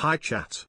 Hi chat.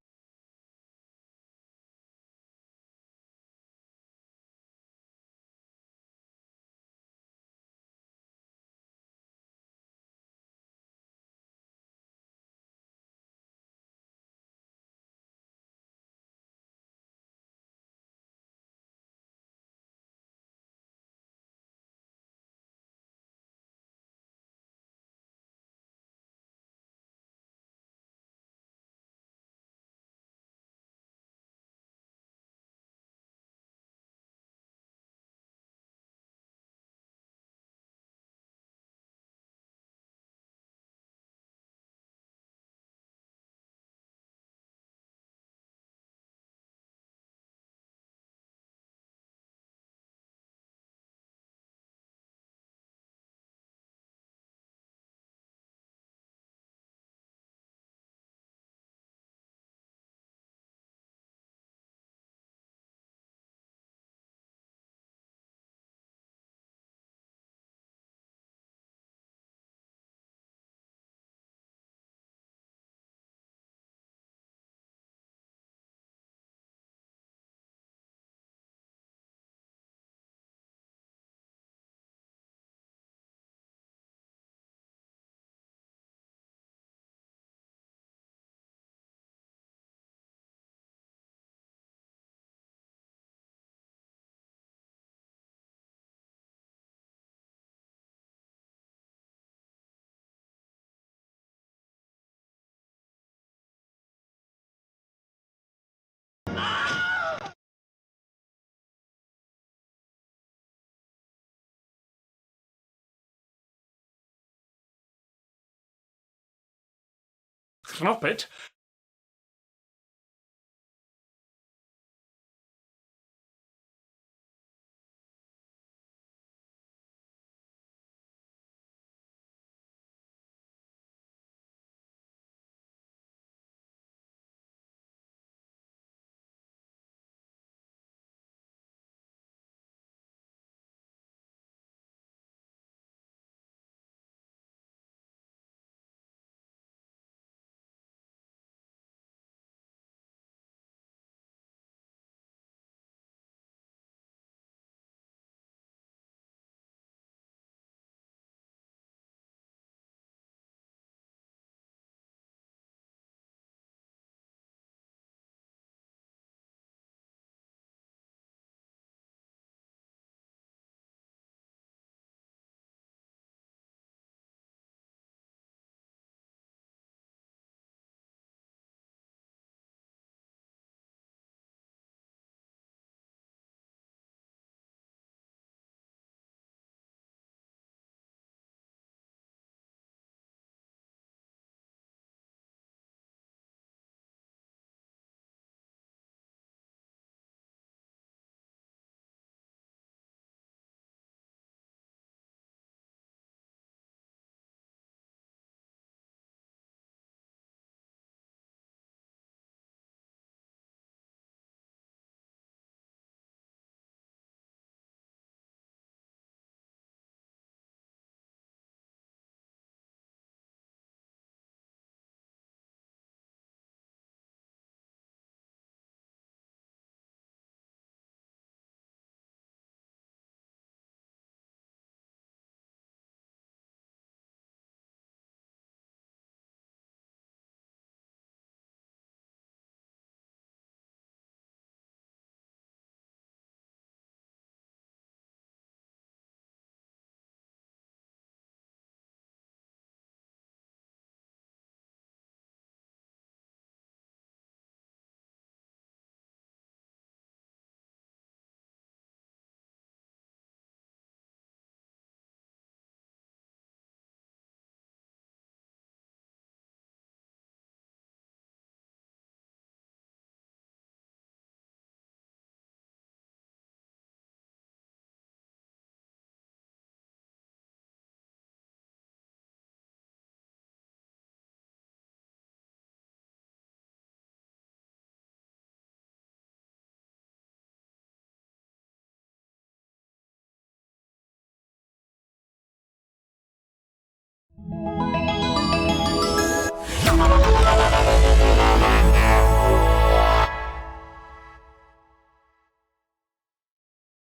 Stop it.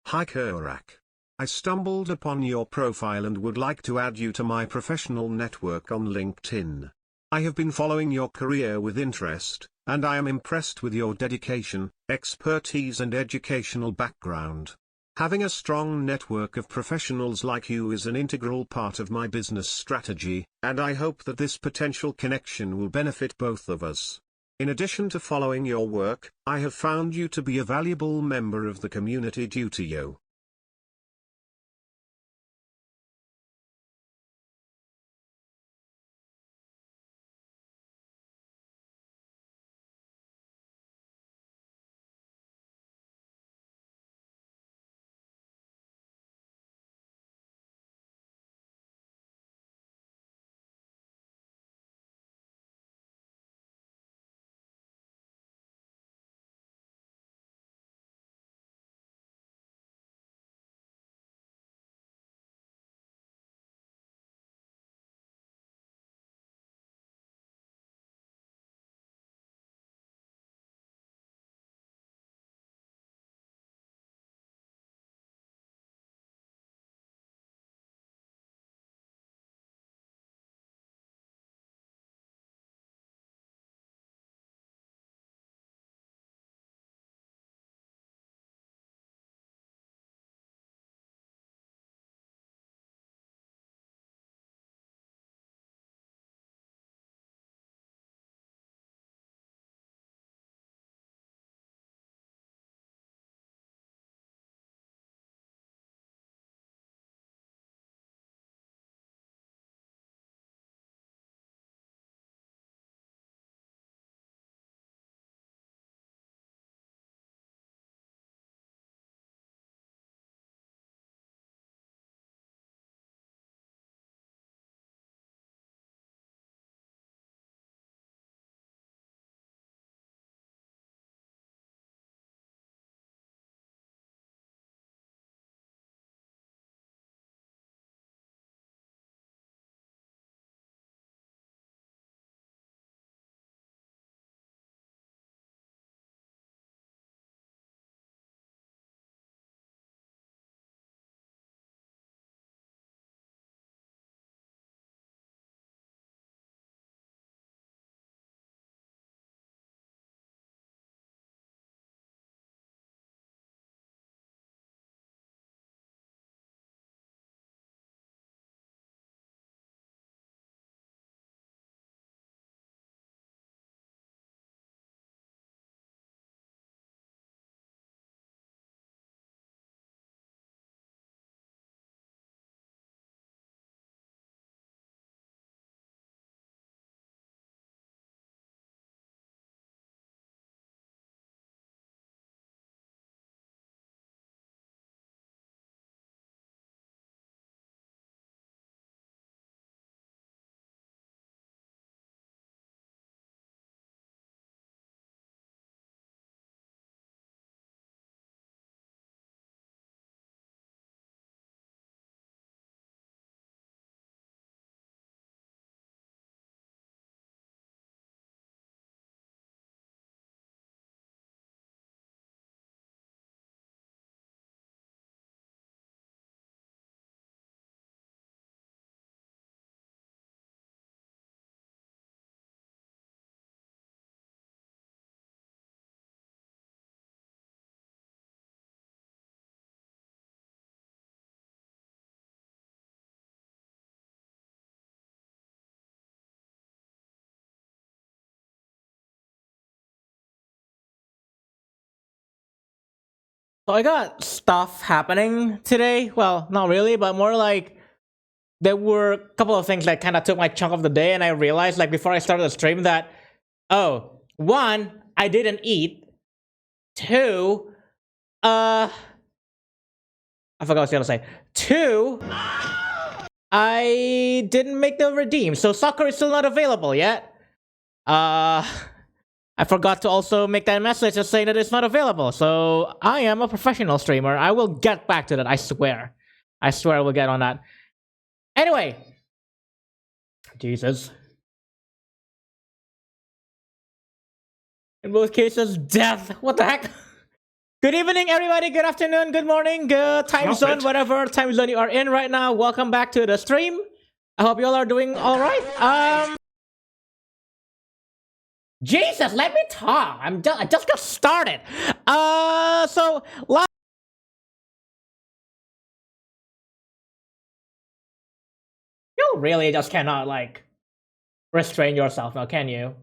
Hi Kurak. I stumbled upon your profile and would like to add you to my professional network on LinkedIn. I have been following your career with interest, and I am impressed with your dedication, expertise and educational background. Having a strong network of professionals like you is an integral part of my business strategy, and I hope that this potential connection will benefit both of us. In addition to following your work, I have found you to be a valuable member of the community due to you. So I got stuff happening today. Well, not really, but more like there were a couple of things that kind of took my chunk of the day, and I realized like before I started the stream that, oh, one, I didn't eat. Two, I forgot what I was gonna say. Two, I didn't make the redeem, so soccer is still not available yet. I forgot to also make that message just saying that it's not available. So I am a professional streamer. I will get back to that. I swear. I swear I will get on that. Anyway. Jesus. In both cases, death. What the heck? Good evening, everybody. Good afternoon, good morning, good time zone, whatever time zone you are in right now. Welcome back to the stream. I hope you all are doing all right. Jesus, let me talk. I just got started. So last. You really just cannot like restrain yourself now, can you?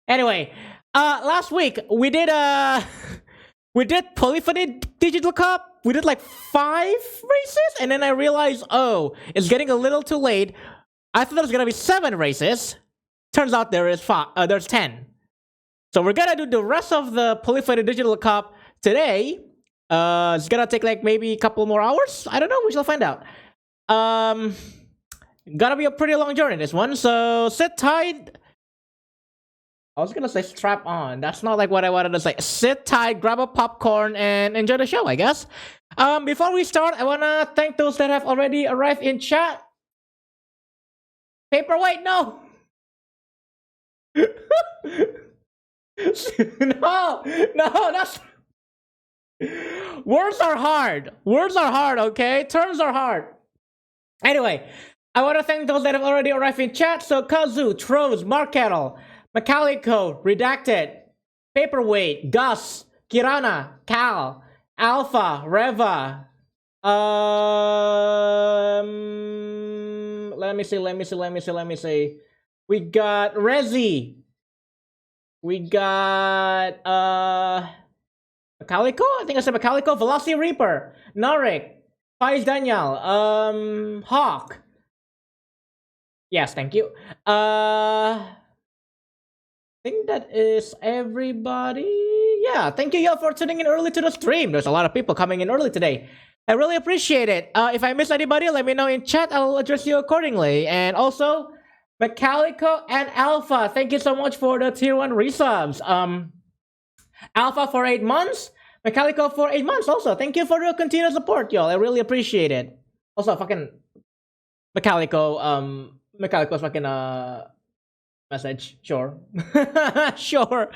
Anyway, last week we did Polyphony Digital Cup. We did like 5 races, and then I realized, oh, it's getting a little too late. I thought there was gonna be 7 races. Turns out there's 10. So we're gonna do the rest of the Polyphony Digital Cup today. It's gonna take like maybe a couple more hours. I don't know. We shall find out. Gonna be a pretty long journey, this one. So sit tight. I was gonna say strap on. That's not like what I wanted to say. Sit tight, grab a popcorn, and enjoy the show, I guess. Before we start, I wanna thank those that have already arrived in chat. Paperweight, no! No, that's... Words are hard. Words are hard, okay? Terms are hard. Anyway, I want to thank those that have already arrived in chat. So, Kazu, Troz, Mark Kettle, Macalico, Redacted, Paperweight, Gus, Kirana, Cal, Alpha, Reva. Let me see. We got Rezi. We got Macalico? I think I said Macalico. Velocity Reaper. Narek. Faiz Daniel. Hawk. Yes, thank you. I think that is everybody. Yeah, thank you y'all for tuning in early to the stream. There's a lot of people coming in early today. I really appreciate it. If I miss anybody, let me know in chat. I'll address you accordingly. And also, Macalico and Alpha, thank you so much for the tier 1 resubs. Alpha for 8 months. Macalico for 8 months also. Thank you for the continued support, y'all. I really appreciate it. Also, fucking Macalico's fucking message. Sure. Sure.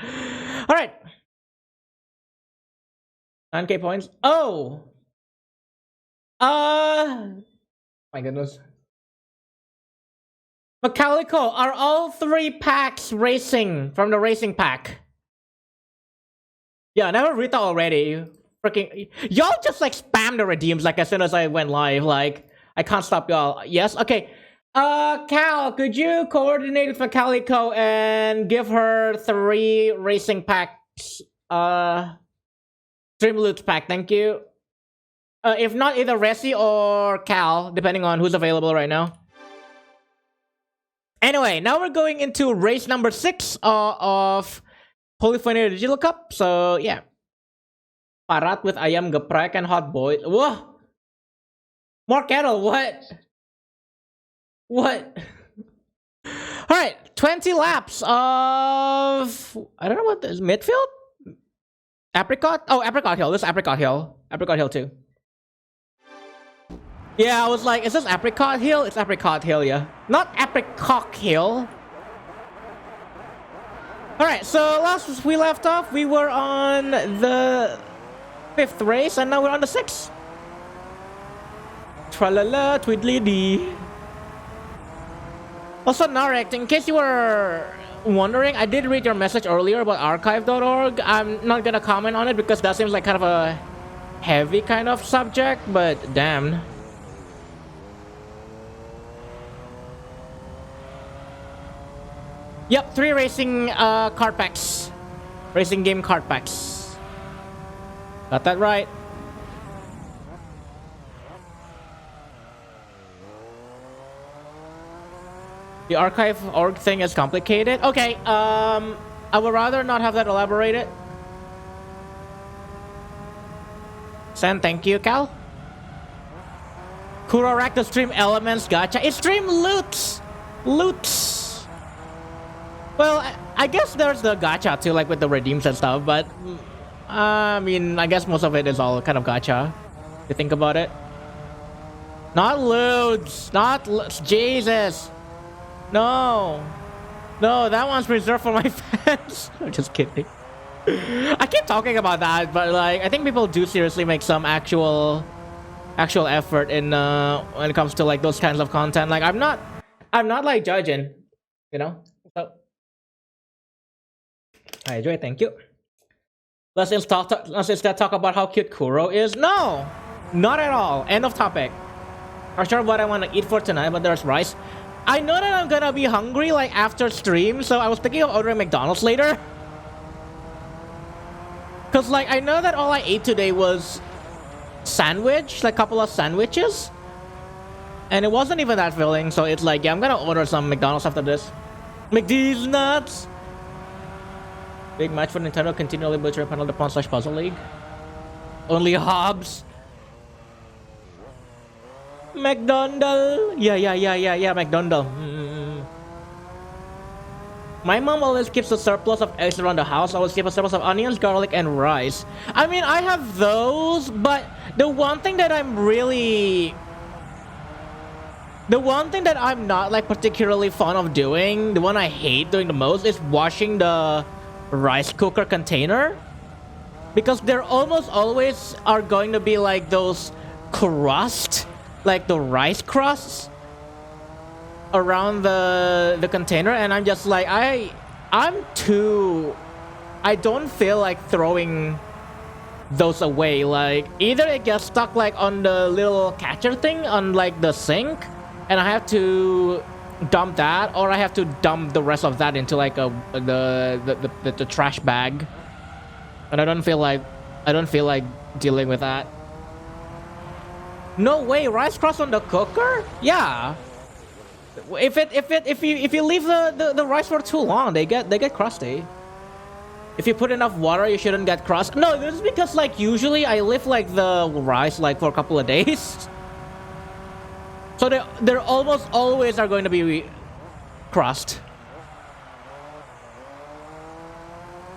Alright. 9k points. Oh! My goodness. Macalico, are all 3 packs racing from the racing pack? Yeah, never read that already. Freaking y'all just like spam the redeems like as soon as I went live. Like I can't stop y'all. Yes, okay. Cal, could you coordinate with Macalico and give her 3 racing packs? Stream loot pack, thank you. If not, either Resi or Cal, depending on who's available right now. Anyway, now we're going into race number 6 of Polyphony Digital Cup. So yeah, Parat with ayam geprek and hot boiled. Whoa, Mark Kettle, what? What? All right, 20 laps of I don't know what this midfield. Apricot. Oh, Apricot Hill. This is Apricot Hill. Apricot Hill 2. Yeah, I was like, is this Apricot Hill? It's Apricot Hill, yeah. Not Apricot Hill. Alright, so last we left off, we were on the 5th race, and now we're on the 6th. Tralala, twiddly dee. Also, Narek, in case you were wondering, I did read your message earlier about archive.org. I'm not gonna comment on it because that seems like kind of a heavy kind of subject, but damn. Yep, 3 racing card packs. Racing game card packs. Got that right. The archive.org thing is complicated. Okay, I would rather not have that elaborated. Send thank you, Cal. Kurorak the stream elements gacha. It's stream loots. Loots. Well, I guess there's the gacha too, like with the redeems and stuff, but I mean, I guess most of it is all kind of gacha, if you think about it. Not loots, Jesus. No, that one's reserved for my fans. I'm just kidding. I keep talking about that, but like I think people do seriously make some actual effort in when it comes to like those kinds of content. Like I'm not like judging, you know. So I enjoy it, thank you. Let's instead talk about how cute Kuro is. No, not at all. End of topic. Not sure what I want to eat for tonight, but there's rice. I know that I'm gonna be hungry like after stream, so I was thinking of ordering McDonald's later. Cause like I know that all I ate today was sandwich, like a couple of sandwiches, and it wasn't even that filling. So it's like, yeah, I'm gonna order some McDonald's after this. McD's nuts. Big match for Nintendo. Continually butcher panel the pawn / puzzle league. Only Hobbs. McDonald. Yeah, McDonald. My mom always keeps a surplus of eggs around the house. I always keep a surplus of onions, garlic, and rice. I mean, I have those, but the one thing that I'm not like particularly fond of doing, the one I hate doing the most, is washing the rice cooker container, because there almost always are going to be like those crust, like the rice crusts around the container, and I'm just like I don't feel like throwing those away. Like either it gets stuck like on the little catcher thing on like the sink and I have to dump that, or I have to dump the rest of that into like the trash bag, and I don't feel like dealing with that. No way, rice crust on the cooker? Yeah. If you leave the rice for too long, they get crusty. If you put enough water, you shouldn't get crust. No, this is because like usually I leave like the rice like for a couple of days. So there almost always are going to be crust.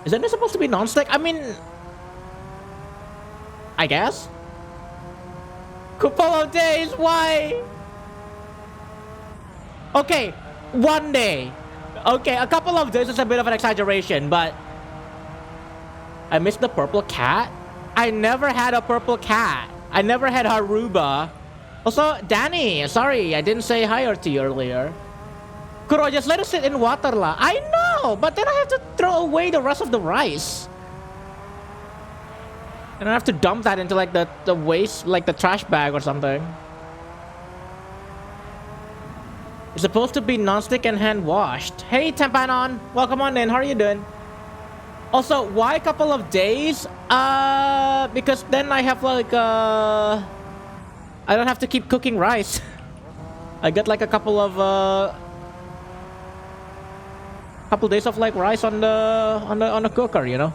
Isn't it supposed to be non-stick? I mean, I guess. Couple of days, why? Okay, one day. Okay, a couple of days is a bit of an exaggeration, but I missed the purple cat. I never had a purple cat. I never had Haruba. Also, Danny, sorry, I didn't say hi to you earlier. Kuro, just let it sit in water lah. I know, but then I have to throw away the rest of the rice. And I have to dump that into like the waste, like the trash bag or something. It's supposed to be non-stick and hand washed. Hey, Tempanon, welcome on in. How are you doing? Also, why a couple of days? Because then I have like I don't have to keep cooking rice. I get like a couple days of like rice on the cooker, you know.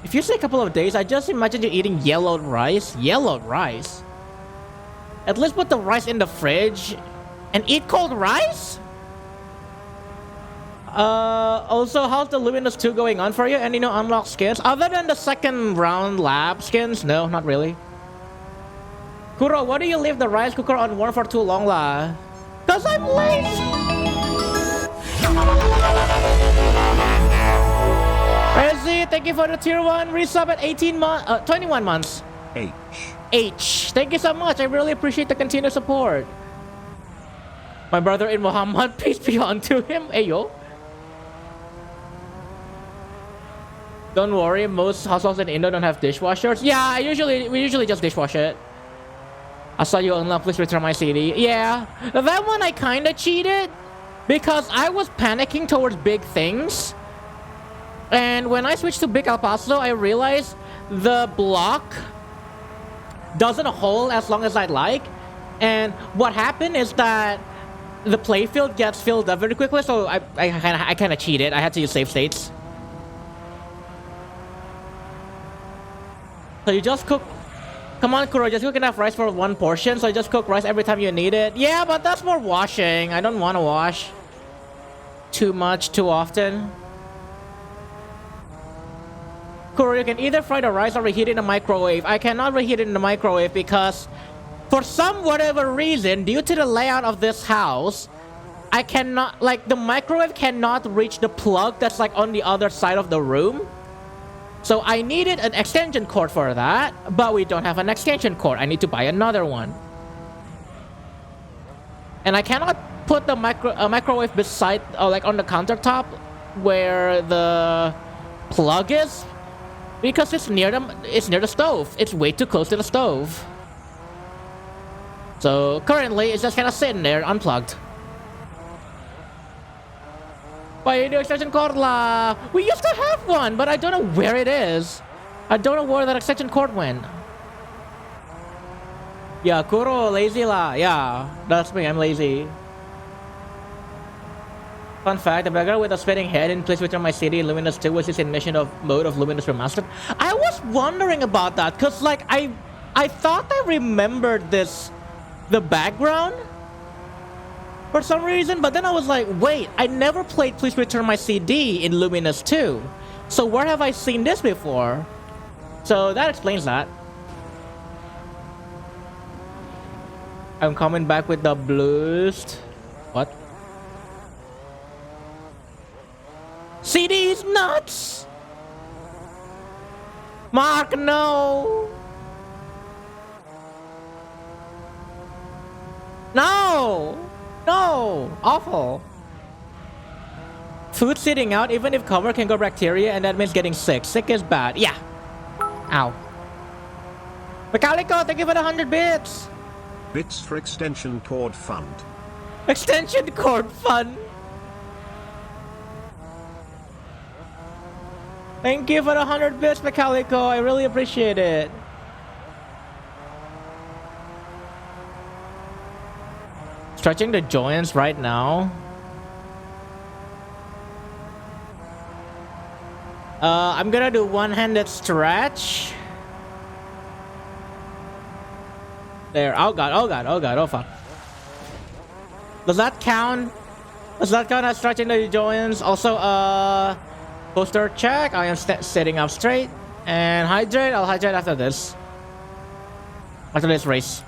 If you say a couple of days, I just imagine you eating yellowed rice. Yellowed rice. At least put the rice in the fridge and eat cold rice? Also, how's the Luminous 2 going on for you? Any new unlocked skins? Other than the second round lab skins? No, not really. Kuro, why do you leave the rice cooker on warm for too long lah? Cause I'm lazy! Rezzy, thank you for the tier 1 resub at 21 months. H. Thank you so much. I really appreciate the continued support. My brother in Muhammad, peace be unto him. Ayo. Don't worry, most households in Indo don't have dishwashers. Yeah, we usually just dishwash it. I saw you unlock, please return my CD. Yeah, that one I kinda cheated because I was panicking towards big things. And when I switched to Big El Paso, I realized the block doesn't hold as long as I'd like. And what happened is that the playfield gets filled up very quickly, so I kind of cheated. I had to use save states. So you just cook. Come on, Kuro, just cook enough rice for one portion. So you just cook rice every time you need it. Yeah, but that's more washing. I don't want to wash too much too often. Kuro, you can either fry the rice or reheat it in the microwave. I cannot reheat it in the microwave because for some whatever reason, due to the layout of this house, I cannot, like, the microwave cannot reach the plug that's like on the other side of the room. So I needed an extension cord for that, but we don't have an extension cord. I need to buy another one. And I cannot put the microwave beside, like on the countertop where the plug is, because it's near the stove. It's way too close to the stove. So currently it's just kind of sitting there unplugged. Buy the extension cord lah. We used to have one, but I don't know where it is. I don't know where that extension cord went. Yeah, Kuro, lazy lah. Yeah, that's me, I'm lazy. Fun fact, the background with a spinning head in place within my city, Luminous 2 was his initiation of mode of Luminous Remastered. I was wondering about that, cause like I thought I remembered the background for some reason, but then I was like, wait, I never played Please Return My CD in Luminous 2. So where have I seen this before? So that explains that. I'm coming back with the blues. What? CD's nuts! Mark, no! No! No! Awful. Food sitting out, even if cover can go bacteria, and that means getting sick. Sick is bad. Yeah. Ow. Mechanico, thank you for the 100 bits! Bits for extension cord fund. Extension cord fund! Thank you for the 100 bits, Mechanico. I really appreciate it. Stretching the joints right now. I'm gonna do one-handed stretch. There. Oh god, oh god, oh god, oh fuck. Does that count? Does that count as stretching the joints? Also, posture check. I am sitting up straight. And hydrate. I'll hydrate after this. After this race.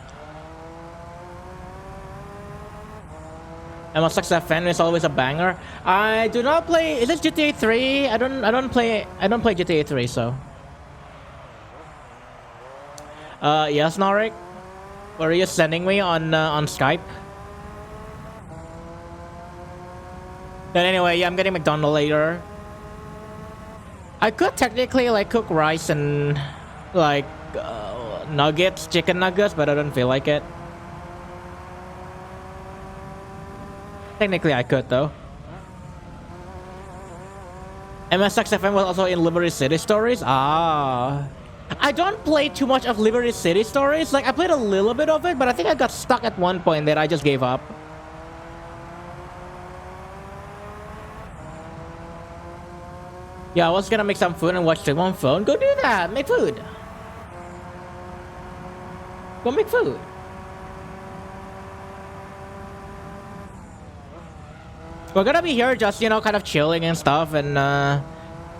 I'm a success fan. It's always a banger. I do not play. Is it GTA 3? I don't play GTA 3. So. Yes, Norik. Were you sending me on Skype? But anyway, yeah, I'm getting McDonald's later. I could technically like cook rice and like nuggets, chicken nuggets, but I don't feel like it. Technically, I could though. MSXFM was also in Liberty City Stories. Ah. I don't play too much of Liberty City Stories. Like, I played a little bit of it, but I think I got stuck at one point that I just gave up. Yeah, I was gonna make some food and watch stream on phone. Go do that. Make food. Go make food. We're gonna be here just, you know, kind of chilling and stuff and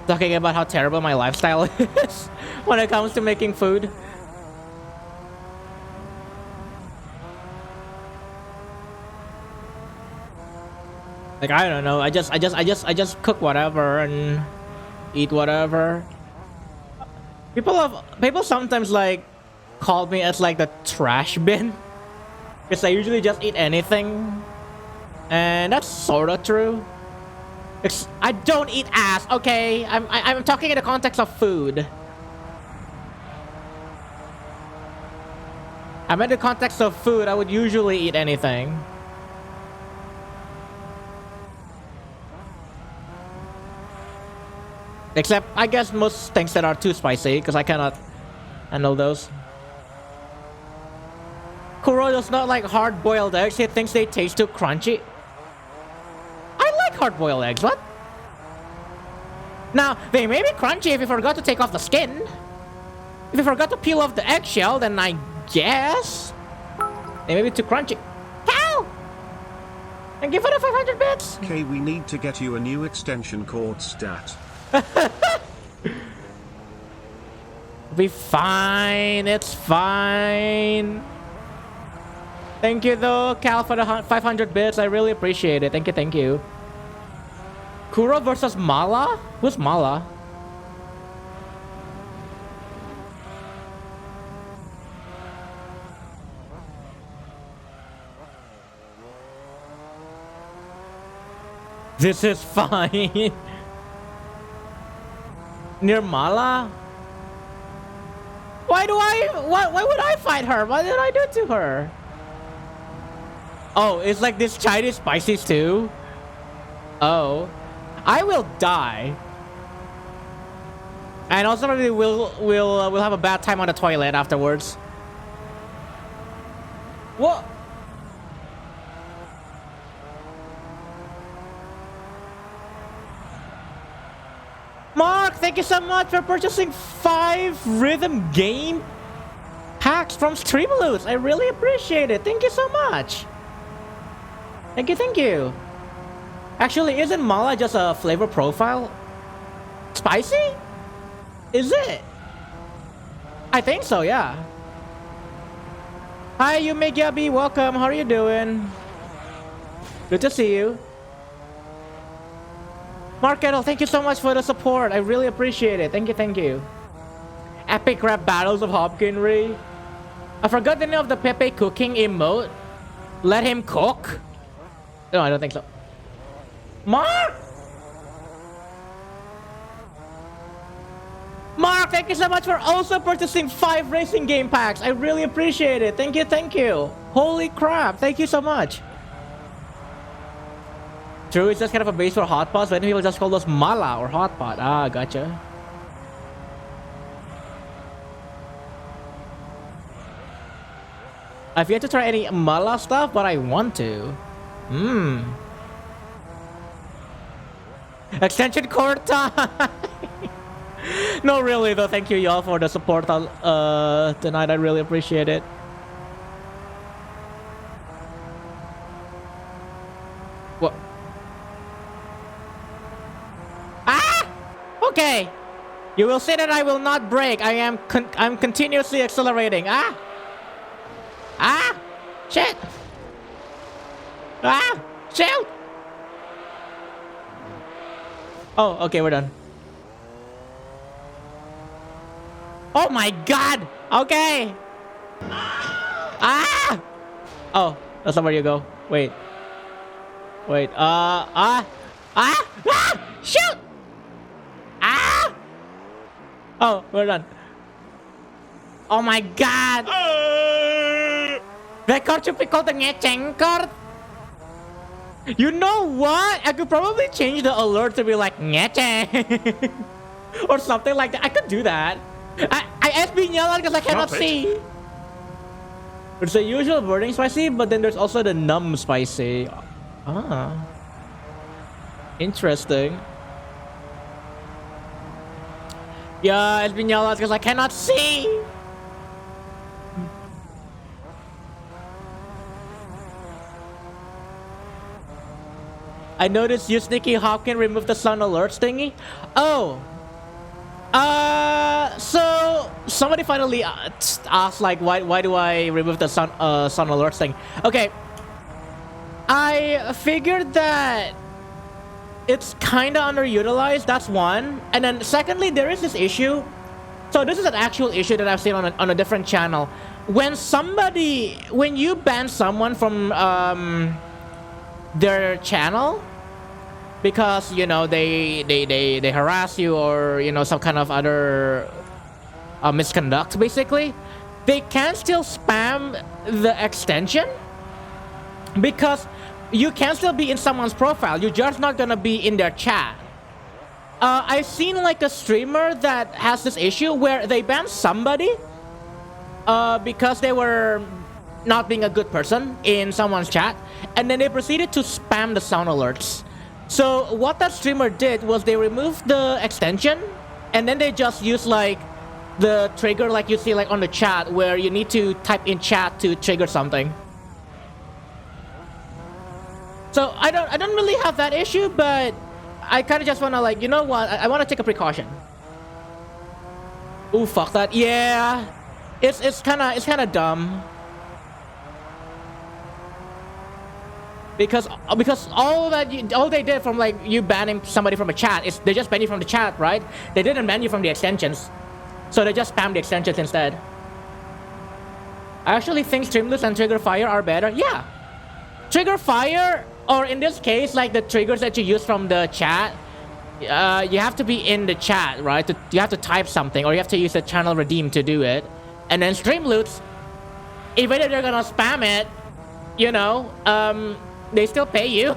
talking about how terrible my lifestyle is when it comes to making food. Like, I don't know. I just cook whatever and eat whatever. People sometimes like call me as like the trash bin because I usually just eat anything. And that's sort of true. I don't eat ass, okay? I'm talking in the context of food. I'm in the context of food. I would usually eat anything. Except, I guess, most things that are too spicy, because I cannot handle those. Kuro does not like hard-boiled eggs. He thinks they taste too crunchy. I like hard-boiled eggs. What? Now, they may be crunchy if you forgot to take off the skin. If you forgot to peel off the eggshell, then I guess they may be too crunchy. Cow! And give it a 500 bits. Okay, we need to get you a new extension cord stat. Be fine. It's fine. Thank you though, Cal, for the 500 bits. I really appreciate it. Thank you, thank you. Kuro versus Mala? Who's Mala? This is fine. Near Mala? Why would I fight her? What did I do to her? Oh, it's like this Chinese spicy stew? Oh. I will die. And also maybe we'll have a bad time on the toilet afterwards. What? Mark, thank you so much for purchasing 5 rhythm game packs from Streamaloot. I really appreciate it. Thank you so much. Thank you, thank you. Actually, isn't Mala just a flavor profile? Spicy? Is it? I think so, yeah. Hi, Yume Gabby. Welcome. How are you doing? Good to see you. Mark Kettle, thank you so much for the support. I really appreciate it. Thank you, thank you. Epic rap battles of Hopkinry. I forgot the name of the Pepe cooking emote. Let him cook? No, I don't think so. Mark! Mark, thank you so much for also purchasing 5 racing game packs. I really appreciate it. Thank you, thank you. Holy crap, thank you so much. True, it's just kind of a base for hot pots, but people just call those mala or hot pot. Ah, gotcha. I've yet to try any mala stuff, but I want to. Extension cord time. No, really though. Thank you, y'all, for the support tonight. I really appreciate it. What? Ah! Okay. You will say that I will not brake. I'm continuously accelerating. Ah! Ah! Shit! Ah! Shoot! Oh, okay, we're done. Oh my god! Okay! Ah! Oh, that's not where you go. Wait. Wait, shoot! Ah! Oh, we're done. Oh my god! Record should be called the ngecheng card. You know what? I could probably change the alert to be like ngecheng or something like that. I could do that. I SB yellow because I cannot see. There's the usual burning spicy, but then there's also the numb spicy. Ah, interesting. Yeah, it's been yellow because I cannot see. I noticed you, Sneaky Hopkins, remove the sun alerts thingy. Oh. So somebody finally asked like why do I remove the sun alerts thing? Okay. I figured that it's kind of underutilized. That's one. And then secondly, there is this issue. So this is an actual issue that I've seen on a different channel. When you ban someone from their channel because you know they harass you or you know some kind of other misconduct, basically they can still spam the extension because you can still be in someone's profile. You're just not gonna be in their chat. I've seen like a streamer that has this issue where they banned somebody because they were not being a good person in someone's chat, and then they proceeded to spam the sound alerts. So what that streamer did was they removed the extension, and then they just used like the trigger like you see like on the chat where you need to type in chat to trigger something. So I don't really have that issue, but I kind of just want to like, you know what, I want to take a precaution. Ooh, fuck that. Yeah, it's kind of dumb. because all they did from like you banning somebody from a chat is they just ban you from the chat, right? They didn't ban you from the extensions, so they just spam the extensions instead. I actually think Streamless and Trigger Fire are better. Yeah, Trigger Fire, or in this case, like the triggers that you use from the chat, you have to be in the chat, right? You have to type something, or you have to use the channel redeem to do it. And then Streamloots, even if they're gonna spam it, you know, they still pay you.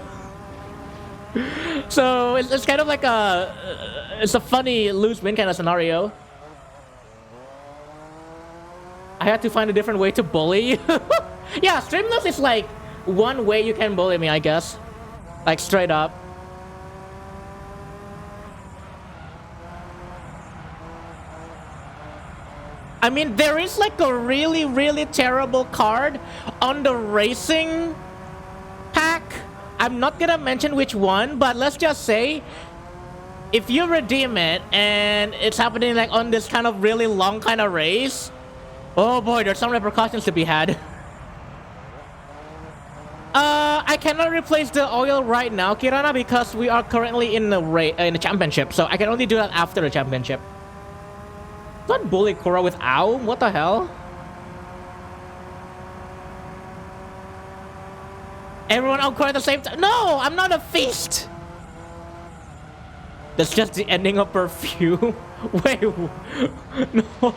So it's kind of like it's a funny lose-win kind of scenario. I had to find a different way to bully. Yeah, Streamless is like one way you can bully me, I guess. Like straight up. I mean, there is like a really, really terrible card on the racing pack. I'm not gonna mention which one, but let's just say if you redeem it and it's happening like on this kind of really long kind of race, oh boy, there's some repercussions to be had. I cannot replace the oil right now, Kirana, because we are currently in the championship, so I can only do that after the championship. Don't bully Kura with Ow. What the hell? Everyone on Kura at the same time. No, I'm not a feast. That's just the ending of perfume. Wait, no.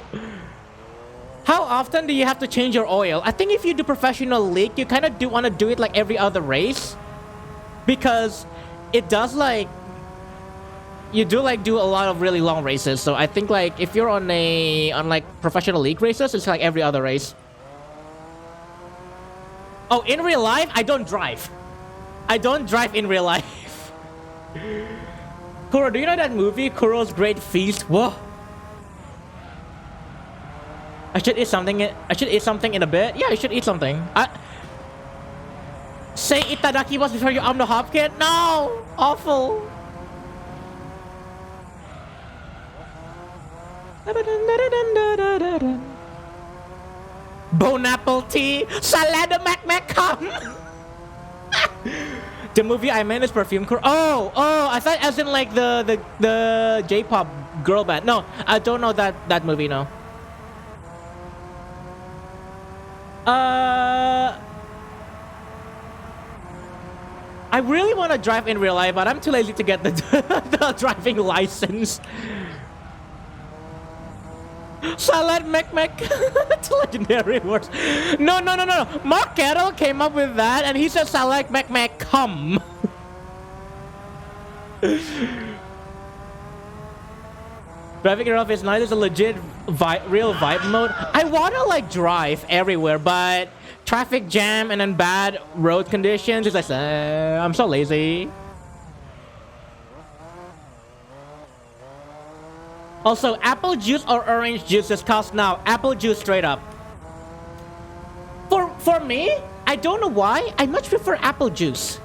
How often do you have to change your oil? I think if you do professional league, you kind of do want to do it like every other race, because it does like you do a lot of really long races. So I think like if you're on like professional league races, it's like every other race. Oh, in real life, I don't drive. I don't drive in real life. Kuro, do you know that movie, Kuro's Great Feast? Whoa. I should eat something in a bit. Yeah, I should eat something. Say itadakimasu before you arm the hopkins? No! Awful. Bone apple tea. Salad Mac come. The movie I meant is Perfume Crew. Oh, I thought as in like the J-pop girl band. No, I don't know that movie, no. I really want to drive in real life, but I'm too lazy to get the driving license. Salad Mac. It's legendary words. No. Mark Kettle came up with that, and he said Salad Mac come. Driving around is nice. It's a legit real vibe mode. I want to like drive everywhere, but traffic jam and then bad road conditions. It's like, I'm so lazy. Also, apple juice or orange juice is cost now. Apple juice straight up. For me, I don't know why. I much prefer apple juice.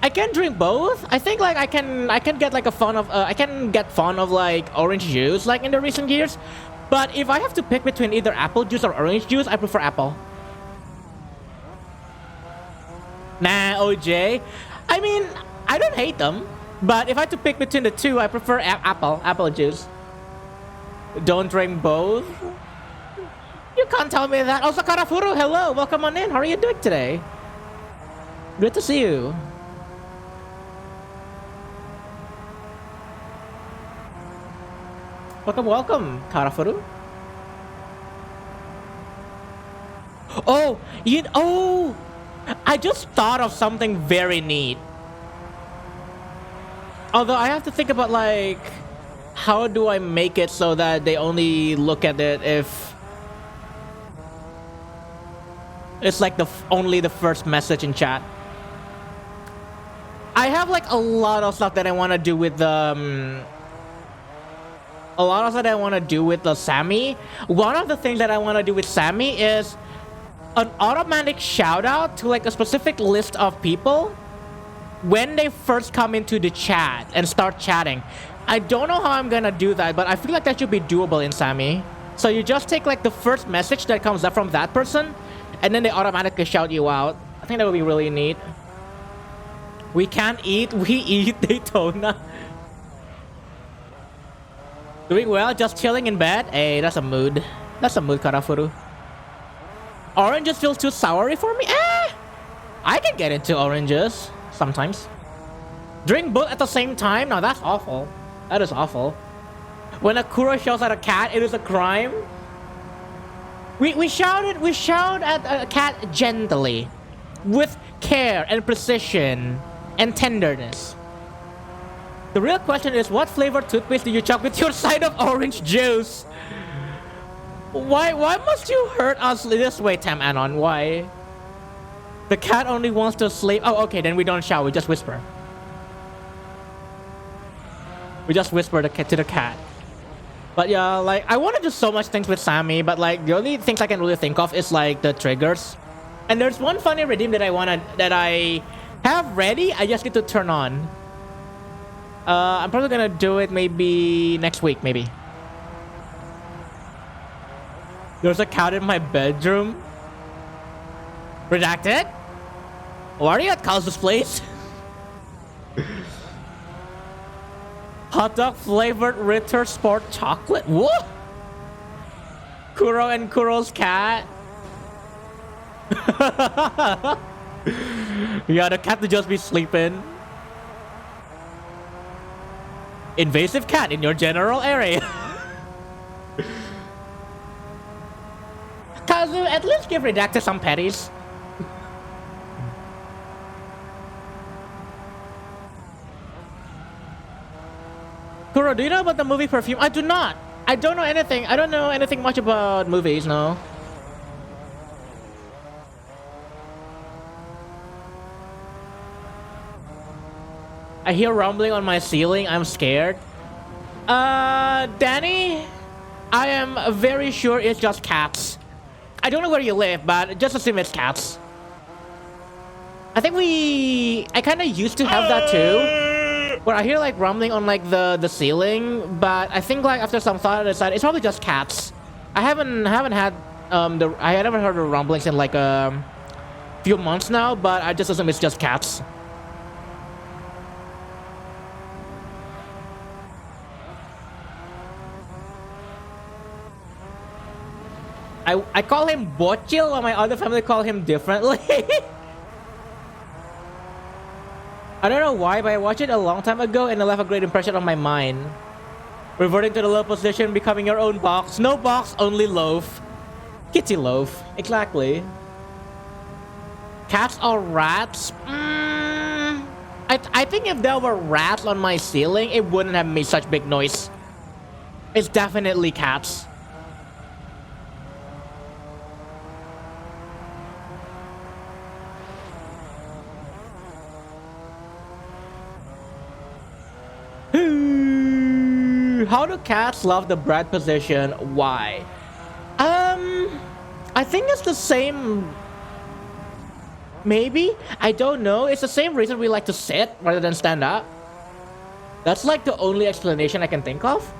I can drink both. I think like I can get like I can get fond of like orange juice like in the recent years. But if I have to pick between either apple juice or orange juice, I prefer apple. Nah, OJ. I mean, I don't hate them, but if I have to pick between the two, I prefer apple juice. Don't drink both. You can't tell me that. Also, Karafuru, hello, welcome on in. How are you doing today? Good to see you. Welcome, Karafuru. Oh, I just thought of something very neat. Although I have to think about like, how do I make it so that they only look at it if it's like only the first message in chat. I have like a lot of stuff that I want to do with Sammy. One of the things that I want to do with Sammy is an automatic shout out to like a specific list of people when they first come into the chat and start chatting. I don't know how I'm gonna do that, but I feel like that should be doable in Sammy. So you just take like the first message that comes up from that person, and then they automatically shout you out. I think that would be really neat. We can't eat, we eat Daytona. Doing well, just chilling in bed. Hey, that's a mood. That's a mood, Karafuru. Oranges feel too soury for me? I can get into oranges sometimes. Drink both at the same time? No, that's awful. That is awful. When a Kuro shouts at a cat, it is a crime. We shout at a cat gently, with care and precision and tenderness. The real question is, what flavor toothpaste do you chug with your side of orange juice? Why must you hurt us this way, Tam Anon? Why? The cat only wants to sleep. Oh, okay, then we don't shout, we just whisper. We just whisper to the cat. But yeah, like, I want to do so much things with Sammy, but like, the only things I can really think of is like the triggers. And there's one funny redeem that I have ready, I just need to turn on. I'm probably gonna do it maybe next week, maybe. There's a cat in my bedroom. Redacted? Why are you at Kaz's place? Hot dog flavored Ritter Sport chocolate. What? Kuro and Kuro's cat. Yeah, the cat to just be sleeping. Invasive cat in your general area. Kazu, at least give Redacted some petties. Kuro, do you know about the movie Perfume? I do not. I don't know anything. I don't know anything much about movies, no. I hear rumbling on my ceiling. I'm scared. Danny, I am very sure it's just cats. I don't know where you live, but just assume it's cats. I think I kind of used to have that too, where I hear like rumbling on like the ceiling, but I think like after some thought I decided it's probably just cats. I haven't had I haven't heard the rumblings in like a few months now, but I just assume it's just cats. I call him Bochil, while my other family call him differently. I don't know why, but I watched it a long time ago and it left a great impression on my mind. Reverting to the low position, becoming your own box. No box, only loaf. Kitty loaf. Exactly. Cats or rats? I think if there were rats on my ceiling, it wouldn't have made such big noise. It's definitely cats. How do cats love the bread position? Why? I think it's the same. Maybe? I don't know. It's the same reason we like to sit rather than stand up. That's like the only explanation I can think of.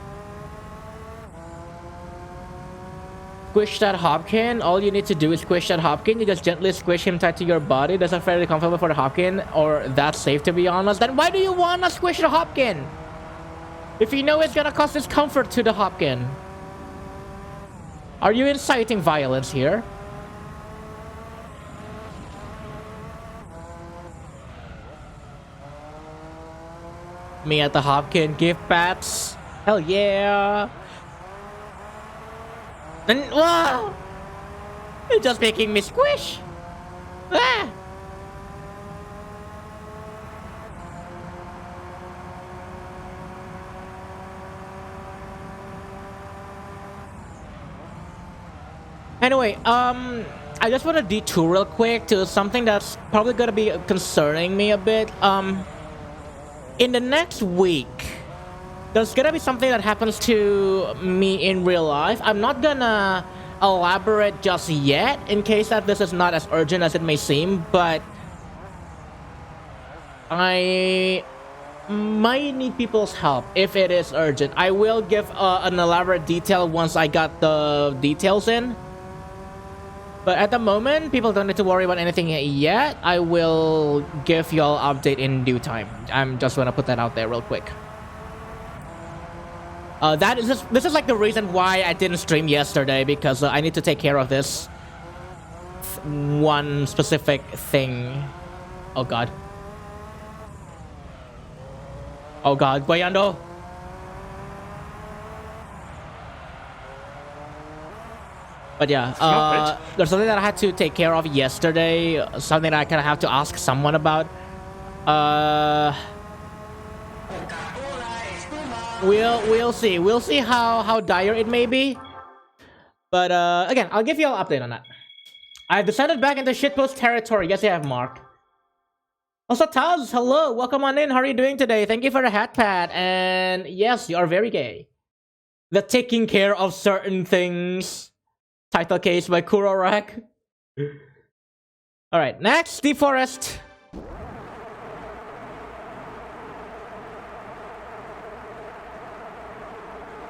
Squish that hopkin. All you need to do is squish that hopkin. You just gently squish him tight to your body. That's not fairly comfortable for the hopkin, or that's safe to be honest. Then why do you wanna squish the hopkin? If you know it's gonna cause discomfort to the hopkin. Are you inciting violence here? Me at the hopkin, give pats. Hell yeah. And wow, you're just making me squish. Ah. Anyway, I just want to detour real quick to something that's probably gonna be concerning me a bit. In the next week, there's gonna be something that happens to me in real life. I'm not gonna elaborate just yet, in case that this is not as urgent as it may seem, but I might need people's help if it is urgent. I will give an elaborate detail once I got the details in. But at the moment, people don't need to worry about anything yet. I will give y'all update in due time. I'm just gonna put that out there real quick. This is like the reason why I didn't stream yesterday, because I need to take care of this one specific thing. Oh god. Oh god, Guayando. But yeah, there's something that I had to take care of yesterday. Something that I kind of have to ask someone about. We'll see. We'll see how dire it may be. But again, I'll give you all an update on that. I've descended back into shitpost territory. Yes, I have, Mark. Also, Taz, hello. Welcome on in. How are you doing today? Thank you for the hat pad. And yes, you are very gay. The taking care of certain things. Title case by Kurorak. Alright, next, Deep Forest.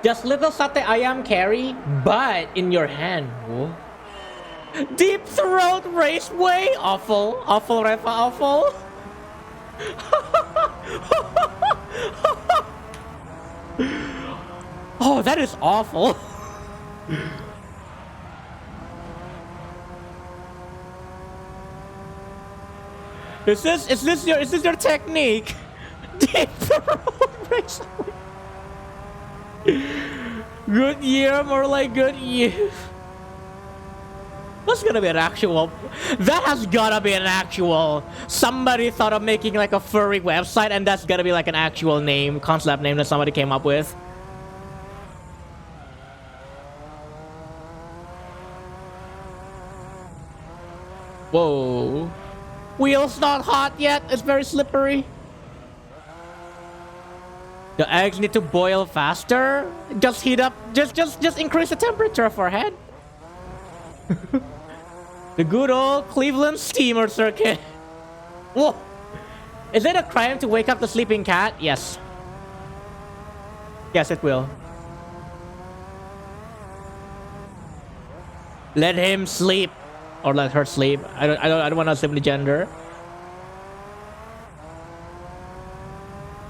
Just little sate ayam carry, but in your hand. Whoa. Deep Throat Raceway? Awful. Awful, Refa, awful. Oh, that is awful. Is this your technique? Deep Throat Raceway. Good year, more like good year. That's gonna be an actual... That has gotta be an actual... Somebody thought of making like a furry website, and that's gotta be like an actual name, concept name that somebody came up with. Whoa. Wheel's not hot yet. It's very slippery. The eggs need to boil faster. Just heat up. Just increase the temperature for head. The good old Cleveland steamer circuit. Whoa. Is it a crime to wake up the sleeping cat? Yes. Yes, it will. Let him sleep. Or let her sleep. I don't want to assume the gender.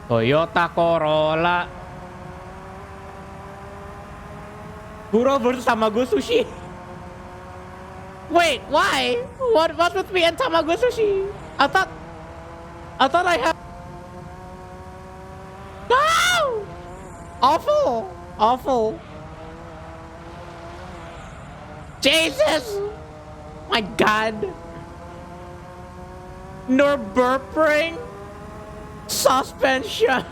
Toyota Corolla. Kuro versus Tamago Sushi. Wait, why? What's with me and Tamago Sushi? I thought I have... No! Awful! Awful. Jesus! My god. Nürburgring? Suspension.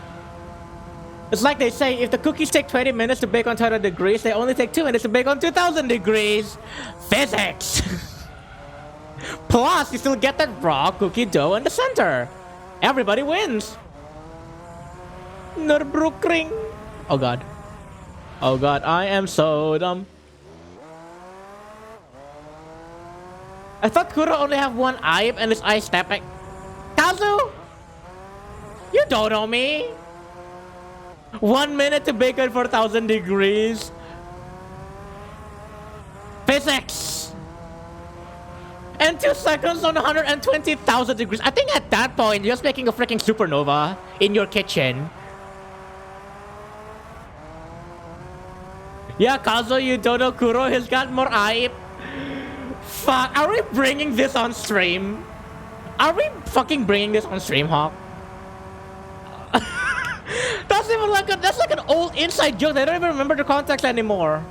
It's like they say, if the cookies take 20 minutes to bake on 200 degrees, they only take 2 minutes to bake on 2000 degrees. Physics. Plus, you still get that raw cookie dough in the center. Everybody wins. Nürburgring. Oh god. Oh god, I am so dumb. I thought Kuro only have one eye and his eye snapping. Kazu? You don't know me. 1 minute to bake at 4000 degrees. Physics. And 2 seconds on 120,000 degrees. I think at that point, you're just making a freaking supernova in your kitchen. Yeah, Kazu, you don't know Kuro. He's got more eye. Fuck, are we bringing this on stream? Are we fucking bringing this on stream, Hawk? That's even like that's like an old inside joke. I don't even remember the context anymore.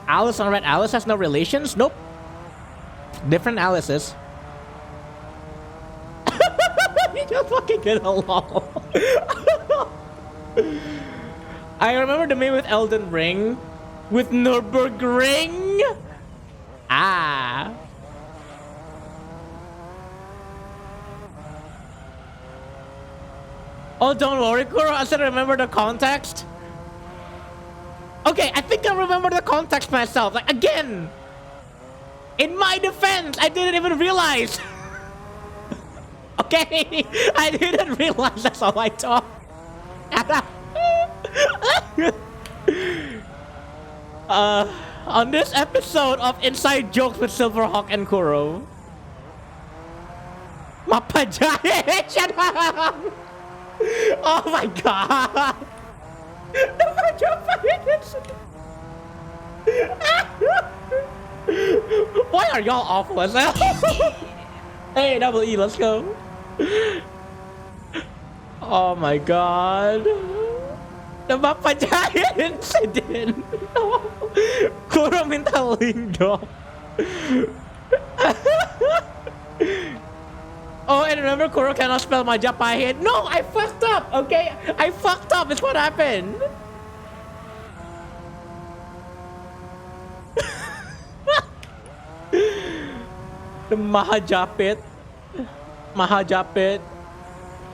Alice on Red Alice has no relations? Nope. Different Alice's. You just fucking get along. I remember the meme with Elden Ring. With Nürburgring. Ah. Oh, don't worry, Kuro. I said remember the context. Okay, I think I remember the context myself. Like, again. In my defense, I didn't even realize. Okay? I didn't realize that's all I thought. on this episode of Inside Jokes with Silverhawk and Kuro. Mapajahit! Shut up! Oh my god! The Mapajahit incident! Why are y'all awful as hell? Hey, double E, let's go. Oh my god. The Mapajahit incident. Kuro minta link dong. Oh, and remember, Kuro cannot spell Majapahit. No, I fucked up, okay? I fucked up, it's what happened. The Mahajapit. Mahajapit.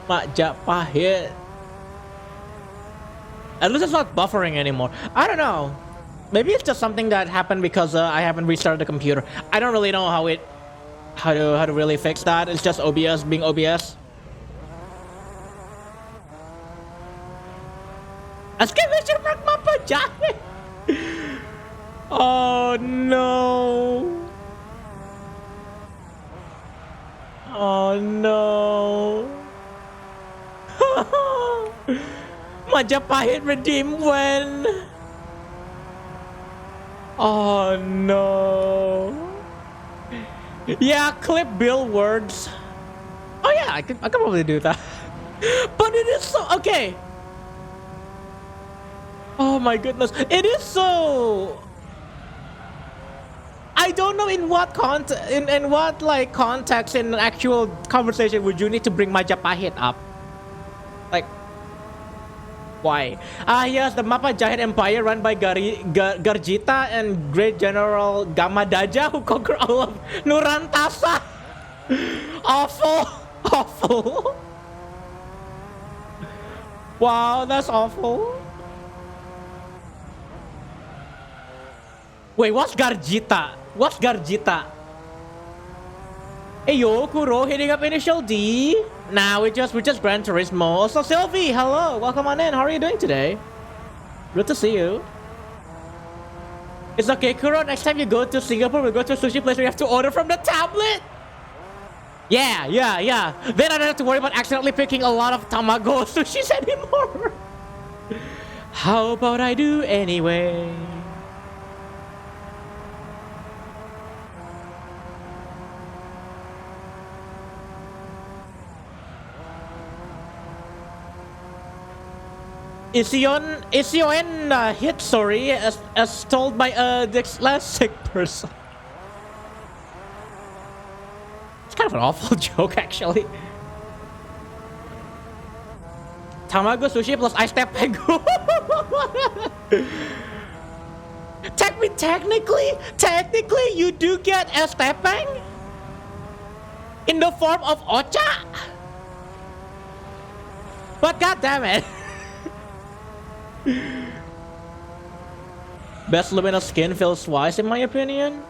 Majapahit. At least it's not buffering anymore. I don't know. Maybe it's just something that happened because I haven't restarted the computer. I don't really know how to really fix that. It's just OBS being OBS. Exclamation mark Mapajahit! Oh no. Oh no. Majapahit redeem when? Oh no. Yeah, clip Bill words. Oh yeah, I could probably do that. But it is so okay. Oh my goodness, it is so. I don't know in what in what like context in an actual conversation would you need to bring Majapahit up. Like, why? Yes, the Mapajahit Empire run by Garjita and Great General Gamadaja who conquered all of Nurantasa. Awful. Awful. Wow, that's awful. Wait, what's Garjita? What's Garjita? Hey yo, Kuro hitting up initial D. Nah, we just Gran Turismo. Also, Sylvie, hello, welcome on in. How are you doing today? Good to see you. It's okay, Kuro. Next time you go to Singapore, we'll go to a sushi place where you have to order from the tablet. Yeah. Then I don't have to worry about accidentally picking a lot of tamago sushis anymore. How about I do anyway? Ision hit sorry as told by a dyslexic person. It's kind of an awful joke actually. Tamago sushi plus ice tepego. Technically you do get estepeng in the form of ocha. But god damn it. Best luminous skin feels wise in my opinion.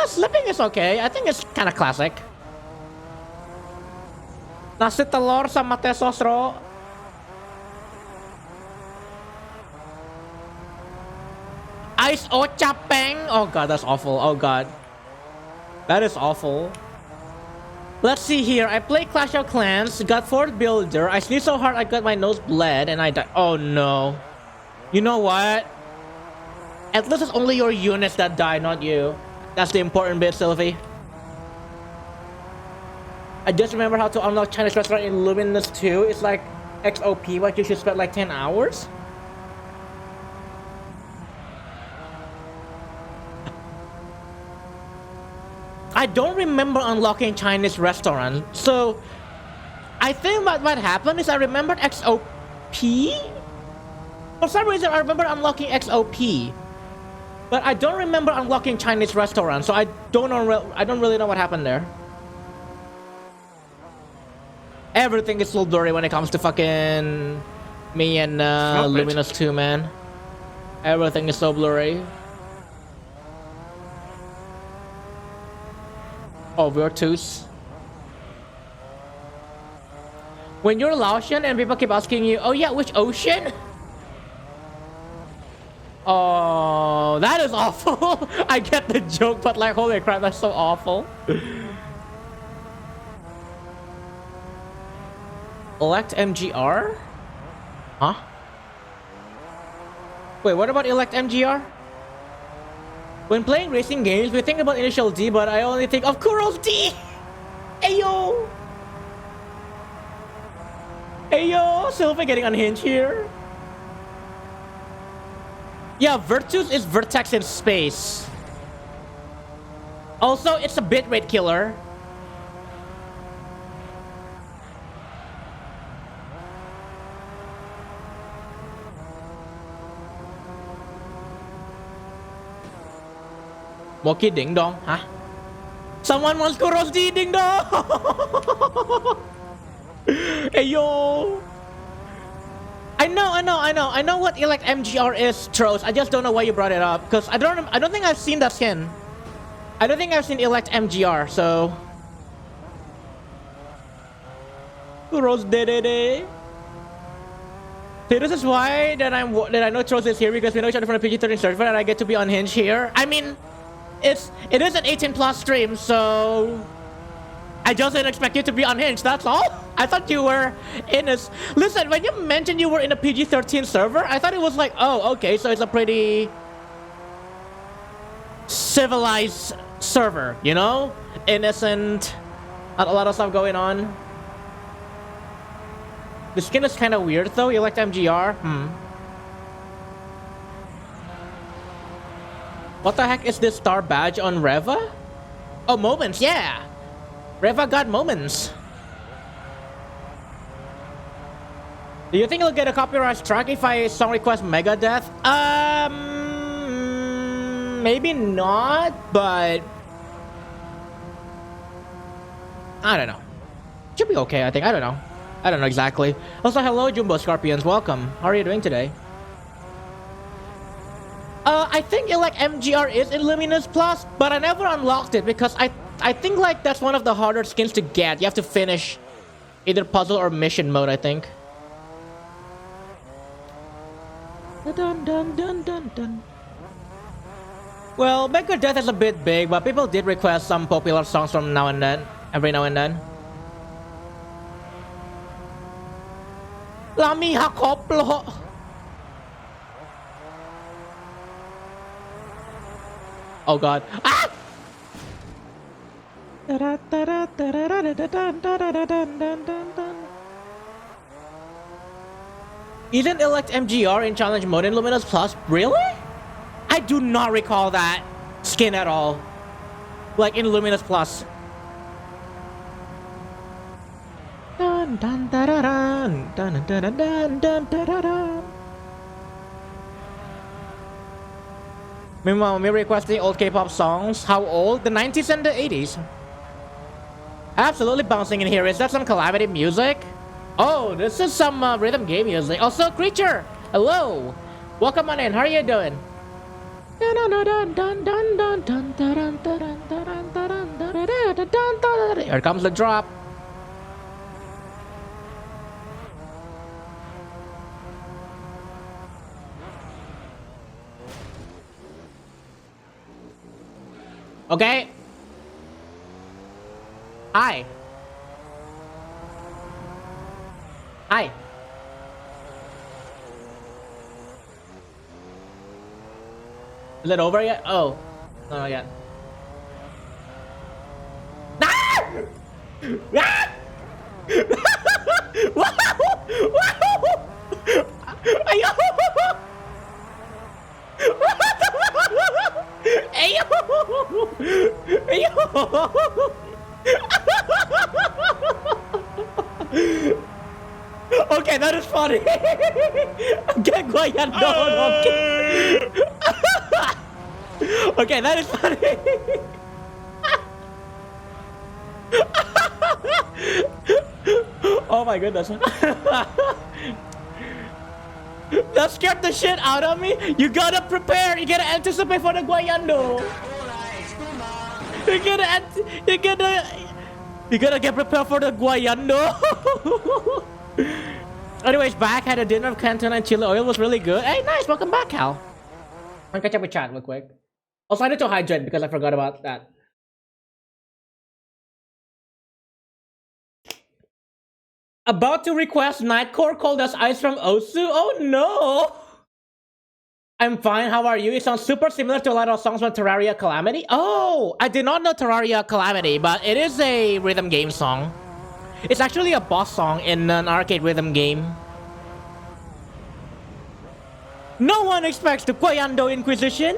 Slipping is okay. I think it's kind of classic. Nasi telur sama teh sosro. Ice ochapeng. Oh god, that's awful. Oh god, that is awful. Let's see here. I play Clash of Clans, got 4th builder. I sneezed so hard I got my nose bled and I died. Oh no. You know what? At least it's only your units that die, not you. That's the important bit, Sylvie. I just remember how to unlock Chinese restaurant in Luminous 2. It's like XOP, but you should spend like 10 hours. I don't remember unlocking Chinese restaurant, so I think what happened is I remembered XOP. For some reason, I remember unlocking XOP, but I don't remember unlocking Chinese restaurant. So I don't really know what happened there. Everything is so blurry when it comes to fucking me and Luminous 2, man. Everything is so blurry. Oh, Virtus. When you're Laotian and people keep asking you, oh yeah, which ocean? Oh, no, that is awful. I get the joke, but like, holy crap, that's so awful. Elect MGR? Huh? Wait, what about Elect MGR? When playing racing games, we think about Initial D, but I only think of Kuro's D! Ayo! Ayo! Silver getting unhinged here. Yeah, Virtus is Vertex in space. Also, it's a bitrate killer. Moki Ding Dong, huh? Someone wants Kuro's D Ding Dong! Hey yo! I know what Elect MGR is, Tros. I just don't know why you brought it up. Because I don't think I've seen that skin. I don't think I've seen Elect MGR, so. Kuro's D. See, this is why that I know Tros is here, because we know each other from the PG-13 server and I get to be unhinged here. I mean, it is an 18+ stream, so I just didn't expect you to be unhinged, that's all. I thought you were in a... Listen, when you mentioned you were in a PG-13 server, I thought it was like, oh, okay, so it's a pretty civilized server, you know? Innocent, not a lot of stuff going on. The skin is kind of weird though, Elect MGR. What the heck is this star badge on Reva? Oh, moments, yeah! Reva got moments. Do you think he'll get a copyright strike if I song request Megadeth? Maybe not, but I don't know. Should be okay, I think. I don't know. I don't know exactly. Also, hello, Jumbo Scorpions. Welcome. How are you doing today? I think Elect MGR is in Luminous Plus, but I never unlocked it because I think like that's one of the harder skins to get. You have to finish either puzzle or mission mode, I think. Dun, dun, dun, dun, dun. Well, Megadeth is a bit big, but people did request some popular songs from now and then, every now and then. Lami Hakoplo. Oh god. Ah! Isn't Elect MGR in challenge mode in Luminous Plus? Really? I do not recall that skin at all. Like in Luminous Plus. Dun, dun, dun, dun, dun, dun, dun, dun, dun, dun. Meanwhile, me requesting old K-pop songs. How old? The 90s and the 80s. Absolutely bouncing in here. Is that some Calamity music? Oh, this is some rhythm game music. Also, Creature. Hello. Welcome on in. How are you doing? Here comes the drop. Okay. Hi. Hi. Is it over yet? Oh. No, not yet. Ah! Ah! Wow! Wow! Ayo! Ayo! Ayo! Okay, that is funny. Get quiet, no, okay. Okay, that is funny. Oh my goodness. That scared the shit out of me. You gotta prepare. You gotta anticipate for the guayando. You gotta get prepared for the guayando. Anyways, back had a dinner of Canton and chili oil. Was really good. Hey, nice. Welcome back, Cal. I'll catch up with chat real quick. Also, I need to hydrate because I forgot about that. About to request Nightcore called us Ice from Osu? Oh no! I'm fine, how are you? It sounds super similar to a lot of songs from Terraria Calamity. Oh! I did not know Terraria Calamity, but it is a rhythm game song. It's actually a boss song in an arcade rhythm game. No one expects the Quayando Inquisition!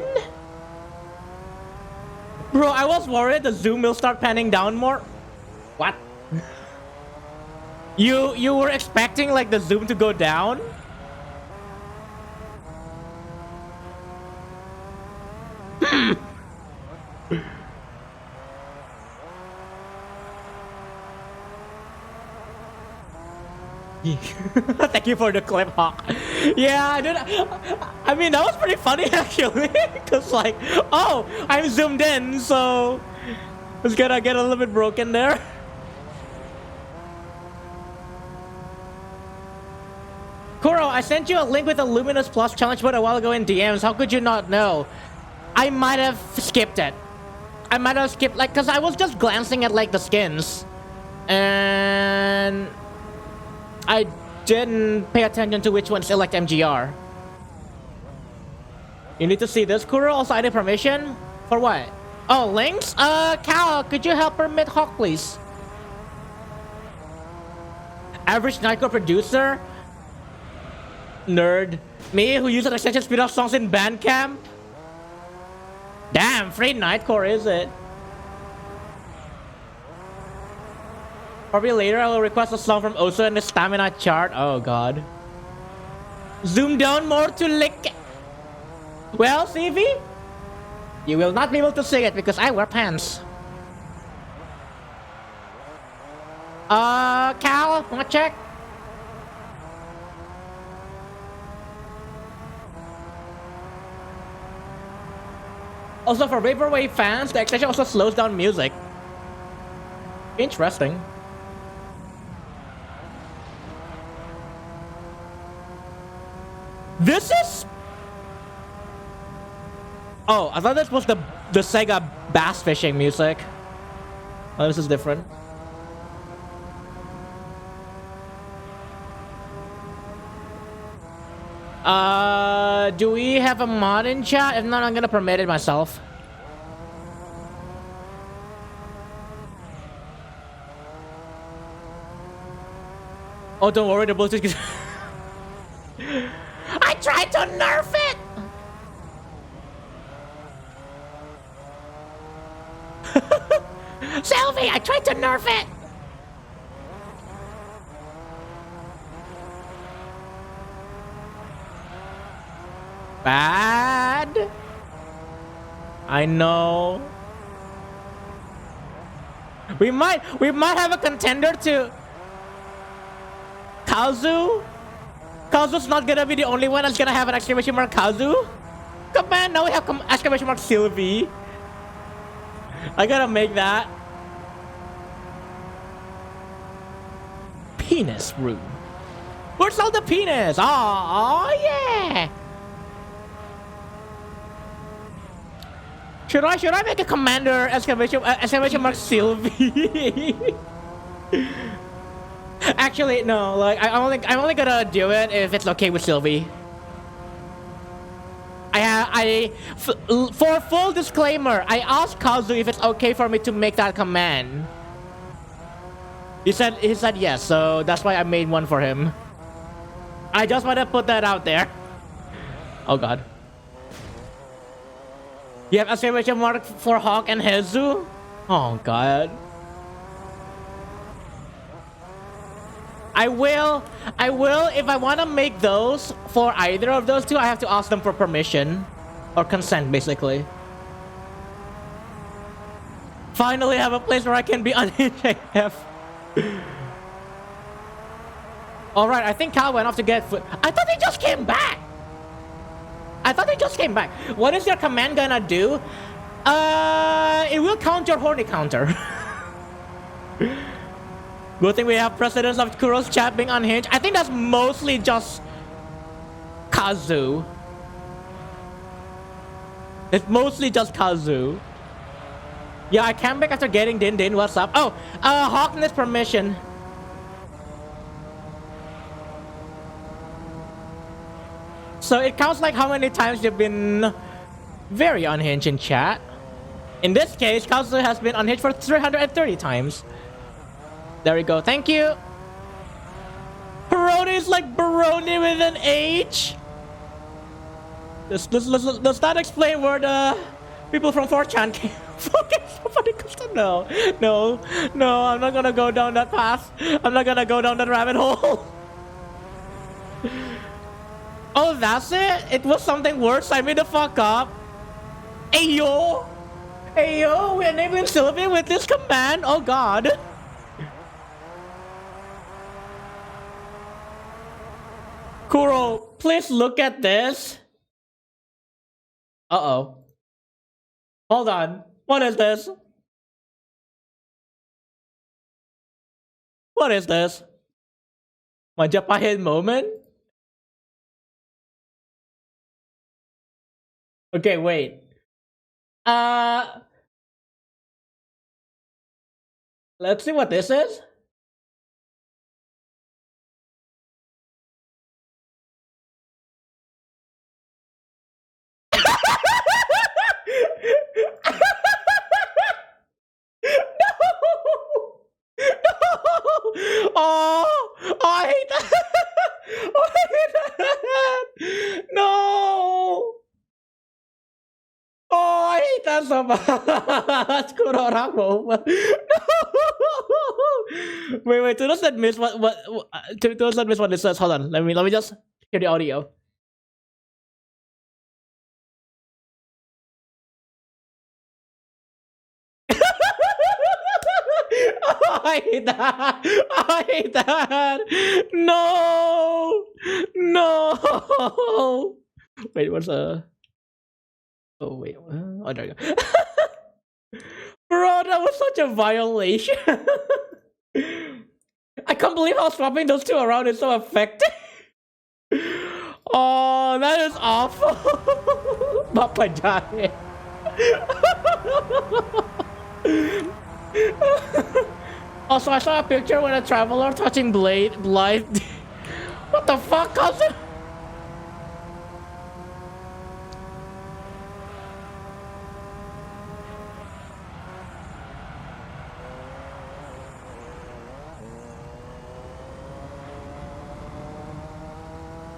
Bro, I was worried the zoom will start panning down more. What? You were expecting like the zoom to go down? Thank you for the clip, Hawk. Yeah, dude. I mean, that was pretty funny actually. Cause like, oh, I'm zoomed in, so it's gonna get a little bit broken there. Kuro, I sent you a link with the Luminous Plus challenge but a while ago in DMs. How could you not know? I might have skipped it. I might have skipped, like, cause I was just glancing at like the skins, and I didn't pay attention to which one select MGR. You need to see this, Kuro. Also, I need permission for what? Oh, links? Cal, could you help permit Hawk, please? Average Nightcore producer. Nerd. Me, who uses extension speed-up songs in Bandcamp? Damn, free Nightcore, is it? Probably later I will request a song from Oso in the stamina chart. Oh god. Zoom down more to lick. Well, CV? You will not be able to sing it because I wear pants. Cal, wanna check? Also, for Vaporwave fans, the extension also slows down music. Interesting. This is... Oh, I thought this was the Sega bass fishing music. Oh, this is different. Do we have a mod in chat? If not, I'm gonna permit it myself. Oh, don't worry, the bullshit. I tried to nerf it! Sylvie, I tried to nerf it! Bad? I know. We might have a contender to Kazu. Kazu's not gonna be the only one that's gonna have an exclamation mark Kazu. Come on, now we have exclamation mark Sylvie. I gotta make that. Penis room. Where's all the penis? Oh yeah. Should I make a commander exclamation mark Sylvie? Actually, no. Like I'm only gonna do it if it's okay with Sylvie. For full disclaimer, I asked Kazu if it's okay for me to make that command. He said yes, so that's why I made one for him. I just want to put that out there. Oh god. You have exclamation mark for Hawk and Hezu? Oh god. I will, if I want to make those for either of those two, I have to ask them for permission. Or consent, basically. Finally have a place where I can be unhinged AF. Alright, I think Cal went off to get food. I thought he just came back! What is your command gonna do? It will count your horny counter. Good thing we have precedence of Kuro's chat being unhinged. I think that's mostly just Kazu. It's mostly just Kazu. Yeah, I came back after getting Din. What's up? Oh, Hawk needs permission. So it counts like how many times you've been very unhinged in chat. In this case, Kazu has been unhinged for 330 times. There we go. Thank you. Baroni is like Baroni with an H. Does that explain where the people from 4chan came from? No, I'm not gonna go down that path. I'm not gonna go down that rabbit hole. Oh, that's it? It was something worse. I made the fuck up. Ayo, we're enabling Sylvie with this command. Oh god. Kuro, please look at this. Uh-oh. Hold on. What is this? What is this? Majapahit moment? Okay, wait. Let's see what this is. Oh, I hate that. Oh, I hate that. No. Oh, I hate that so much. No. Wait. Do not miss what do not miss what it says. Hold on. Let me just hear the audio. Oh, I hate that. I hate that. No. Wait, what's oh wait. Oh, there you go. Bro, that was such a violation. I can't believe how swapping those two around is so effective. Oh, that is awful. Mapajane. Also, I saw a picture when a traveler touching blade light. What the fuck, cousin?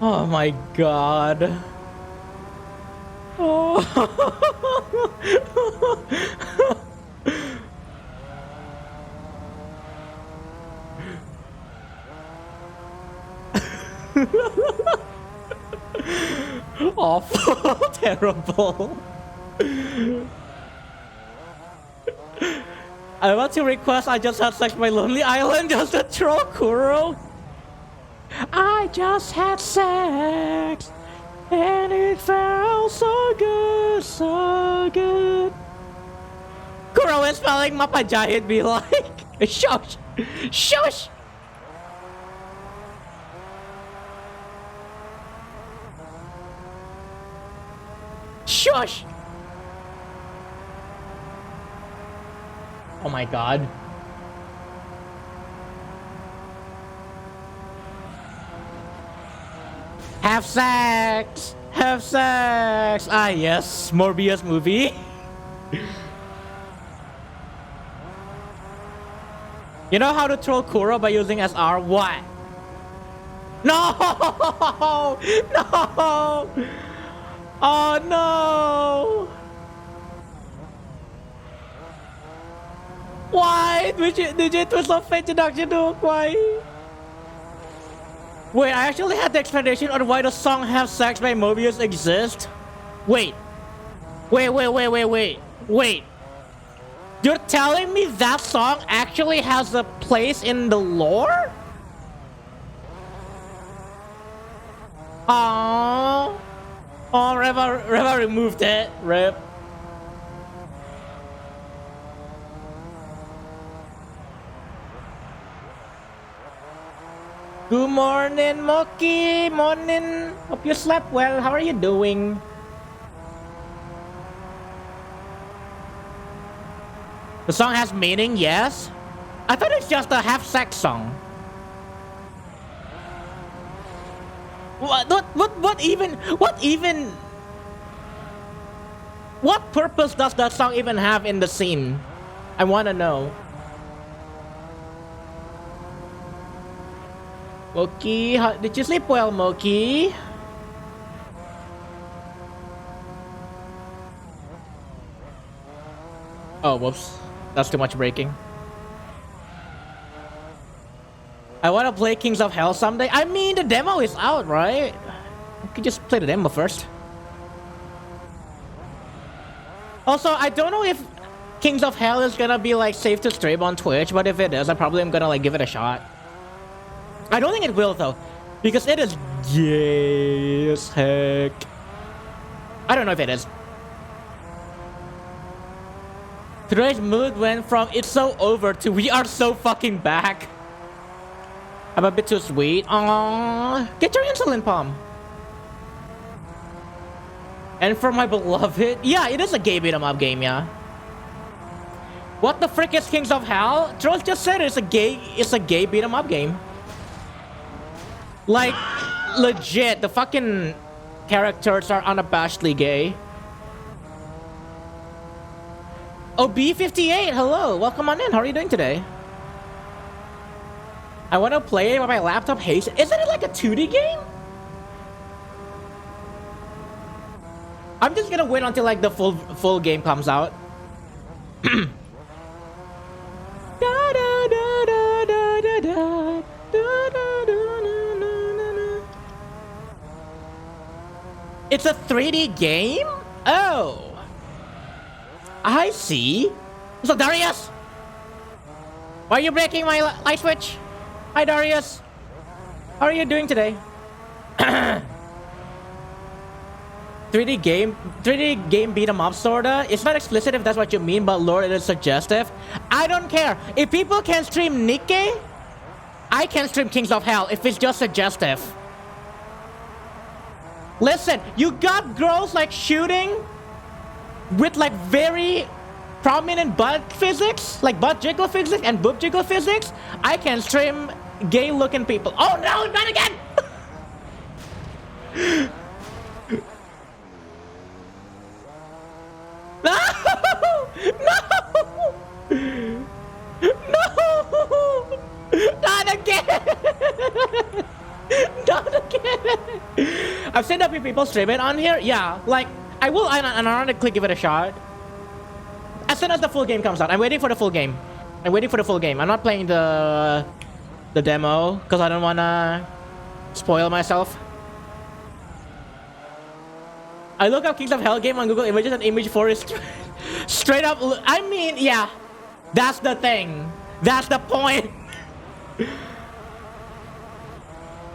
Oh my god. Oh. Awful. Terrible. I want to request I just had sex by Lonely Island just to troll Kuro. I just had sex and it felt so good, so good. Kuro is spelling Mapajahit be like, shush, shush. Shush. Oh my god. Have sex! Have sex! Ah yes, Morbius movie. You know how to troll Kuro by using SR? What? No! No! Oh no! Why? Did you twist off introduction to why? Wait, I actually had the explanation on why the song Have Sex by Mobius exists. Wait. You're telling me that song actually has a place in the lore? Aww. Oh, Reva removed it. Rip. Good morning, Moki. Morning. Hope you slept well. How are you doing? The song has meaning, yes. I thought it's just a half-sex song. What even? What purpose does that song even have in the scene? I wanna know. Moki, did you sleep well, Moki? Oh, whoops. That's too much breaking. I wanna play Kings of Hell someday. I mean, the demo is out, right? You could just play the demo first. Also, I don't know if Kings of Hell is gonna be like safe to stream on Twitch, but if it is, I probably am gonna like give it a shot. I don't think it will though, because it is gay as heck. I don't know if it is. Today's mood went from "it's so over" to "we are so fucking back." I'm a bit too sweet. Aww, get your insulin pump. And for my beloved, yeah, it is a gay beat 'em up game, yeah. What the frick is Kings of Hell? Trolls just said it's a gay beat 'em up game. Like, legit, the fucking characters are unabashedly gay. Oh, B58, hello, welcome on in. How are you doing today? I want to play it, but my laptop hates it. Isn't it like a 2D game? I'm just gonna wait until like the full game comes out. It's a 3D game? Oh, I see. So Darius, why are you breaking my light switch? Hi Darius, how are you doing today? 3D game beat 'em up sorta. It's not explicit if that's what you mean, but Lord, it is suggestive. I don't care. If people can stream Nikke, I can stream Kings of Hell if it's just suggestive. Listen, you got girls like shooting with like very prominent butt physics, like butt jiggle physics and boob jiggle physics. I can stream gay looking people. Oh no, not again! No! No! No! Not again! Not again! I've seen a few people stream it on here. Yeah, like, I will unironically give it a shot. As soon as the full game comes out. I'm waiting for the full game. I'm waiting for the full game. I'm not playing the demo, because I don't want to spoil myself. I look up Kings of Hell game on Google Images and image 4 is straight up. I mean, yeah, that's the thing. That's the point.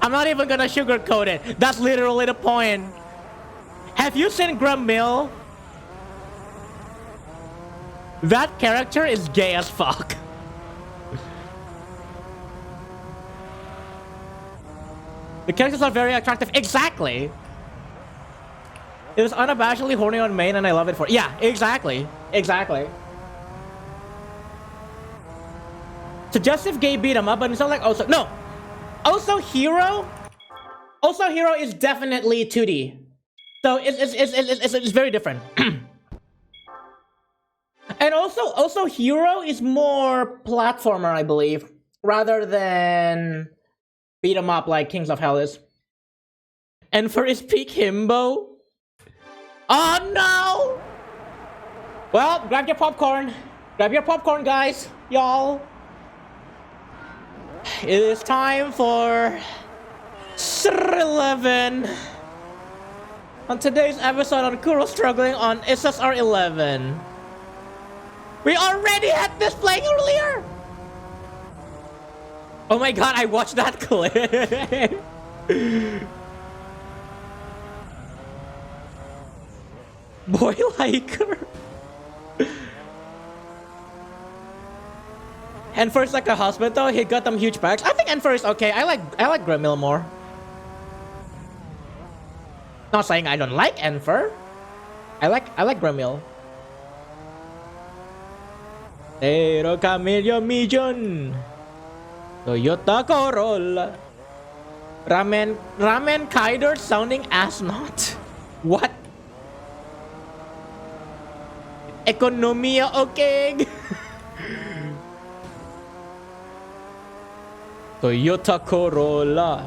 I'm not even gonna sugarcoat it. That's literally the point. Have you seen Gran? That character is gay as fuck. The characters are very attractive. Exactly. It was unabashedly horny on main and I love it for... Yeah, exactly. Exactly. Suggestive gay beat 'em up, but it's not like also... No! Also Hero... Also Hero is definitely 2D. So it's very different. And also Hero is more platformer, I believe. Rather than beat 'em up like Kings of Hell is. And for his peak himbo... Oh no! Well, grab your popcorn. Grab your popcorn, guys. Y'all. It is time for SR 11. On today's episode on Kuro struggling on SSR 11. We already had this playing earlier! Oh my god, I watched that clip. Boy like her. Enfer's like a husband though, he got them huge packs. I think Enfer is okay. I like Gramil more. Not saying I don't like Enfer. I like Gramil. Pero Camillo Millon. Toyota Corolla. Ramen Kaider sounding ass not. What? Economia okay. Toyota Corolla.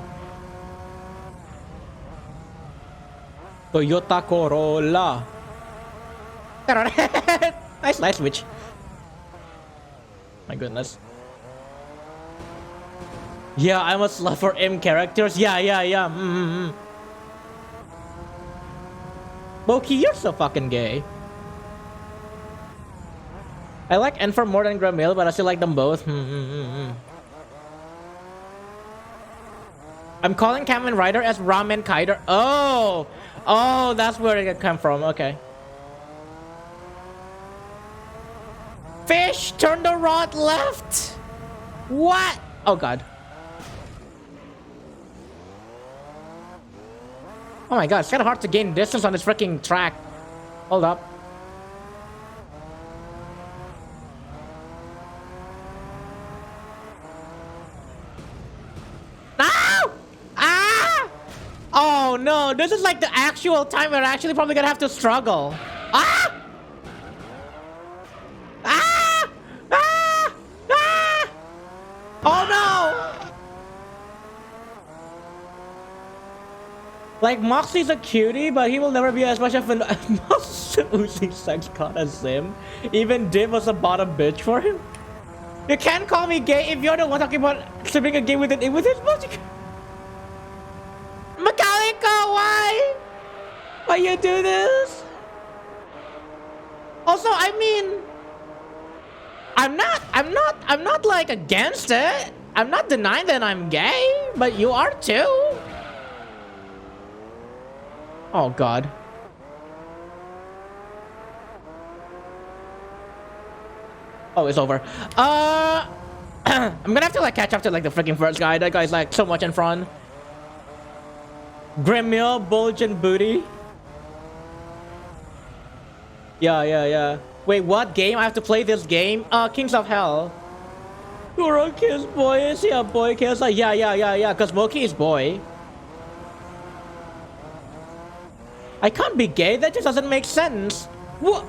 Toyota Corolla. Nice switch. My goodness. Yeah, I'm a slut for M characters. Yeah. Loki, you're so fucking gay. I like Enfer more than Gramil, but I still like them both. I'm calling Kamen Rider as Ramen Kaider. Oh, that's where it come from. Okay. Fish, turn the rod left. What? Oh god. Oh my god, it's kind of hard to gain distance on this freaking track. Hold up. No! Ah! Oh no, this is like the actual time we're actually probably gonna have to struggle. Ah! Ah! Ah! Ah! Oh no! Like, Moxie's a cutie, but he will never be as much of an Uzi sex god as him. Even Div was a bottom bitch for him. You can't call me gay if you're the one talking about slipping a game with his logic. Metallica, why? Why you do this? Also, I mean, I'm not like against it. I'm not denying that I'm gay, but you are too. Oh god. Oh, it's over. I'm gonna have to like catch up to like the freaking first guy. That guy's like so much in front. Gremil, Bulge and Booty. Yeah. Wait, what game? I have to play this game? Kings of Hell. Kuro Kiss boy. Is he a boy kiss? Yeah. Cause Moki is boy. I can't be gay. That just doesn't make sense. What?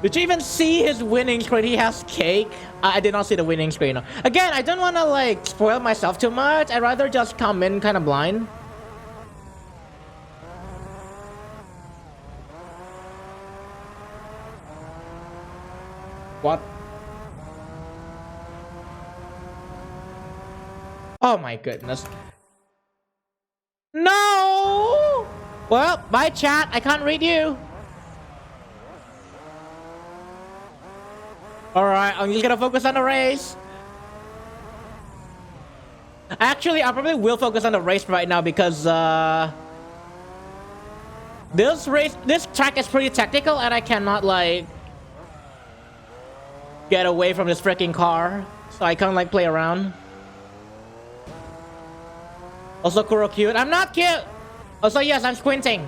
Did you even see his winning screen? He has cake. I did not see the winning screen. Again, I don't want to like spoil myself too much. I'd rather just come in kind of blind. What? Oh my goodness. No! Well, bye chat. I can't read you. Alright, I'm just gonna focus on the race. Actually, I probably will focus on the race right now because this track is pretty technical and I cannot like get away from this freaking car. So I can't like play around. Also, Kuro cute. I'm not cute. Also, yes, I'm squinting.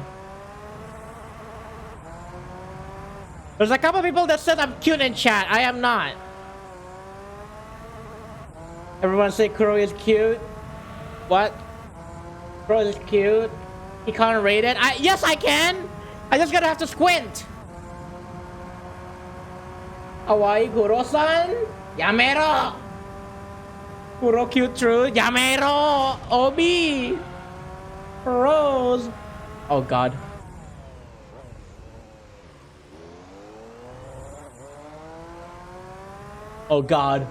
There's a couple people that said I'm cute in chat. I am not. Everyone say Kuro is cute. What? Kuro is cute. He can't rate it. Yes, I can. I just gotta have to squint. Hawaii Kuro-san. Yamero. Kuro cute true. Yamero. Obi. Rose. Oh god. Oh god.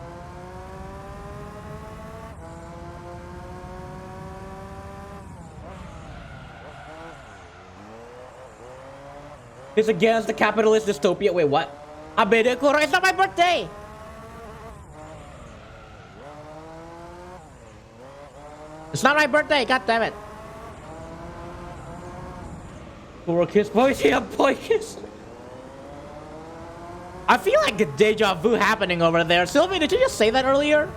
It's against the capitalist dystopia. Wait, what? Abede Kuro, it's not my birthday! It's not my birthday, god damn it. Kuro kiss, boys, yeah, boy kiss. I feel like a deja vu happening over there. Sylvie, did you just say that earlier?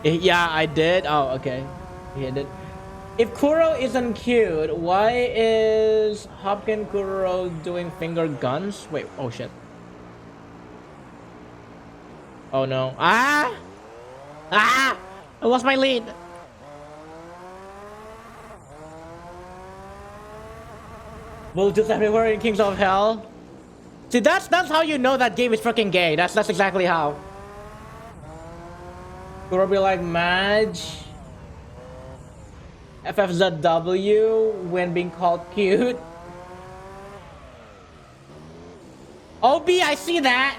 Yeah, I did. Oh, okay. Yeah, I did. If Kuro isn't cute, why is Hopkin Kuro doing finger guns? Wait, oh shit. Oh no. Ah! Ah! I lost my lead. Bulges everywhere in Kings of Hell. See, that's how you know that game is freaking gay. That's exactly how. Kuro be like, Madge. FFZW when being called cute. OB, I see that.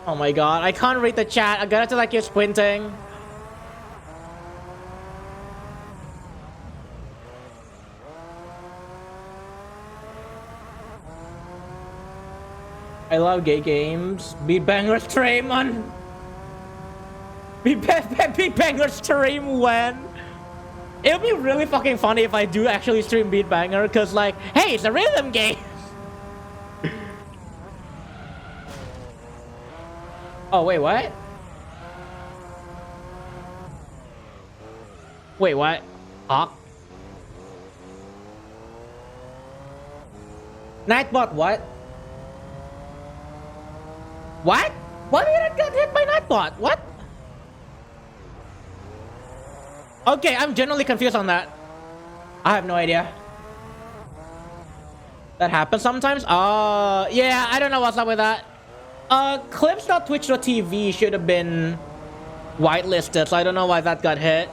Oh my god, I can't read the chat. I gotta like you're squinting. I love gay games. Beat Banger stream on. Beat Banger stream when? It'll be really fucking funny if I do actually stream Beat Banger, cause like, hey, it's a rhythm game. Oh wait, what? Wait, what? Hawk? Nightbot, what? What? Why did I get hit by Nightbot? What? Okay, I'm generally confused on that. I have no idea. That happens sometimes? Yeah, I don't know what's up with that. Clips.twitch.tv should have been whitelisted, so I don't know why that got hit.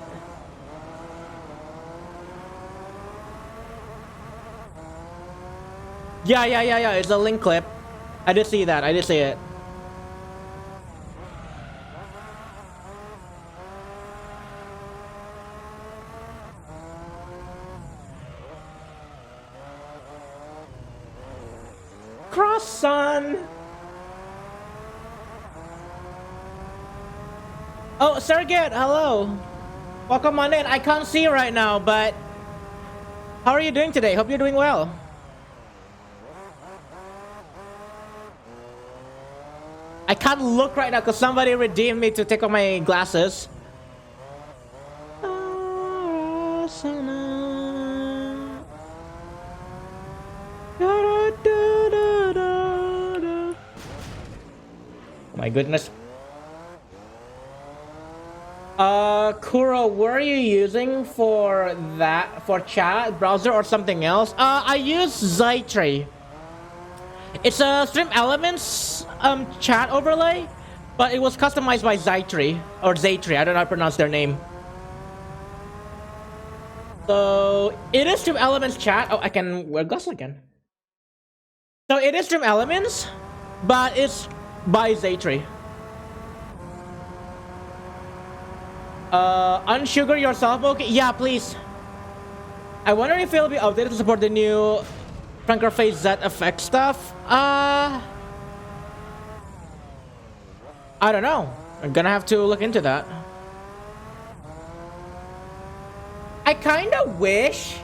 Yeah, it's a link clip. I did see that, I did see it. Cross Sun. Oh, Surrogate, hello. Welcome on in. I can't see you right now, but how are you doing today? Hope you're doing well. I can't look right now because somebody redeemed me to take off my glasses. Oh my goodness. Kuro, what are you using for that? For chat, browser, or something else? I use Zytree. It's a Stream Elements chat overlay, but it was customized by Zytree or Zaytree. I don't know how to pronounce their name. So it is Stream Elements chat. Oh, I can wear glasses again. So it is Stream Elements, but it's by Zaytree. Unsugar yourself, okay? Yeah, please. I wonder if it'll be updated to support the new Franker Phase Z effect stuff. I don't know. I'm gonna have to look into that. I kinda wish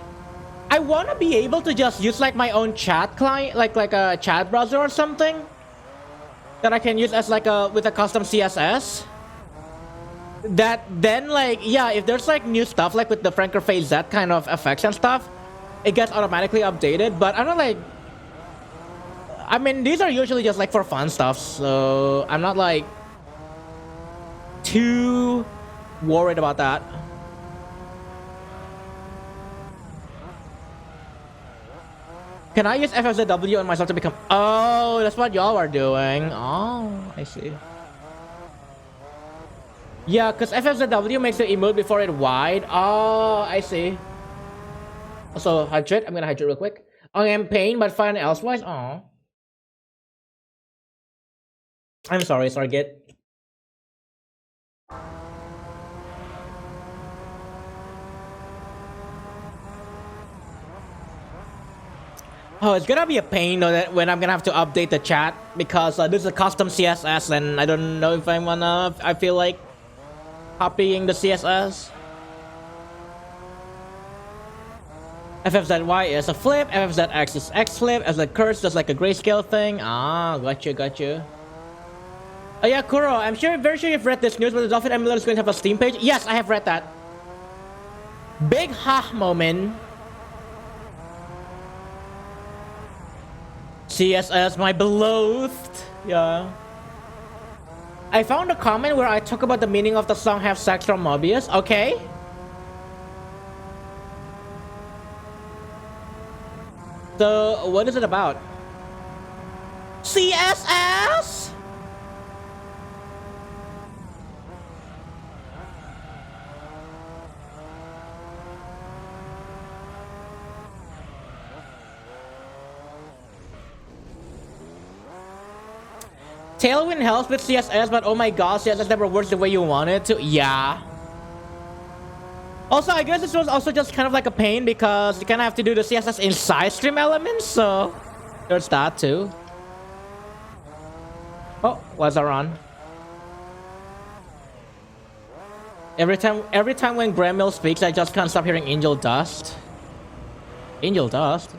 I wanna be able to just use like my own chat client, like a chat browser or something that I can use as like with a custom CSS. That then like, yeah, if there's like new stuff like with the Franker Phase Z kind of effects and stuff, it gets automatically updated. But I don't like, I mean, these are usually just like for fun stuff, so I'm not like too worried about that. Can I use FFZW on myself to become... Oh, that's what y'all are doing. Oh, I see. Yeah, because FFZW makes the emote before it wide. Oh, I see. Also, hydrate. I'm gonna hydrate real quick. I am pain, but fine elsewise. Oh. I'm sorry, Sargit. Oh, it's gonna be a pain though that when I'm gonna have to update the chat because this is a custom CSS and I don't know if I feel like copying the CSS. FFZY is a flip, FFZX is X flip, as a curse does like a grayscale thing. Ah, gotcha. Oh yeah, Kuro, I'm very sure you've read this news, but the Dolphin Emulator is going to have a Steam page. Yes, I have read that. Big ha moment. CSS, my beloved. Yeah. I found a comment where I talk about the meaning of the song Have Sex from Mobius. Okay. So, what is it about? CSS? Tailwind helps with CSS, but oh my god, CSS never works the way you want it to. Yeah. Also, I guess this was also just kind of like a pain because you kind of have to do the CSS inside stream elements, so there's that too. Oh, was that on? Every time when Gran speaks, I just can't stop hearing angel dust. Angel dust?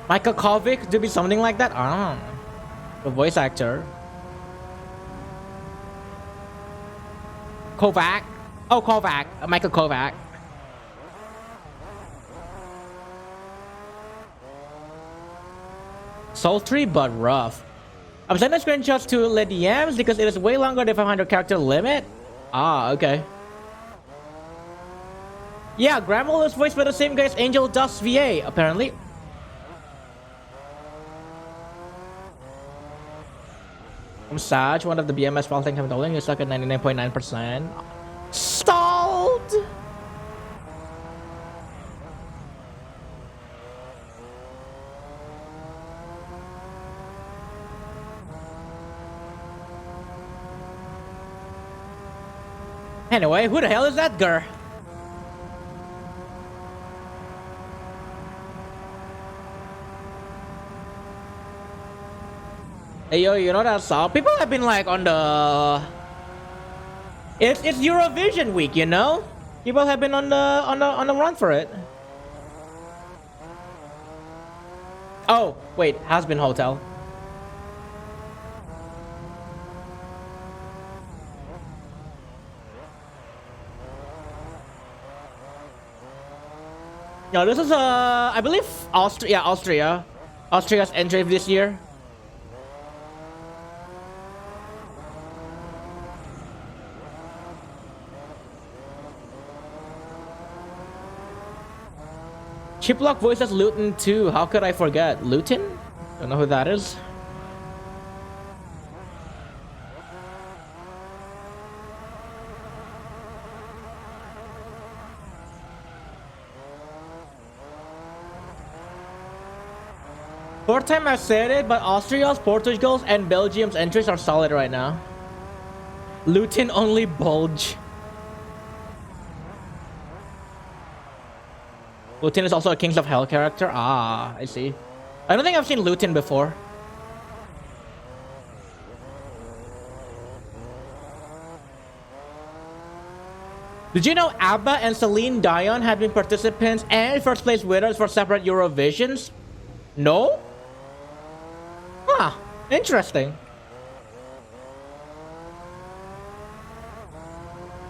Michael Kovic to be something like that? I don't know. The voice actor. Kovac. Oh, Kovac. Michael Kovac. Sultry but rough. I'm sending screenshots to Le DMs because it is way longer than 500 character limit. Ah, okay. Yeah, Grammel is voiced by the same guy as Angel Dust VA, apparently. From Saj, one of the BMS file thing controlling is stuck at 99.9%. Stalled! Anyway, who the hell is that girl? Hey yo, you know that song? People have been like on the... It's Eurovision week, you know? People have been on the run for it. Oh, wait, Has Been Hotel. No, this is I believe Austria. Yeah, Austria. Austria's entry this year. Chiplock voices Luton too. How could I forget? Luton? Don't know who that is. Fourth time I've said it, but Austria's, Portugal's, and Belgium's entries are solid right now. Luton only bulge. Luton is also a Kings of Hell character. Ah, I see. I don't think I've seen Luton before. Did you know ABBA and Celine Dion had been participants and first place winners for separate Eurovisions? No? Huh, interesting.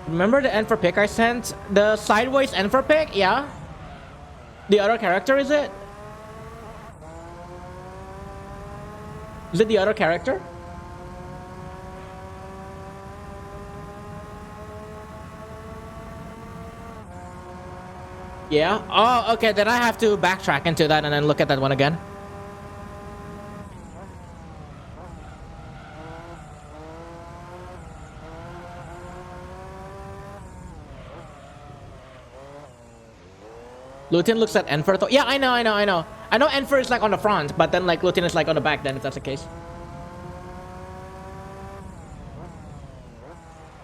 Remember the N for pick I sent? The sideways N for pick? Yeah. The other character, is it? Is it the other character? Yeah? Oh, okay, then I have to backtrack into that and then look at that one again. Luton looks at Enfer. Yeah, I know. I know Enfer is like on the front, but then like Luton is like on the back then, if that's the case.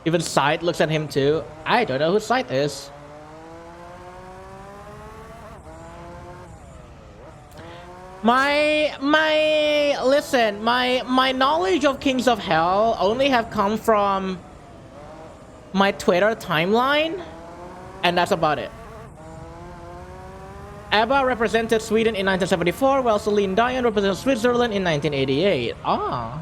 Even Scythe looks at him too. I don't know who Scythe is. Listen, my knowledge of Kings of Hell only have come from my Twitter timeline, and that's about it. ABBA represented Sweden in 1974, while Celine Dion represented Switzerland in 1988. Ah.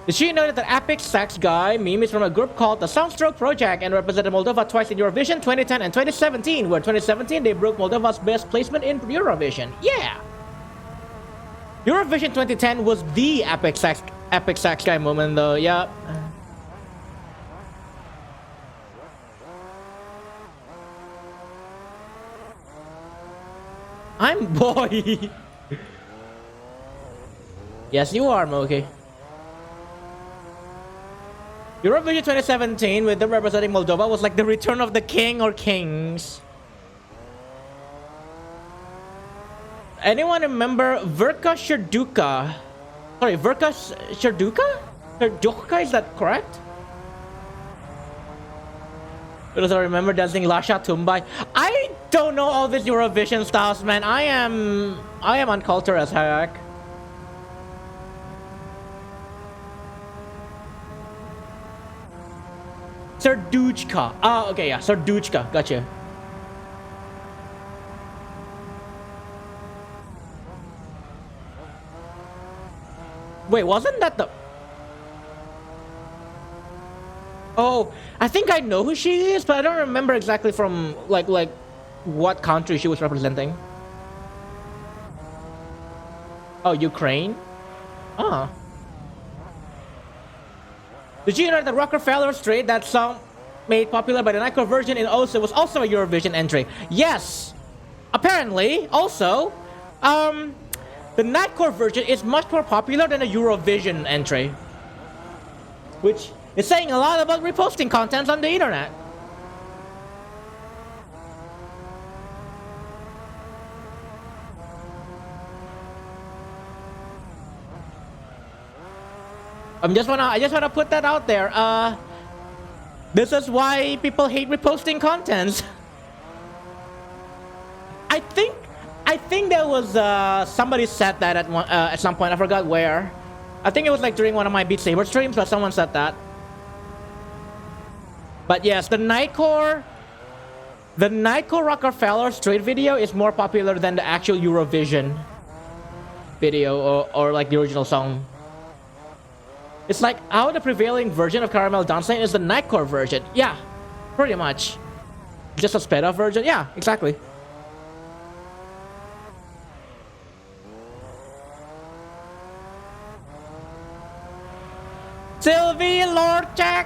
Did you know that the Epic Sax Guy meme is from a group called the Sunstroke Project and represented Moldova twice in Eurovision 2010 and 2017, where 2017 they broke Moldova's best placement in Eurovision. Yeah! Eurovision 2010 was the Epic Sax Guy moment though, yeah. I'm boy! Yes, you are, Moki. Eurovision 2017 with them representing Moldova was like the return of the king or kings. Anyone remember Verka Serduka? Sorry, Verka Serduka? Serduka, is that correct? Because I remember dancing Lasha Tumbai. I don't know all these Eurovision styles, man. I am uncultured as heck. Serduchka. Ah, okay, yeah, Serduchka. Gotcha. Wait, wasn't that the... Oh, I think I know who she is, but I don't remember exactly from like what country she was representing. Oh, Ukraine? Ah. Did you know that Rockefeller Street, that song made popular by the Nightcore version in also was also a Eurovision entry? Yes! Apparently, also, the Nightcore version is much more popular than a Eurovision entry. Which is saying a lot about reposting content on the internet. I just wanna put that out there. This is why people hate reposting content. I think there was somebody said that at some point. I forgot where. I think it was like during one of my Beat Saber streams, but someone said that. But yes, the Nightcore Rockefeller Street video is more popular than the actual Eurovision video or like the original song. It's like how the prevailing version of Caramel Dancing is the Nightcore version. Yeah, pretty much. Just a sped up version. Yeah, exactly. Sylvie Lorchak.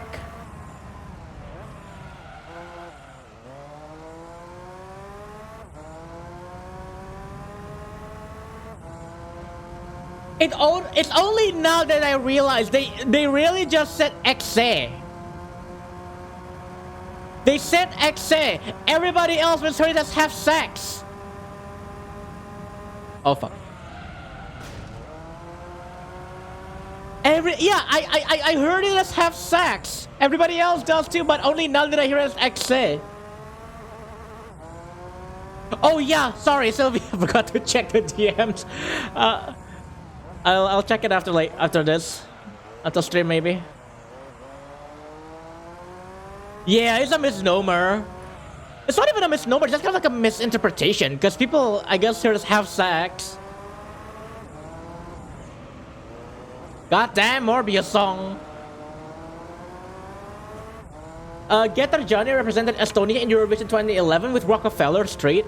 It's only now that I realize they really just said exe. They said exe. Everybody else was heard as have sex. Oh fuck. I heard it as have sex. Everybody else does too, but only now that I hear it as exe. Oh yeah, sorry, Sylvie, I forgot to check the DMs. I'll check it after this, after stream maybe. Yeah, it's a misnomer. It's not even a misnomer. It's just kind of like a misinterpretation because people, I guess, here just have sex. Goddamn Morbius song. Getter Johnny represented Estonia in Eurovision 2011 with Rockefeller Street.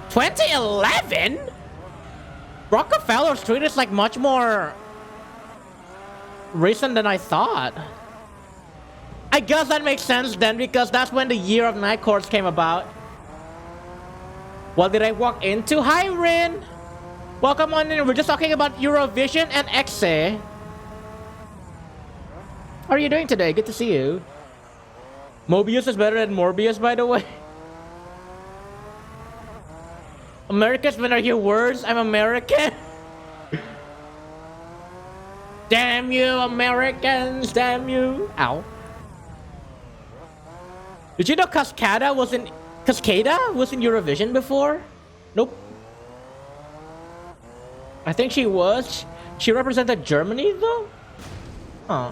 2011? Rockefeller Street is like much more recent than I thought. I guess that makes sense then because that's when the year of Nightcore came about. What did I walk into? Hi Rin! Welcome on in. We're just talking about Eurovision and exe. How are you doing today? Good to see you. Mobius is better than Morbius, by the way. Americans, when I hear words, I'm American. Damn you, Americans, damn you. Ow. Did you know Cascada Cascada was in Eurovision before? Nope. I think she was. She represented Germany though? Huh.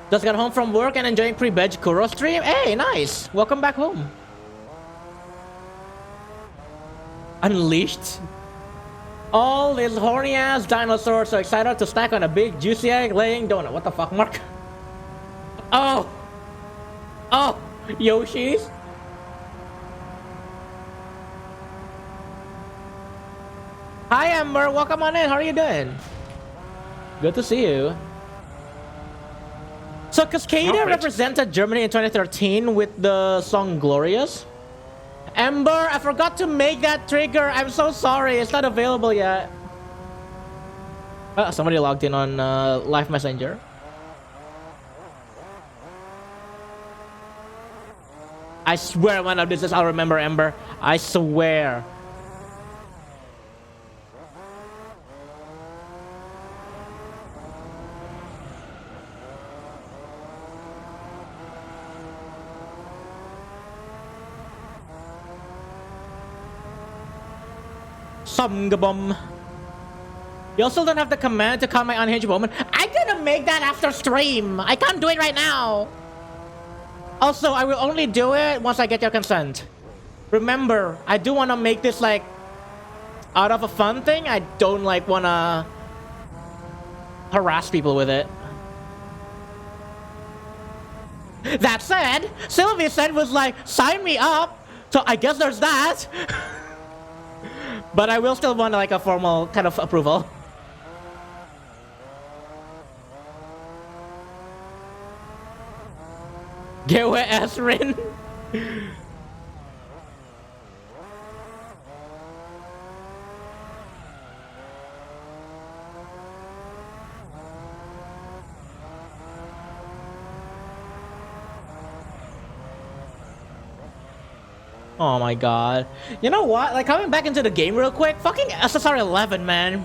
Just got home from work and enjoying pre-bed Kuro stream. Hey, nice. Welcome back home. Unleashed. All these horny ass dinosaurs so excited to snack on a big juicy egg laying donut. What the fuck, Mark? Oh. Oh, Yoshi's. Hi Amber, welcome on in. How are you doing? Good to see you. So Cascada represented Germany in 2013 with the song Glorious. Amber, I forgot to make that trigger. I'm so sorry. It's not available yet. Somebody logged in on Live Messenger. I swear one of this is I'll remember, Amber. I swear. Some You also don't have the command to call my unhinged woman. I'm gonna make that after stream. I can't do it right now. Also, I will only do it once I get your consent. Remember, I do want to make this like out of a fun thing. I don't like want to harass people with it. That said, Sylvie said was like, sign me up. So I guess there's that. But I will still want like a formal kind of approval. Get away, Asrin. Oh my god. You know what? Like coming back into the game real quick, fucking SSR 11, man.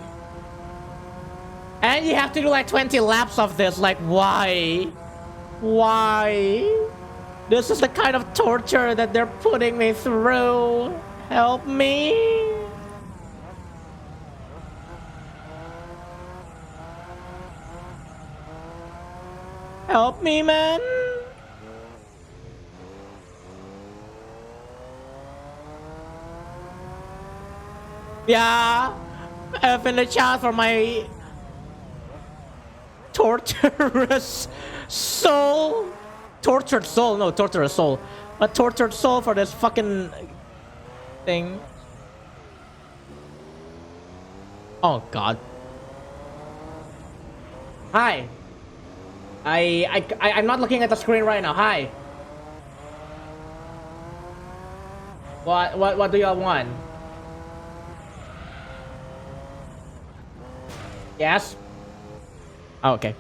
And you have to do like 20 laps of this. Like, why? Why? This is the kind of torture that they're putting me through. Help me. Help me, man. Yeah, F in the chat for my torturous soul. Tortured soul, no, torturous soul. A tortured soul for this fucking thing. Oh god. Hi. I'm not looking at the screen right now. Hi. What do y'all want? Yes. Oh, okay.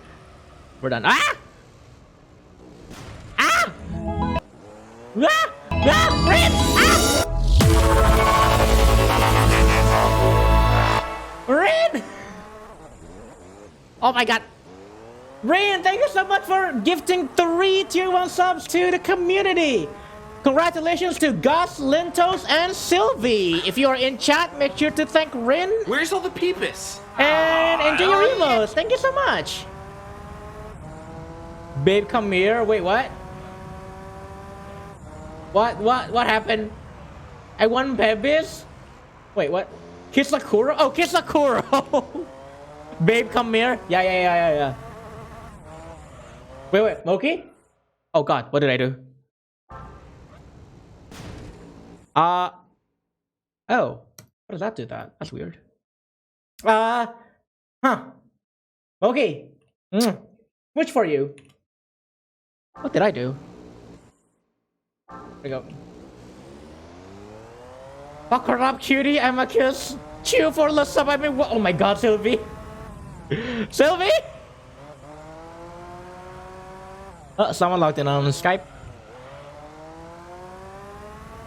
We're done. Ah! Ah! Ah! Ah! Rin! Ah! Rin! Oh my god. Rin, thank you so much for gifting 3 tier 1 subs to the community. Congratulations to Gus, Lintos, and Sylvie. If you are in chat, make sure to thank Rin. Where's all the peepus? And enjoy your emos. Thank you so much. Babe, come here. Wait, what? What happened? I won babies? Wait, what? Kisakura? Oh, Kisakura. Babe, come here. Yeah. Wait, Moki? Oh god, what did I do? Oh. What does that do that? That's weird. Okay. Which for you? What did I do? There we go. Fuck her up, cutie. I'm a kiss. Chew for the sub. I mean, oh my god, Sylvie. Sylvie? Someone logged in on Skype.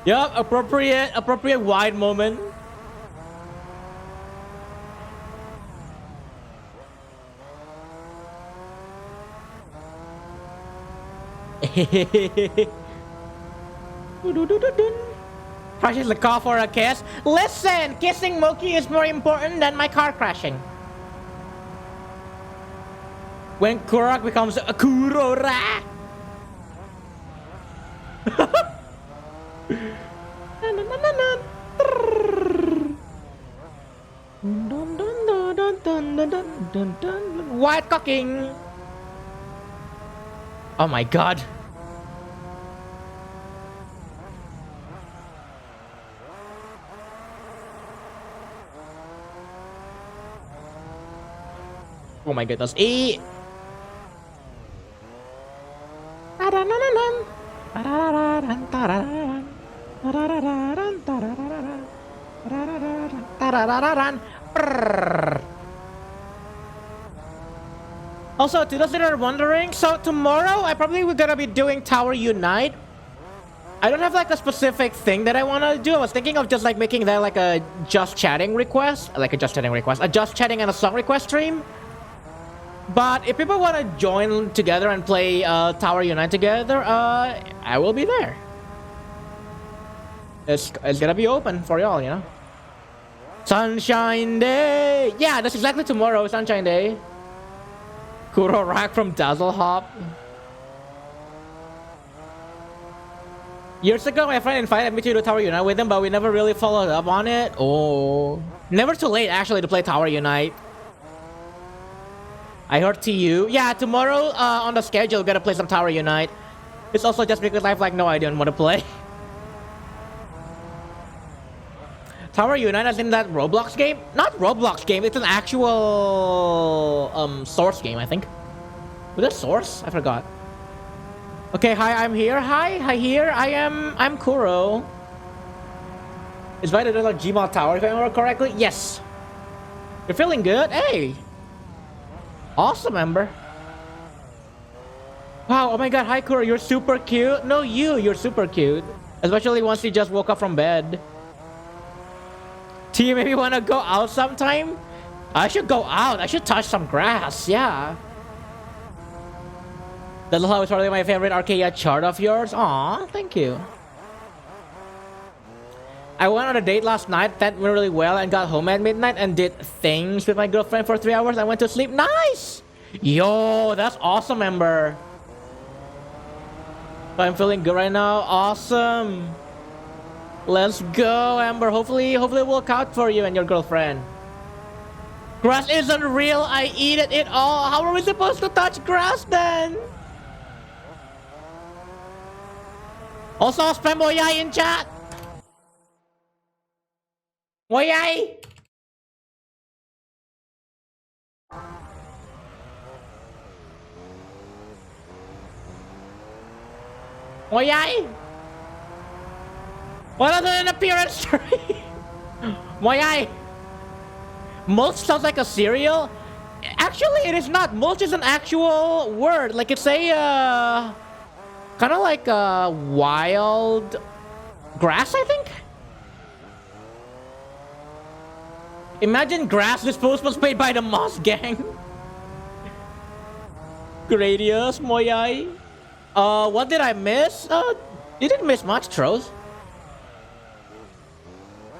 Yup, appropriate wide moment. Crashes the car for a kiss. Listen, kissing Moki is more important than my car crashing. When Kurak becomes a Kurora. White cocking. Oh my god. Oh my goodness. E. Also, to those that are wondering, so tomorrow I probably we're gonna be doing Tower Unite. I don't have like a specific thing that I want to do. I was thinking of just like making that like a just chatting request, a just chatting and a song request stream. But if people want to join together and play Tower Unite together, I will be there. It's gonna be open for y'all, you know. Sunshine Day! Yeah, that's exactly tomorrow, Sunshine Day. Kuro Rack from Dazzle Hop. Years ago, my friend invited me to do Tower Unite with him, but we never really followed up on it. Oh. Never too late, actually, to play Tower Unite. I heard TU. Yeah, tomorrow on the schedule, we're gonna play some Tower Unite. It's also just because I have like no idea on what to play. Tower Unite is in that Roblox game? Not Roblox game, it's an actual Source game, I think. Was it Source? I forgot. Okay, hi, I'm here. Hi here. I'm Kuro. Is by the Gmail Tower, if I remember correctly? Yes. You're feeling good? Hey. Awesome, Ember. Wow, oh my god, hi Kuro, you're super cute. No, you're super cute. Especially once you just woke up from bed. Do you maybe want to go out sometime? I should go out. I should touch some grass, yeah. That's how it's probably my favorite arcade chart of yours. Aw, thank you. I went on a date last night that went really well and got home at midnight and did things with my girlfriend for 3 hours. I went to sleep. Nice! Yo, that's awesome, Ember. I'm feeling good right now. Awesome. Let's go, Ember. Hopefully it will work out for you and your girlfriend. Grass isn't real. I eat it all. How are we supposed to touch grass then? Also, spam Moyai in chat. Moyai. Moyai. What other than appearance stream? Moyai. Mulch sounds like a cereal. Actually, it is not. Mulch is an actual word. Like it's a kind of like a wild grass, I think. Imagine grass disposal made by the Moss Gang. Gradius, Moyai. What did I miss? You didn't miss much, Troth.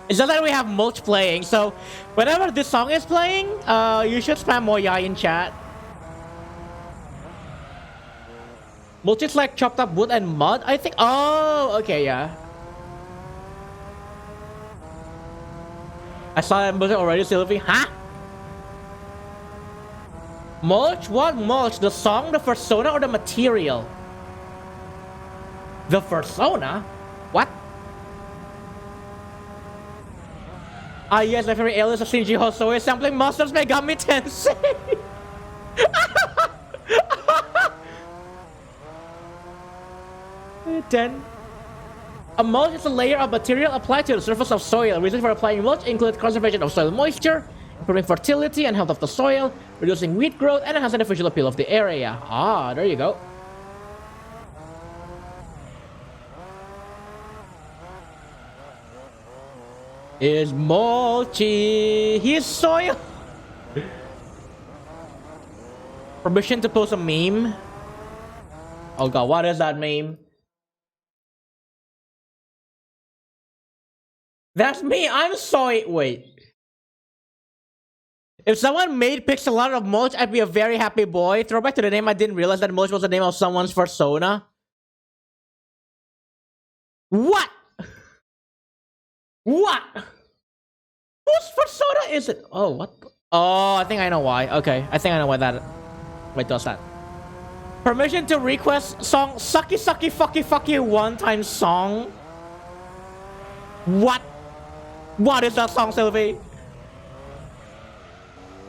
It's just that we have Mulch playing, so whenever this song is playing, you should spam Moyai in chat. Mulch is like chopped up wood and mud, I think. Oh, okay, yeah. I saw that already, Sylvie. Huh? Mulch? What mulch? The song, the persona, or the material? The persona? What? Ah, yes, my favorite alien is Shinji Hosoe sampling Monsters Megami Tensei. 10. A mulch is a layer of material applied to the surface of soil. Reasons for applying mulch include conservation of soil moisture, improving fertility and health of the soil, reducing weed growth, and enhancing the visual appeal of the area. Ah, there you go. Is mulchy his soil? Permission to post a meme? Oh god, what is that meme? That's me. I'm sorry. Wait. If someone made pixel art of Mulch, I'd be a very happy boy. Throwback to the name, I didn't realize that Mulch was the name of someone's persona. What? What? Whose persona is it? Oh, what? Oh, I think I know why. Okay, I think I know why that... Wait, does that? Permission to request song Sucky Sucky Fucky Fucky one-time song? What? What is that song, Sylvie?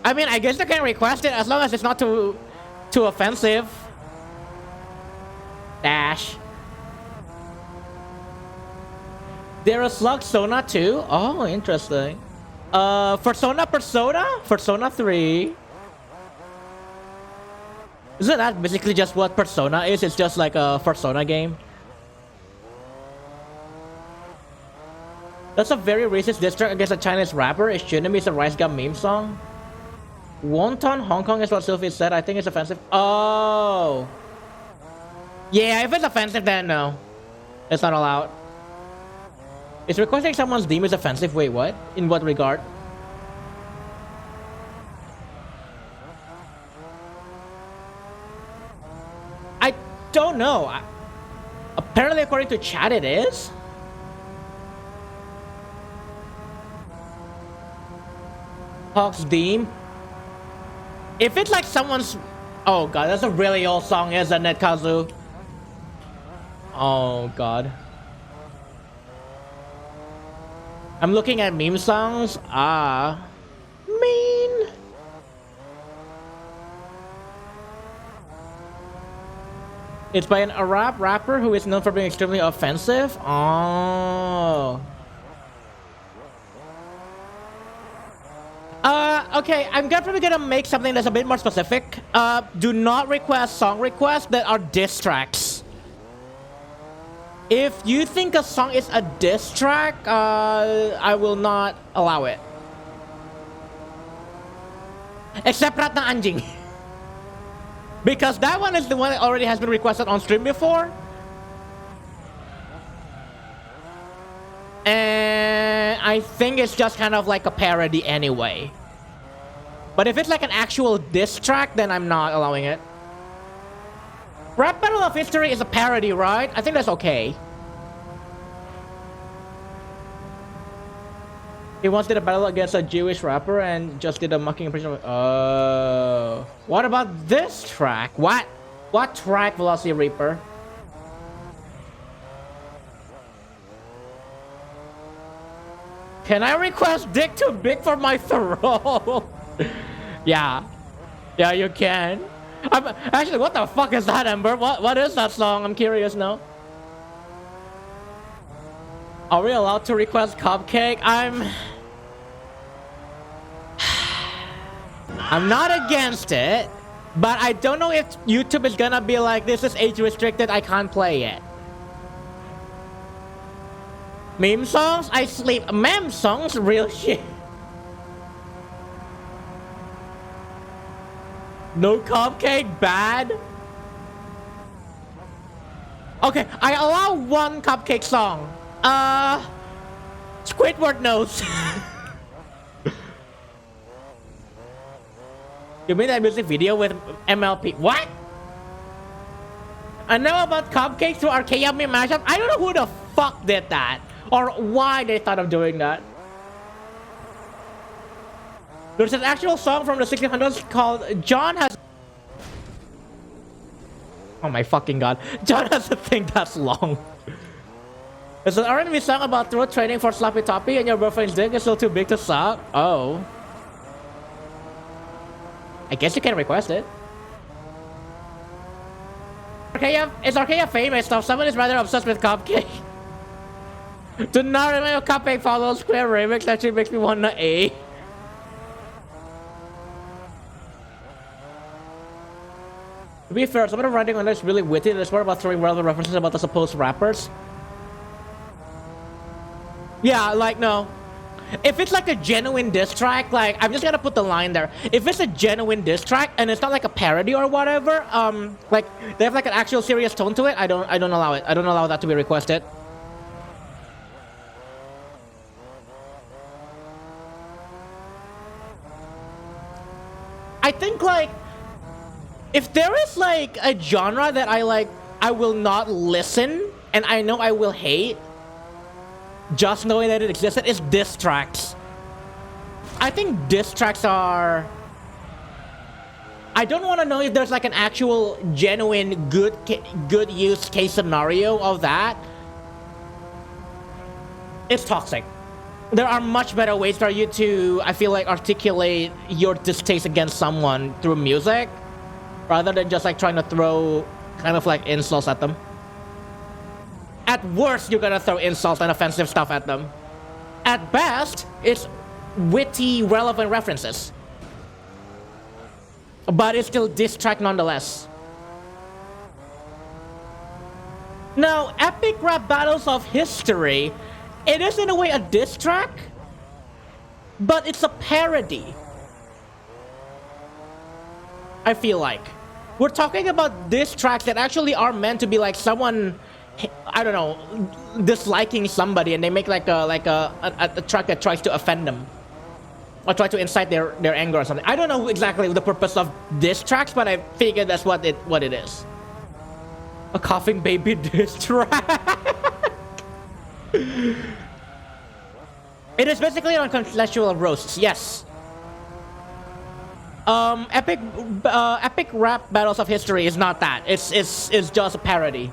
I mean, I guess you can request it as long as it's not too offensive. Dash. There is Slug Sona too? Oh, interesting. Persona 3. Isn't that basically just what Persona is? It's just like a Persona game. That's a very racist diss track against a Chinese rapper. It shouldn't be a Rice Gum meme song. Wonton Hong Kong is what Sylvie said. I think it's offensive. Oh. Yeah, if it's offensive, then no. It's not allowed. Is requesting someone's name is offensive? Wait, what? In what regard? I don't know. Apparently, according to chat, it is. Hawk's Deem. If it's like someone's... Oh god, that's a really old song, isn't it, Kazu? Oh god. I'm looking at meme songs. Ah. Mean. It's by an Arab rapper who is known for being extremely offensive. Oh. Okay, I'm probably gonna make something that's a bit more specific. Do not request song requests that are diss tracks. If you think a song is a diss track, I will not allow it. Except Ratna Anjing. Because that one is the one that already has been requested on stream before. And I think it's just kind of like a parody anyway. But if it's like an actual diss track, then I'm not allowing it. Rap Battle of History is a parody, right? I think that's okay. He once did a battle against a Jewish rapper and just did a mocking impression of... Oh. What about this track? What? What track, Velocity Reaper? Can I request Dick Too Big for my throat? Yeah. Yeah, you can. Actually, what the fuck is that, Ember? What is that song? I'm curious now. Are we allowed to request Cupcake? I'm not against it, but I don't know if YouTube is gonna be like, this is age restricted, I can't play it. Meme songs? I sleep. Meme songs? Real shit. No Cupcake? Bad? Okay, I allow one Cupcake song. Squidward knows. You made that music video with MLP. What? I know about Cupcake through Archaea meme mashup. I don't know who the fuck did that. Or why they thought of doing that. There's an actual song from the 1600s called John Has... Oh my fucking god. John has a thing that's long. There's an R&B song about throat training for sloppy toppy and your boyfriend's dick is still too big to suck. Oh. I guess you can request it. Archaea, is Archaea famous though? Someone is rather obsessed with Cupcake. Do not remember Cupcake follows Square remix. That actually makes me want to A. To be fair, some of the writing on this is really witty. There's more about throwing relevant references about the supposed rappers. Yeah, like, no. If it's like a genuine diss track, like, I'm just gonna put the line there. If it's a genuine diss track and it's not like a parody or whatever, like, they have like an actual serious tone to it, I don't allow it. I don't allow that to be requested. I think like if there is like a genre that I will not listen and I know I will hate just knowing that it existed, is diss tracks. I think diss tracks are... I don't want to know if there's like an actual genuine good use case scenario of that. It's toxic. There are much better ways for you to, I feel like, articulate your distaste against someone through music rather than just like trying to throw kind of like insults at them. At worst, you're gonna throw insults and offensive stuff at them. At best, it's witty, relevant references. But it's still diss track nonetheless. Now, epic rap battles of history, it is in a way a diss track, but it's a parody. I feel like. We're talking about diss tracks that actually are meant to be like someone, I don't know, disliking somebody, and they make like a track that tries to offend them. Or try to incite their anger or something. I don't know exactly the purpose of diss tracks, but I figured that's what it is. A coughing baby diss track. It is basically on conceptual roasts, yes. Epic rap battles of history is not that. It's just a parody.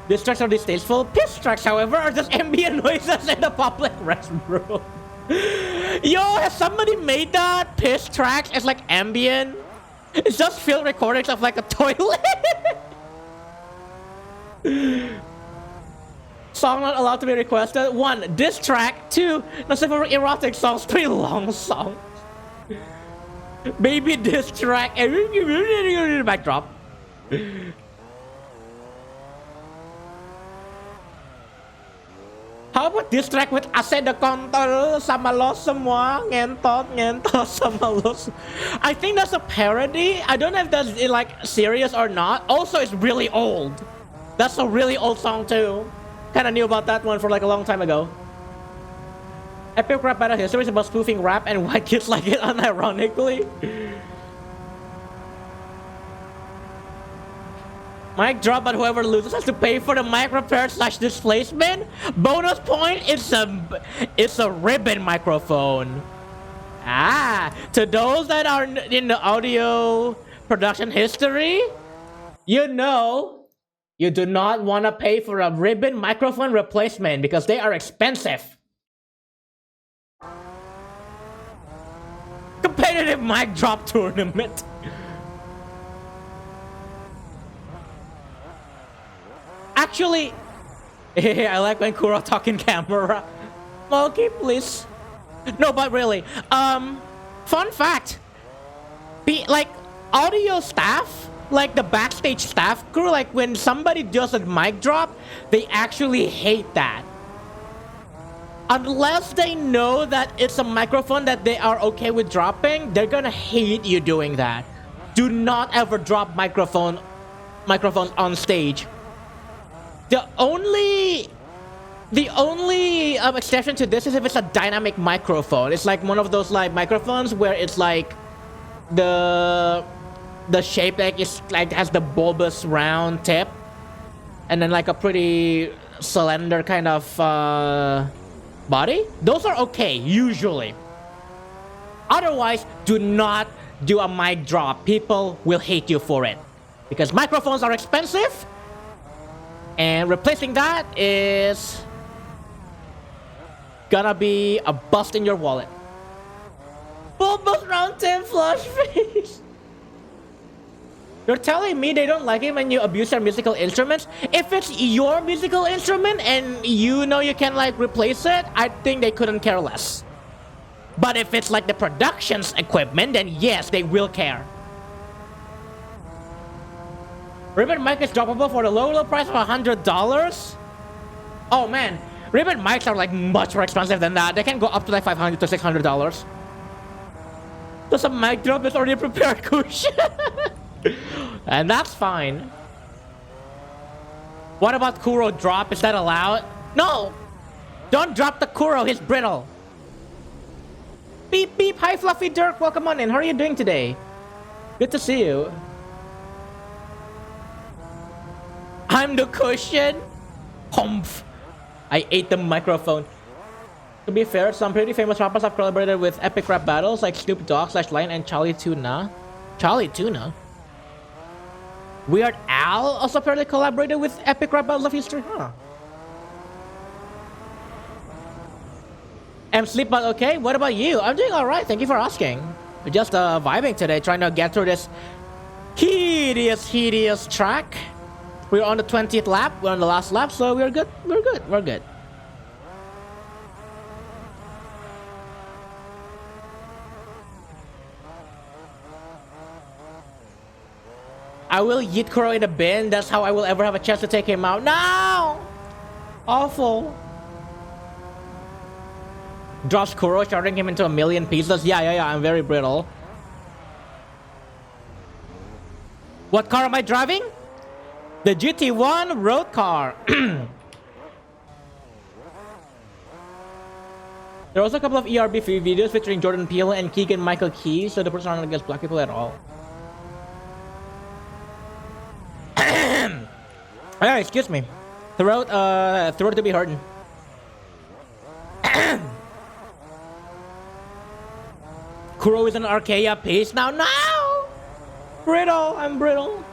Diss tracks are distasteful. Piss tracks, however, are just ambient noises in the public restroom. Yo, has somebody made that? Piss tracks as like ambient? It's just field recordings of like a toilet. Song not allowed to be requested. 1, diss track. 2, not safe for erotic songs. 3, long songs. Baby diss track. Backdrop. How about diss track with AC de kontol sama lo semua ngentot sama lo. I think that's a parody. I don't know if that's like serious or not. Also, it's really old. That's a really old song too. Kinda knew about that one for like a long time ago. Epic rap battle history is about spoofing rap and white kids like it unironically. Mic drop, but whoever loses has to pay for the mic repair / displacement. Bonus point, it's a ribbon microphone. To those that are in the audio production history, you know, you do not want to pay for a ribbon microphone replacement because they are expensive. Competitive mic drop tournament. Actually, I like when Kuro talking camera. Okay, please. No, but really, fun fact. Like audio staff, like the backstage staff crew, like when somebody does a mic drop, they actually hate that. Unless they know that it's a microphone that they are okay with dropping, they're gonna hate you doing that. Do not ever drop microphones on stage. The only exception to this is if it's a dynamic microphone. It's like one of those like microphones where it's like the shape like is like has the bulbous round tip, and then like a pretty slender kind of body. Those are okay usually. Otherwise, do not do a mic drop. People will hate you for it because microphones are expensive. And replacing that is gonna be a bust in your wallet. Bulbous round tip flush face. You're telling me they don't like it when you abuse their musical instruments? If it's your musical instrument and you know you can like replace it, I think they couldn't care less. But if it's like the production's equipment, then yes, they will care. Ribbon mic is droppable for the low price of $100. Oh man, ribbon mics are like much more expensive than that. They can go up to like $500 to $600. Does a mic drop is already prepared cushion? And that's fine. What about Kuro drop? Is that allowed? No! Don't drop the Kuro, he's brittle. Beep beep. Hi, Fluffy Dirk. Welcome on in. How are you doing today? Good to see you. I'm the cushion. Humph. I ate the microphone. To be fair, some pretty famous rappers have collaborated with epic rap battles like Snoop Dogg, /Lion, and Charlie Tuna. Charlie Tuna? Weird Al also apparently collaborated with epic rap battles of history, huh? I'm sleep but okay. What about you? I'm doing alright, thank you for asking. We're just vibing today, trying to get through this hideous track. We're on the 20th lap, we're on the last lap, so we're good, we're good. I will yeet Kuro in the bin, that's how I will ever have a chance to take him out. No! Awful. Drops Kuro, sharding him into a million pieces. Yeah, I'm very brittle. What car am I driving? The GT1 road car. There are also a couple of ERB free videos featuring Jordan Peele and Keegan Michael Key, so the person aren't against black people at all. Alright, excuse me. Throat to be hurting. Kuro is an Archaea piece now. No! Brittle, I'm brittle.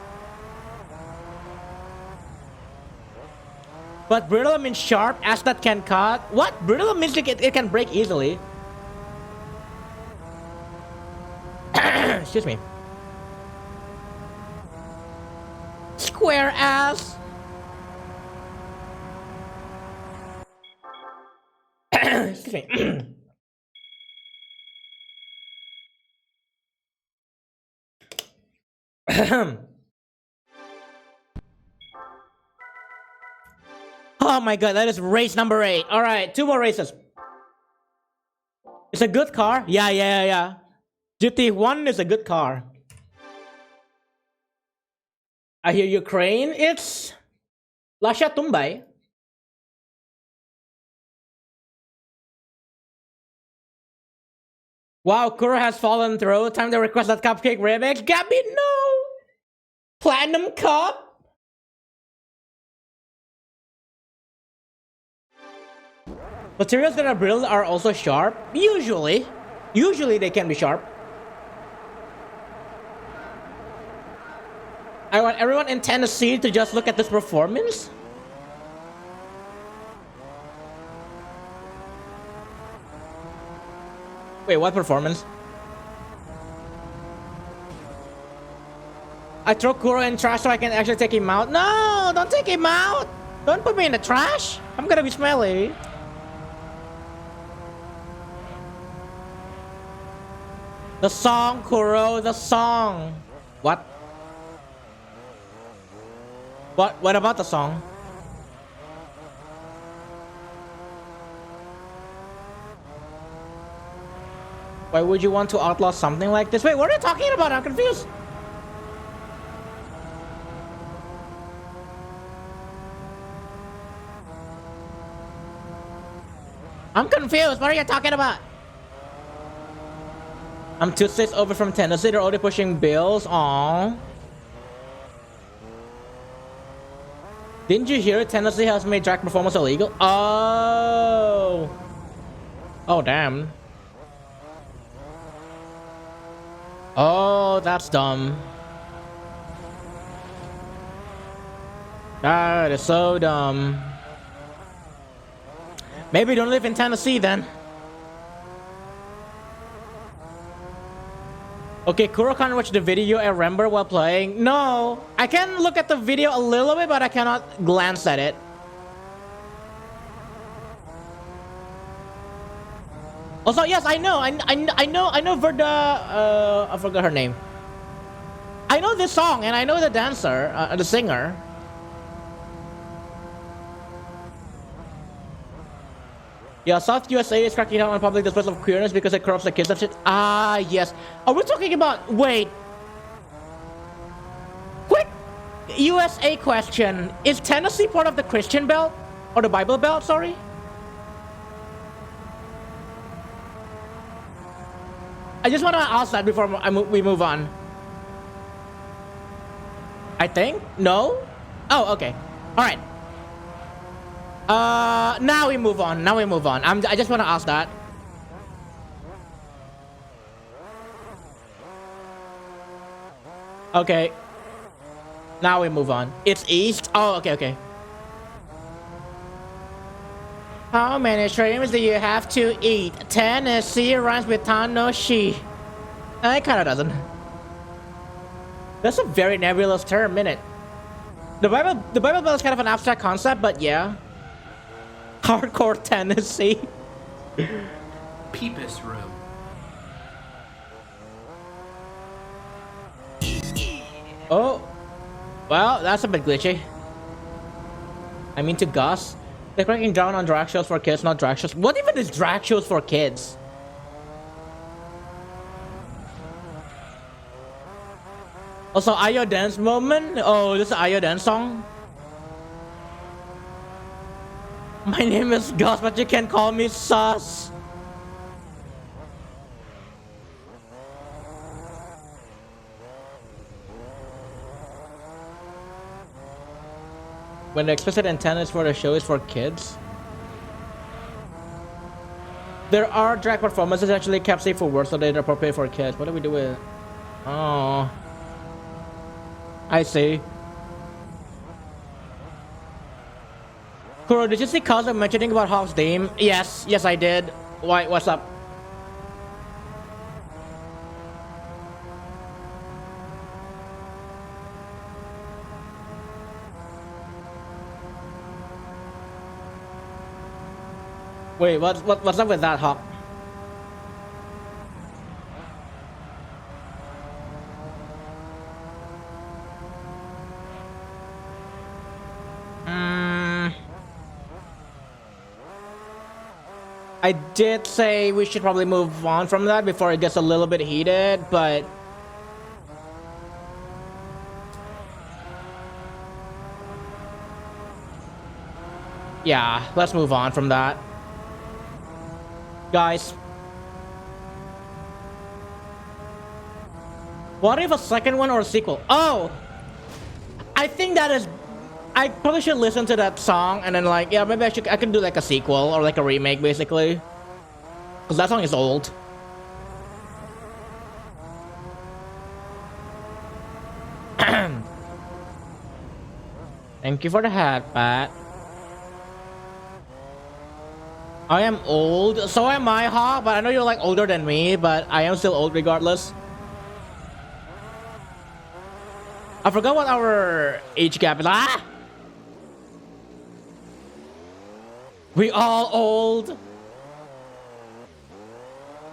But brittle means sharp, as that can cut. What? Brittle means like it can break easily. Excuse me. Square ass. Excuse me. Oh my god, that is race number 8. Alright, 2 more races. It's a good car. Yeah. GT1 is a good car. I hear Ukraine. It's Lasha Tumbay. Wow, Kuro has fallen through. Time to request that cupcake remix. Gabby, no! Platinum Cup? Materials that are brittle are also sharp. Usually they can be sharp. I want everyone in Tennessee to just look at this performance. Wait, what performance? I throw Kuro in trash so I can actually take him out. No, don't take him out. Don't put me in the trash. I'm gonna be smelly. The song, Kuro, the song. What? What about the song? Why would you want to outlaw something like this? Wait, what are you talking about? I'm confused. I'm confused. What are you talking about? I'm 2-6 over from Tennessee. They're already pushing bills. Aww. Didn't you hear Tennessee has made drag performance illegal? Oh. Oh, damn. Oh, that's dumb. That is so dumb. Maybe don't live in Tennessee then. Okay, Kuro can't watch the video I remember while playing. No, I can look at the video a little bit, but I cannot glance at it. Also, yes, I know Verda. I forgot her name. I know this song and I know the dancer, the singer. Yeah, South USA is cracking down on public displays of queerness because it corrupts the kids and shit. Ah, yes. Are we talking about... Wait. Quick USA question. Is Tennessee part of the Christian Belt? Or the Bible Belt, sorry? I just want to ask that before we move on. I think? No? Oh, okay. Alright. Now we move on. I just want to ask that. Okay. Now we move on. It's east? Oh, okay. How many streams do you have to eat? 10 and C rhymes with Tanoshi. It kinda doesn't. That's a very nebulous term, isn't it? The Bible Belt is kind of an abstract concept, but yeah. Hardcore Tennessee. Peepus room. Oh. Well, that's a bit glitchy. I mean to Gus. They're cracking down on drag shows for kids, not drag shows. What even is drag shows for kids? Also, Ayo dance moment. Oh, this is Ayo dance song. My name is Gus, but you can call me Sus. When the explicit intent is for the show is for kids. There are drag performances actually kept safe for words so they're appropriate for kids. What do we do with? Oh, I see. Kuro, did you see Kaza mentioning about Hawk's Dame? Yes, I did. Why? What's up? Wait, what's up with that, Hawk? I did say we should probably move on from that before it gets a little bit heated, but yeah, let's move on from that. Guys, what if a second one or a sequel? Oh, I think that is. I probably should listen to that song and then like, yeah, maybe I could do like a sequel or like a remake basically, because that song is old. Thank you for the hat, Pat. I am old, so am I, Hawk, but I know you're like older than me, but I am still old regardless. I forgot what our age gap is. Ah! We all old.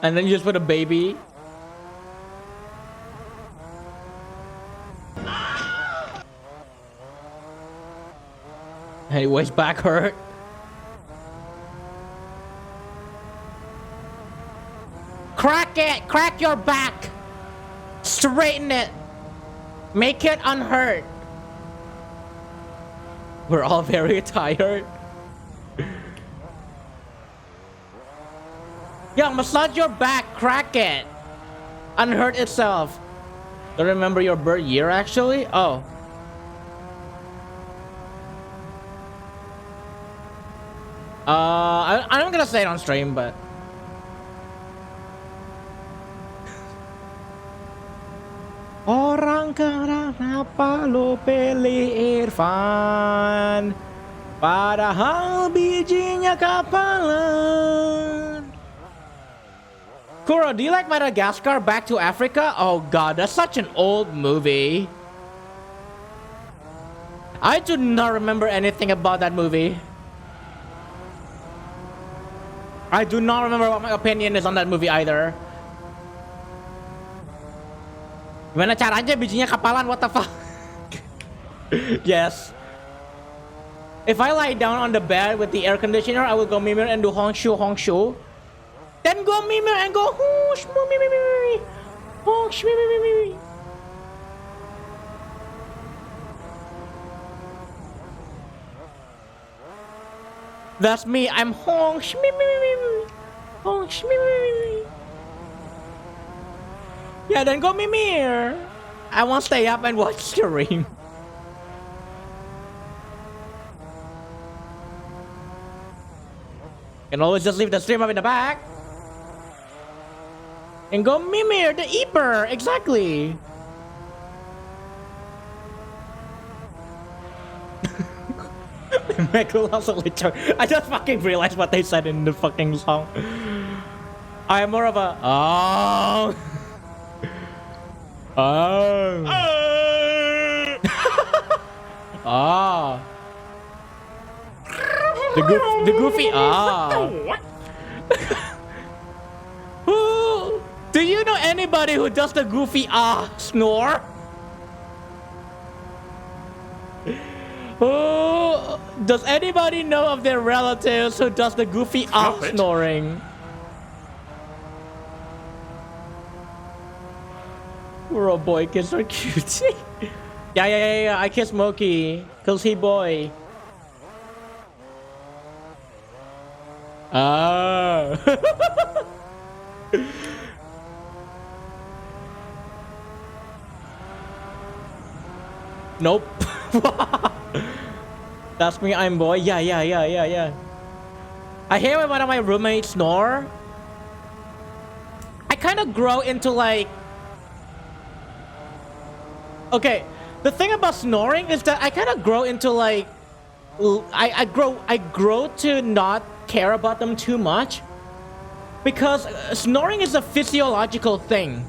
And then you just put a baby. Anyways, back hurt. Crack it! Crack your back! Straighten it! Make it unhurt. We're all very tired. Yeah, massage your back, crack it. Unhurt itself. Don't remember your birth year actually? Oh. I'm gonna say it on stream, but orang kenapa lo pilih Irfan padahal bijinya kapalan. Kuro, do you like Madagascar Back to Africa? Oh god, that's such an old movie. I do not remember anything about that movie. I do not remember what my opinion is on that movie either. Gimana caranya bijinya kapalan? What the fuck? Yes. If I lie down on the bed with the air conditioner, I will go mimir and do hongshu hongshu. Then go mimir and go hoosh mimir. Honsh mimir. That's me. I'm honsh mimir. Honsh mimir. Yeah, then go Mimir. I won't stay up and watch stream. Can always just leave the stream up in the back. And go Mimir, the Eeper, exactly. I just fucking realized what they said in the fucking song. I am more of a oh. Oh. Ah. The goofy ah. Who? Do you know anybody who does the goofy ah snore? Who? Does anybody know of their relatives who does the goofy ah snoring? Poor old boy, kids are cute. yeah. I kiss Smokey, cause he boy. Ah. Nope. That's me, I'm boy. Yeah. I hate when one of my roommates snore. I kind of grow into like... Okay, the thing about snoring is that I kind of grow into like... I grow to not care about them too much. Because snoring is a physiological thing.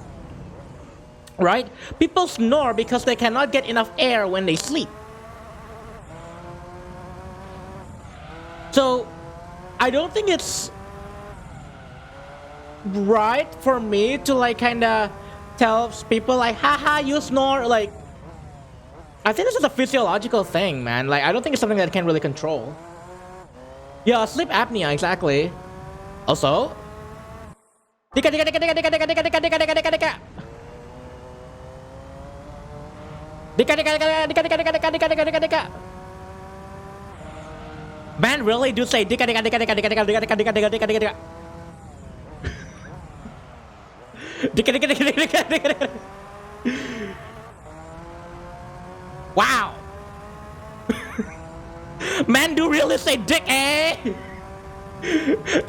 Right? People snore because they cannot get enough air when they sleep. So, I don't think it's right for me to like kinda tell people like, haha, you snore. Like, I think this is a physiological thing, man. Like, I don't think it's something that I can really control. Yeah, sleep apnea, exactly. Also, man, really do say wow. Man, do really say dick, eh?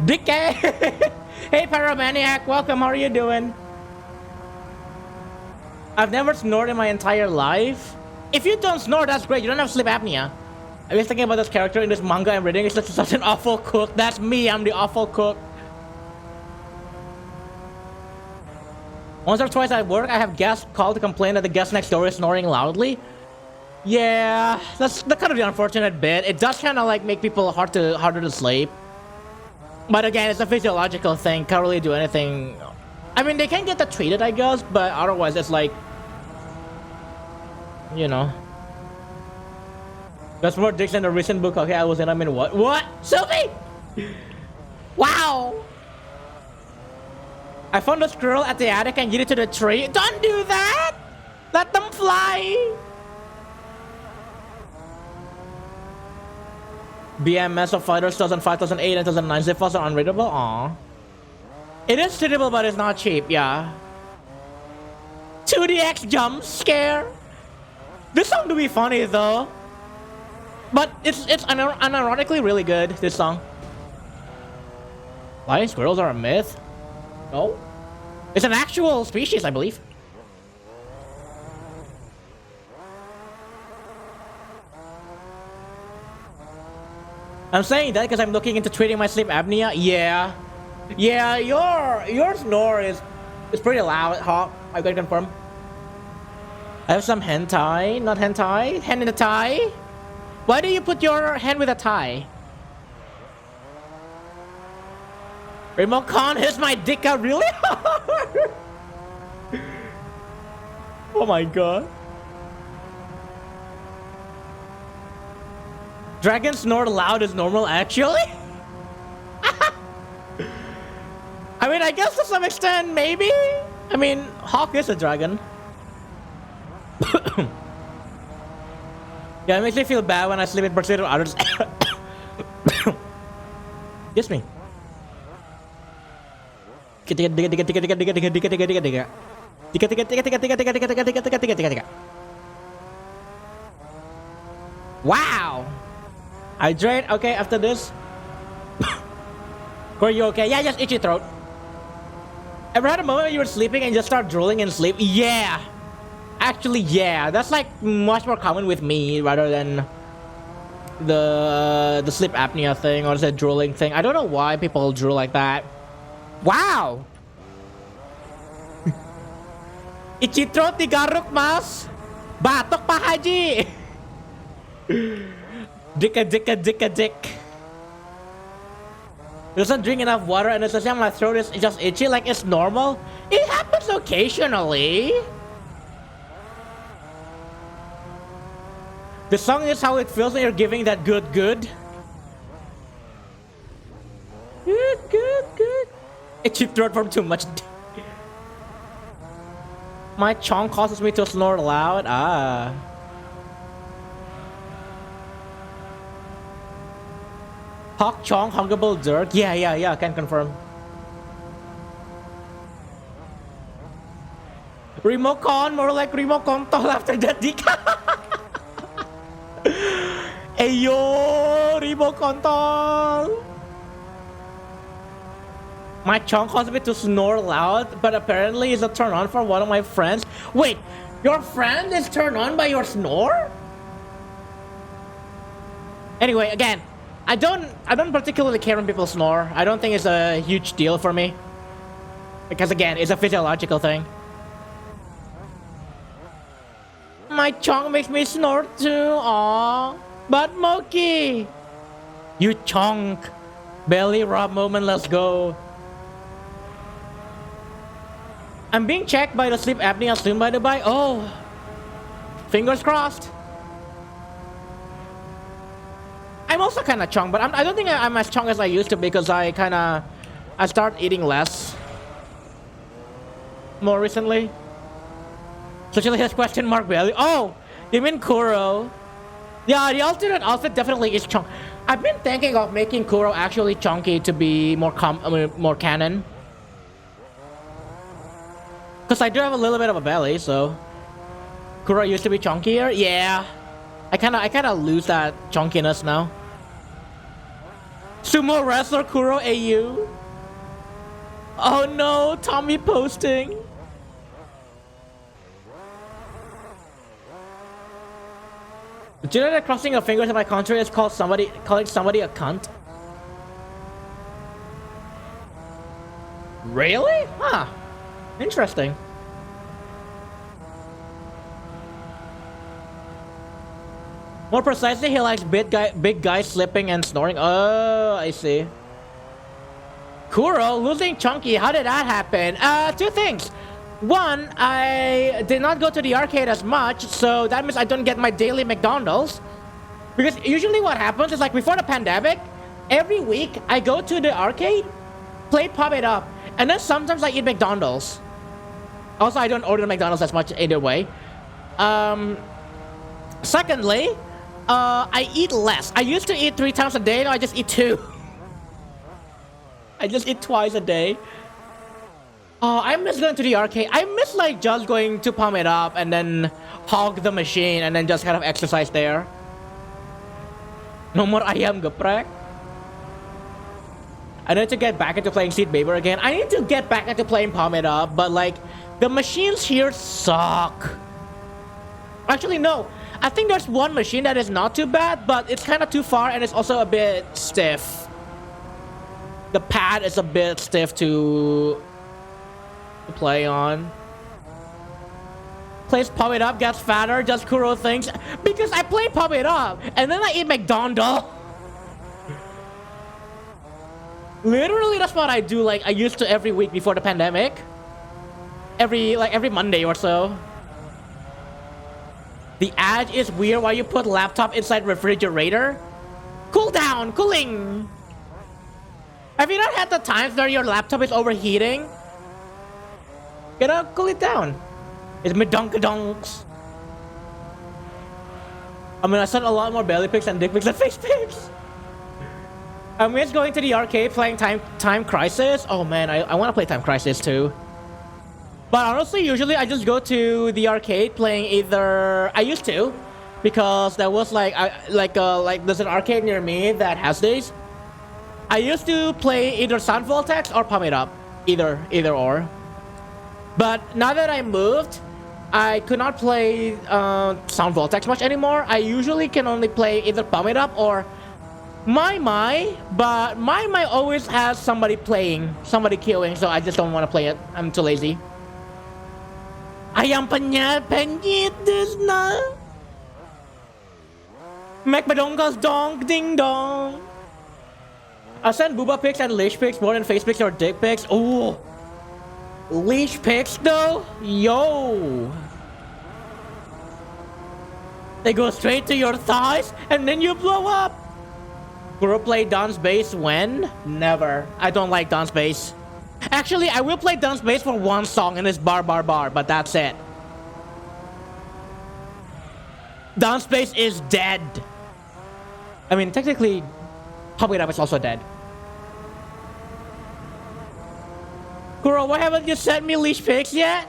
Dick, eh? Hey, Paramaniac, welcome. How are you doing? I've never snored in my entire life. If you don't snore, that's great. You don't have sleep apnea. I was thinking about this character in this manga I'm reading. It's just such an awful cook. That's me. I'm the awful cook. Once or twice at work, I have guests call to complain that the guest next door is snoring loudly. Yeah, that's kind of the unfortunate bit. It does kind of like make people harder to sleep. But again, it's a physiological thing. Can't really do anything. I mean, they can get that treated, I guess, but otherwise it's like, you know. That's more dicks than the recent book. Okay, I was in. I mean, what? What? Sophie? Wow. I found a squirrel at the attic and yeeted it to the tree. Don't do that. Let them fly. BMS of Fighters 2005, 2008, and 2009. Zip files are unreadable. Aww. It is suitable, but it's not cheap. Yeah. 2DX jump scare. This song do be funny though. But it's unironically really good, this song. Flying squirrels are a myth? No. It's an actual species, I believe. I'm saying that because I'm looking into treating my sleep apnea. Yeah. Yeah, your snore is pretty loud, Hawk. I can confirm. I have some hentai, not hentai. Hand in a tie? Why do you put your hand with a tie? Remote con hits my dick out really hard. Oh my god. Dragons snore loud is normal, actually? I mean, I guess to some extent, maybe? I mean, Hawk is a dragon. Yeah, it makes me feel bad when I sleep in pursuit of others. Kiss me. Wow. I drained. Okay, after this. Are you okay? Yeah, just itchy throat. Ever had a moment when you were sleeping and just start drooling in sleep? Yeah. Actually, yeah. That's like much more common with me rather than the sleep apnea thing or the drooling thing. I don't know why people drool like that. Wow. Itchy throat digaruk mas. Batok pa haji. Dick. Doesn't drink enough water and it's like my throat is just itchy like it's normal. It happens occasionally. The song is how it feels when you're giving that good. Good. Itchy throat from too much. My chong causes me to snore loud. Ah. Hawk Chong, Huggable Jerk. Yeah, can confirm. Remocon, more like Remocon tall after that Dika. Ayo, Remocon tall. My Chong caused me to snore loud, but apparently it's a turn on for one of my friends. Wait, your friend is turned on by your snore? Anyway, again, I don't particularly care when people snore. I don't think it's a huge deal for me. Because again, it's a physiological thing. My chong makes me snore too, aww. But Moki! You chonk. Belly rub moment, let's go. I'm being checked by the sleep apnea soon by the by. Oh. Fingers crossed. I'm also kind of chong, but I don't think I'm as chong as I used to because I start eating less more recently. Especially his question mark belly. Oh, you mean Kuro? Yeah, the alternate outfit definitely is chong. I've been thinking of making Kuro actually chunky to be more more canon. Because I do have a little bit of a belly, so Kuro used to be chunkier. Yeah, I kind of lose that chunkiness now. Sumo wrestler Kuro AU. Oh no, Tommy posting. Do you know that crossing your fingers in my country is calling somebody a cunt? Really? Huh. Interesting. More precisely, he likes big guys slipping and snoring. Oh, I see. Kuro losing chunky. How did that happen? Two things. One, I did not go to the arcade as much, so that means I don't get my daily McDonald's. Because usually what happens is like before the pandemic, every week I go to the arcade, play Pop It Up, and then sometimes I eat McDonald's. Also, I don't order McDonald's as much either way. Secondly, I eat less. I used to eat 3 times a day, now I just eat 2. I just eat twice a day. Oh, I miss going to the arcade. I miss like just going to Pump It Up and then hog the machine and then just kind of exercise there. No more ayam geprek. I need to get back into playing Seed Baber again. I need to get back into playing Pump It Up, but like the machines here suck. Actually, no. I think there's one machine that is not too bad, but it's kind of too far and it's also a bit stiff. The pad is a bit stiff to play on. Plays Pump It Up, gets fatter, just Kuro things. Because I play Pump It Up and then I eat McDonald's. Literally, that's what I do. Like I used to every week before the pandemic. Every Monday or so. The ad is weird. Why you put laptop inside refrigerator? Cool down, cooling. Have you not had the times where your laptop is overheating? Gotta cool it down. It's medonkadonks. I mean, I said a lot more belly pics and dick pics and face pics. I miss going to the arcade playing Time Crisis. Oh man, I want to play Time Crisis too. But honestly, usually I just go to the arcade playing either... I used to, because there was like there's an arcade near me that has these. I used to play either Sound Voltex or Pump It Up, either or. But now that I moved, I could not play Sound Voltex much anymore. I usually can only play either Pump It Up or My, but My always has somebody playing, somebody queuing, so I just don't want to play it. I'm too lazy. Ayam penyet this na. McBadonga's donk ding dong. I send booba pics and leash pics more than face pics or dick pics. Ooh. Leash pics though? Yo. They go straight to your thighs and then you blow up. Will play dance bass when? Never. I don't like dance bass. Actually, I will play dance bass for one song and it's bar, but that's it. Dance bass is dead. I mean, technically, Pump It Up is also dead. Girl, why haven't you sent me leash pics yet?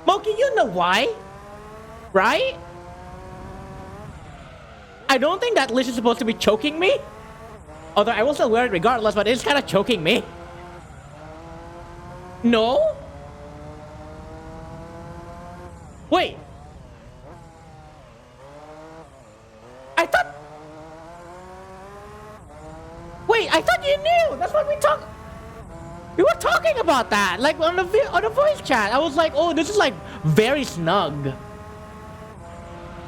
Moki, you know why? Right? I don't think that leash is supposed to be choking me. Although I will still wear it regardless, but it's kind of choking me. No? Wait. I thought... Wait, I thought you knew! That's what we talked... We were talking about that, like on the voice chat. I was like, oh, this is like very snug.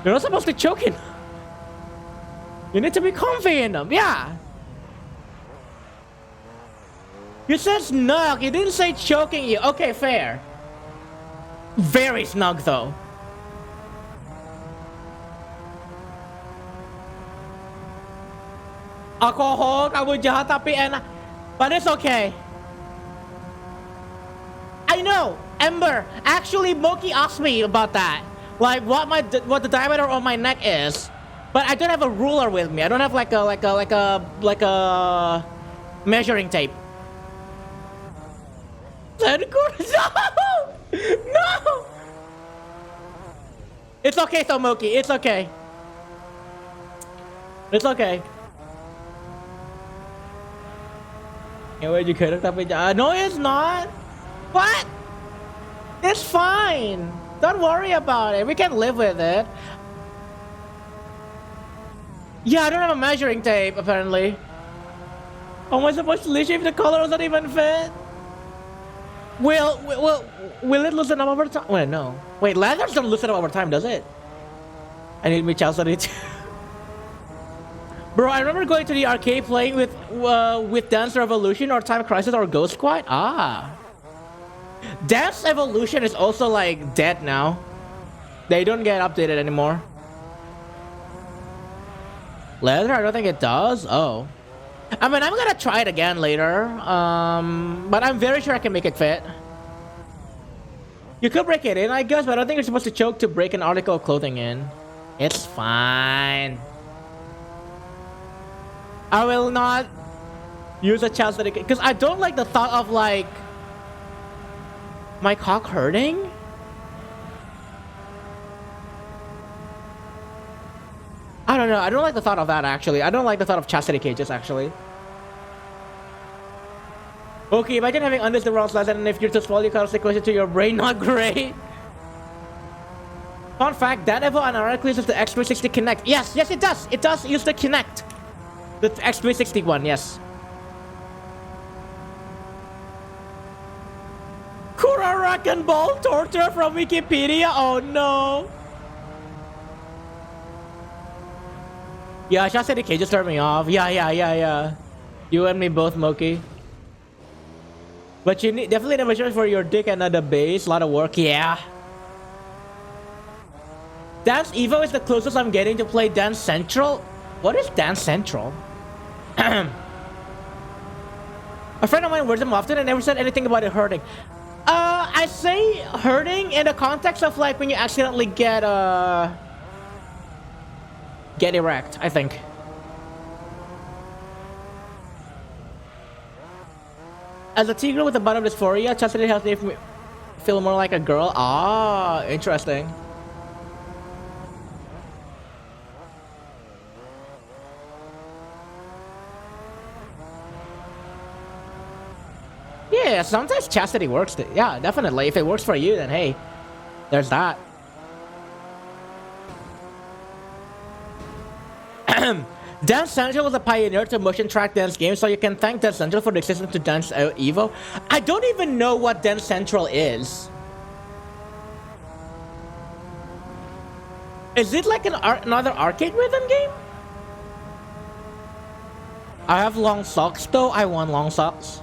You're not supposed to choke in. You need to be comfy in them, yeah. You said snug, you didn't say choking you. Okay, fair. Very snug though. Alcohol, kamu jahat tapi enak. But it's okay. I know, Ember. Actually, Moki asked me about that. Like what the diameter of my neck is. But I don't have a ruler with me. I don't have like a measuring tape. No! No! It's okay, Tomoki. It's okay. It's okay. No, it's not. What? It's fine. Don't worry about it. We can live with it. Yeah, I don't have a measuring tape, apparently. How am I supposed to leash if the color doesn't even fit? Will it loosen up over time? Wait, no. Wait, leathers don't loosen up over time, does it? I need my chance on it. Bro, I remember going to the arcade playing with Dance Revolution or Time Crisis or Ghost Squad. Ah. Dance Evolution is also like dead now. They don't get updated anymore. Leather? I don't think it does. Oh. I mean, I'm gonna try it again later. But I'm very sure I can make it fit. You could break it in, I guess, but I don't think you're supposed to choke to break an article of clothing in. It's fine. I will not use a chance that because I don't like the thought of like my cock hurting. I don't know. I don't like the thought of that, actually. I don't like the thought of chastity cages, actually. Okay, imagine having undis the wrong size and if you're too small, you can't stay closer to your brain. Not great. Fun fact, that Evo unironically uses the X360 Kinect. Yes, it does. It does use the Kinect. The X360 one, yes. Kura and ball torture from Wikipedia? Oh no. Yeah, chastity cages turned me off. Yeah. You and me both, Moki. But you need definitely the measurement for your dick and the base. A lot of work, yeah. Dance Evo is the closest I'm getting to play Dance Central. What is Dance Central? A friend of mine wears them often and never said anything about it hurting. I say hurting in the context of like when you accidentally get erect, I think. As a teen girl with a bottom dysphoria, chastity has feel more like a girl. Ah, interesting. Yeah, sometimes chastity works. Yeah, definitely. If it works for you, then hey, there's that. Dance Central was a pioneer to motion track dance games, so you can thank Dance Central for the existence to Dance Evo. I don't even know what Dance Central is. Is it like another arcade rhythm game? I have long socks though. I want long socks.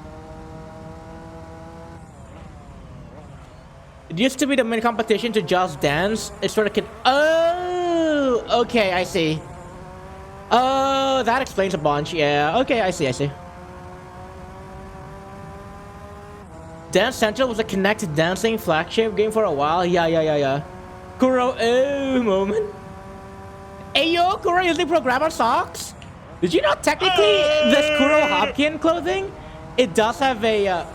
It used to be the main competition to Just Dance. It's sort of oh, okay, I see. Oh, that explains a bunch. Yeah, okay, I see. Dance Central was a connected dancing flagship game for a while. Yeah. Kuro, oh, moment. Hey, yo, Kuro using programmer socks? Did you know technically this Kuro Hopkins clothing, it does have a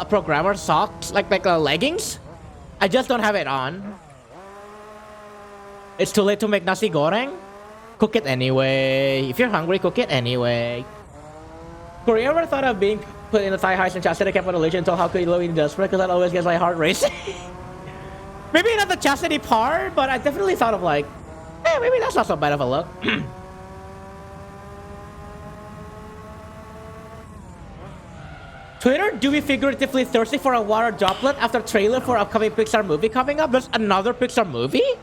programmer socks, like leggings. I just don't have it on. It's too late to make nasi goreng? Cook it anyway. If you're hungry, cook it anyway. Corey, ever thought of being put in a thigh highs and chastity kept on religion until how could you low in desperate? Because that always gets my heart racing. Maybe not the chastity part, but I definitely thought of like, hey, maybe that's not so bad of a look. Twitter, do we figuratively thirsty for a water droplet after trailer for upcoming Pixar movie coming up? There's another Pixar movie?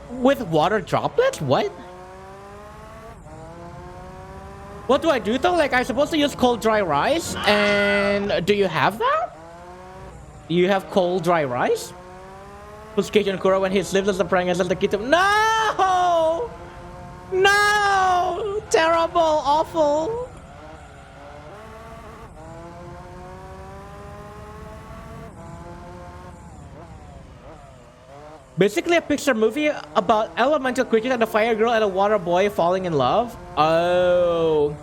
With water droplets? What? What do I do though? Like, I'm supposed to use cold dry rice? And do you have that? You have cold dry rice? Who's Cajun Kuro when he lives as a prank as the kid? No! No! Terrible, awful. Basically a Pixar movie about elemental creatures and a fire girl and a water boy falling in love. Oh.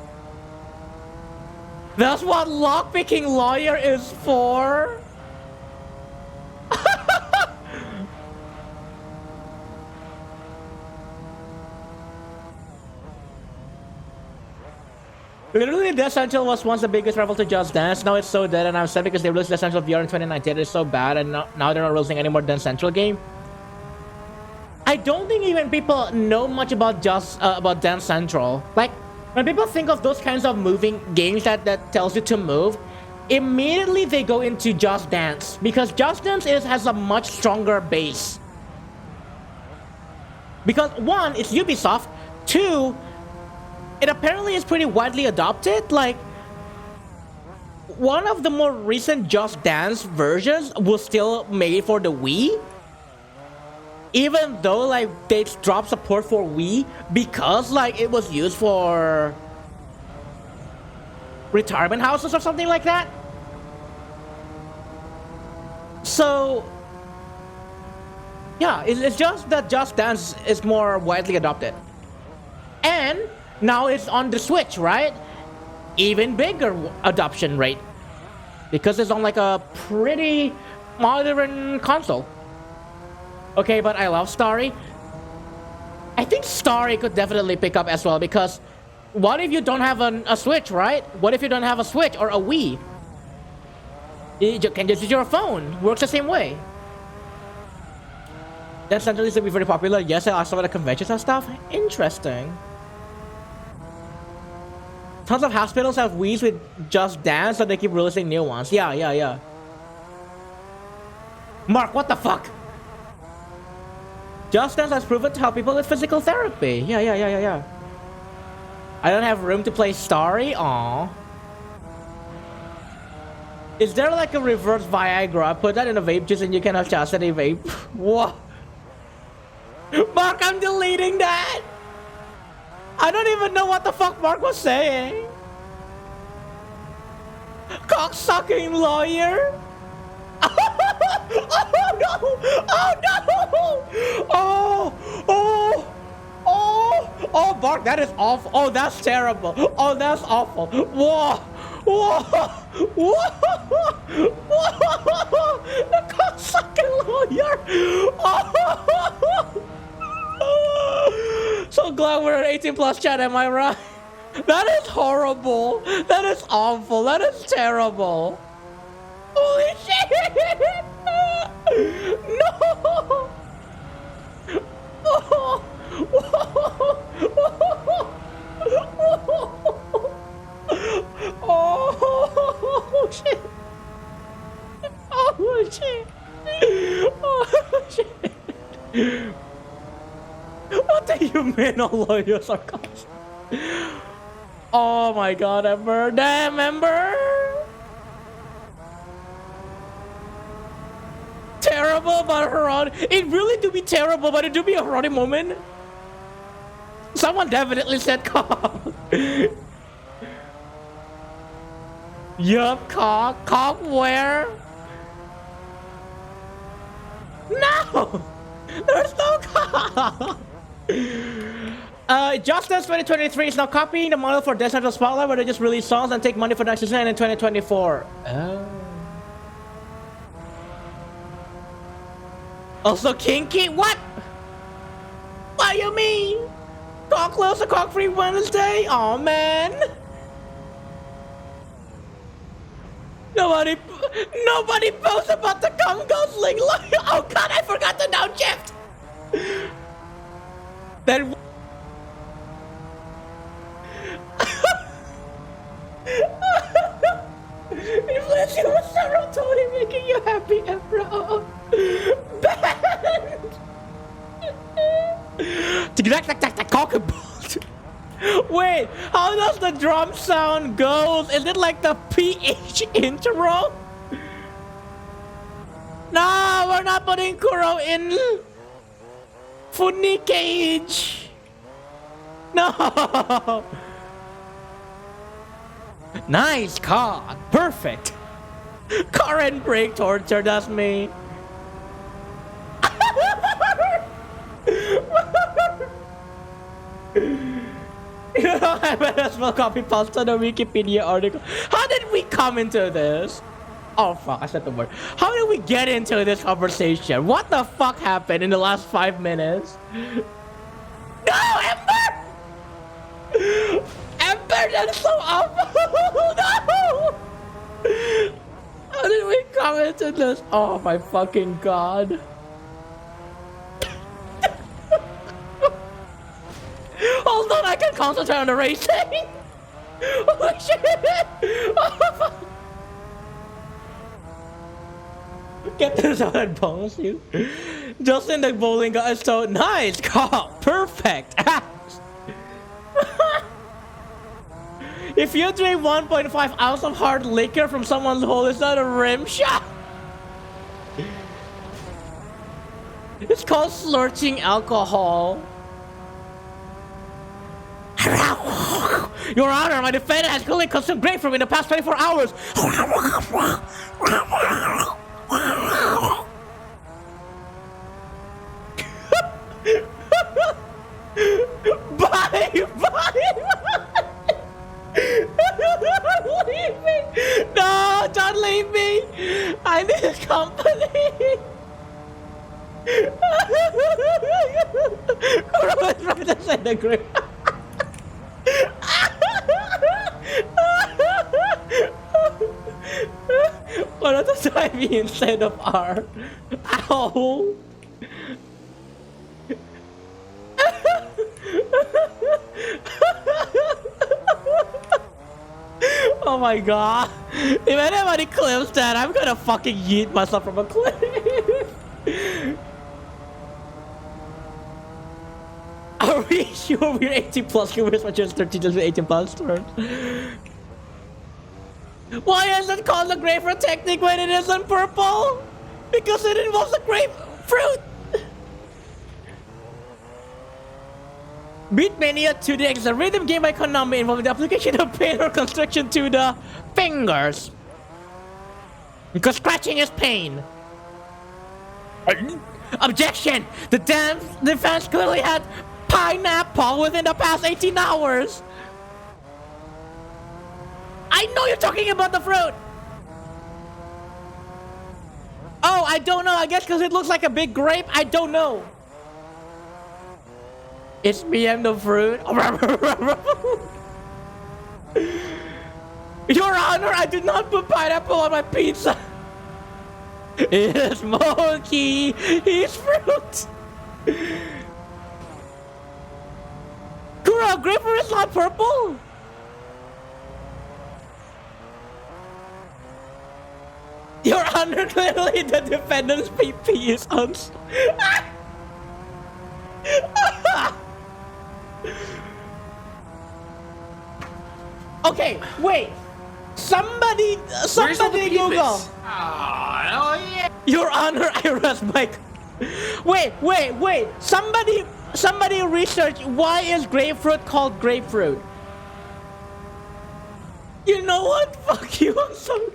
That's what lockpicking lawyer is for? Literally, Death Central was once the biggest rival to Just Dance. Now it's so dead, and I'm sad because they released Death Central VR in 2019. It's so bad, and now they're not releasing any more Dance Central game. I don't think even people know much about about Dance Central. Like, when people think of those kinds of moving games that tells you to move, immediately they go into Just Dance, because Just Dance has a much stronger base. Because one, it's Ubisoft. Two, it apparently is pretty widely adopted. Like, one of the more recent Just Dance versions was still made for the Wii. Even though, like, they dropped support for Wii because, like, it was used for retirement houses or something like that. So, yeah, it's just that Just Dance is more widely adopted. And now it's on the Switch, right? Even bigger adoption rate. Because it's on, like, a pretty modern console. Okay, but I love Starry. I think Starry could definitely pick up as well, because what if you don't have a Switch, right? What if you don't have a Switch or a Wii? You can just use your phone. Works the same way. That Central used to be very popular. Yes, I saw at the conventions and stuff. Interesting. Tons of hospitals have Wiis with Just Dance, so they keep releasing new ones. Yeah. Mark, what the fuck? Just Dance has proven to help people with physical therapy. Yeah. I don't have room to play Starry. Aww. Is there like a reverse Viagra? Put that in a vape juice and you can have chastity vape. What? Mark, I'm deleting that. I don't even know what the fuck Mark was saying. Cocksucking lawyer. Oh no! Oh, Mark, that is awful. Oh, that's terrible. Oh, that's awful. Whoa. Whoa! Whoa! Whoa! The cocksucking lawyer! Oh! So glad we're an 18 plus chat, am I right? That is horrible. That is awful. That is terrible. Holy shit! No! Oh! Oh shit! Oh shit! Oh shit! What do you mean all lawyers are cops? Oh my god, Ember! Damn, Ember! Terrible but erotic. It really do be terrible, but it do be a erotic moment. Someone definitely said cock. Yup, cock. Cock where? No! There's no cock! Justice 2023 is now copying the model for Death Central Spotlight, where they just release songs and take money for next season in 2024. Oh. Also kinky? What? What do you mean? Cockless a cock-free Wednesday? Aw, man. Nobody posts about the cum guzzling. Oh god, I forgot the downshift. Then if Lindsay was serotonin making you happy, bro. Banned. Wait, how does the drum sound go? Is it like the PH intro? No, we're not putting Kuro in funny cage. No. Nice cock. Perfect. Current break torture, that's me. You know, I might as well copy pasta the Wikipedia article. How did we come into this? Oh fuck, I said the word. How did we get into this conversation? What the fuck happened in the last 5 minutes? No, Ember! Ember, that's so awful! No! How did we come into this? Oh my fucking god. Hold on, I can concentrate on the racing! Oh shit! Oh, fuck. Get this out and bonus you. Justin the bowling guy is so nice! God, perfect! If you drink 1.5 ounce of hard liquor from someone's hole, is that a rim shot? It's called slurching alcohol. Your Honor, my defendant has clearly consumed grapefruit in the past 24 hours. Bye! Leave me! No, don't leave me! I need company! Correct, right outside the grave. Why not the time E instead of R? Ow! Oh my god. If anybody clips that, I'm gonna fucking yeet myself from a cliff. Are we sure we're 18 plus? Can we switch 13 to 18 plus turns? Why is it called the grapefruit technique when it isn't purple? Because it involves a grapefruit. Beatmania 2D is a rhythm game by Konami involving the application of pain or constriction to the fingers. Because scratching is pain. Objection! The damn defense clearly had pineapple within the past 18 hours. I know you're talking about the fruit. Oh, I don't know. I guess because it looks like a big grape. I don't know. It's me and the fruit. Your Honor, I did not put pineapple on my pizza. It's monkey. He's fruit. Kuro, grapefruit is not purple. Your Honor, clearly the defendant's PP is on. Okay, wait. Somebody Google. Oh yeah. Your Honor, I rest my. Wait. Somebody research why is grapefruit called grapefruit. You know what? Fuck you. I'm sorry.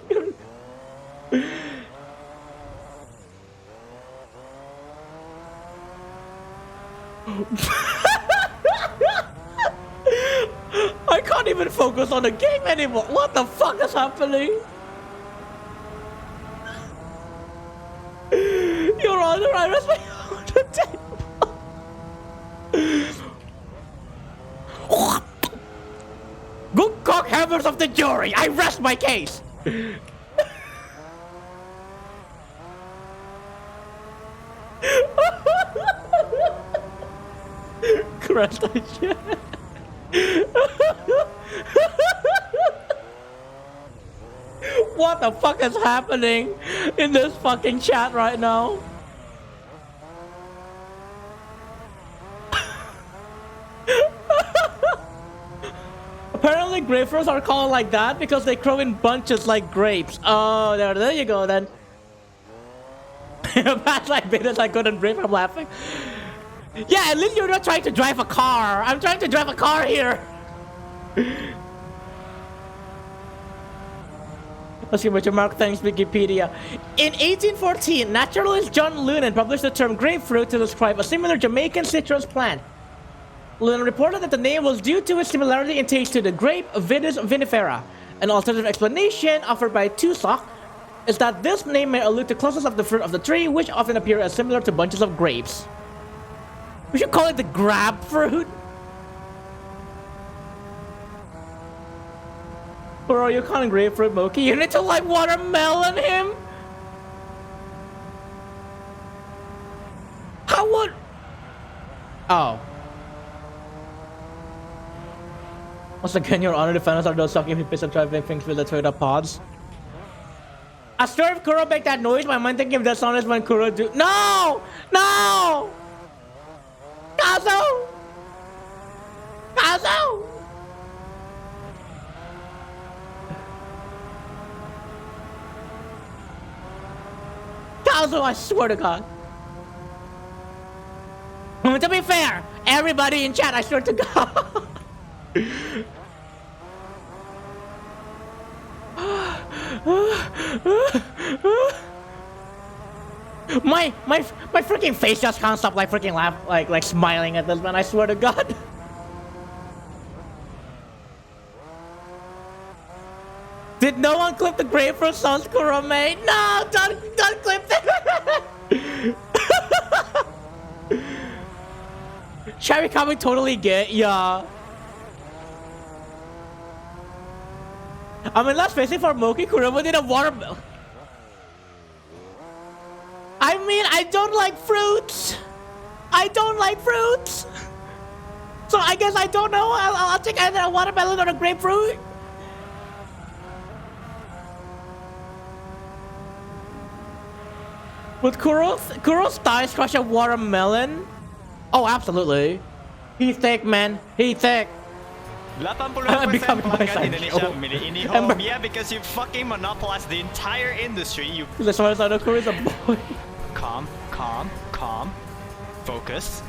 I can't even focus on the game anymore. What the fuck is happening? Your Honor, I rest my on the table. Good cock hammers of the jury, I rest my case. Crushed I shit. What the fuck is happening in this fucking chat right now? Apparently grapefruits are called like that because they grow in bunches like grapes. Oh, there you go then. That's like business I couldn't breathe from laughing. Yeah, at least you're not trying to drive a car. I'm trying to drive a car here. Exclamation mark, thanks Wikipedia. In 1814, naturalist John Lunan published the term grapefruit to describe a similar Jamaican citrus plant. Lunan reported that the name was due to its similarity in taste to the grape Vitis vinifera. An alternative explanation offered by Tusock is that this name may allude to closeness of the fruit of the tree, which often appear as similar to bunches of grapes. We should call it the grab fruit. Or are you calling grapefruit Moki? You need to like watermelon him? How would... Oh. Once again, Your Honor, defendants are those sucking pieces of driving things with the Toyota pods. I swear if Kuro make that noise, my mind thinking of that song is when Kuro do... No! No! Kazo! Kazo! Kazo, I swear to God. To be fair, everybody in chat, I swear to God. My freaking face just can't stop like freaking laugh like smiling at this man, I swear to God. Did no one clip the grapefruit sauce Kuro made? No, don't clip that. Cherry coming totally get yeah. I mean, let's face it, for Moki, Kuruma did a watermelon. I mean, I don't like fruits. I don't like fruits. So I guess I don't know. I'll take either a watermelon or a grapefruit. Would Kuro's thighs crush a watermelon? Oh, absolutely. He's thick, man. He's thick. 85% bangga di Indonesia memilih ini home. Yeah, because you fucking monopolized the entire industry. You. As far as I know, Kuro's a boy. Calm. Focus.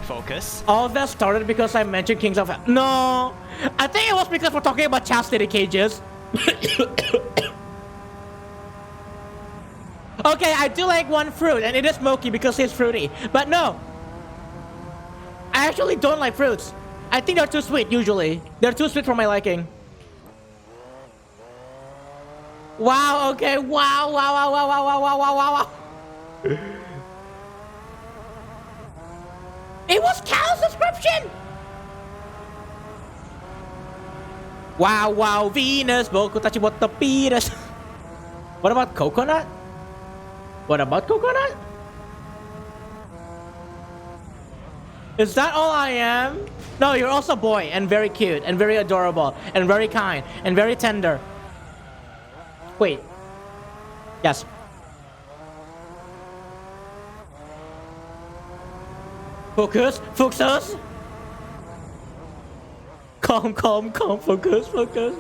All of that started because I mentioned Kings of... No! I think it was because we're talking about chastity cages. Okay, I do like one fruit, and it is Moki because he's fruity. But no! I actually don't like fruits. I think they're too sweet, usually. They're too sweet for my liking. Wow, okay, wow, wow, wow, wow, wow, wow, wow, wow, wow. It was cow subscription! Wow, wow, Venus, Boku Tachi what the penis. What about coconut? What about coconut? Is that all I am? No, you're also a boy and very cute and very adorable and very kind and very tender. Wait. Yes. Focus, focus. Calm, calm, calm, focus, focus.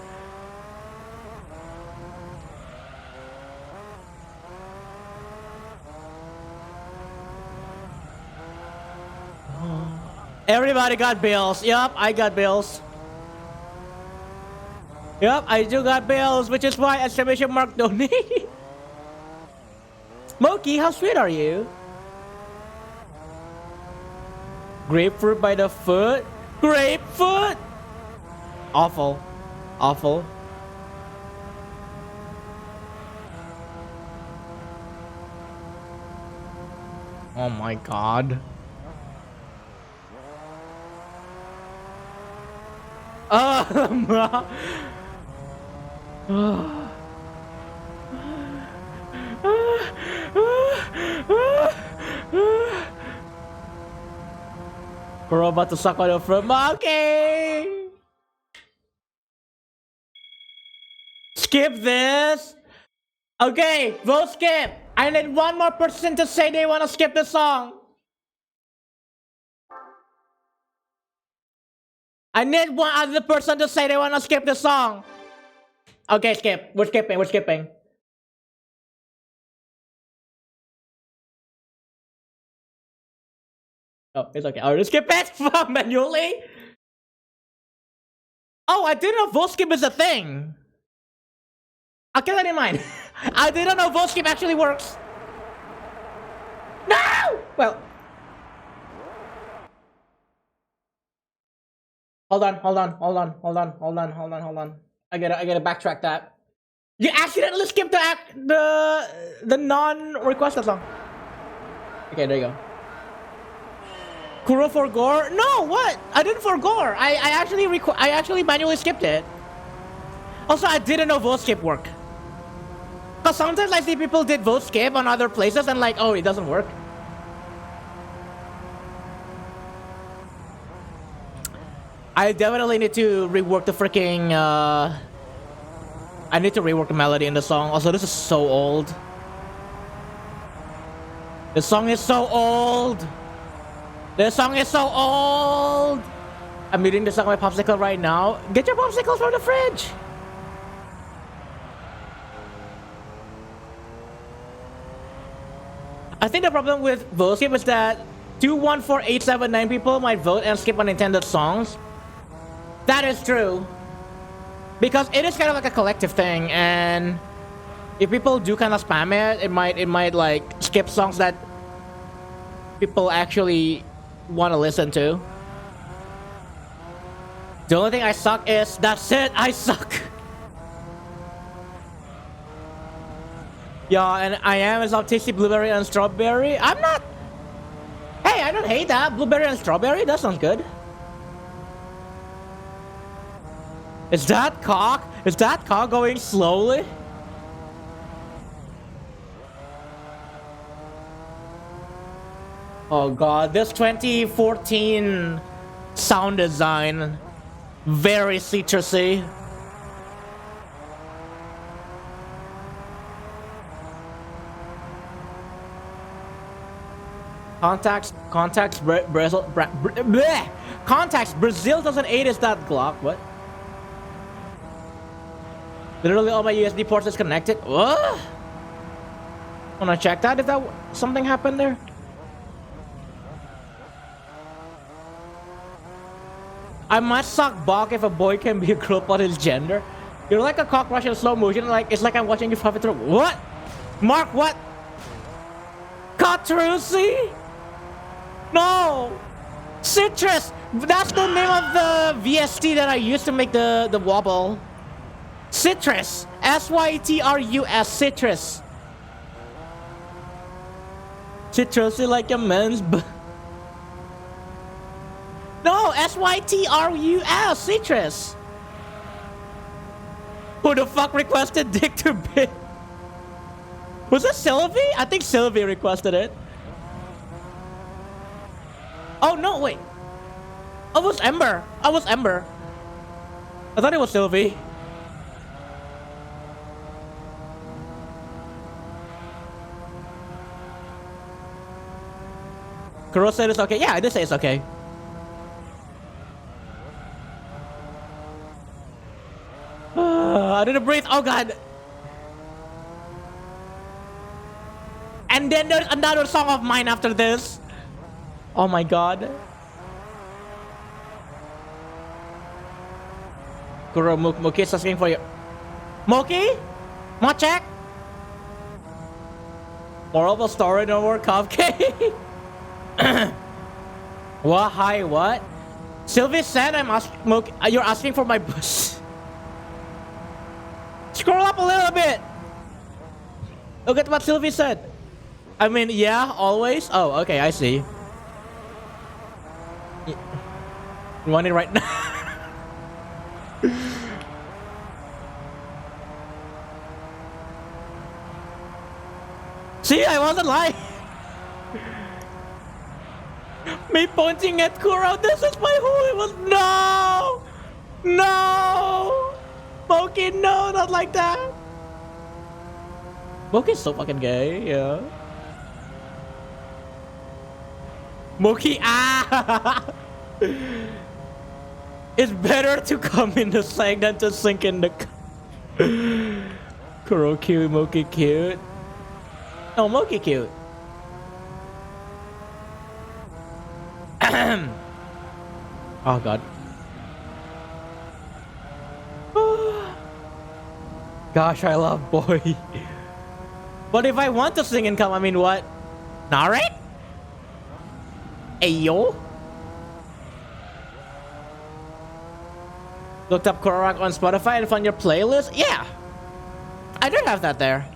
Everybody got bills. Yup, I got bills. Yup, I do got bills, which is why exclamation mark donate. Moki, how sweet are you? Grapefruit by the foot? Grapefruit? Awful. Awful. Oh my god. We're about to suck on the fruit. Okay. Skip this. Okay, vote skip. I need one more person to say they want to skip the song. I need one other person to say they want to skip the song. Okay, skip. We're skipping. We're skipping. Oh, it's okay. I'll skip it manually. Oh, I didn't know vote skip is a thing. I'll keep that in mind. I didn't know vote skip actually works. No! Well. Hold on. I gotta backtrack that. You accidentally skipped the non-requested song. Okay, there you go. Kuro for gore? No, what? I didn't for gore. I actually manually skipped it. Also, I didn't know vote skip work. Cause sometimes I see people did vote skip on other places and like, oh, it doesn't work. I definitely need to rework the freaking. I need to rework the melody in the song. Also, this is so old. This song is so old. This song is so old. I'm eating this on my popsicle right now. Get your popsicles from the fridge. I think the problem with vote skip is that 214,879 people might vote and skip unintended songs. That is true. Because it is kind of like a collective thing, and if people do kind of spam it, it might like skip songs that people actually want to listen to. The only thing I suck is that's it. I suck. Yeah, and I am is tasty blueberry and strawberry. I'm not. Hey, I don't hate that. Blueberry and strawberry. That sounds good. Is that cock? Is that cock going slowly? Oh god, this 2014 sound design, very citrusy. Contacts Brazil, contacts Brazil 2008 is that Glock? What? Literally all my USB ports is connected. What? Wanna check that if that something happened there? I must suck balk if a boy can be a girl but his gender. You're like a cockroach in slow motion. Like it's like I'm watching you puff it through. What? Mark what? Catrusi? No. Citrus. That's the name of the VST that I used to make the wobble. Citrus. Sytrus. Citrus. Citrus is like a man's No, Sytrus. Citrus. Who the fuck requested Dick to bid? Was it Sylvie? I think Sylvie requested it. Oh no, wait. I was Ember. I thought it was Sylvie. Kuro said it's okay. Yeah, I did say it's okay. I didn't breathe. Oh god. And then there's another song of mine after this. Oh my god. Kuro, Moki is asking for you. Moki? Mochek? Moral of the story, no more cupcake. What? Hi, what? Sylvie said I'm asking Moki. You're asking for my bus. Scroll up a little bit. Look at what Sylvie said. I mean, yeah, always. Oh, okay, I see. You want it right now? See, I wasn't lying. Me pointing at Kuro. This is my who it was. No, no, Moki, no, not like that. Moki's so fucking gay, yeah. Moki, ah! It's better to come in the sink than to sink in the Kuro cute, Moki cute. No, Moki cute. Oh god. Gosh, I love boy. But if I want to sing and come, I mean what? Narrate? Ayo? Looked up Korak on Spotify and found your playlist? Yeah! I do have that there.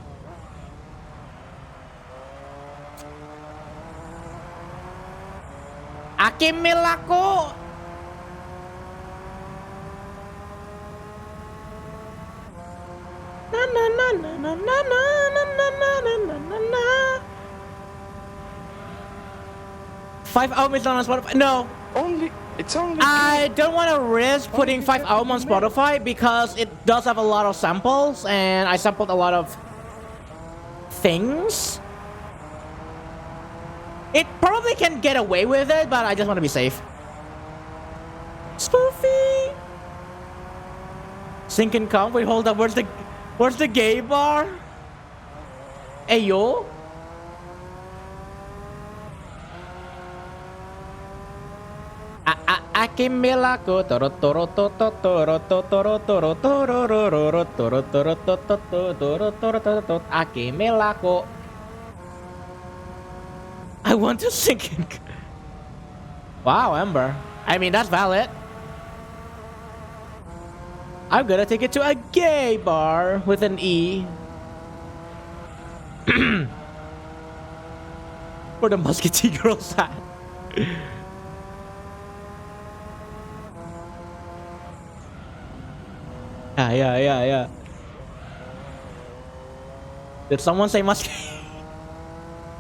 Akimilako! Na na na na na na na na na na na na. 5 albums on Spotify? No. It's only. I don't want to risk putting 5 albums on Spotify because it does have a lot of samples and I sampled a lot of things. It probably can get away with it, but I just want to be safe. Spoofy. Sink and come. Wait, hold up. Where's the gay bar? Ayo. Akimilako toro toro toro toro toro toro toro toro toro toro toro toro toro Akimilako. I want to sing it. Wow, Ember. I mean, that's valid. I'm gonna take it to a gay bar with an E. Where the Musketeer girls at? Yeah. Did someone say Musketeer?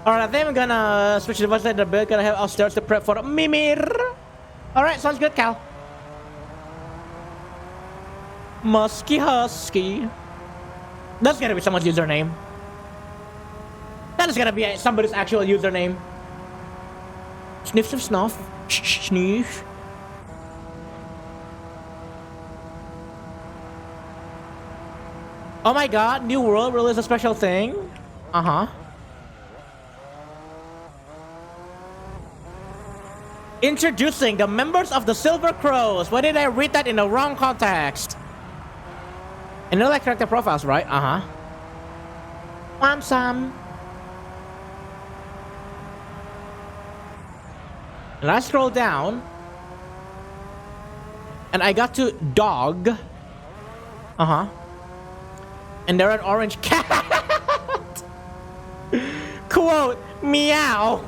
Alright, I think I'm gonna switch the device a bit. Gonna have upstairs to prep for Mimir. Alright, sounds good, Cal. Musky Husky. That's gonna be someone's username. That is gonna be somebody's actual username. Sniff, sniff, snuff. Sniff. Oh my god, New World released a special thing? Uh-huh. Introducing the members of the Silver Crows. Why did I read that in the wrong context? And they're like character profiles, right? Uh-huh. Want some? And I scroll down. And I got to dog. Uh-huh. And they're an orange cat. Quote, meow.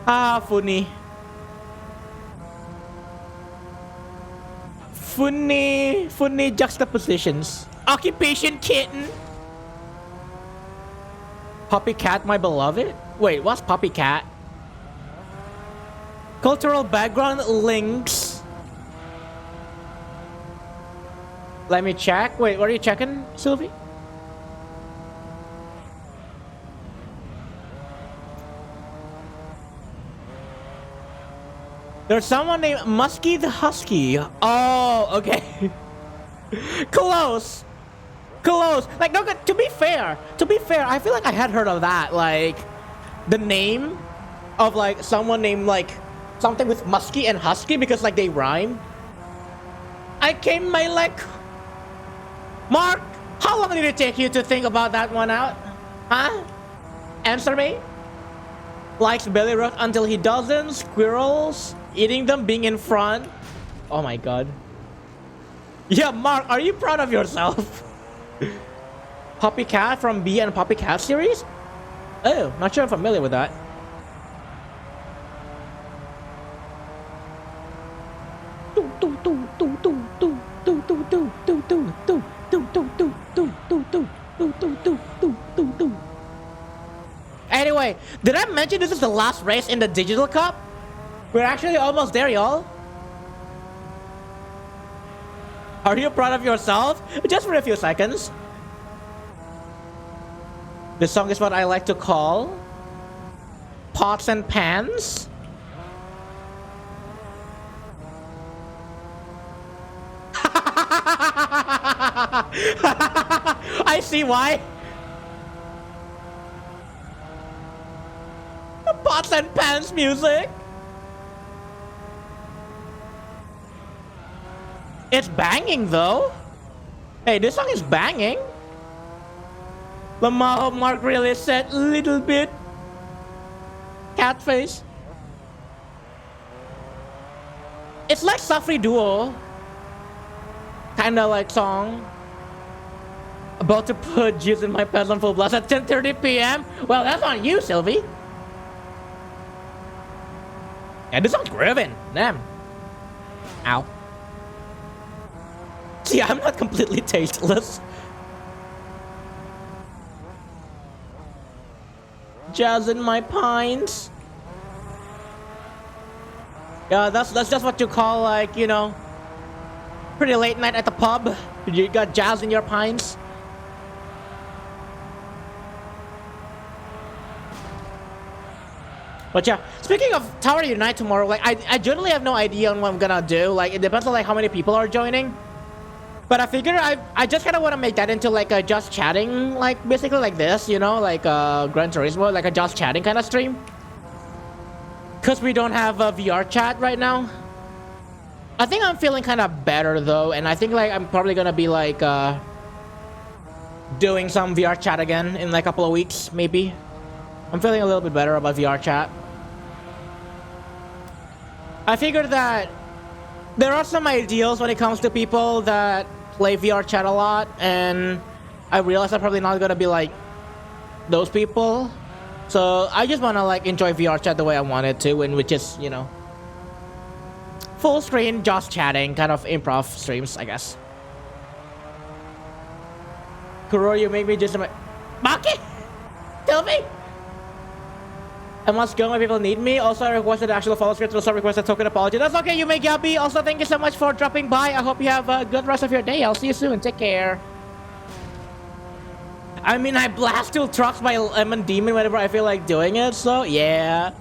Ah, funny. Funny juxtapositions. Occupation kitten. Puppy cat, my beloved? Wait, what's puppy cat? Cultural background links. Let me check. Wait, what are you checking, Sylvie? There's someone named Muskie the Husky. Oh, okay. Close. Like, no, to be fair, I feel like I had heard of that. Like, the name of like someone named like something with Muskie and Husky because like they rhyme. I came my leg. Mark, how long did it take you to think about that one out? Huh? Answer me. Likes belly rub until he doesn't. Squirrels. Eating them, being in front. Oh my god. Yeah, Mark, are you proud of yourself? Puppy Cat from B and Puppy Cat series? Oh, not sure I'm familiar with that. Anyway, did I mention this is the last race in the Digital Cup? We're actually almost there, y'all. Are you proud of yourself? Just for a few seconds. This song is what I like to call Pots and Pans. I see why. Pots and Pans music. It's banging though. Hey, this song is banging. Lamar Mark really said little bit. Cat face. It's like Safri Duo. Kinda like song. About to put juice in my pants on full blast at 10:30 p.m. Well, that's on you, Sylvie. Yeah, this song's grooving. Damn. Ow. See, I'm not completely tasteless. Jazz in my pines. Yeah, that's just what you call, like, you know, pretty late night at the pub. You got jazz in your pines. But yeah, speaking of Tower Unite tomorrow, like I generally have no idea on what I'm gonna do. Like it depends on like how many people are joining. But I figure I just kind of want to make that into like a just chatting, like basically like this, you know, like Gran Turismo, like a just chatting kind of stream. Cause we don't have a VR chat right now. I think I'm feeling kind of better though, and I think like I'm probably gonna be like doing some VR chat again in like a couple of weeks, maybe. I'm feeling a little bit better about VR chat. I figured that there are some ideals when it comes to people that play VR chat a lot, and I realize I'm probably not gonna be like those people. So I just wanna like enjoy VR chat the way I want it to, and which is, you know, full screen, just chatting, kind of improv streams, I guess. Kuro, you make me just Maki! Tell me! I must go, my people need me. Also, I requested the actual follow script, also requested token apology. That's okay, you may Gabby. Also, thank you so much for dropping by. I hope you have a good rest of your day. I'll see you soon. Take care. I mean, I blast two trucks by Lemon Demon whenever I feel like doing it, so yeah.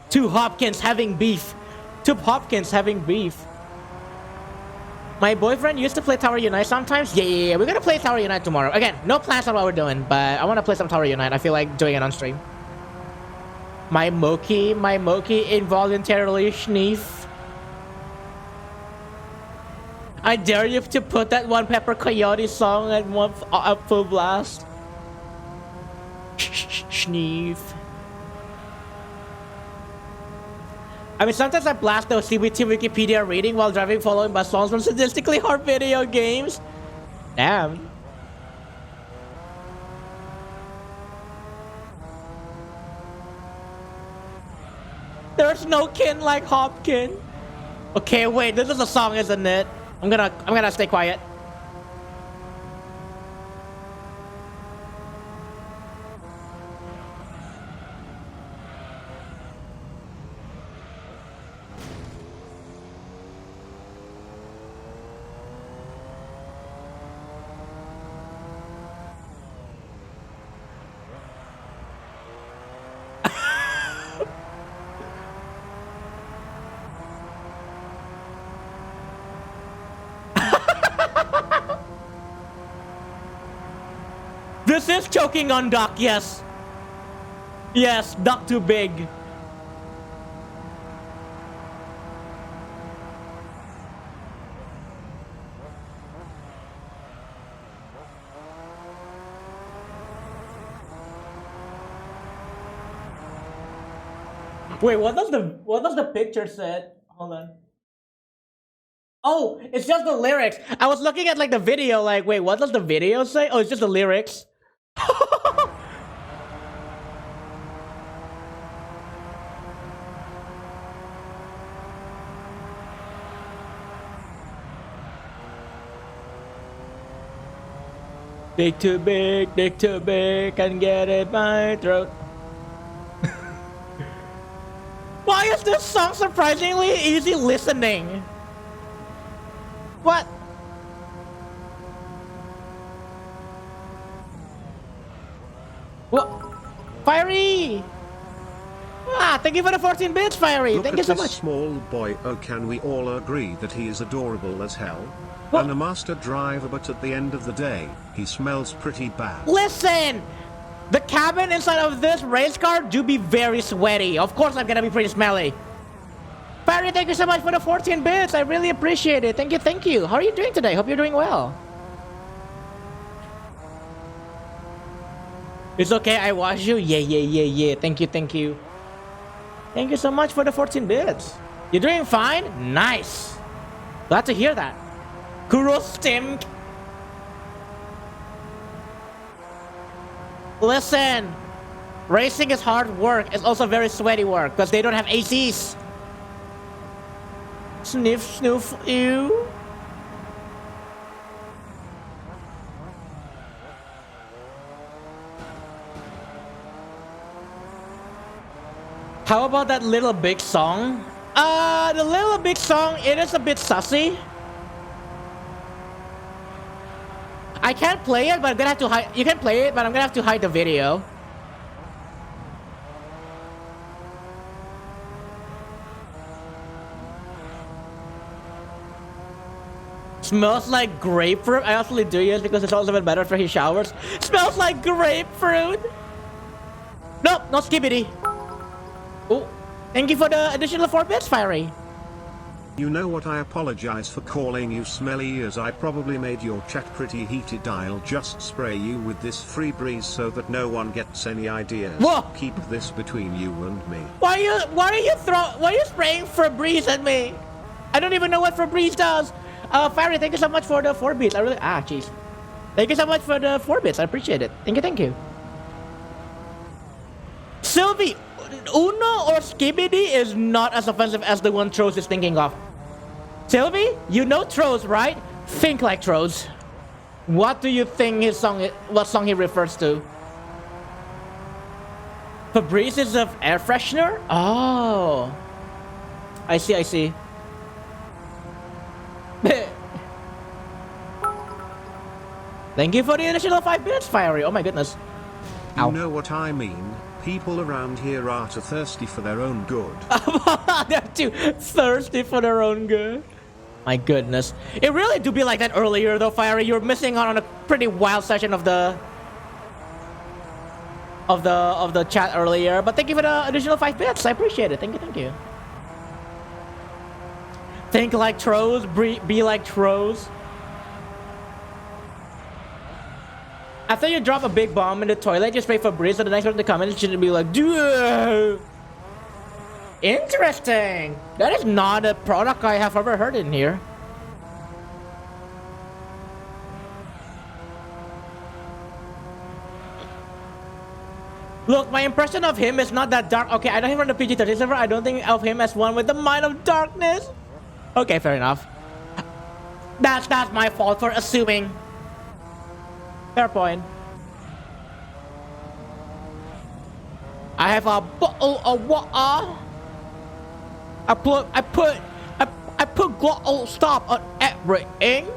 Two Hopkins having beef. Two Hopkins having beef. My boyfriend used to play Tower Unite sometimes. Yeah. We're gonna play Tower Unite tomorrow. Again, no plans on what we're doing, but I want to play some Tower Unite. I feel like doing it on stream. My Moki involuntarily sneeze. I dare you to put that One Pepper Coyote song at one up full blast. Sneeze. I mean, sometimes I blast the CBT Wikipedia reading while driving, following by songs from statistically hard video games. Damn. There's no kin like Hopkin. Okay, wait, this is a song, isn't it? I'm gonna stay quiet. This is choking on duck, yes. Yes, duck too big. Wait, what does the picture say? Hold on. Oh, it's just the lyrics. I was looking at like the video, like, wait, what does the video say? Oh, it's just the lyrics. Dick too big, can get it in my throat. Why is this song surprisingly easy listening? What? What? Fiery! Ah, thank you for the 14 bits, Fiery. Look thank you at so this much. small boy. Oh, can we all agree that he is adorable as hell? What? And a master driver, but at the end of the day, he smells pretty bad. Listen! The cabin inside of this race car do be very sweaty. Of course I'm gonna be pretty smelly. Fiery, thank you so much for the 14 bits. I really appreciate it. Thank you, thank you. How are you doing today? Hope you're doing well. It's okay, I watched you. Yeah. Thank you, thank you. Thank you so much for the 14 bits. You're doing fine? Nice. Glad to hear that. Kurostim. Listen, racing is hard work. It's also very sweaty work because they don't have ACs. Sniff, snoof, ew. How about that Little Big song? The Little Big song, it is a bit sussy. I can't play it, but I'm gonna have to hide. You can play it, but I'm gonna have to hide the video. Smells like grapefruit. I actually do use because it's also been better for his showers. Smells like grapefruit. Nope, not skibbity. Oh, thank you for the additional 4 bits, Fiery. You know what, I apologize for calling you smelly, as I probably made your chat pretty heated. I'll just spray you with this free breeze so that no one gets any ideas. Whoa. Keep this between you and me. Why are you spraying Febreze at me? I don't even know what Febreze does. Fiery, thank you so much for the 4 bits. Jeez. Thank you so much for the 4 bits. I appreciate it. Thank you. Sylvie, Uno or Skibidi is not as offensive as the one Troz is thinking of. Sylvie, you know Troz, right? Think like Troz. What do you think what song he refers to? Febreze is of air freshener? Oh. I see. Thank you for the additional 5 bits, Fiery. Oh my goodness. Ow. You know what I mean? People around here are too thirsty for their own good. They're too thirsty for their own good. My goodness. It really do be like that earlier though, Fiery. You're missing out on a pretty wild session of the chat earlier. But thank you for the additional 5 bits. I appreciate it. Thank you. Think like Troz, be like Troz. After you drop a big bomb in the toilet, just spray Febreze so the next person to come in shouldn't be like, dude. Interesting. That is not a product I have ever heard in here. Look, my impression of him is not that dark. Okay, I don't even run the PG-13 server. I don't think of him as one with the mind of darkness. Okay, fair enough. That's my fault for assuming. Fair point. I have a bottle of water. I put glottal stop on everything.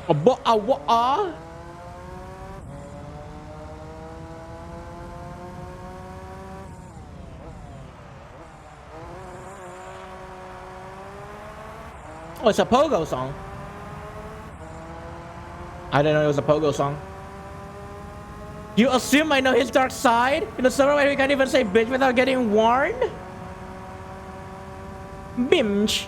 A bottle of water. Oh, it's a pogo song. I didn't know it was a pogo song. You assume I know his dark side? In a server where we can't even say bitch without getting warned? Bimch.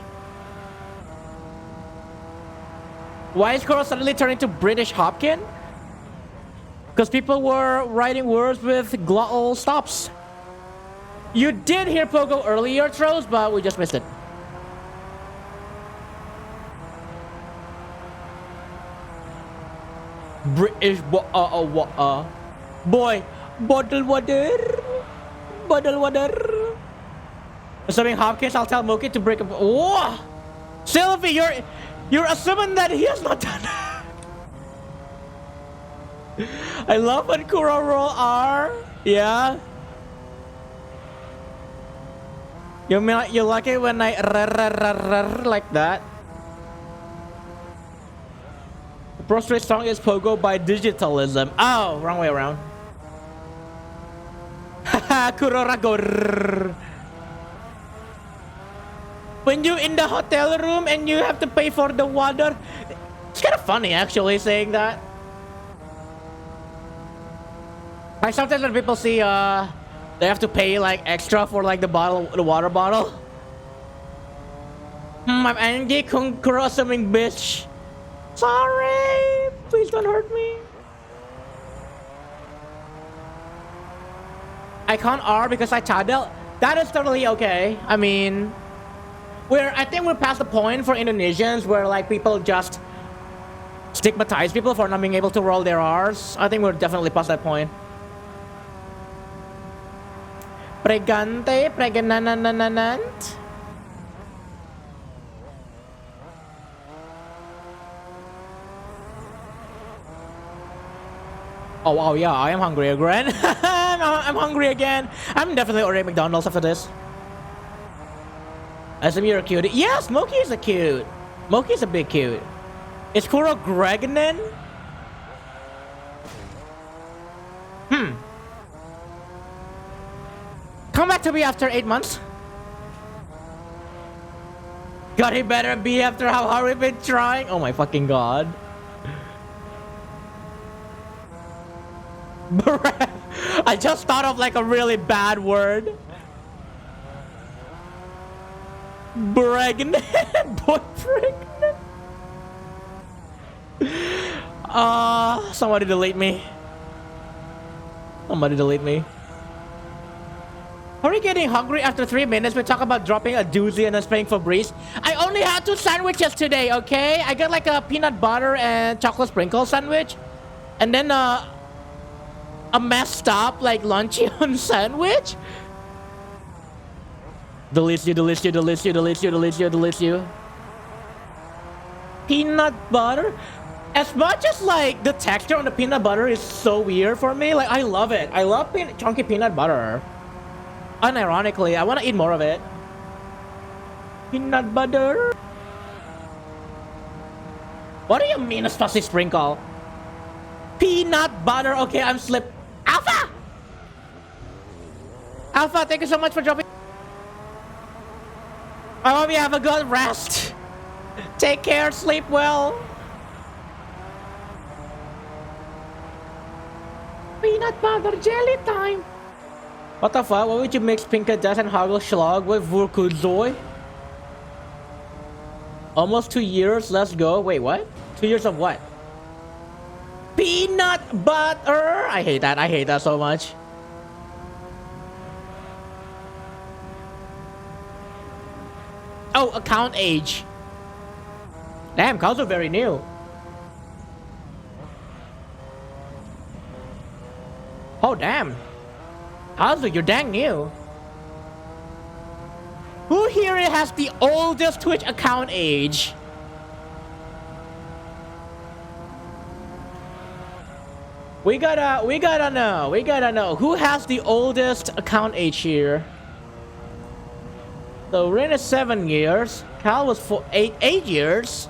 Why is Kuro suddenly turning to British Hopkin? Because people were writing words with glottal stops. You did hear pogo earlier, Trolls, but we just missed it. British water. Boy, bottle water. Assuming Hopkins, I'll tell Moki to break up. Whoa! Sylvie, you're assuming that he has not done that. I love when Kuro roll R. Yeah. You like it when I like that. The prostrate song is Pogo by Digitalism. Oh, wrong way around. Haha, Kuroragor. When you in the hotel room and you have to pay for the water, it's kind of funny actually saying that. Like sometimes when people see they have to pay like extra for like the water bottle. I'm angry, assuming bitch. Sorry, please don't hurt me. I can't R because I Chadel. That is totally okay. I mean, I think we're past the point for Indonesians where like people just stigmatize people for not being able to roll their R's. I think we're definitely past that point. Pregante, pregananananant. Oh yeah, I am hungry again. I'm hungry again. I'm definitely ordering McDonald's after this. I assume you're a cutie. Yeah, Smokey is a cute. Smokey's a big cute. Is Kuro Gregnan? Come back to me after 8 months. God, he better be after how hard we've been trying. Oh my fucking god. I just thought of like a really bad word. Pregnant. Boy pregnant. Somebody delete me. Somebody delete me. Are we getting hungry after 3 minutes? We talk about dropping a doozy and then spraying for breeze. I only had 2 sandwiches today, okay? I got like a peanut butter and chocolate sprinkle sandwich. And then a messed up like luncheon sandwich. Delete you. Peanut butter? As much as like the texture on the peanut butter is so weird for me, like I love it. I love chunky peanut butter. Unironically, I want to eat more of it. Peanut butter? What do you mean a spicy sprinkle? Peanut butter. Okay, I'm slip. Alpha! Alpha, thank you so much for dropping. I hope you have a good rest. Take care, sleep well. Peanut butter jelly time. What the fuck? Why would you mix Pinka Death and Hoggle Schlag with Vurkuzoy? Almost 2 years, let's go. Wait, what? 2 years of what? Peanut Peanut butter. I hate that. I hate that so much. Oh, account age. Damn, accounts are very new. Oh, damn. Also, you're dang new. Who here has the oldest Twitch account age? We gotta know who has the oldest account age here. So Rin is 7 years. Cal was 8 years.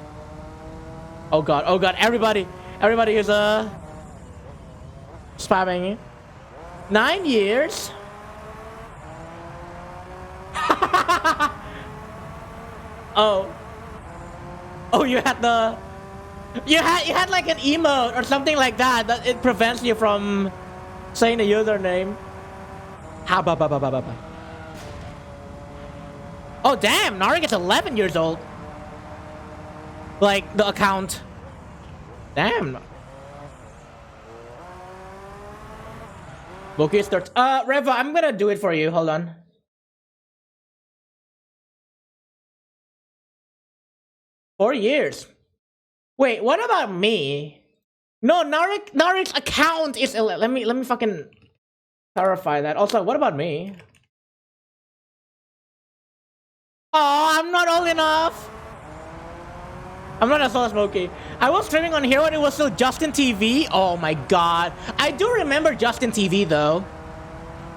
Oh god, everybody is spamming. 9 years. Oh, you had the you had like an emote or something like that it prevents you from saying the username. Oh damn, Narik is 11 years old. Like the account. Damn. Boki starts. Reva, I'm gonna do it for you. Hold on. Four years. Wait, what about me? No, Narik's account is 11. Let me fucking clarify that. Also, what about me? Oh, I'm not old enough. I'm not as old as Smokey. I was streaming on here when it was still Justin TV. Oh my god. I do remember Justin TV though.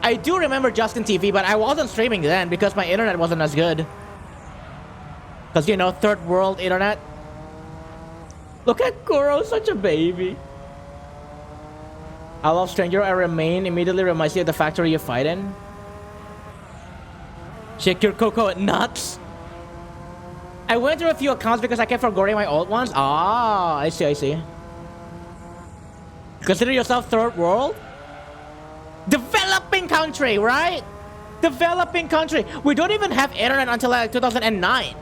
I do remember Justin TV, but I wasn't streaming then because my internet wasn't as good. Because, you know, third world internet. Look at Kuro, such a baby. I love Stranger. I remain immediately reminds you of the factory you fight in. Shake your cocoa nuts. I went through a few accounts because I kept forgetting my old ones. Ah, I see. Consider yourself third world? Developing country, right? Developing country. We don't even have internet until like 2009.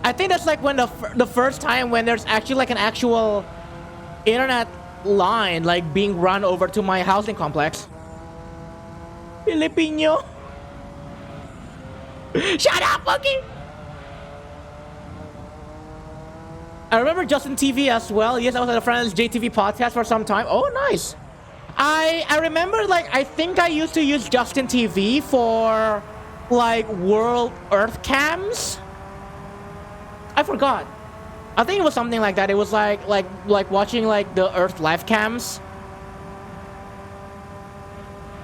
I think that's like when the first time when there's actually like an actual internet line like being run over to my housing complex. Filipino. Shut up, Monkey! I remember Justin TV as well. Yes, I was at a friend's JTV podcast for some time. Oh, nice. I remember, like, I think I used to use Justin TV for, like, World Earth Cams. I forgot. I think it was something like that. It was like watching, like, the Earth live cams.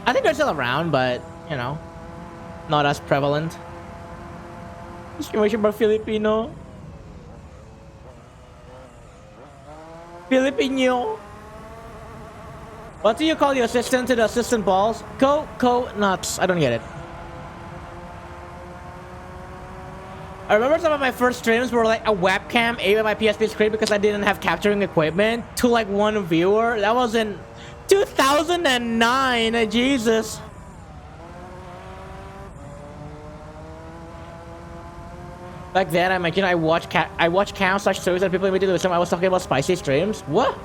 I think they're still around, but, you know, not as prevalent. Discrimination by Filipino. Filipino. What do you call the assistant to the assistant balls? Nuts. I don't get it. I remember some of my first streams were like a webcam aimed at my PSP screen because I didn't have capturing equipment to like one viewer. That was in 2009. Jesus. Back then, I imagine I watched cam slash streams and people immediately assumed I was talking about spicy streams. What?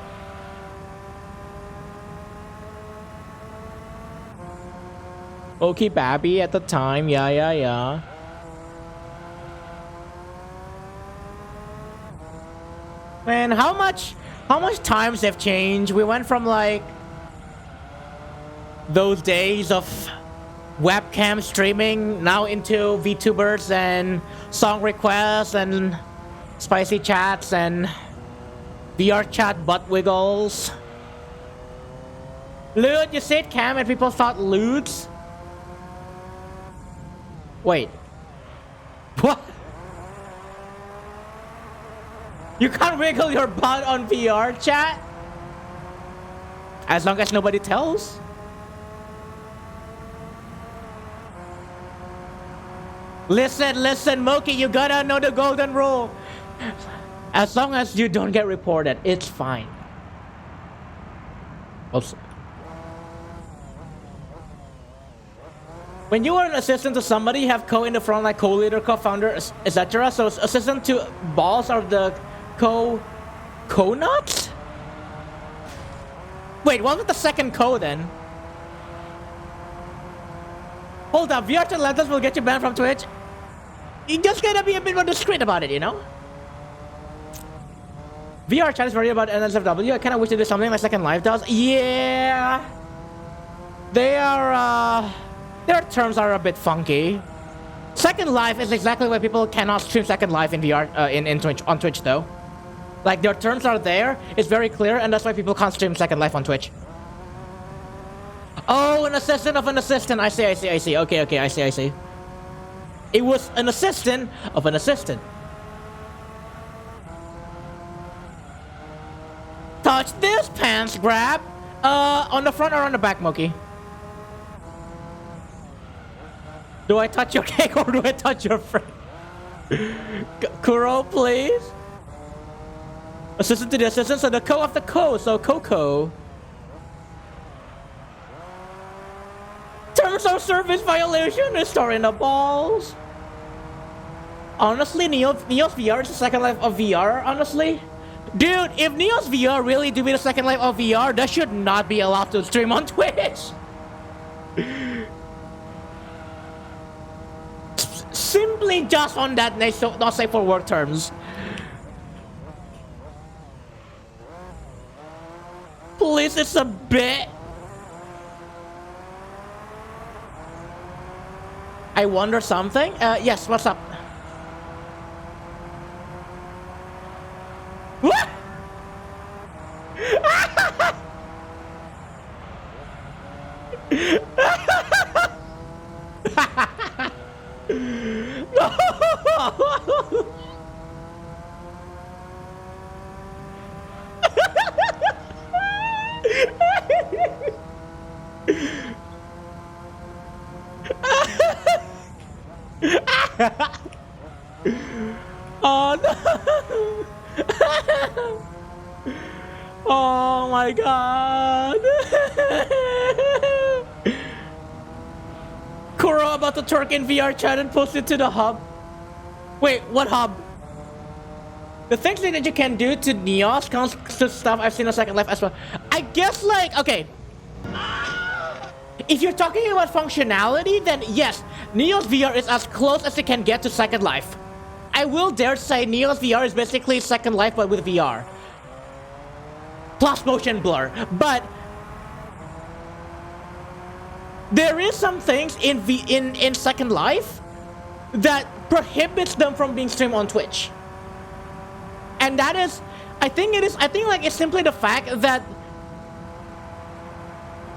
Okay, Babby at the time. Yeah. Man, how much times have changed? We went from like those days of webcam streaming now into VTubers and song requests and spicy chats and VR chat butt wiggles. Lewd, you said cam and people thought lewds? Wait. What? You can't wiggle your butt on VR chat? As long as nobody tells. Listen, Moki, you gotta know the golden rule. As long as you don't get reported, it's fine. Oops. When you are an assistant to somebody, you have co in the front like co-leader, co-founder, etc. So assistant to boss are the co-nuts? Wait, what was the second code then? Hold up, VR chat letters will get you banned from Twitch. You just gotta be a bit more discreet about it, you know? VR chat is worried about NSFW. I kinda wish they did something like Second Life does. Yeah. They are, their terms are a bit funky. Second Life is exactly why people cannot stream Second Life in VR, in Twitch, on Twitch though. Like, their terms are there, it's very clear, and that's why people can't stream Second Life on Twitch. Oh, an assistant of an assistant. I see. Okay, I see. It was an assistant of an assistant. Touch this pants grab. On the front or on the back, Moki? Do I touch your cake or do I touch your friend? Kuro, please. Assistant to the assistant, so the co of the co, so Coco. Terms of service violation is storing the balls. Honestly, Neo's VR is the Second Life of VR, honestly. Dude, if Neo's VR really do be the Second Life of VR, that should not be allowed to stream on Twitch. Simply just on that, not safe for work terms. Please, it's a bit. I wonder something. Yes, what's up? What? Oh no! Oh my god! Kuro about to twerk in VR chat and post it to the hub. Wait, what hub? The things that you can do to Neos comes to stuff I've seen on Second Life as well. I guess, like, okay. If you're talking about functionality, then yes, Neos VR is as close as it can get to Second Life. I will dare say Neos VR is basically Second Life but with VR. Plus motion blur. But there is some things in Second Life that prohibits them from being streamed on Twitch. And that is, I think like it's simply the fact that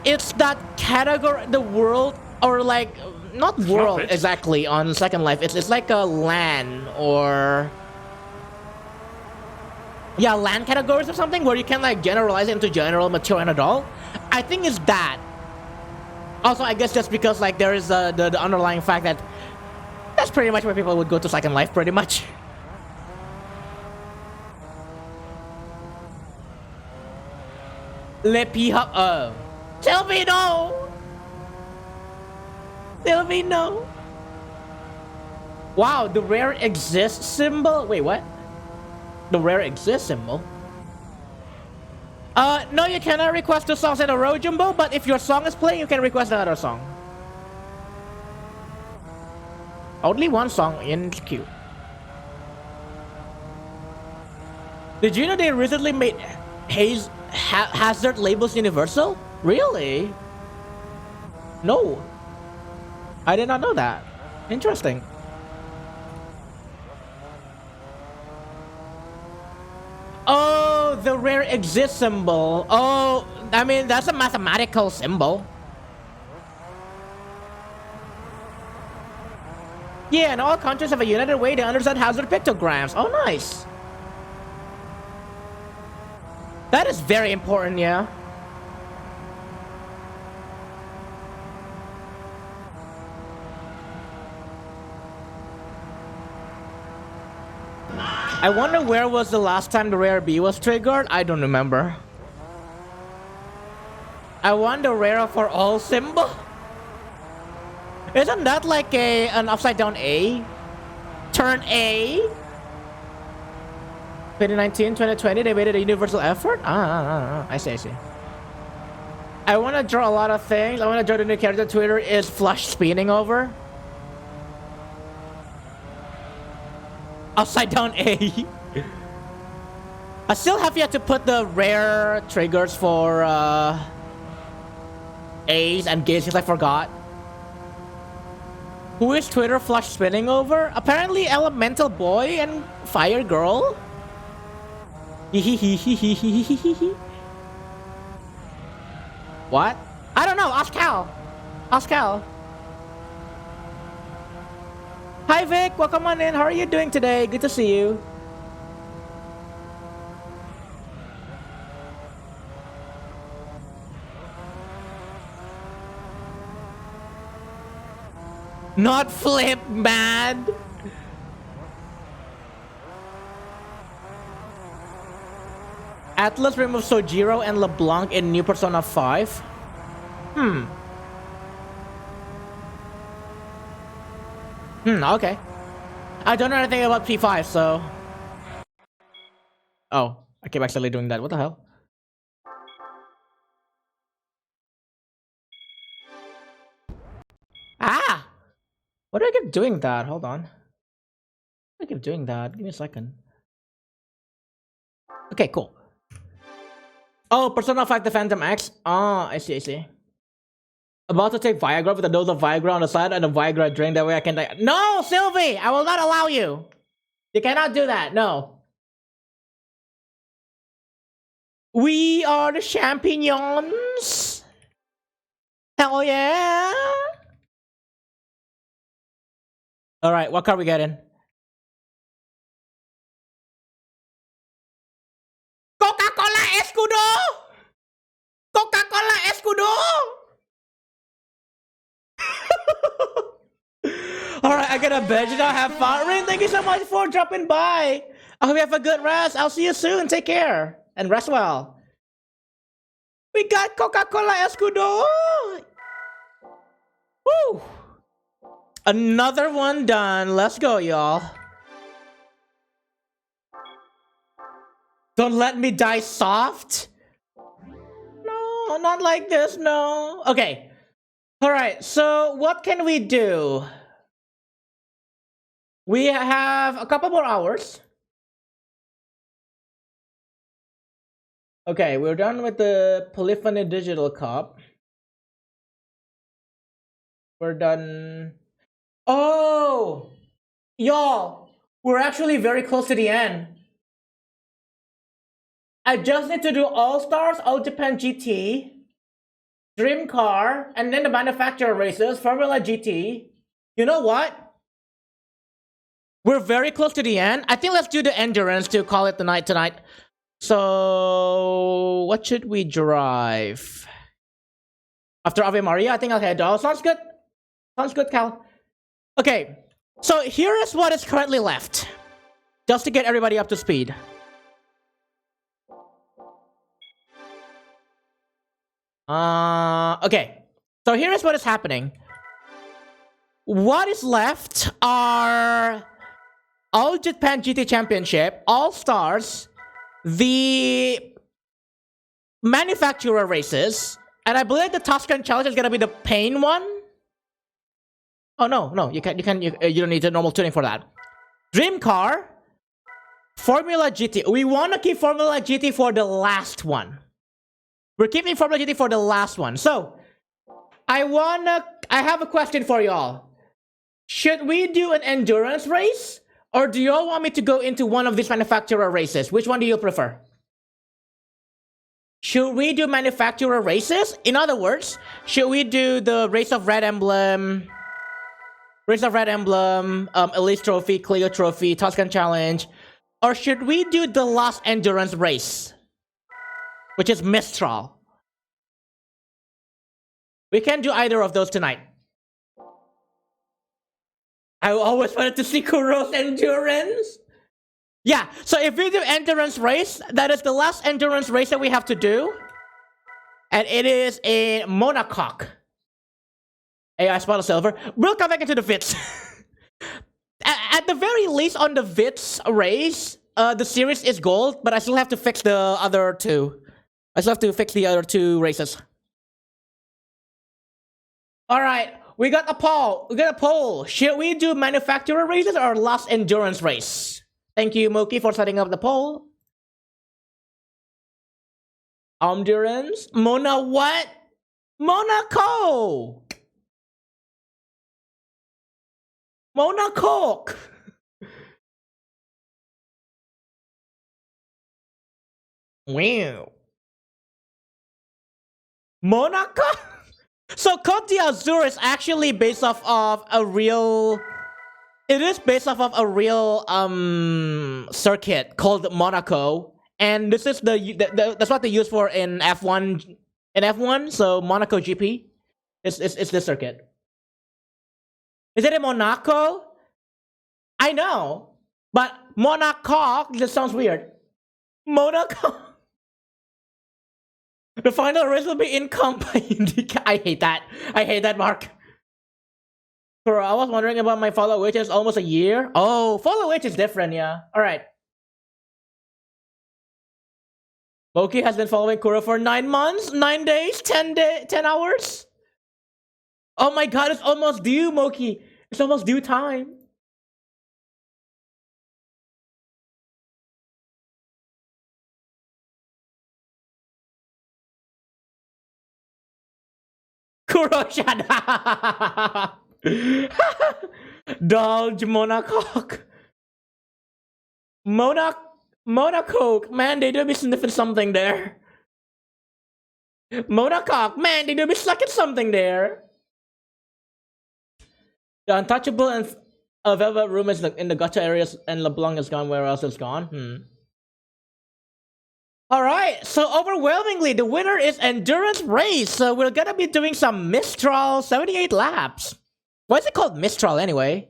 it's that category, the world, or like, not world exactly on Second Life. It's like a LAN or, yeah, LAN categories or something where you can like generalize it into general, mature, and adult. I think it's that. Also, I guess just because like there is the underlying fact that that's pretty much where people would go to Second Life, pretty much. Le P-Hub, oh. Tell me no! Tell me no! Wow, the rare exist symbol? Wait, what? The rare exist symbol? No, you cannot request two songs in a row, Jumbo, but if your song is playing, you can request another song. Only one song in queue. Did you know they recently made hazard labels universal? Really? No. I did not know that. Interesting. Oh, the rare exist symbol. Oh, I mean, that's a mathematical symbol. Yeah, and all countries have a united way to understand hazard pictograms. Oh, nice. That is very important, yeah. I wonder where was the last time the rare B was triggered? I don't remember. I want the rare for all symbol. Isn't that like an upside down A? Turn A? 2019, 2020, they made it a universal effort? I see. I want to draw a lot of things. I want to draw the new character Twitter is flush spinning over. Upside down A. I still have yet to put the rare triggers for A's and G's because I forgot. Who is Twitter flush spinning over? Apparently Elemental Boy and Fire Girl. What? I don't know. Ask Cal. Ask Cal. Hi Vic, welcome on in. How are you doing today? Good to see you. Not flip, man. Atlas removes Sojiro and LeBlanc in New Persona 5. Okay. I don't know anything about P5, so... Oh, I keep accidentally doing that. What the hell? Ah! Why do I keep doing that? Hold on. I keep doing that. Give me a second. Okay, cool. Oh, Persona 5 the Phantom X. Oh, I see, I see. About to take Viagra with a dose of Viagra on the side and a Viagra drink. That way I can... No, Sylvie! I will not allow you! You cannot do that, no. We are the champions! Hell yeah! Alright, what card we getting? Coca-Cola Escudo! Coca-Cola Escudo! Alright, I gotta bed you now. Have fun. Rin, thank you so much for dropping by. I hope you have a good rest. I'll see you soon. Take care. And rest well. We got Coca-Cola Escudo! Woo! Another one done. Let's go, y'all. Don't let me die soft. No, not like this, no. Okay. Alright, so what can we do? We have a couple more hours. Okay, we're done with the Polyphony Digital Cup. We're done... Oh! Y'all, we're actually very close to the end. I just need to do All-Stars, All Japan GT, Dream Car, and then the manufacturer races, Formula GT. You know what? We're very close to the end. I think let's do the endurance to call it the night tonight. So, what should we drive? After Ave Maria, I think I'll head off. Sounds good. Sounds good, Cal. Okay, so here is what is currently left. Just to get everybody up to speed. Okay. So here is what is happening. What is left are All Japan GT Championship, All Stars, the manufacturer races, and I believe the Tuscan Challenge is gonna be the pain one. Oh no, you don't need the normal tuning for that. Dream Car, Formula GT. We want to keep Formula GT for the last one. We're keeping Formula GT for the last one. So, I have a question for y'all. Should we do an endurance race? Or do y'all want me to go into one of these manufacturer races? Which one do you prefer? Should we do manufacturer races? In other words, should we do the Race of Red Emblem, Elise Trophy, Clio Trophy, Tuscan Challenge? Or should we do the last endurance race? Which is Mistral. We can do either of those tonight. I always wanted to see Kuro's endurance. Yeah, so if we do endurance race, that is the last endurance race that we have to do. And it is a monocoque. AI spot of silver. We'll come back into the VITs. At the very least, on the VITs race, the series is gold, but I still have to fix the other two. I still have to fix the other two races. All right, we got a poll. We got a poll. Should we do manufacturer races or last endurance race? Thank you, Moki, for setting up the poll. Endurance? Mona what? Monaco! Monaco! Wow. Monaco? So Côte d'Azur is actually based off of a real... It is based off of a real circuit called Monaco. And this is that's what they use for in F1. In F1, so Monaco GP. It's this circuit. Is it in Monaco? I know. But Monaco just sounds weird. Monaco. The final race will be in IndyCar. I hate that. I hate that, Mark. Bro, I was wondering about my follow which is almost a year. Oh, follow which is different, yeah. Alright. Moki has been following Kuro for 9 months, 9 days, 10 hours. Oh my god, it's almost due, Moki. It's almost due time. Kuro, shut up. Dodge Monaco. Monaco, man, they do be sniffing something there. Monaco, man, they do be sucking something there. The untouchable and velvet room is in the gotcha areas, and LeBlanc is gone. Where else is gone? Alright, so overwhelmingly, the winner is endurance race. So we're gonna be doing some Mistral 78 laps. Why is it called Mistral anyway?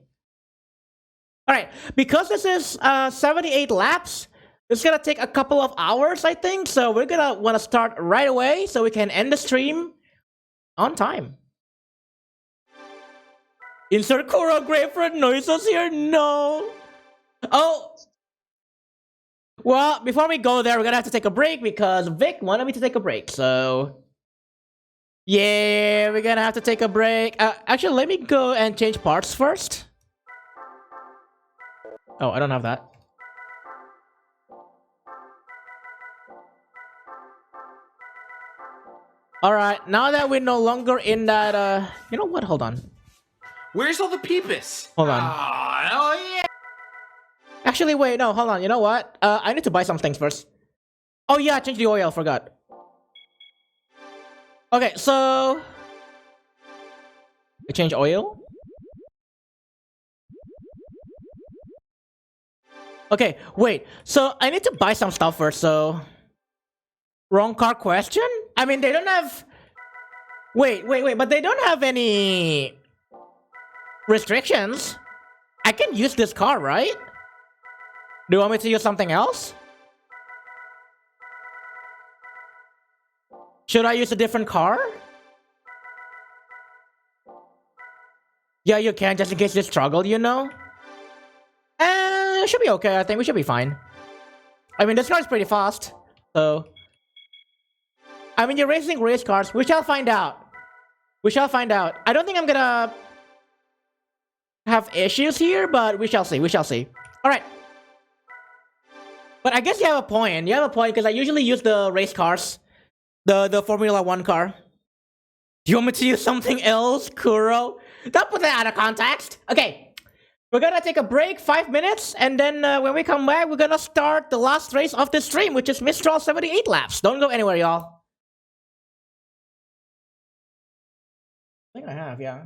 Alright, because this is 78 laps, it's gonna take a couple of hours, I think. So we're gonna wanna start right away so we can end the stream on time. Insert Kuro grapefruit noises here? No. Oh. Well, before we go there, we're gonna have to take a break because Vic wanted me to take a break, so... Yeah, we're gonna have to take a break. Actually, let me go and change parts first. Oh, I don't have that. Alright, now that we're no longer in that, You know what? Hold on. Where's all the peepus? Hold on. Oh, yeah. Actually, wait, no, hold on. You know what? I need to buy some things first. Oh yeah, change the oil, forgot. Okay, so... I change oil? Okay, wait. So, I need to buy some stuff first, so... Wrong car question? I mean, they don't have... Wait, but they don't have any... restrictions. I can use this car, right? Do you want me to use something else? Should I use a different car? Yeah, you can, just in case you struggle, you know? It should be okay, I think we should be fine. I mean, this car is pretty fast, so... I mean, you're racing race cars, we shall find out. We shall find out. I don't think I'm gonna... have issues here, but we shall see, we shall see. Alright. But I guess you have a point. You have a point, because I usually use the race cars. The Formula 1 car. Do you want me to use something else, Kuro? Don't put that out of context. Okay. We're gonna take a break, 5 minutes, and then when we come back, we're gonna start the last race of this stream, which is Mistral 78 laps. Don't go anywhere, y'all. I think I have, yeah.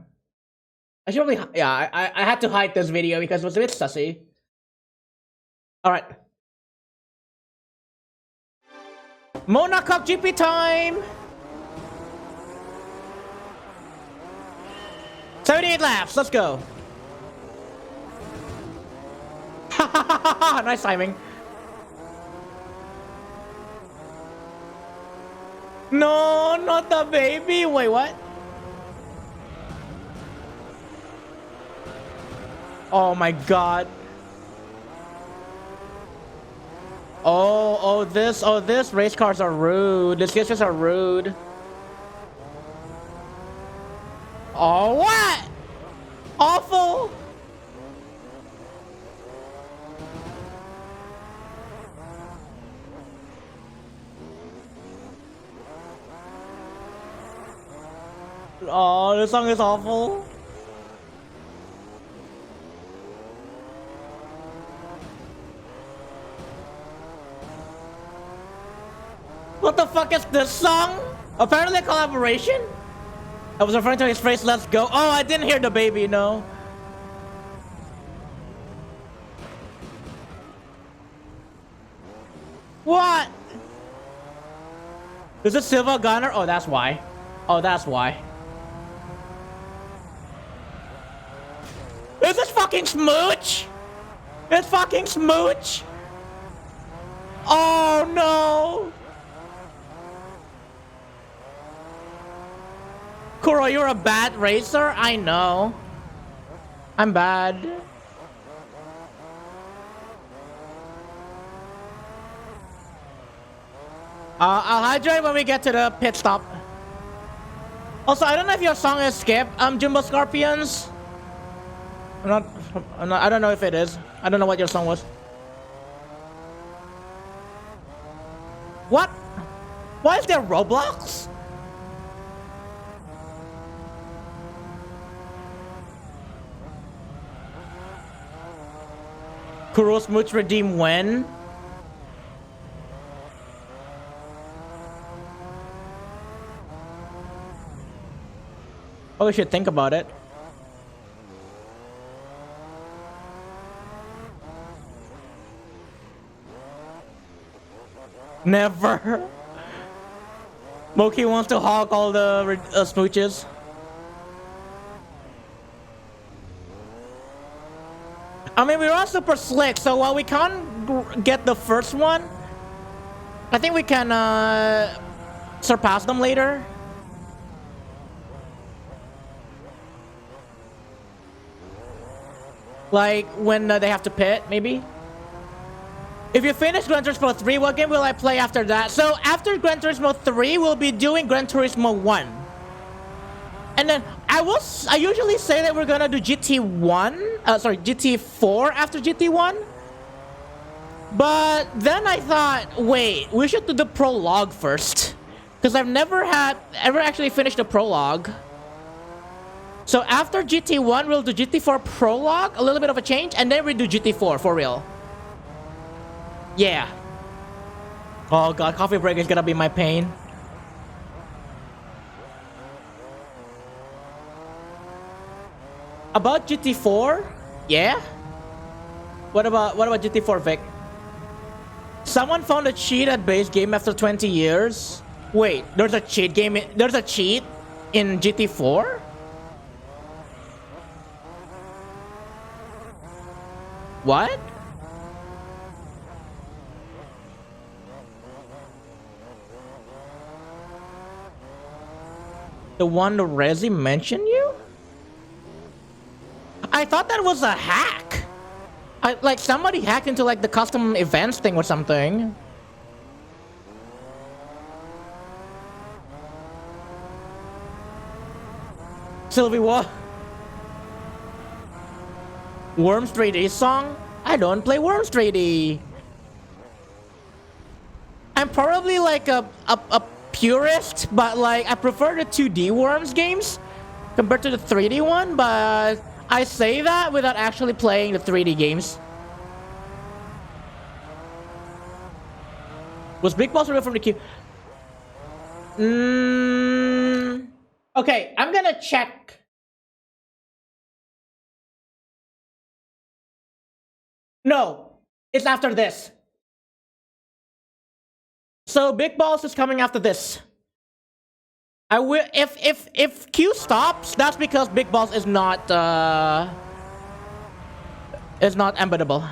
I should probably... Yeah, I had to hide this video because it was a bit sussy. Alright. Monaco GP time! 78 laps, let's go! Nice timing. No, not the baby! Wait, what? Oh my god. Oh, this race cars are rude. These races are rude. Oh, what? Awful. Oh, this song is awful. What the fuck is this song? Apparently a collaboration? I was referring to his phrase, let's go. Oh, I didn't hear the baby, no. What? Is it Silva Gunner? Oh, that's why. Oh, that's why. Is this fucking Smooch? It's fucking Smooch? Oh no! Kuro, you're a bad racer? I know. I'm bad. I'll hydrate when we get to the pit stop. Also, I don't know if your song is skip, Jumbo Scorpions. I don't know if it is. I don't know what your song was. What? Why is there Roblox? Kuro Smooch redeem when? Oh, we should think about it. Never. Moki wants to hog all the smooches. I mean, we're all super slick, so while we can't get the first one, I think we can surpass them later. Like when they have to pit, maybe. If you finish Gran Turismo 3, what game will I play after that? So after Gran Turismo 3, we'll be doing Gran Turismo 1. And then I usually say that we're gonna do GT4 after GT1. But then I thought, wait, we should do the prologue first. Because I've never actually finished the prologue. So after GT1, we'll do GT4 prologue, a little bit of a change, and then we do GT4 for real. Yeah. Oh god, coffee break is gonna be my pain. About GT4? Yeah? What about GT4, Vic? Someone found a cheat at base game after 20 years? Wait, there's a cheat game there's a cheat in GT4? What? The one the Resi mentioned you? I thought that was a hack. Like somebody hacked into like the custom events thing or something. Sylvie, what? Worms 3D song? I don't play Worms 3D. I'm probably like a purist, but like I prefer the 2D Worms games compared to the 3D one, but I say that without actually playing the 3D games. Was Big Boss removed from the queue? Okay, I'm gonna check. No, it's after this. So Big Balls is coming after this. I will if Q stops, that's because Big Balls is not embeddable.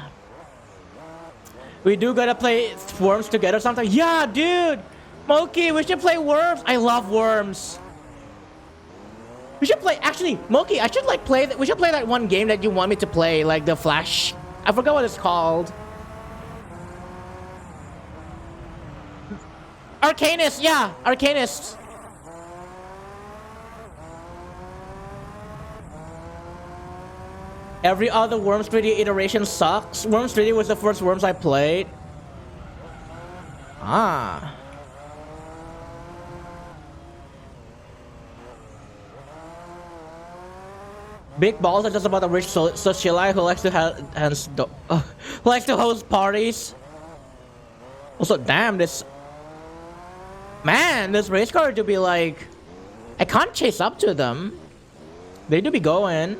We do gotta play Worms together sometime. Yeah, dude! Moki, we should play Worms. I love Worms. We should play, actually, Moki, I should like play, we should play that one game that you want me to play, like the Flash. I forgot what it's called. Arcanist, yeah, Arcanist. Every other Worms 3D iteration sucks. Worms 3D was the first Worms I played. Ah. Big balls are just about a rich socialite who likes to who likes to host parties. Also, damn, this race car to be like, I can't chase up to them. They do be going.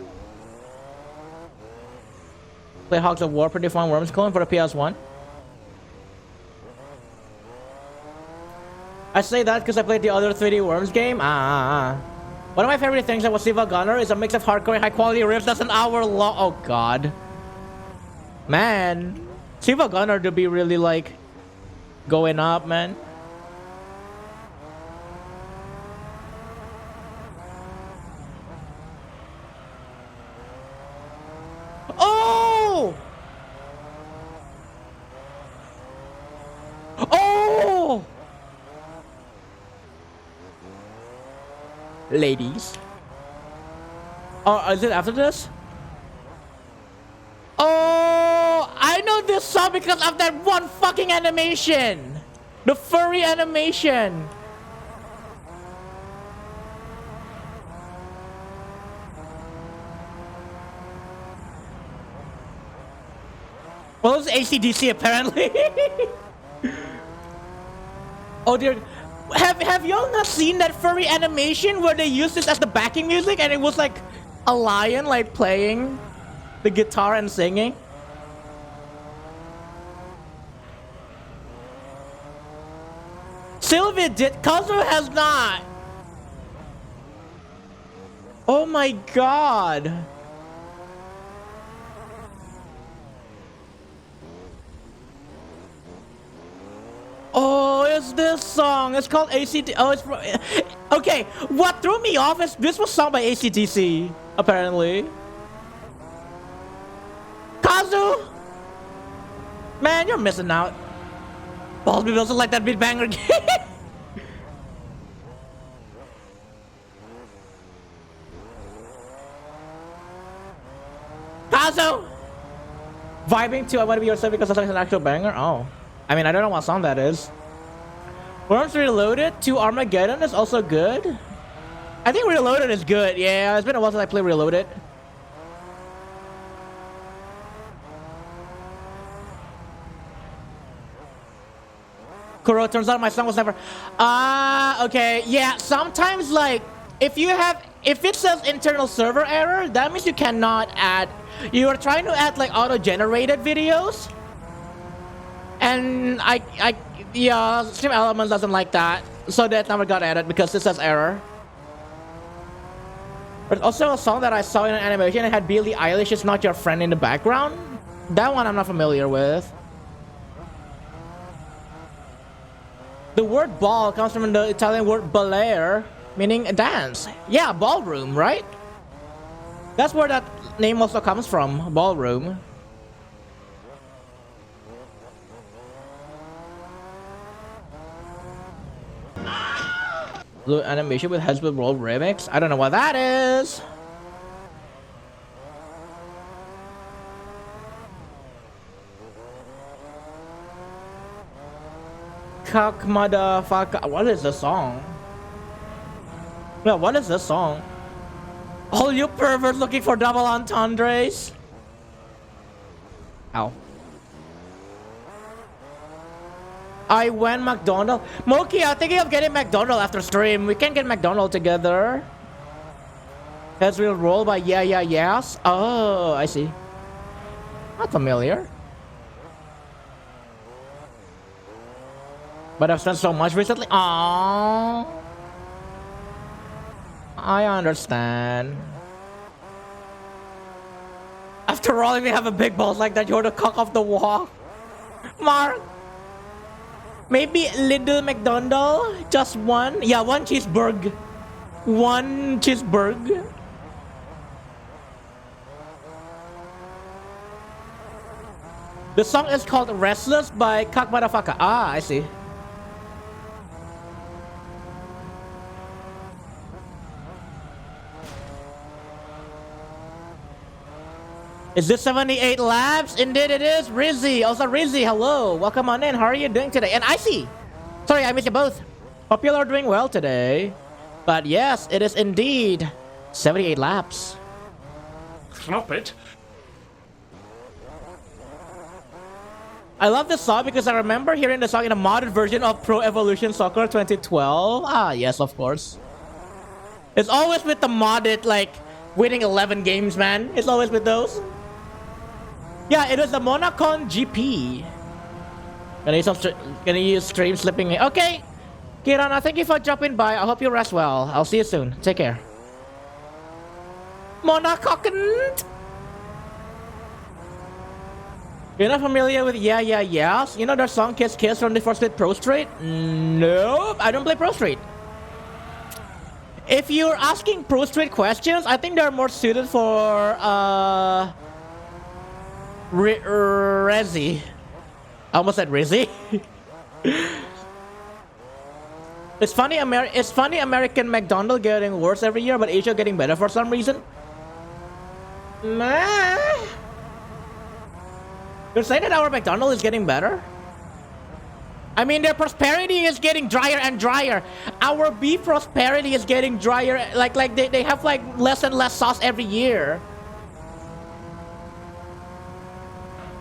Play Hogs of War, pretty fun. Worms calling for the PS1. I say that because I played the other 3D Worms game. One of my favorite things about Siva Gunner is a mix of hardcore and high quality riffs that's an hour long. Oh god. Man. Siva Gunner to be really like going up, man. Oh! Oh! Ladies. Oh, is it after this? Oh, I know this song because of that one fucking animation. The furry animation. Well, it was AC/DC apparently. Oh dear. Have y'all not seen that furry animation where they used this as the backing music and it was like a lion like playing the guitar and singing? Sylvia did. Kazu has not. Oh my god. Oh, it's this song. It's called ACT. Oh, it's okay. What threw me off is this was sung by AC/DC, apparently. Kazu, man, you're missing out. Balls people also like that beat banger game. Kazu, vibing to I Want to Be Yourself because it's an actual banger. Oh. I mean, I don't know what song that is. Worms Reloaded to Armageddon is also good. I think Reloaded is good. Yeah, it's been a while since I played Reloaded. Kuro, turns out my song was never... okay. Yeah, sometimes like, if it says internal server error, that means you cannot add... You are trying to add like auto-generated videos. And yeah, Stream Elements doesn't like that, so that never got added because it says error. But also a song that I saw in an animation and had Billie Eilish is Not Your Friend in the background. That one I'm not familiar with. The word ball comes from the Italian word ballare, meaning a dance. Yeah, ballroom, right? That's where that name also comes from, ballroom. Blue animation with Husband Roll remix. I don't know what that is. Cock motherfucker. What is this song? Yeah, what is this song? All you perverts looking for double entendres. Ow. I went McDonald. Moki, I'm thinking of getting McDonald after stream. We can get McDonald together. That's real roll by Yeah Yeah Yes. Oh, I see. Not familiar. But I've spent so much recently. Aww. I understand. After all, if you have a big balls like that, you're the cock of the walk. Mark. Maybe little McDonald, just one. Yeah, one cheeseburger. One cheeseburger. The song is called Restless by Cock Motherfucker. Ah, I see. Is this 78 laps? Indeed it is. Rizzy. Also Rizzy, hello. Welcome on in. How are you doing today? And Icy. Sorry, I missed you both. Hope you are doing well today. But yes, it is indeed 78 laps. Stop it. I love this song because I remember hearing the song in a modded version of Pro Evolution Soccer 2012. Ah, yes, of course. It's always with the modded, like, winning 11 games, man. It's always with those. Yeah, it is the Monacon GP. Gonna use stream slipping. Okay, Kirana, thank you for dropping by. I hope you rest well. I'll see you soon. Take care. Monacon. You're not familiar with Yeah Yeah Yeahs? You know their song Kiss Kiss from the First Street Pro Street? Nope, I don't play Pro Street. If you're asking Pro Street questions, I think they're more suited for Rezi. I almost said Rizzy. It's funny American McDonald's getting worse every year, but Asia getting better for some reason. Nah. You're saying that our McDonald's is getting better? I mean, their prosperity is getting drier and drier. Our beef prosperity is getting drier. Like they have like less and less sauce every year.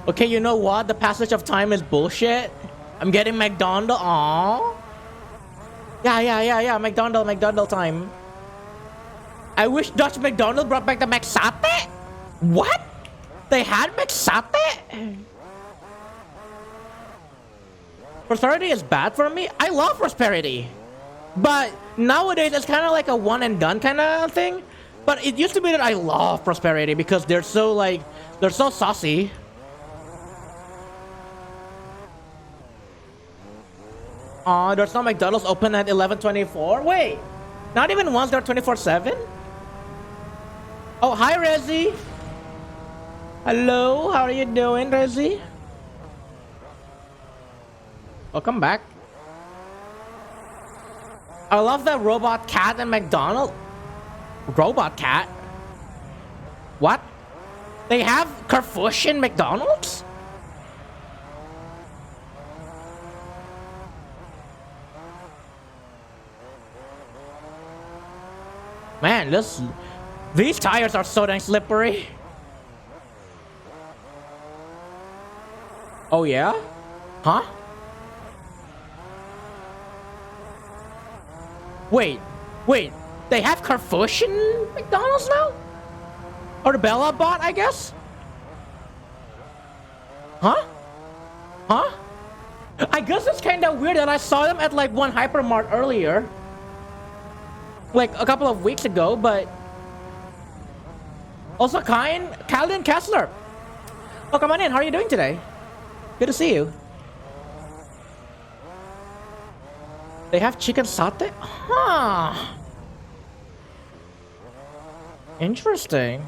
Okay, you know what? The passage of time is bullshit. I'm getting McDonald's. Aww. Yeah. McDonald's time. I wish Dutch McDonald brought back the McSate. What? They had McSate? Prosperity is bad for me? I love prosperity. But nowadays it's kind of like a one and done kind of thing. But it used to be that I love prosperity because they're so saucy. There's no McDonald's open at 11:24. Wait, not even once. They're 24/7. Oh, hi, Rezi. Hello, how are you doing, Rezi? Welcome back. I love that robot cat and McDonald's. Robot cat? What? They have Carrefour in McDonald's? Man, these tires are so dang slippery. Oh yeah? Huh? Wait, they have Carrefour in McDonald's now? Or the Bella bot, I guess? Huh? I guess it's kind of weird that I saw them at like one hypermart earlier. Like a couple of weeks ago, but... Also Calvin Kessler. Oh, come on in. How are you doing today? Good to see you. They have chicken satay? Huh. Interesting.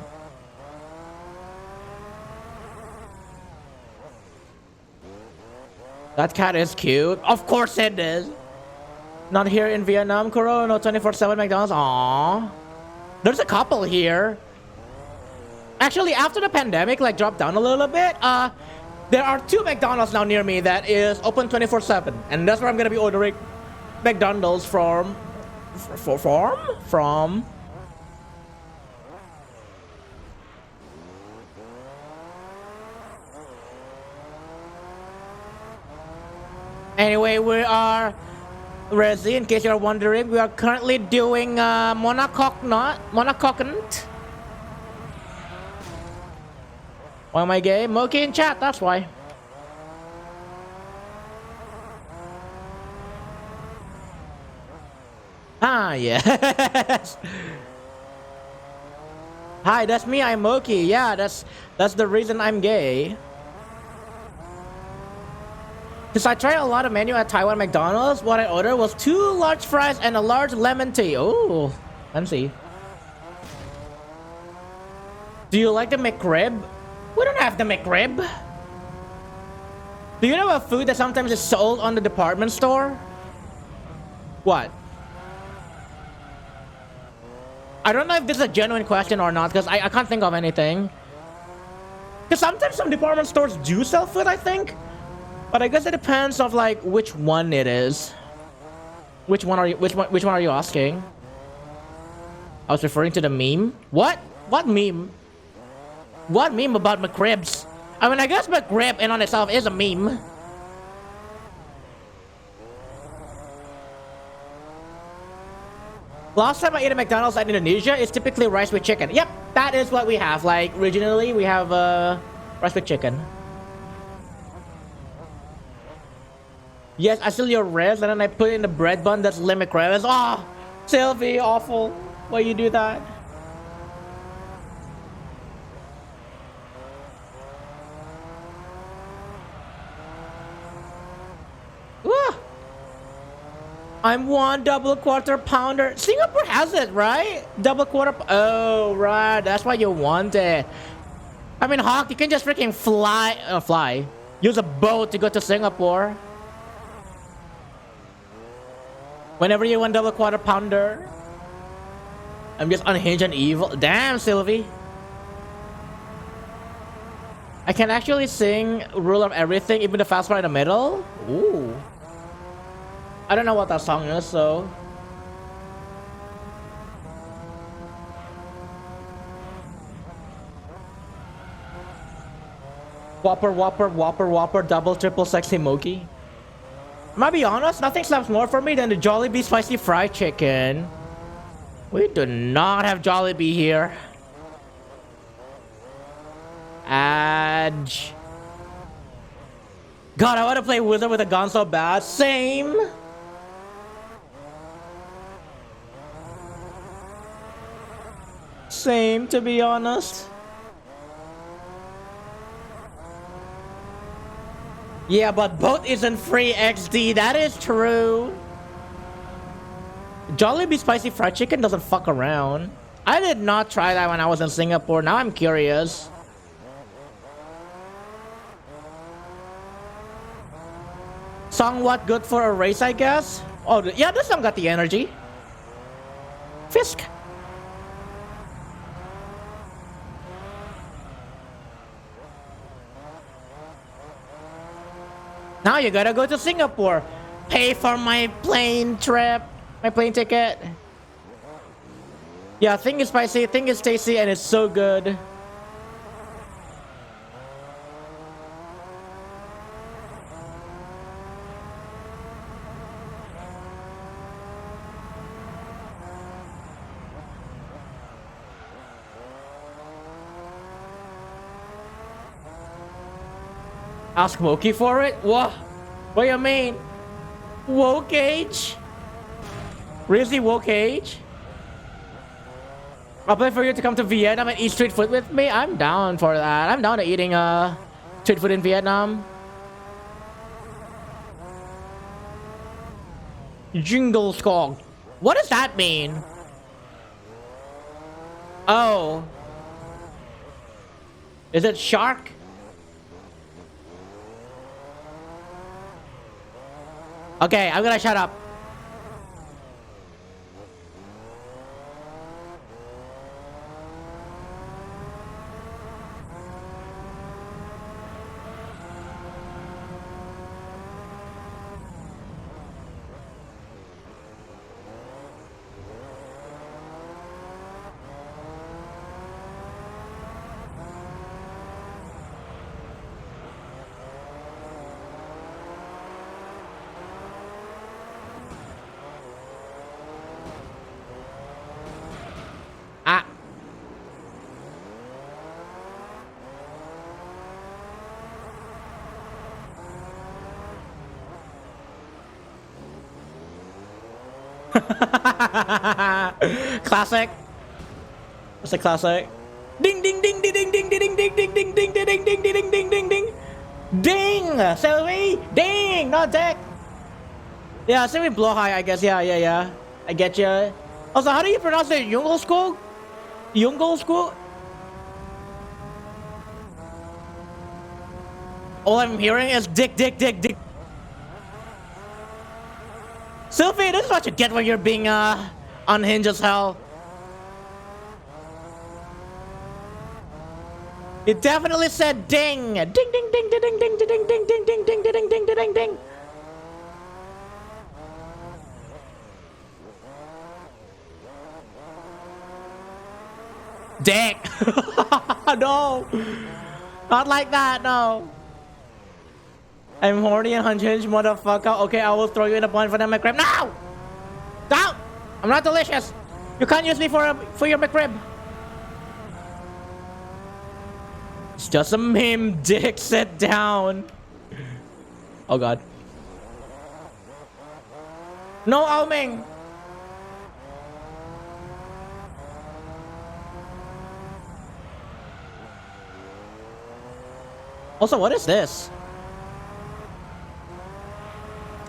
That cat is cute. Of course it is. Not here in Vietnam, Kuro. No 24/7 McDonald's. Aww. There's a couple here. Actually, after the pandemic like dropped down a little bit, there are 2 McDonald's now near me that is open 24/7, and that's where I'm gonna be ordering McDonald's from. Anyway, we are Rezi. In case you're wondering, we are currently doing Monacocant. Why am I gay? Moki in chat, that's why. Ah, yes. Hi, that's me, I'm Moki. Yeah, that's the reason I'm gay. Because I tried a lot of menu at Taiwan McDonald's. What I ordered was 2 large fries and a large lemon tea. Oh, fancy. Do you like the McRib? We don't have the McRib. Do you know a food that sometimes is sold on the department store? What? I don't know if this is a genuine question or not because I can't think of anything. Because sometimes some department stores do sell food, I think. But I guess it depends of like which one it is. Which one are you asking? I was referring to the meme. What? What meme? What meme about McRibs? I mean, I guess McRib in on itself is a meme. Last time I ate at McDonald's at Indonesia, it's typically rice with chicken. Yep, that is what we have. Like, regionally, we have rice with chicken. Yes, I steal your ribs and then I put it in the bread bun that's limit crab. Oh, Sylvie, awful. Why you do that? Ah. I'm one double quarter pounder. Singapore has it, right? Double quarter. Oh, right. That's why you want it. I mean, Hawk, you can just freaking fly. Use a boat to go to Singapore. Whenever you want double quarter pounder. I'm just unhinged and evil. Damn, Sylvie. I can actually sing Rule of Everything, even the fast part in the middle. Ooh. I don't know what that song is, so. Whopper, Whopper, Whopper, Whopper, double, triple, sexy monkey. I might be honest, nothing slaps more for me than the Jollibee spicy fried chicken. We do not have Jollibee here. Adge. God, I want to play Wizard with a gun so bad. Same. Same, to be honest. Yeah, but boat isn't free XD. That is true. Jollibee spicy fried chicken doesn't fuck around. I did not try that when I was in Singapore. Now I'm curious. Somewhat good for a race, I guess. Oh, yeah, this song got the energy. Fisk. Now you gotta go to Singapore. Pay for my plane trip. My plane ticket. Yeah, thing is spicy, thing is tasty, and it's so good. Ask Wokey for it? What? What do you mean? Wokage? Really, Wokage? I'll play for you to come to Vietnam and eat street food with me. I'm down for that. I'm down to eating street food in Vietnam. Jingle Skog. What does that mean? Oh. Is it shark? Okay, I'm gonna shut up. Ah. Classic. What's a classic? Ding ding ding ding ding ding ding ding ding ding ding ding ding ding ding ding ding ding. Ding, Sylvie. Ding, not dick. Yeah, Sylvie blow high, I guess. Yeah. I get you. Also, how do you pronounce it? Jungelskog? Jungelskog? All I'm hearing is dick. Sylvie, this is what you get when you're being unhinged as hell. It definitely said ding. Ding ding ding ding ding ding ding ding ding ding ding ding ding ding ding. Dick. No. Not like that, no. I'm horny and unhinged, motherfucker. Okay, I will throw you in a point for the McRib. No! Down! I'm not delicious. You can't use me for your McRib. It's just a meme, dick. Sit down. Oh god. No Aoming. Also, what is this?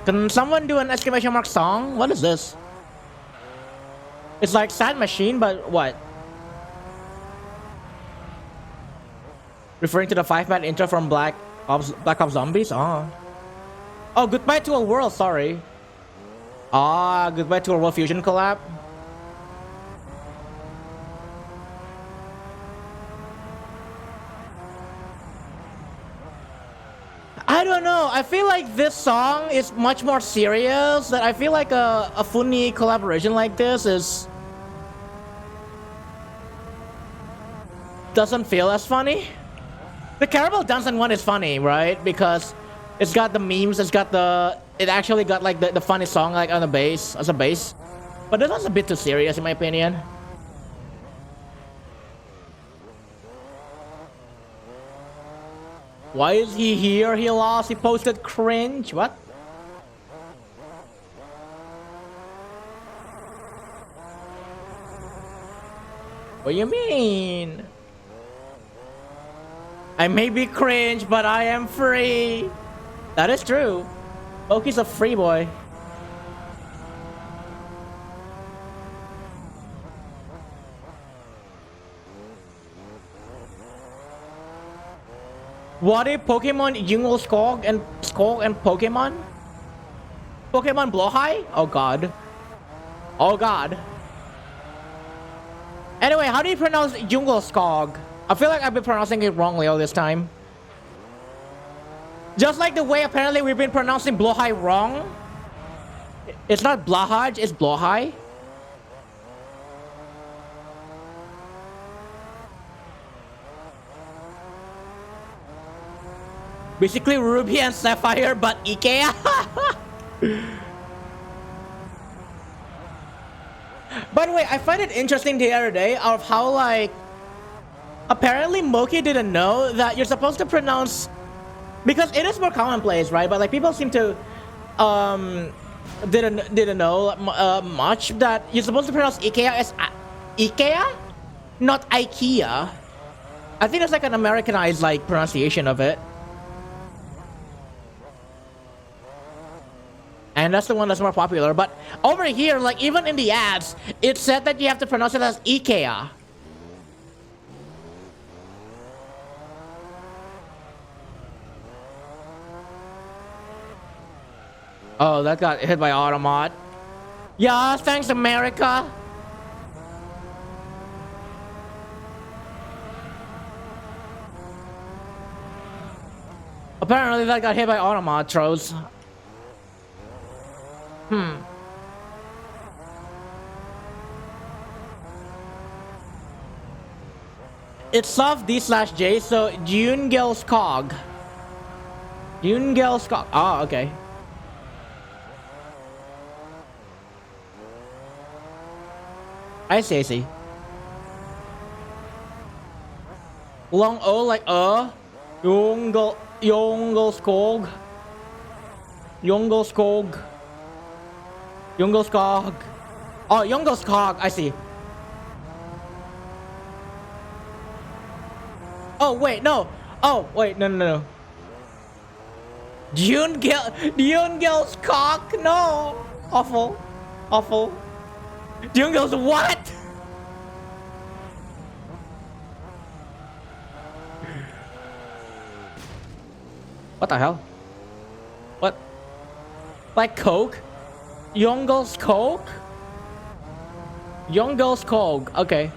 Can someone do an exclamation mark song? What is this? It's like Sad Machine, but what? Referring to the 5-man intro from Black Ops Zombies? Oh. Oh, Goodbye to a World, sorry. Ah, Goodbye to a World Fusion collab. I don't know. I feel like this song is much more serious. That I feel like a funny collaboration like this doesn't feel as funny. The Caramel Dancing one is funny, right? Because it's got the memes. It actually got like the funny song like on the bass as a bass. But this one's a bit too serious in my opinion. Why is he here? He lost. He posted cringe. What? What do you mean? I may be cringe, but I am free. That is true. Poki's a free boy. What if Pokemon Jungle Skog and Pokemon? Pokemon Blowhigh? Oh god. Oh god. Anyway, how do you pronounce Jungle Skog? I feel like I've been pronouncing it wrongly all this time. Just like the way apparently we've been pronouncing Blowhigh wrong. It's not Blahaj, it's Blowhigh. Basically Ruby and Sapphire, but IKEA. By the way, I find it interesting the other day of how like apparently Moki didn't know that you're supposed to pronounce, because it is more commonplace, right? But like people seem to didn't know much that you're supposed to pronounce IKEA as IKEA, not IKEA. I think it's like an Americanized like pronunciation of it. And that's the one that's more popular. But over here, like even in the ads, it said that you have to pronounce it as IKEA. Oh, that got hit by Automat. Yeah, thanks America. Apparently that got hit by Automat, trolls. It's soft D/J, so Jungels Cog. Jungels Cog. Oh, okay. I see. Long O like Jungels Cog. Jungels Cog. Jungelskog. Oh, Jungelskog. I see. Oh, wait, no. Oh, wait, no. Jungelskog. No. Awful. Jungels what? What the hell? What? Like Coke? Youngles Coke? Youngles Coke. Okay.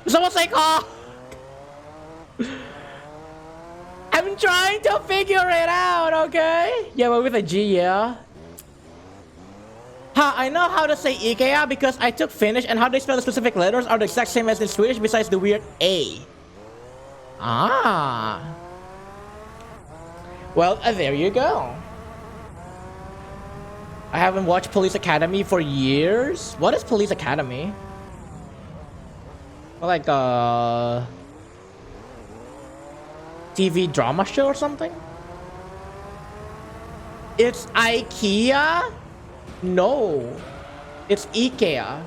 Someone say Coke! I'm trying to figure it out, okay? Yeah, but with a G, yeah. I know how to say IKEA because I took Finnish, and how they spell the specific letters are the exact same as in Swedish besides the weird A. Ah. Well, there you go. I haven't watched Police Academy for years. What is Police Academy? Like a TV drama show or something? It's IKEA? No. It's IKEA.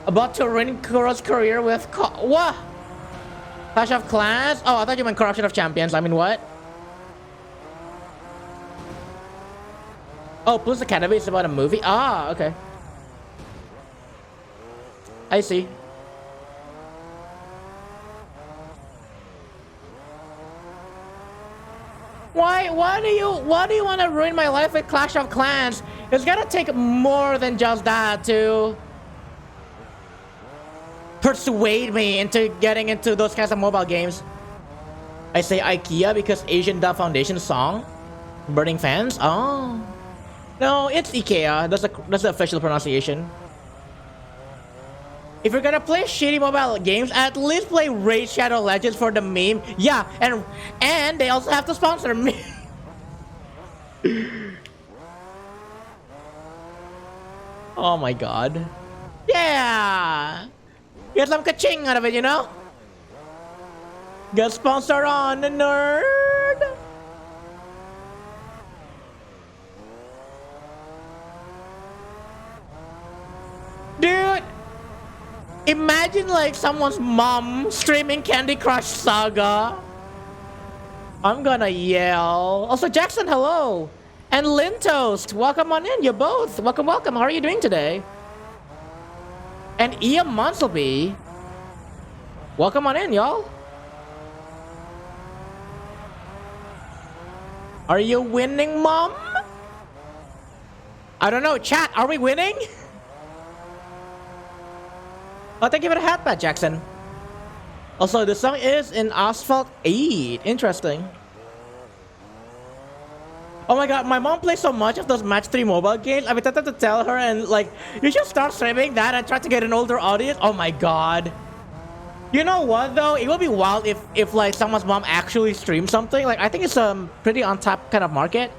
About to ruin Kuro's career with what? Clash of Clans? Oh, I thought you meant Corruption of Champions. I mean, what? Oh, Police Academy is about a movie? Ah, okay. I see. Why do you want to ruin my life with Clash of Clans? It's gonna take more than just that to persuade me into getting into those kinds of mobile games. I say IKEA because Asian Dub Foundation song. Burning Fans? Oh. No, it's IKEA. That's the official pronunciation. If you're gonna play shitty mobile games, at least play Raid Shadow Legends for the meme. Yeah, and they also have to sponsor me. Oh my god. Yeah! Get some ka-ching out of it, you know? Get sponsored on the nerd! Dude! Imagine like someone's mom streaming Candy Crush Saga. I'm gonna yell. Also, Jackson, hello. And Lintoast, welcome on in. You both. Welcome, welcome. How are you doing today? And Ian Monsleby, welcome on in, y'all. Are you winning, Mom? I don't know. Chat, are we winning? Oh, thank you for the hat, Pat Jackson. Also, the song is in Asphalt 8. Interesting. Oh my god, my mom plays so much of those Match 3 mobile games. I've been tempted to tell her and like, you should start streaming that and try to get an older audience. Oh my god. You know what though? It would be wild if like someone's mom actually streams something. Like, I think it's a pretty on top kind of market.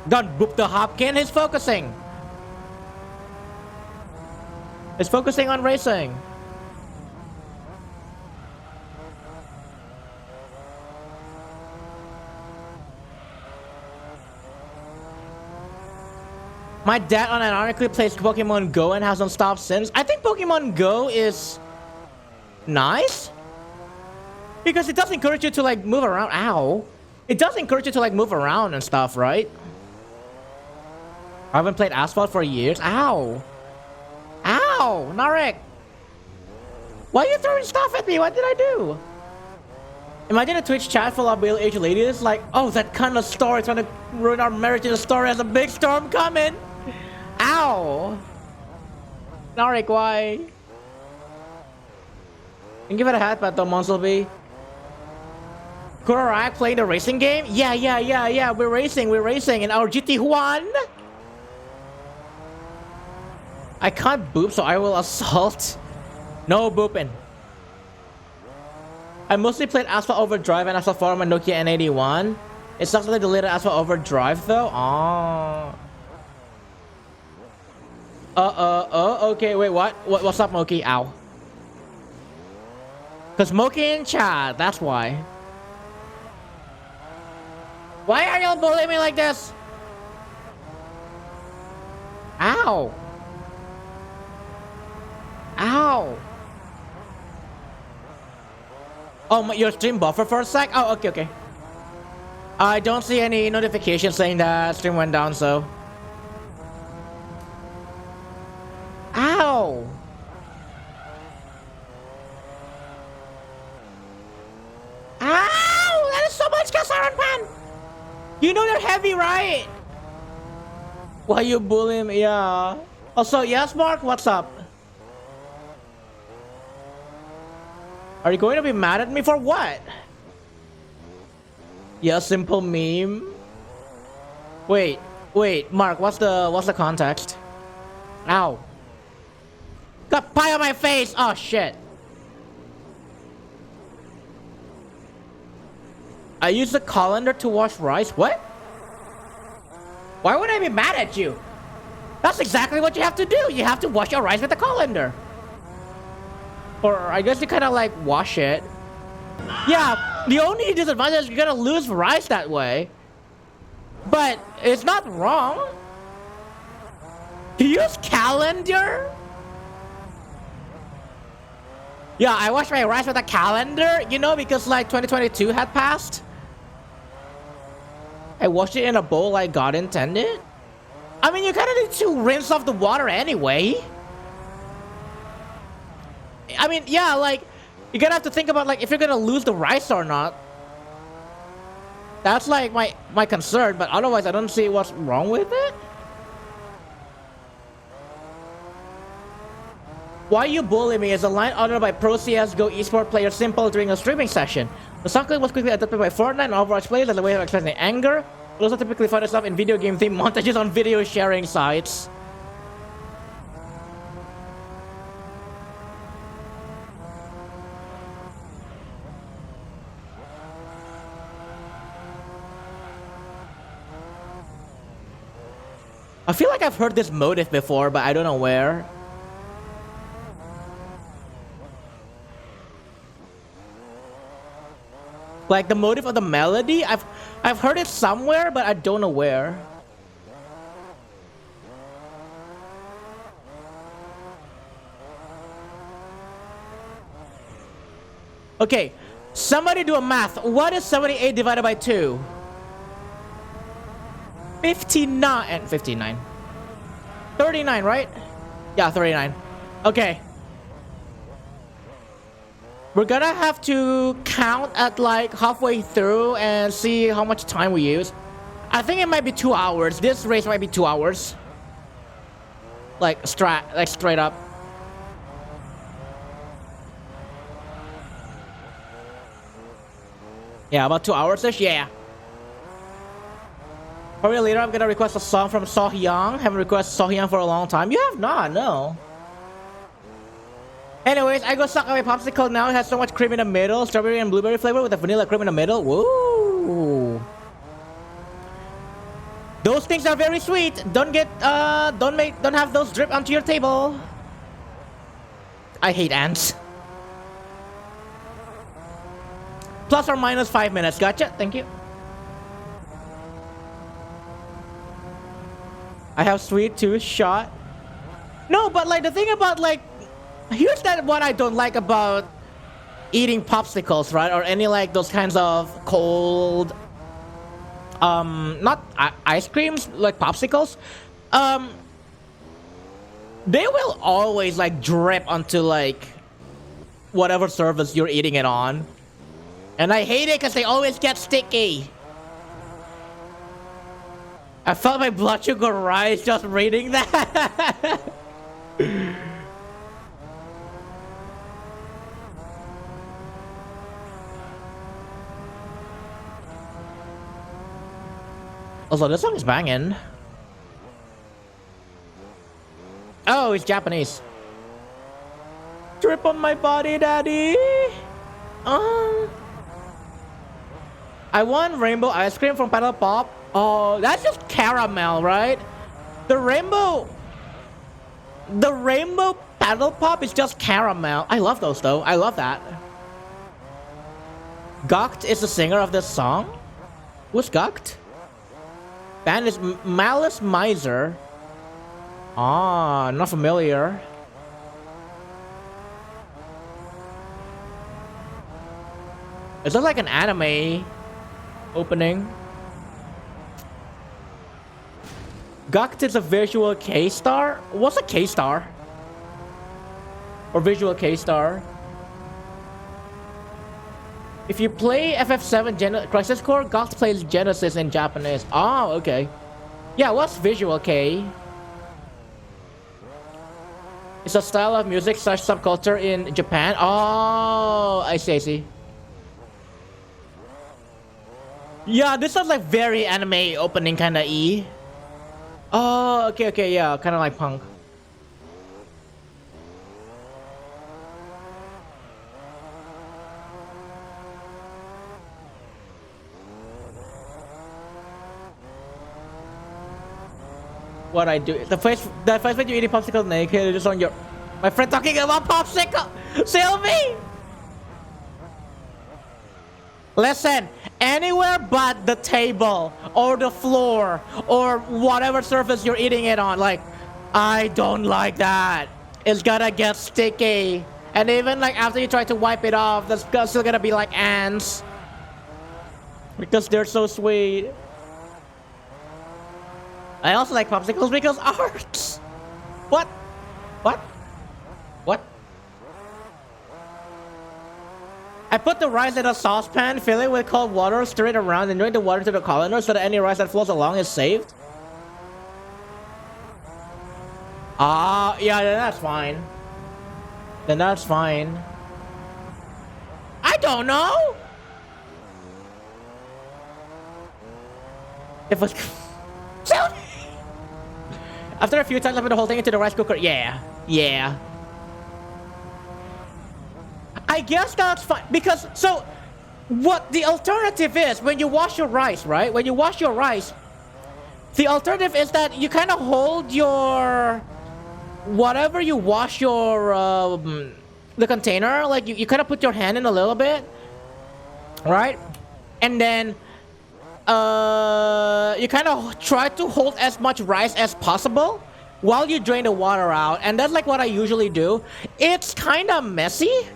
Don't boop the Hopkin, he's focusing. He's focusing on racing. My dad unironically plays Pokemon Go and hasn't stopped since. I think Pokemon Go is nice because it does encourage you to like move around. Ow. It does encourage you to like move around and stuff, right? I haven't played Asphalt for years. Ow. Ow, Narek. Why are you throwing stuff at me? What did I do? Imagine a Twitch chat full of middle-aged ladies like, oh, that kind of story trying to ruin our marriage in a story has a big storm coming. Ow. Narek, why? And give it a hat, but though, Monsleby. Kurorak playing the racing game? Yeah. We're racing in our GT Juan. I can't boop, so I will assault. No booping. I mostly played Asphalt Overdrive and Asphalt 4 on my Nokia N81. It sucks that they deleted Asphalt Overdrive though. Oh. Okay, wait, what? What's up, Moki? Ow. Cause Moki in chat, that's why. Why are y'all bullying me like this? Ow. Ow. Oh, your stream buffered for a sec? Oh, okay. I don't see any notification saying that stream went down, so. Ow. Ow! That is so much Kasaran Pan! You know they're heavy, right? Why you bullying me? Yeah. Also, yes, Mark, what's up? Are you going to be mad at me for what? Yeah, simple meme. Wait, Mark, what's the context? Ow. Got pie on my face! Oh shit. I use the colander to wash rice. What? Why would I be mad at you? That's exactly what you have to do. You have to wash your rice with the colander. Or I guess you kind of like wash it. Yeah, the only disadvantage is you're gonna lose rice that way. But it's not wrong. You use calendar? Yeah, I washed my rice with a calendar, you know, because like 2022 had passed. I washed it in a bowl like God intended. I mean, you kind of need to rinse off the water anyway. I mean, yeah, like, you're gonna have to think about like if you're gonna lose the rice or not. That's like my concern, but otherwise I don't see what's wrong with it. Why You Bully Me is a line uttered by pro CSGO esport player Simple during a streaming session. The song clip was quickly adopted by Fortnite and Overwatch players as a way of expressing anger. It also typically finds itself in video game themed montages on video sharing sites. I feel like I've heard this motif before, but I don't know where. Like the motive of the melody, I've heard it somewhere, but I don't know where. Okay, somebody do a math. What is 78 divided by 2? 59 and 59. 39, right? Yeah, 39. Okay. We're gonna have to count at like halfway through and see how much time we use. I think it might be 2 hours. This race might be 2 hours. Like straight up. Yeah, about 2 hours-ish, yeah. Probably later I'm gonna request a song from Sohyang. Haven't requested Sohyang for a long time. You have not, no. Anyways, I go suck on my popsicle now. It has so much cream in the middle. Strawberry and blueberry flavor with a vanilla cream in the middle. Woo! Those things are very sweet. Don't have those drip onto your table. I hate ants. Plus or minus 5 minutes. Gotcha. Thank you. I have sweet tooth shot. No, but like the thing about like, here's that what I don't like about eating popsicles, right? Or any like those kinds of cold, not ice creams, like popsicles. They will always like drip onto like whatever surface you're eating it on. And I hate it because they always get sticky. I felt my blood sugar rise just reading that. Also, this song is banging. Oh, it's Japanese. Drip on my body, daddy. I want rainbow ice cream from Paddle Pop. Oh, that's just caramel, right? The rainbow Paddle Pop is just caramel. I love those though. I love that. Gukt is the singer of this song. Who's Gukt? Band is Malice Miser. Ah, not familiar. Is that like an anime opening? Gukt is a visual K-star? What's a K-star? Or visual K-star? If you play FF7 Crisis Core, Gukt plays Genesis in Japanese. Oh, okay. Yeah, what's visual K? It's a style of music / subculture in Japan. Oh, I see. Yeah, this sounds like very anime opening kind of E. Oh, okay, yeah, kind of like punk. What I do? The first when you eating popsicle naked, just on your. My friend talking about popsicle. Sylvie. Listen, anywhere but the table or the floor or whatever surface you're eating it on, like, I don't like that. It's gonna get sticky. And even like after you try to wipe it off, there's still gonna be like ants. Because they're so sweet. I also like popsicles because art. What? What? What? I put the rice in a saucepan, fill it with cold water, stir it around, and drain the water to the colander so that any rice that flows along is saved. Ah, yeah, then that's fine. Then that's fine. I don't know. If it's after a few times, I put the whole thing into the rice cooker. Yeah. I guess that's fine because so what the alternative is when you wash your rice, right? When you wash your rice, the alternative is that you kind of hold your whatever you wash your the container, like you kind of put your hand in a little bit, right? And then you kind of try to hold as much rice as possible while you drain the water out, and that's like what I usually do. It's kind of messy.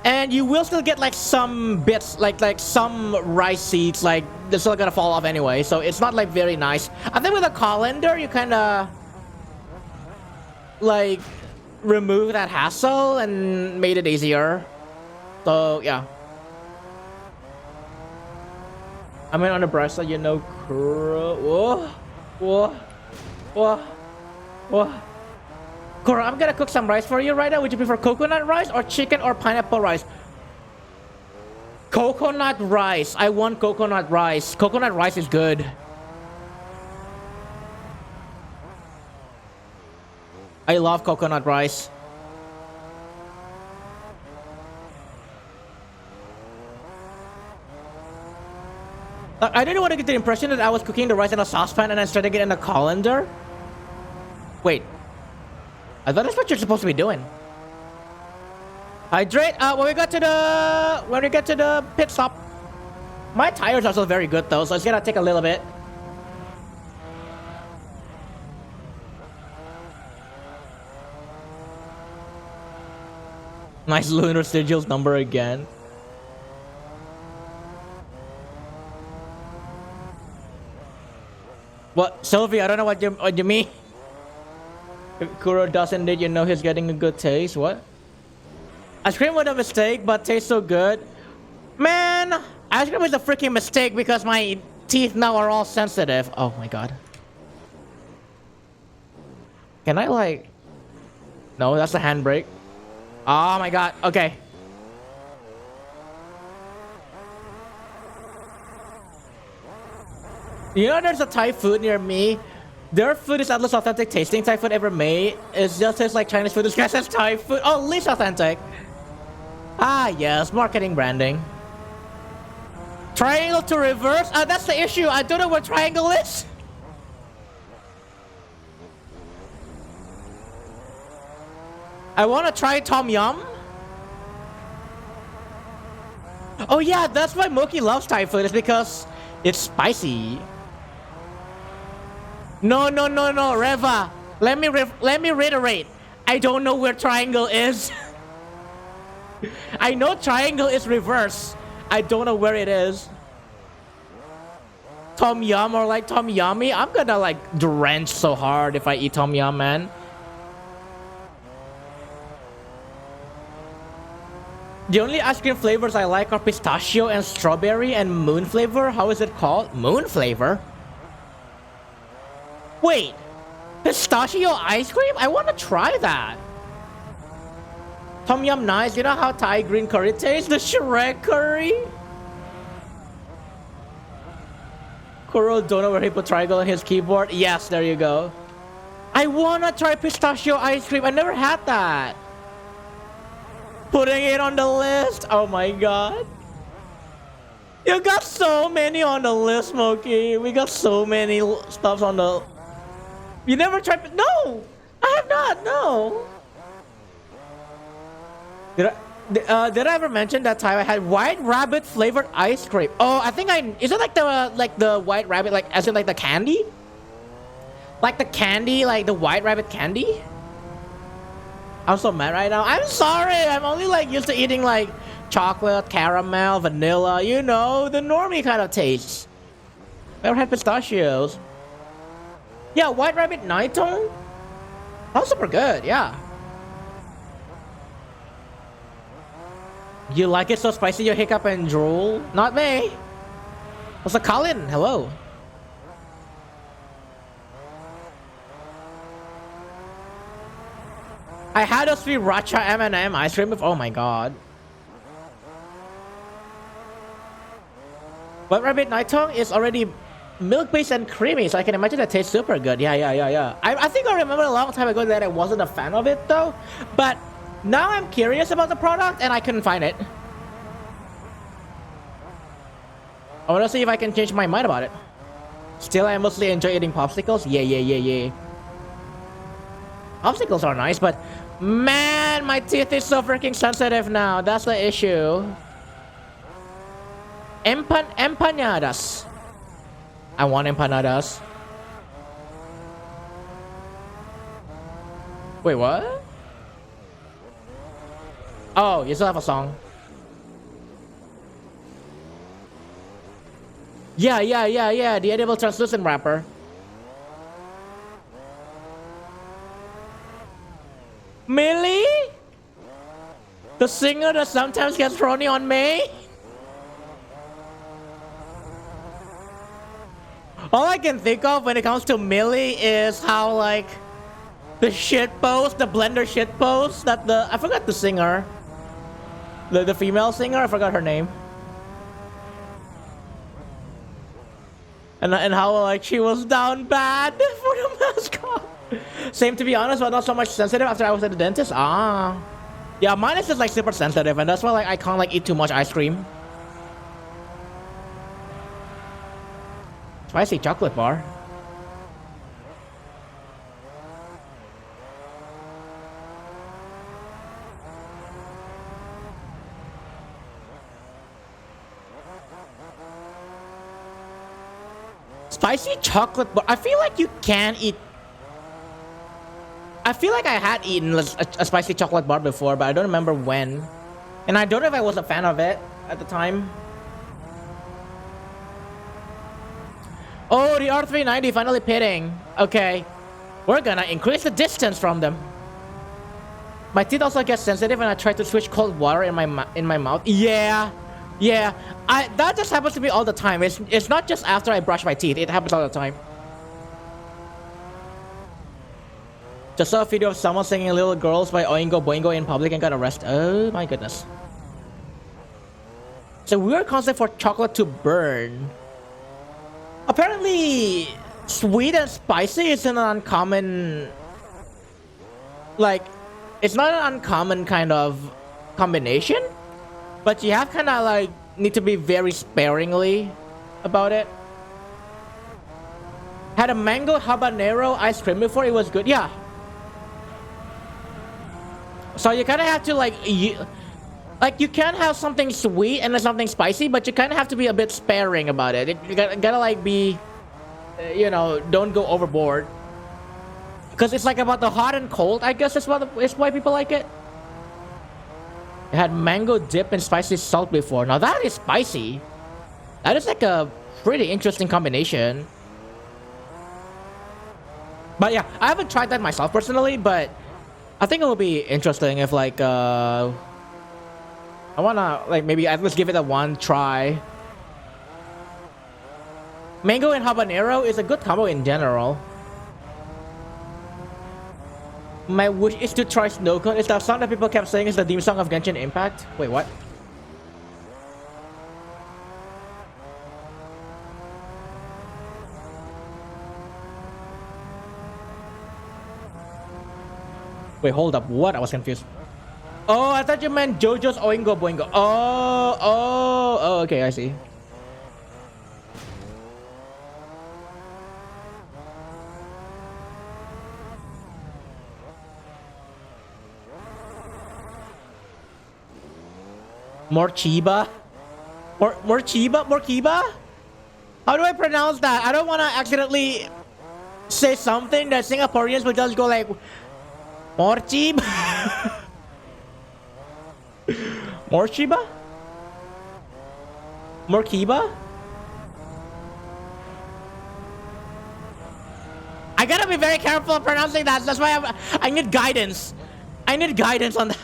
And you will still get like some bits, like some rice seeds, like they're still gonna fall off anyway. So it's not like very nice. I think with a colander, you kind of like remove that hassle and made it easier. So yeah. I mean on the brush side, you know, whoa. Cora, I'm gonna cook some rice for you right now. Would you prefer coconut rice or chicken or pineapple rice? Coconut rice. I want coconut rice. Coconut rice is good. I love coconut rice. I didn't want to get the impression that I was cooking the rice in a saucepan and then starting it in a colander. Wait. I thought that's what you're supposed to be doing. Hydrate. When we get to the pit stop. My tires are still very good though, so it's gonna take a little bit. Nice lunar sigils number again. What, Sylvie? I don't know what you mean. If Kuro doesn't, did you know he's getting a good taste? What? Ice cream was a mistake, but tastes so good. Man, ice cream is a freaking mistake because my teeth now are all sensitive. Oh my god. Can I like... No, that's a handbrake. Oh my god, okay. You know there's a Thai food near me. Their food is at least authentic tasting. Thai food ever made. It just tastes like Chinese food. This guy says Thai food. Oh, least authentic. Ah, yes. Marketing branding. Triangle to reverse? That's the issue. I don't know what triangle is. I want to try Tom Yum. Oh, yeah. That's why Moki loves Thai food. It's because it's spicy. No, Reva. Let me reiterate. I don't know where triangle is. I know triangle is reverse. I don't know where it is. Tom Yum or like Tom Yummy. I'm gonna like drench so hard if I eat Tom Yum, man. The only ice cream flavors I like are pistachio and strawberry and moon flavor. How is it called? Moon flavor? Wait, pistachio ice cream? I want to try that. Tom Yum nice. You know how Thai green curry tastes? The Shrek curry? Kuro don't know where he put triangle on his keyboard. Yes, there you go. I wanna try pistachio ice cream. I never had that. Putting it on the list. Oh my god. You got so many on the list, Smokey. We got so many stuffs on the... You never tried... No! I have not, no. Did I ever mention that time I had white rabbit flavored ice cream? Oh, I think I... Is it like the white rabbit, like as in like the candy? Like the candy, like the white rabbit candy? I'm so mad right now. I'm sorry. I'm only like used to eating like chocolate, caramel, vanilla, you know, the normie kind of tastes. Never had pistachios. Yeah, white rabbit night tone? That was super good, yeah. You like it so spicy you hiccup and drool? Not me. What's up, Colin? Hello. I had a sriracha M&M ice cream before. Oh my god. But rabbit night tongue is already milk-based and creamy, so I can imagine that tastes super good. Yeah. I think I remember a long time ago that I wasn't a fan of it though. But now I'm curious about the product and I couldn't find it. I want to see if I can change my mind about it. Still, I mostly enjoy eating popsicles. Yeah. Popsicles are nice, but man, my teeth is so freaking sensitive now. That's the issue. Empanadas. I want empanadas. Wait, what? Oh, you still have a song. Yeah. The edible translucent wrapper. Millie? The singer that sometimes gets thrown on me? All I can think of when it comes to Millie is how like the shit post, the blender shit post that I forgot the singer. The female singer, I forgot her name. And how like she was down bad for the mascot. Same, to be honest, but not so much sensitive after I was at the dentist. Yeah, mine is just like super sensitive, and that's why like I can't like eat too much ice cream. Spicy chocolate bar. Spicy chocolate bar. I feel like you can eat. I feel like I had eaten a spicy chocolate bar before, but I don't remember when. And I don't know if I was a fan of it at the time. Oh, the R390 finally pitting. Okay. We're gonna increase the distance from them. My teeth also get sensitive when I try to switch cold water in my mouth. Yeah. That just happens to me all the time. It's not just after I brush my teeth. It happens all the time. Just saw a video of someone singing Little Girls by Oingo Boingo in public and got arrested. Oh my goodness. It's a weird concept for chocolate to burn. Apparently, sweet and spicy is an uncommon... Like, it's not an uncommon kind of combination. But you have kind of like, need to be very sparingly about it. Had a mango habanero ice cream before, it was good. Yeah. So you kind of have to like, you can have something sweet and then something spicy, but you kind of have to be a bit sparing about it. You gotta like be, you know, don't go overboard. Because it's like about the hot and cold, I guess is why people like it. I had mango dip and spicy salt before. Now that is spicy. That is like a pretty interesting combination. But yeah, I haven't tried that myself personally, but I think it will be interesting if like I wanna like maybe at least give it a one try. Mango and habanero is a good combo in general. My wish is to try Snow Cone. It's that song that people kept saying is the theme song of Genshin Impact. Wait, what? Wait, hold up. What? I was confused. Oh, I thought you meant JoJo's Oingo Boingo. Oh, okay, I see. More Chiba? More Chiba? More Kiba? How do I pronounce that? I don't want to accidentally say something that Singaporeans will just go like, more Chiba? More Chiba? More Kiba? I gotta be very careful pronouncing that. That's why I need guidance. I need guidance on that.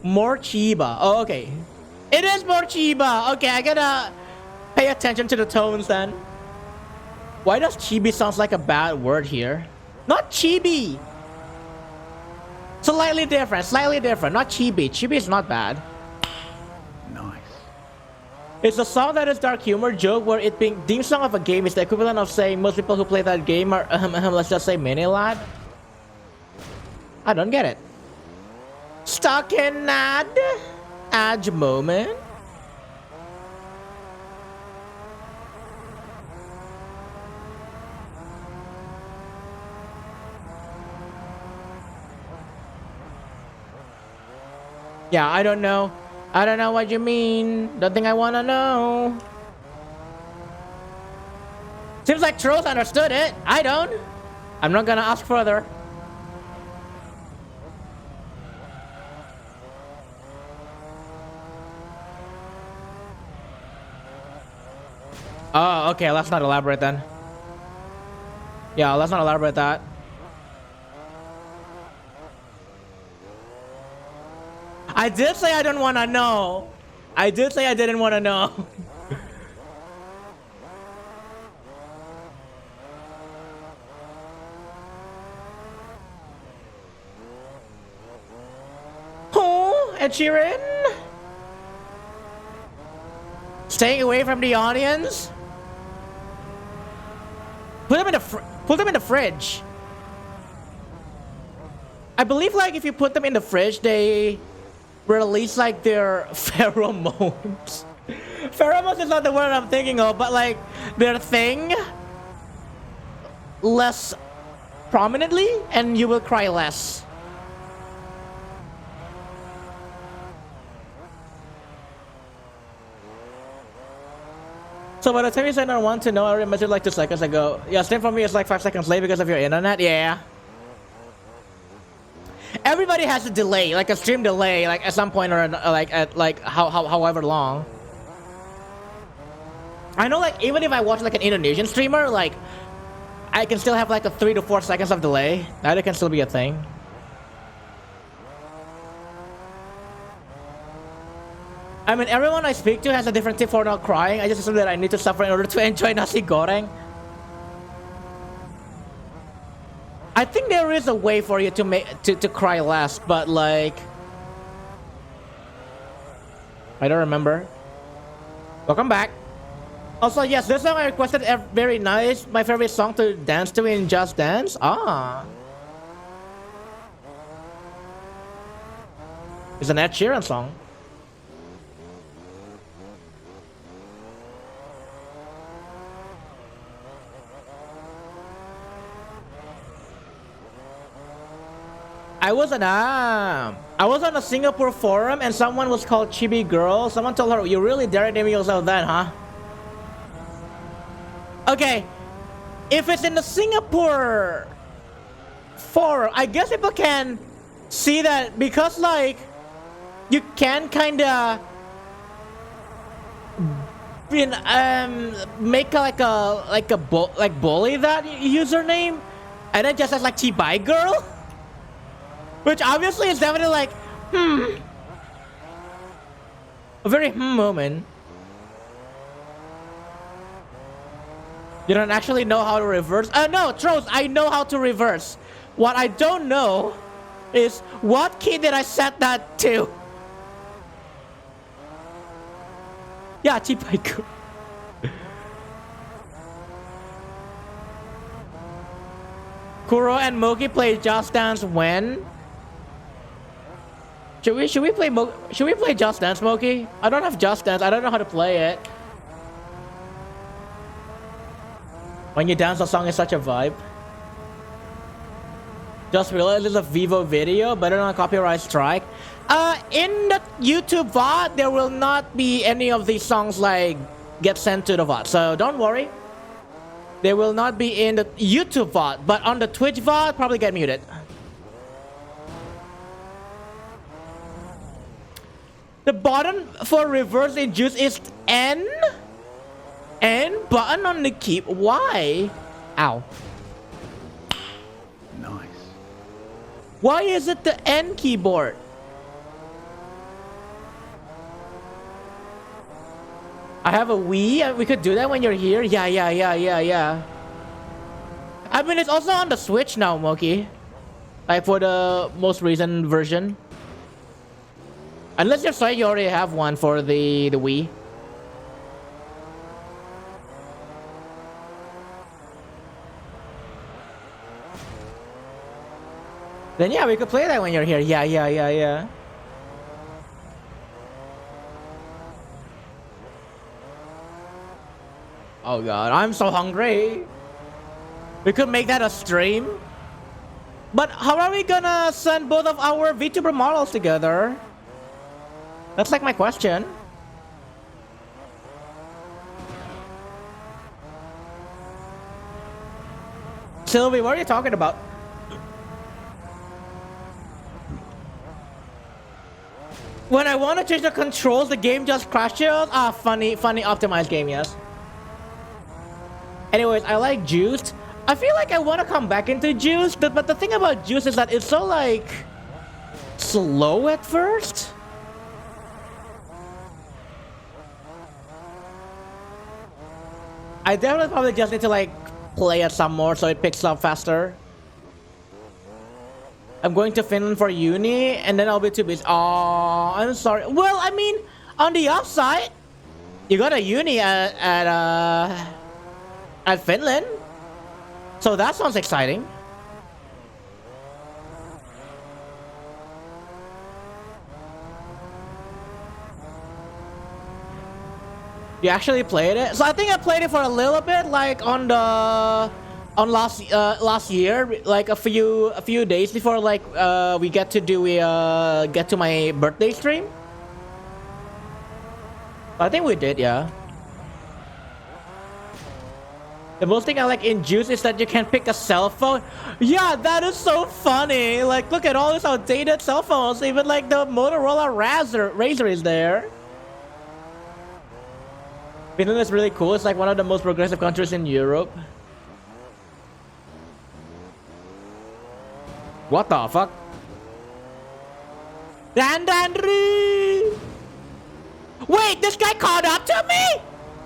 More Chiba. Oh, okay. It is more Chiba. Okay, I gotta pay attention to the tones then. Why does chibi sounds like a bad word here? Not chibi. Slightly different. Slightly different. Not chibi. Chibi is not bad. Nice. It's a song that is dark humor joke where it being theme song of a game is the equivalent of saying most people who play that game are let's just say mini lad. I don't get it. Stuck in that edge moment. Yeah, I don't know. I don't know what you mean. Don't think I wanna know. Seems like Trolls understood it. I don't. I'm not gonna ask further. Oh, okay, let's not elaborate then. Yeah, let's not elaborate that. I did say I don't want to know. I did say I didn't want to know. Oh, Ed Sheeran? Staying away from the audience? Put them in the fridge. I believe like if you put them in the fridge, they release like their pheromones. Pheromones is not the word I'm thinking of, but like their thing less prominently, and you will cry less. So by the time you said I want to know, I messaged like 2 seconds ago. Yeah, same for me, it's like 5 seconds late because of your internet. Yeah. Everybody has a delay, like a stream delay, like at some point or like at like however long. I know, like even if I watch like an Indonesian streamer, like I can still have like a 3 to 4 seconds of delay. That can still be a thing. I mean, everyone I speak to has a different tip for not crying. I just assume that I need to suffer in order to enjoy nasi goreng. I think there is a way for you to make to cry less, but like I don't remember. Welcome back. Also, yes, this song I requested very nice. My favorite song to dance to in Just Dance. Ah, it's an Ed Sheeran song. I was on a Singapore forum and someone was called Chibi Girl. Someone told her, "You really dare name yourself that, huh?" Okay, if it's in the Singapore forum, I guess people can see that because like you can kinda make like bully that username and then just as like Chibi Girl. Which obviously is definitely like, a very moment. You don't actually know how to reverse? No, Trolls, I know how to reverse. What I don't know is what key did I set that to? Yeah, Chipai-ku. Kuro and Moki play Just Dance when? Should we play Just Dance, Moki? I don't have Just Dance. I don't know how to play it. When you dance, a song is such a vibe. Just realized it's a Vivo video, better than a copyright strike. In the YouTube VOD, there will not be any of these songs like get sent to the VOD, so don't worry. They will not be in the YouTube VOD, but on the Twitch VOD, probably get muted. The button for reverse in Juice is N? N button on the keyboard. Why? Ow. Nice. Why is it the N keyboard? I have a Wii. We could do that when you're here. Yeah. I mean, it's also on the Switch now, Moki. Like for the most recent version. Unless you're saying you already have one for the Wii. Then yeah, we could play that when you're here. Yeah. Oh god, I'm so hungry. We could make that a stream. But how are we gonna send both of our VTuber models together? That's like my question. Sylvie, what are you talking about? When I want to change the controls, the game just crashes. Ah, funny optimized game, yes. Anyways, I like Juiced. I feel like I want to come back into Juiced, but the thing about Juiced is that it's so like slow at first. I definitely probably just need to like play it some more so it picks up faster. I'm going to Finland for uni and then I'll be too busy. Oh, I'm sorry. Well, I mean, on the upside, you got a uni at Finland. So that sounds exciting. You actually played it? So I think I played it for a little bit, like on last year, like a few days before, like we get to my birthday stream. I think we did, yeah. The most thing I like in Juice is that you can pick a cell phone. Yeah, that is so funny. Like, look at all these outdated cell phones. Even like the Motorola Razr is there. Finland is really cool. It's like one of the most progressive countries in Europe. What the fuck? Dandandri! Wait, this guy caught up to me?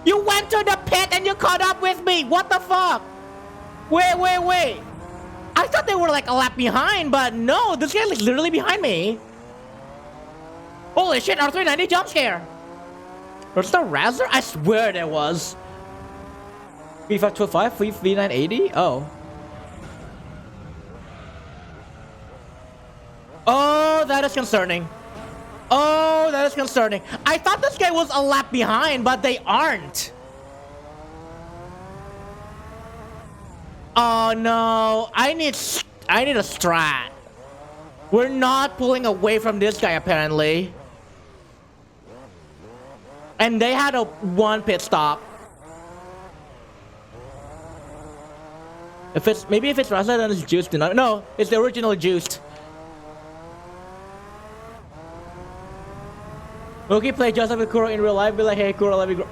You went to the pit and you caught up with me. What the fuck? Wait. I thought they were like a lap behind, but no, this guy is literally behind me. Holy shit, R390 jump scare. Was the Razr? I swear there was. V525, V980? Oh. Oh, that is concerning. Oh, that is concerning. I thought this guy was a lap behind, but they aren't. Oh no, I need a strat. We're not pulling away from this guy apparently. And they had a one pit stop. If it's Rasa, then it's Juiced. No, it's the original Juiced. Mookie play Joseph with Kuro in real life. Be like, hey Kuro, let me grow.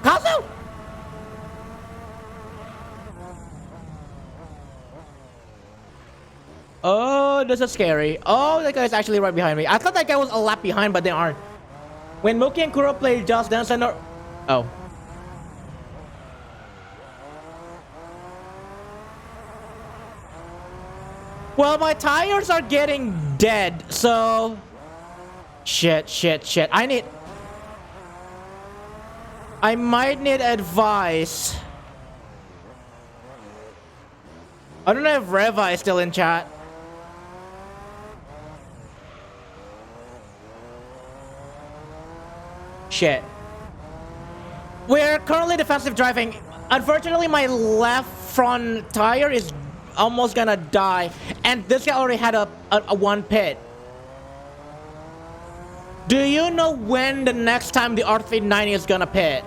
Kazu! Oh, this is scary. Oh, that guy's actually right behind me. I thought that guy was a lap behind, but they aren't. When Mookie and Kuro play Just Dance and oh. Well, my tires are getting dead, so... Shit. I might need advice. I don't know if Reva is still in chat. Shit. We're currently defensive driving. Unfortunately, my left front tire is almost gonna die. And this guy already had a one pit. Do you know when the next time the R390 is gonna pit?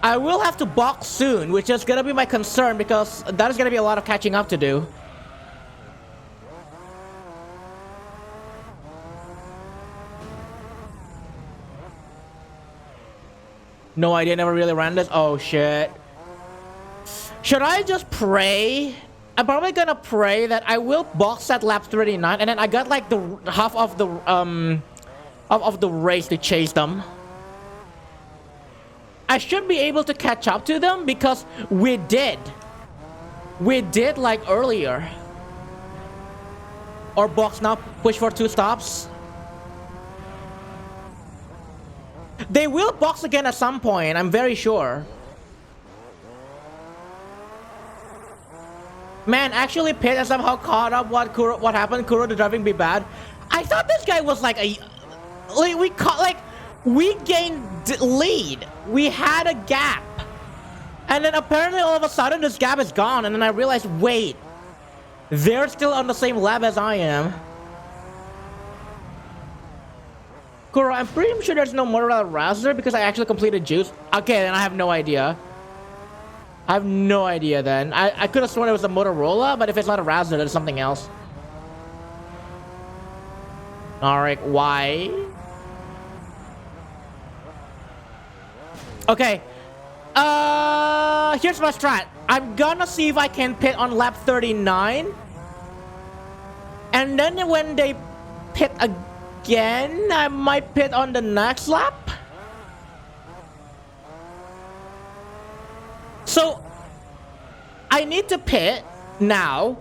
I will have to box soon, which is gonna be my concern because that is gonna be a lot of catching up to do. No idea, never really ran this. Oh shit. Should I just pray? I'm probably gonna pray that I will box at lap 39 and then I got like the half of the race to chase them. I should be able to catch up to them because we did like earlier. Or box now, push for 2 stops. They will box again at some point, I'm very sure. Man, actually pit and somehow caught up what happened. Kuro, the driving be bad. I thought this guy was like a... we gained lead. We had a gap. And then apparently all of a sudden this gap is gone. And then I realized, wait. They're still on the same lap as I am. Kuro, I'm pretty sure there's no Motorola Razor because I actually completed juice. Okay, then I have no idea. I have no idea then. I could have sworn it was a Motorola, but if it's not a Razor, then it's something else. Alright, why? Okay. Here's my strat. I'm gonna see if I can pit on lap 39. And then when they pit again, I might pit on the next lap. So, I need to pit now.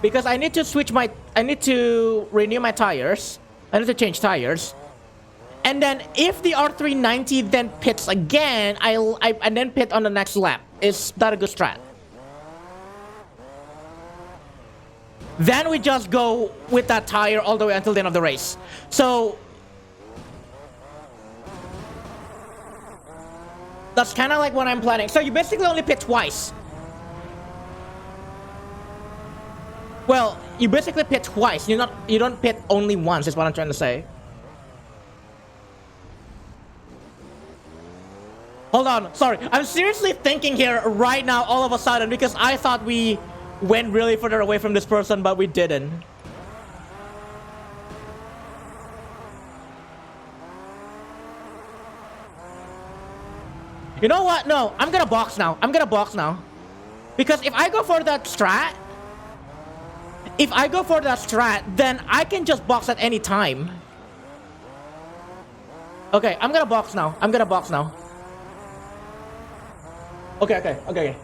Because I need to switch my... I need to renew my tires. I need to change tires. And then if the R390 then pits again, I then pit on the next lap. Is that a good strat? Then we just go with that tire all the way until the end of the race. So... that's kind of like what I'm planning. So you basically only pit twice. Well, you basically pit twice. You don't pit only once, is what I'm trying to say. Hold on, sorry. I'm seriously thinking here right now all of a sudden because I thought we went really further away from this person, but we didn't. You know what? No, I'm gonna box now. I'm gonna box now. Because if I go for that strat, then I can just box at any time. Okay, I'm gonna box now. I'm gonna box now. Okay.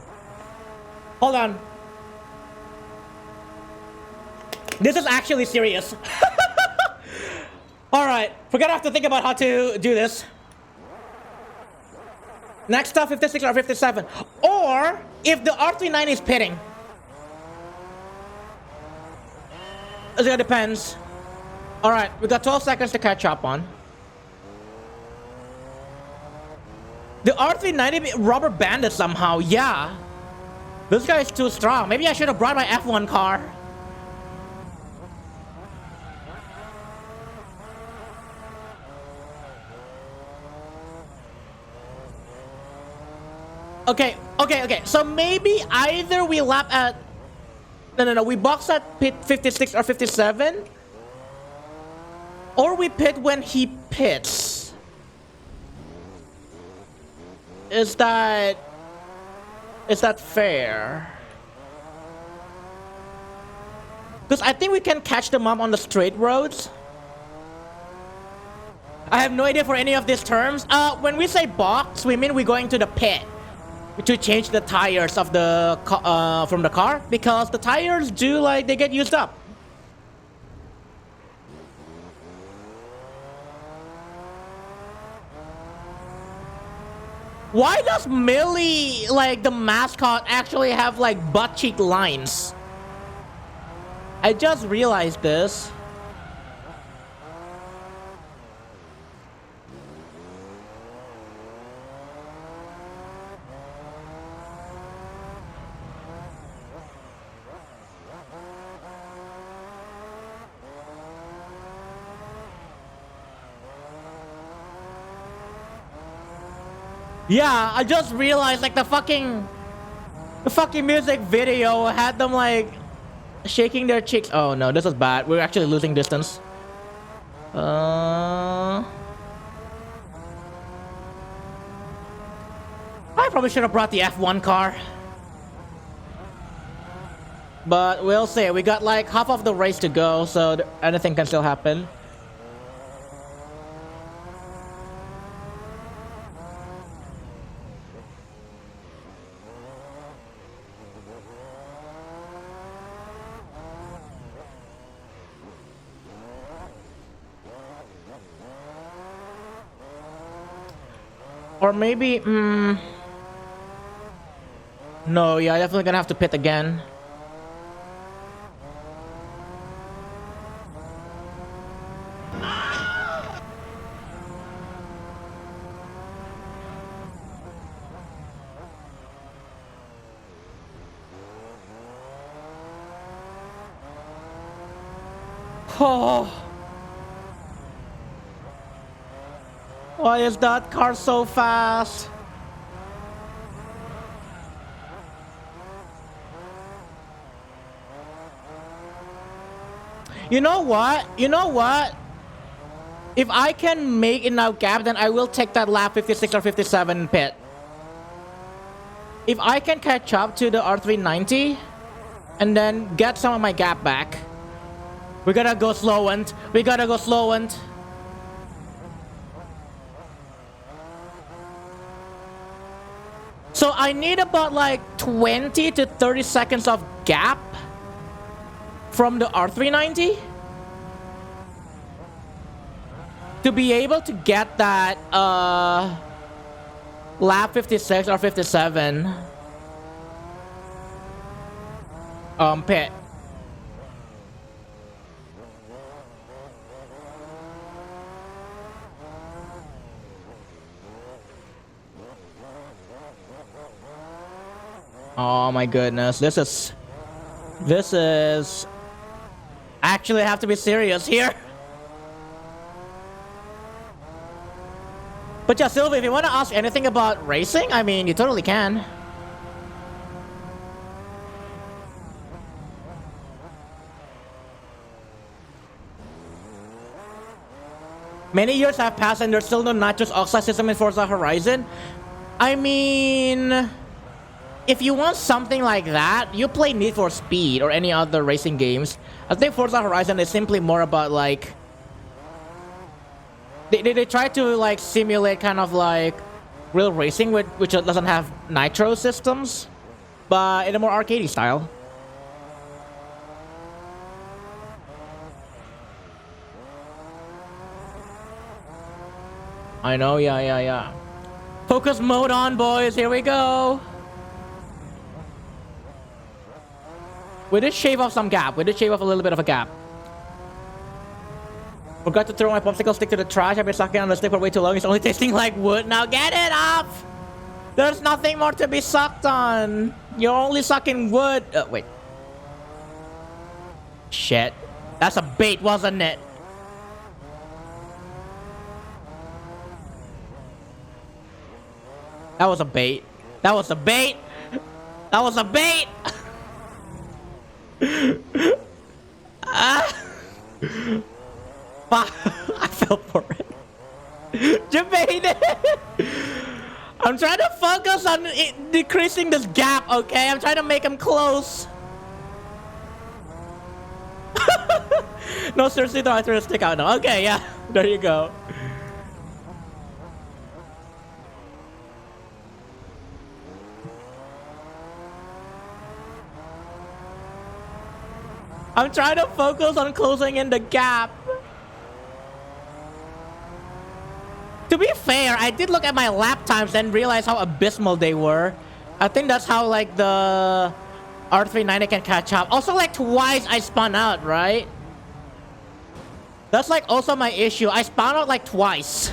Hold on. This is actually serious. Alright, we're gonna have to think about how to do this. Next up, 56 or 57. Or, if the R390 is pitting. It depends. Alright, we got 12 seconds to catch up on. The R390 rubber banded somehow, yeah. This guy is too strong. Maybe I should have brought my F1 car. Okay. So maybe either we lap at... No. We box at pit 56 or 57. Or we pit when he pits. Is that fair? Because I think we can catch them up on the straight roads. I have no idea for any of these terms. When we say box, we mean we're going to the pit to change the tires of the from the car, because the tires do, like, they get used up. Why does Millie, like the mascot, actually have like butt cheek lines? I just realized this. Yeah, I just realized like the fucking music video had them like shaking their cheeks. Oh no, this is bad. We're actually losing distance. I probably should have brought the F1 car. But we'll see. We got like half of the race to go, so anything can still happen. Or maybe, no, yeah, definitely gonna have to pit again. Oh. Why is that car so fast? You know what? You know what? If I can make enough gap, then I will take that lap 56 or 57 pit. If I can catch up to the R390 and then get some of my gap back. We gotta go slow and we gotta go slow and. So I need about like 20 to 30 seconds of gap from the R390 to be able to get that lap 56 or 57 pit. Oh my goodness, this is actually have to be serious here. But yeah, Sylvie, if you want to ask anything about racing, I mean, you totally can. Many years have passed and there's still no nitrous oxide system in Forza Horizon. I mean, if you want something like that, you play Need for Speed or any other racing games. I think Forza Horizon is simply more about like they try to like simulate kind of like real racing which doesn't have nitro systems, but in a more arcadey style. I know, yeah. Focus mode on, boys. Here we go. We did shave off some gap. We did shave off a little bit of a gap. Forgot to throw my popsicle stick to the trash. I've been sucking on the stick for way too long. It's only tasting like wood. Now get it off! There's nothing more to be sucked on. You're only sucking wood. Wait. Shit. That's a bait, wasn't it? That was a bait. That was a bait. That was a bait. I fell for it. You made it. I'm trying to focus on decreasing this gap, okay? I'm trying to make him close. No, seriously, though, I threw a stick out now. Okay, yeah. There you go. I'm trying to focus on closing in the gap. To be fair, fair, I did look at my lap times and realize how abysmal they were. I think that's how like the R390 can catch up. Also, like twice I spun out, right? That's like also my issue. I spun out like twice.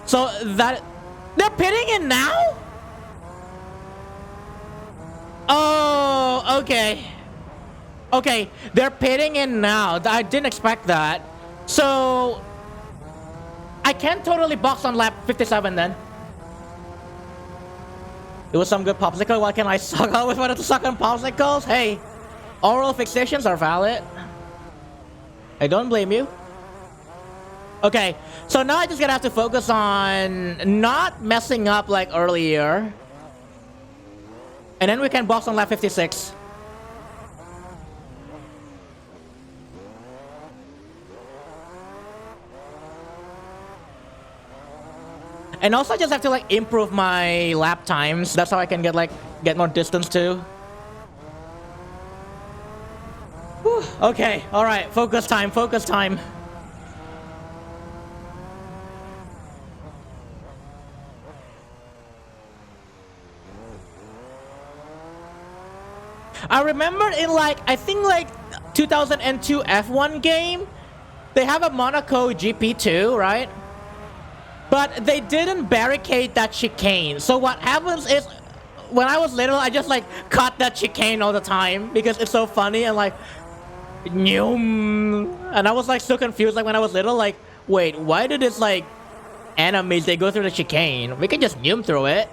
So that they're pitting in now? Oh, okay. Okay, they're pitting in now. I didn't expect that. So I can totally box on lap 57 then. It was some good popsicle. Why can't I suck? I always wanted to suck on popsicles. Hey, oral fixations are valid. I don't blame you. Okay, so now I just gonna have to focus on not messing up like earlier. And then we can box on lap 56. And also I just have to like improve my lap times. That's how I can get more distance too. Whew. Okay, all right, focus time, focus time. I remember in like, I think like 2002 F1 game, they have a Monaco GP2, right? But they didn't barricade that chicane. So what happens is, when I was little, I just like cut that chicane all the time because it's so funny and like, Nyum. And I was like so confused like when I was little, like, wait, why do this like enemies, they go through the chicane? We can just Nyum through it.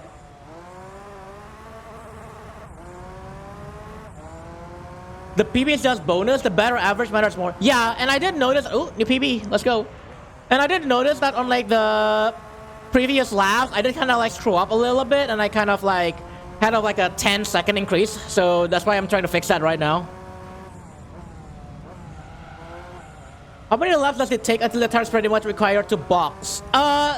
The PB is just bonus, the better average matters more. Yeah, and I did notice, oh, new PB, let's go. And I did notice that on like the previous laps, I did kind of like screw up a little bit and I kind of like had like a 10-second increase. So that's why I'm trying to fix that right now. How many laps does it take until the tire's pretty much required to box?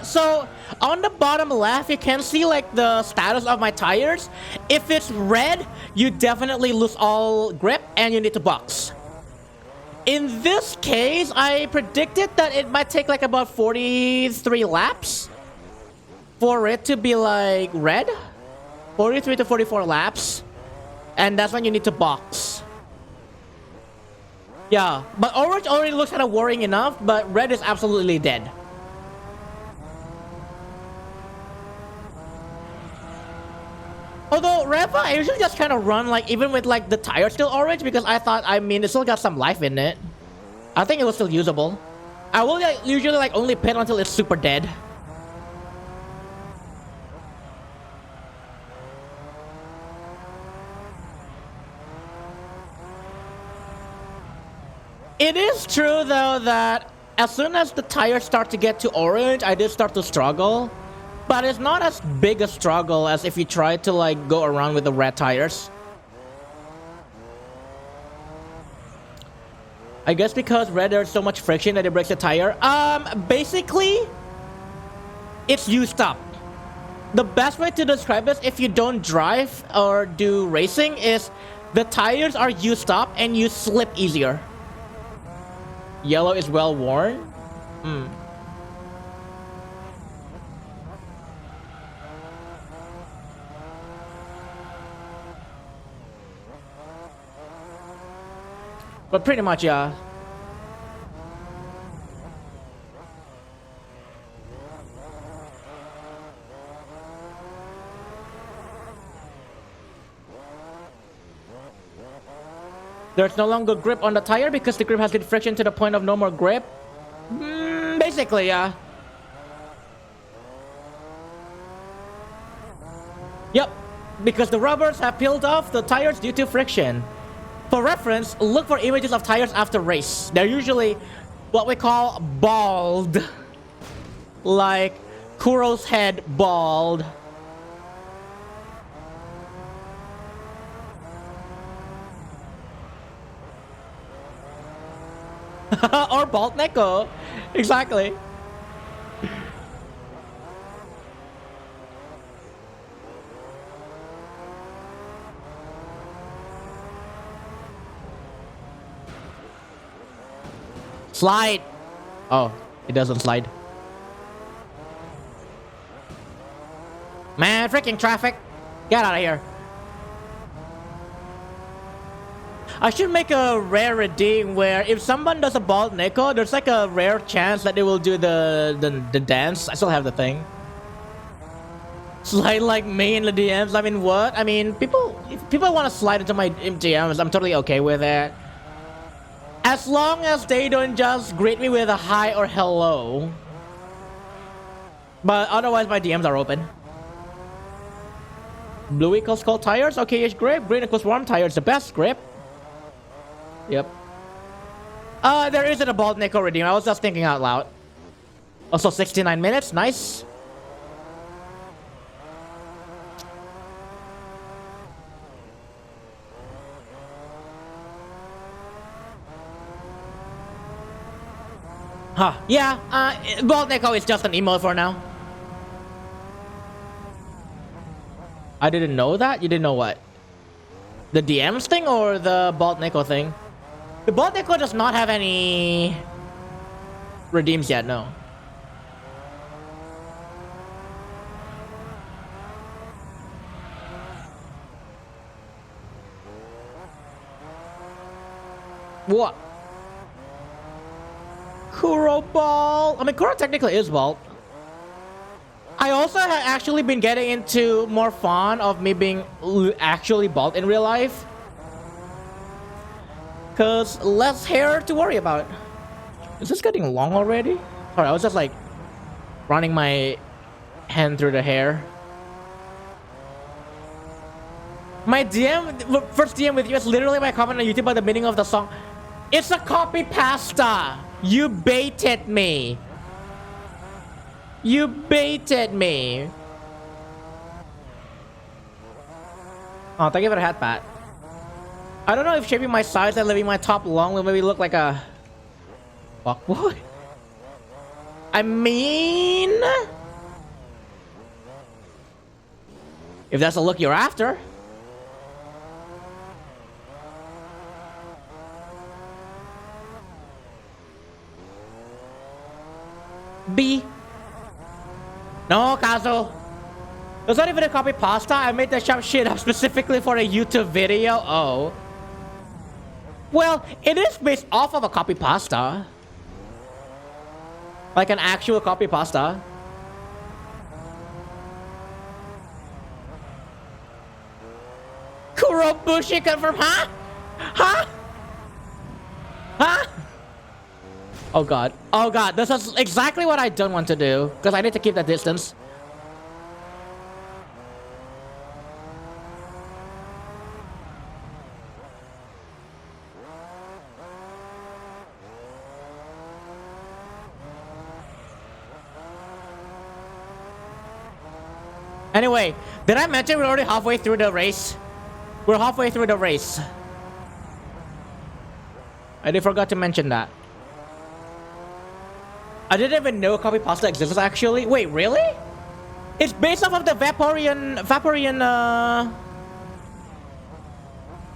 So on the bottom left, you can see like the status of my tires. If it's red, you definitely lose all grip and you need to box. In this case, I predicted that it might take like about 43 laps for it to be like red. 43 to 44 laps. And that's when you need to box. Yeah, but orange already looks kind of worrying enough, but red is absolutely dead. Although Reva, I usually just kind of run like even with like the tire still orange because I thought, I mean, it still got some life in it. I think it was still usable. I will like, usually like only pit until it's super dead. It is true though that as soon as the tires start to get to orange, I did start to struggle. But it's not as big a struggle as if you try to like go around with the red tires. I guess because red there's so much friction that it breaks the tire. Basically, it's used up. The best way to describe this if you don't drive or do racing is the tires are used up and you slip easier. Yellow is well worn. But pretty much, yeah. There's no longer grip on the tire because the grip has been friction to the point of no more grip. Basically, yeah. Yep, because the rubbers have peeled off the tires due to friction. For reference, look for images of tires after race. They're usually what we call bald. Like Kuro's head bald. Or bald Neko. Exactly. Slide. Oh, it doesn't slide. Man, freaking traffic. Get out of here. I should make a rare redeem where if someone does a bald Nico, there's like a rare chance that they will do the dance. I still have the thing. Slide like me in the DMs. I mean, what? I mean, if people want to slide into my DMs, I'm totally okay with it. As long as they don't just greet me with a hi or hello. But otherwise, my DMs are open. Blue equals cold tires. Okay-ish grip. Green equals warm tires. The best grip. Yep. There isn't a bald Nico redeem. I was just thinking out loud. Also, 69 minutes. Nice. Huh. Yeah, bald Nico is just an emote for now. I didn't know that? You didn't know what? The DMs thing or the bald Nico thing? The bald Nico does not have any redeems yet, no. What? Kuro bald. I mean, Kuro technically is bald. I also have actually been getting into more fun of me being actually bald in real life. Cause less hair to worry about. Is this getting long already? Sorry, I was just like running my hand through the hair. My DM, first DM with you is literally my comment on YouTube by the meaning of the song. It's a copy pasta. You baited me. You baited me. Oh, thank you for the hat, Pat. I don't know if shaving my sides and leaving my top long will maybe look like a fuckboy. I mean, if that's the look you're after. B. No, Kazu. It's not even a copy pasta. I made that shit up specifically for a YouTube video. Oh. Well, it is based off of a copy pasta. Like an actual copy pasta. Kurobushi confirm, huh? Huh? Huh? Oh god. Oh god, this is exactly what I don't want to do. Because I need to keep that distance. Anyway, did I mention we're already halfway through the race? We're halfway through the race. I did forgot to mention that. I didn't even know copy pasta exists actually. Wait, really? It's based off of the Vaporeon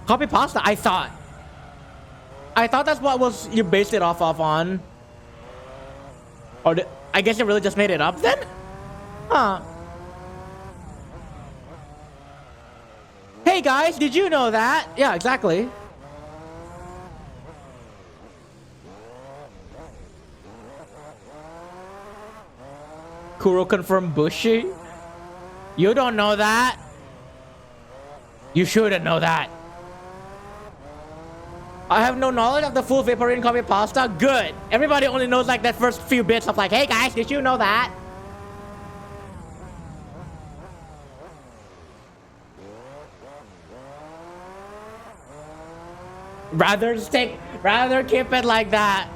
copy pasta, I thought. I thought that's what was you based it off of on. Or I guess you really just made it up then? Huh. Hey guys, did you know that? Yeah, exactly. Kuro confirmed Bushi? You don't know that? You shouldn't know that. I have no knowledge of the full Vaporeon copy pasta? Good. Everybody only knows like that first few bits of like, hey guys, did you know that? Rather keep it like that.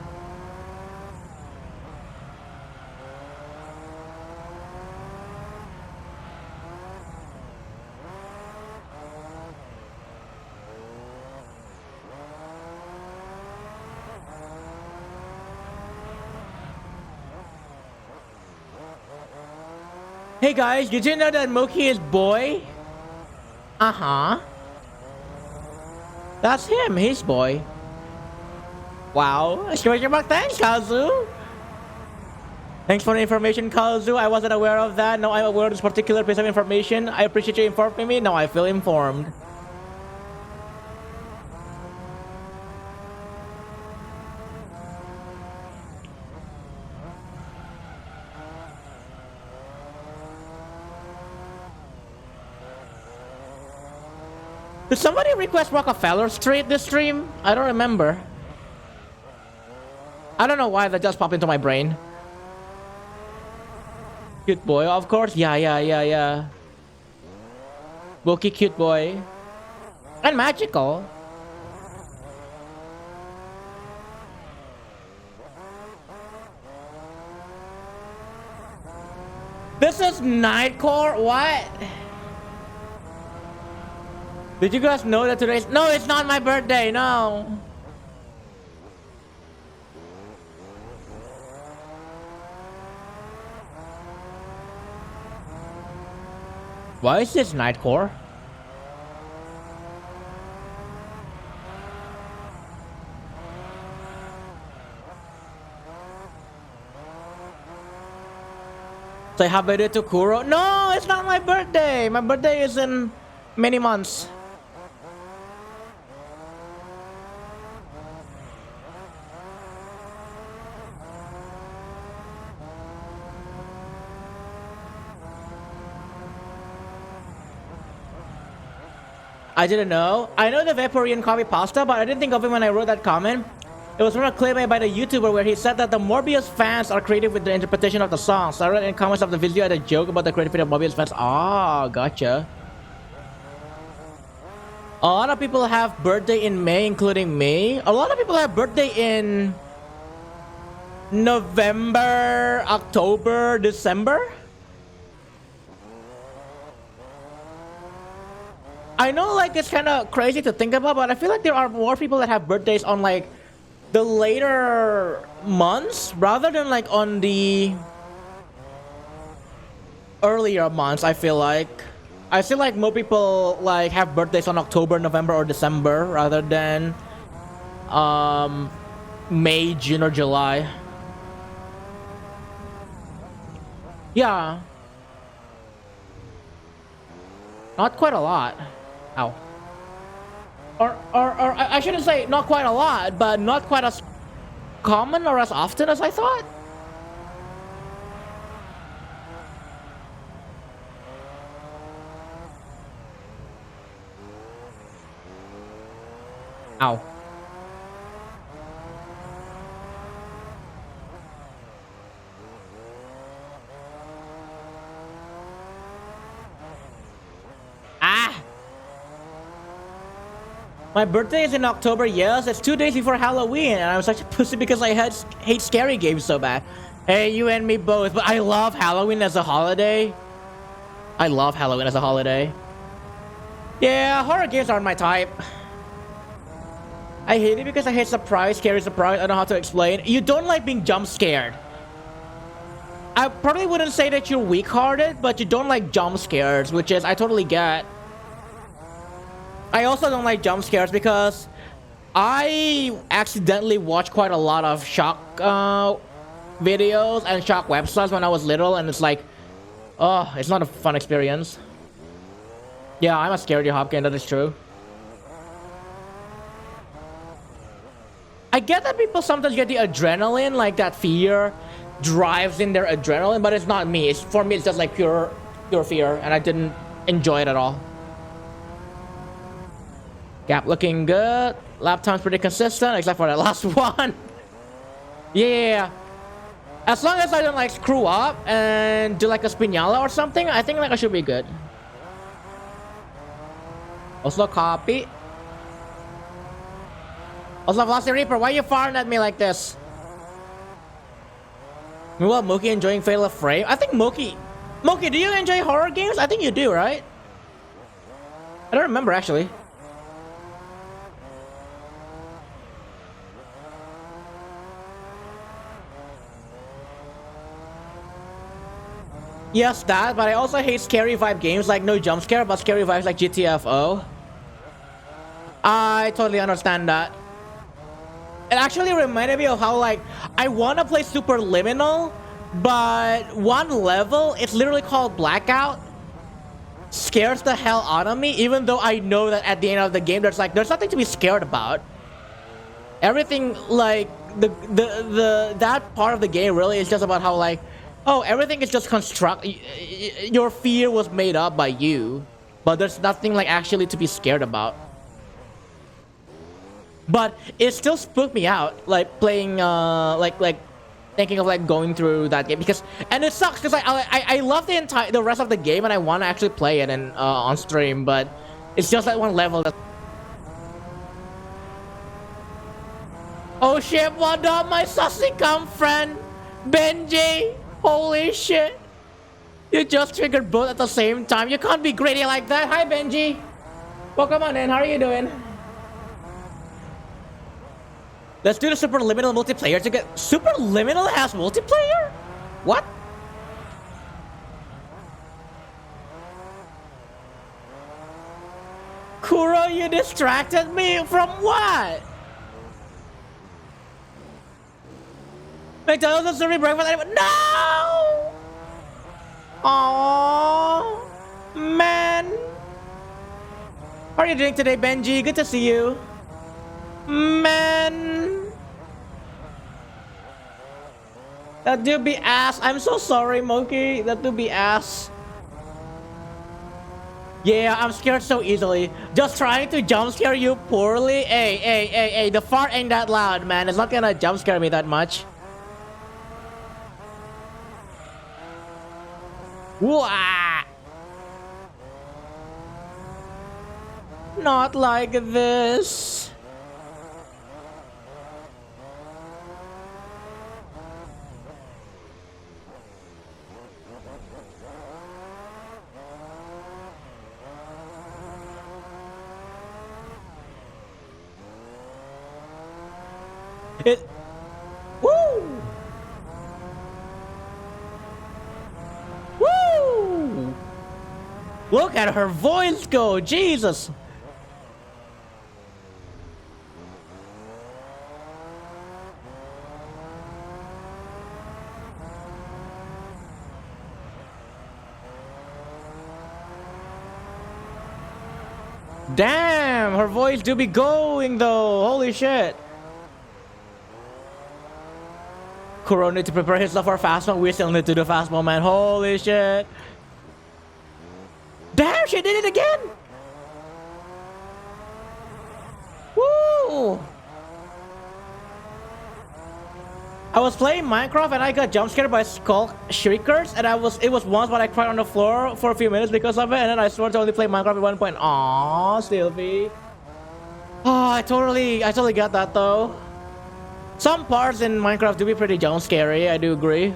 Hey guys, did you know that Moki is boy? Uh-huh. That's him, he's boy. Wow. Thanks, Kazu. Thanks for the information, Kazu. I wasn't aware of that. No, I'm aware of this particular piece of information. I appreciate you informing me. Now I feel informed. Did somebody request Rockefeller Street this stream? I don't remember. I don't know why that just popped into my brain. Cute boy, of course. Yeah. Wookie cute boy. And magical. This is Nightcore? What? Did you guys know that today's... No, it's not my birthday, no. Why is this Nightcore? Say happy birthday to Kuro. No, it's not my birthday. My birthday is in many months. I didn't know. I know the Vaporeon copy pasta, but I didn't think of it when I wrote that comment. It was from a clip made by the YouTuber where he said that the Morbius fans are creative with the interpretation of the songs. So I read in comments of the video had a joke about the creativity of Morbius fans. Ah, gotcha. A lot of people have birthday in May, including me. A lot of people have birthday in November, October, December. I know, like, it's kind of crazy to think about, but I feel like there are more people that have birthdays on, like, the later months rather than, like, on the earlier months. I feel like more people, like, have birthdays on October, November, or December rather than May, June, or July. Yeah. Not quite a lot. Ow. Or I shouldn't say not quite a lot, but not quite as common or as often as I thought. Ow. Ah! My birthday is in October, yes. It's 2 days before Halloween, and I'm such a pussy because I hate scary games so bad. Hey, you and me both, but I love Halloween as a holiday. I love Halloween as a holiday. Yeah, horror games aren't my type. I hate it because I hate surprise, scary surprise. I don't know how to explain. You don't like being jump scared. I probably wouldn't say that you're weak-hearted, but you don't like jump scares, which is I totally get. I also don't like jump scares because I accidentally watched quite a lot of shock videos and shock websites when I was little, and it's like, oh, it's not a fun experience. Yeah, I'm a scaredy hopkin, that is true. I get that people sometimes get the adrenaline, like that fear drives in their adrenaline, but it's not me. For me, it's just like pure fear, and I didn't enjoy it at all. Gap looking good. Lap time's pretty consistent, except for that last one. Yeah. As long as I don't like screw up and do like a spinala or something, I think like I should be good. Also copy. Also Velocity Reaper, why are you firing at me like this? Meanwhile, Mookie enjoying Fatal Frame. I think Mookie, do you enjoy horror games? I think you do, right? I don't remember actually. Yes, that, but I also hate scary vibe games like no jump scare, but scary vibes like GTFO. I totally understand that. It actually reminded me of how, like, I want to play Superliminal, But one level, it's literally called Blackout, scares the hell out of me, even though I know that at the end of the game there's nothing to be scared about. Everything, like that part of the game really is just about how, like, oh, everything is just your fear was made up by you, but there's nothing like actually to be scared about. But it still spooked me out, like playing like thinking of like going through that game, because, and it sucks because I love the rest of the game and I want to actually play it and on stream, but it's just that one level that... Oh shit, what up, my sussy cum friend Benji? Holy shit, you just triggered both at the same time. You can't be greedy like that. Hi Benji, welcome on in. How are you doing? Let's do the Superliminal multiplayer to get... Superliminal has multiplayer? What? Kuro, you distracted me from what? McDonald's is serving breakfast anymore? No! Aww, man. How are you doing today, Benji? Good to see you. Man, that do be ass. I'm so sorry, Moki. That do be ass. Yeah, I'm scared so easily. Just trying to jump scare you poorly. Hey, the fart ain't that loud, man. It's not gonna jump scare me that much. Wah! Not like this. Woo! Woo! Look at her voice go, Jesus! Damn, her voice do be going though, holy shit. Kuro need to prepare himself for fast mode. We still need to do fast mode, man. Holy shit. Damn, she did it again. Woo! I was playing Minecraft and I got jump scared by skull shriekers, and it was once when I cried on the floor for a few minutes because of it, and then I swore to only play Minecraft at one point. Aww, Sylvie. Oh, I totally got that though. Some parts in Minecraft do be pretty jump scary, I do agree.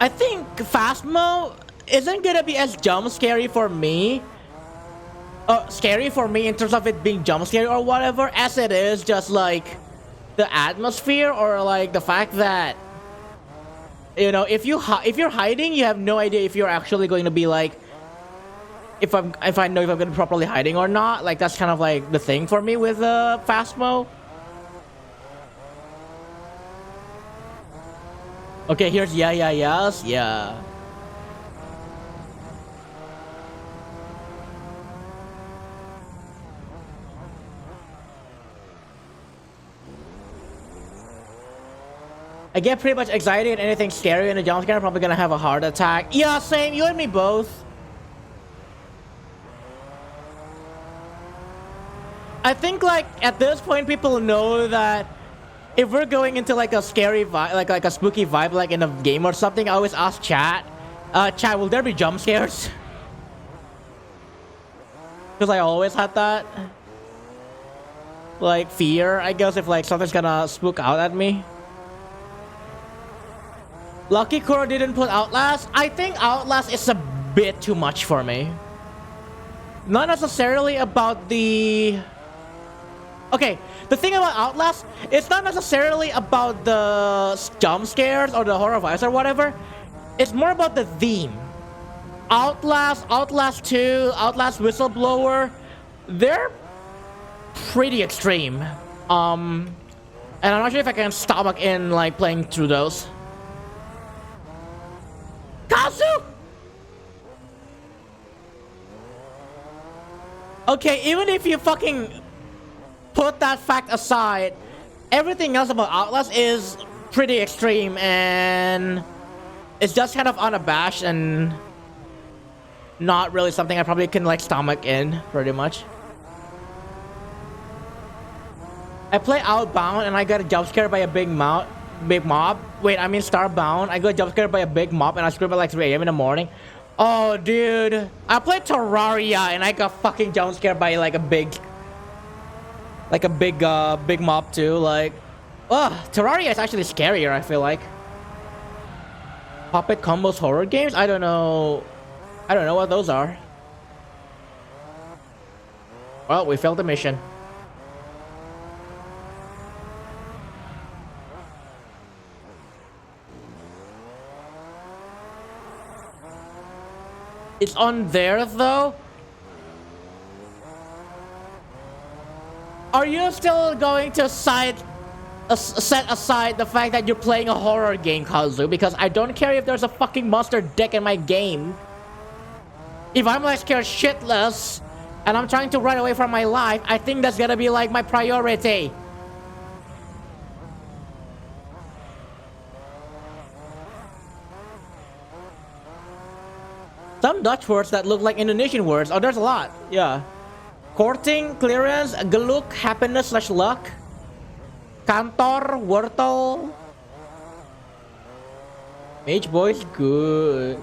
I think fast mode isn't gonna be as jump scary for me. Scary for me in terms of it being jump scary or whatever, as it is just like the atmosphere, or like the fact that, you know, if you're hiding, you have no idea if you're actually going to be like, if I know if I'm gonna be properly hiding or not. Like that's kind of like the thing for me with fast mode. Okay, here's yes. I get pretty much anxiety and anything scary in a jump scare. I'm probably gonna have a heart attack. Yeah, same. You and me both. I think like at this point people know that if we're going into like a scary vibe, like a spooky vibe, like in a game or something, I always ask chat, chat, will there be jump scares? Because I always had that, like, fear, I guess, if like something's gonna spook out at me. Lucky Kuro didn't put Outlast. I think Outlast is a bit too much for me. Not necessarily about the... Okay, the thing about Outlast, it's not necessarily about the jump scares or the horror vibes or whatever. It's more about the theme. Outlast, Outlast 2, Outlast Whistleblower, they're pretty extreme And I'm not sure if I can stomach in like playing through those. Kazu! Okay, even if you fucking put that fact aside, everything else about Outlast is pretty extreme and it's just kind of unabashed and not really something I probably can like stomach in pretty much. I play Outbound and I got a jump scared by a big mob. Wait, I mean Starbound. I got jump scared by a big mob and I screamed at like 3 a.m. in the morning. Oh, dude. I played Terraria and I got fucking jump scared by like a big mob too. Like, Terraria is actually scarier, I feel like. Puppet combos horror games? I don't know what those are. Well, we failed the mission. It's on there though. Are you still going to set aside the fact that you're playing a horror game, Kazu? Because I don't care if there's a fucking monster dick in my game. If I'm like scared shitless and I'm trying to run away from my life, I think that's gonna be like my priority. Some Dutch words that look like Indonesian words. Oh, there's a lot. Yeah. Courting, clearance, geluk, happiness / luck. Kantor, wortel. Mage boy's good.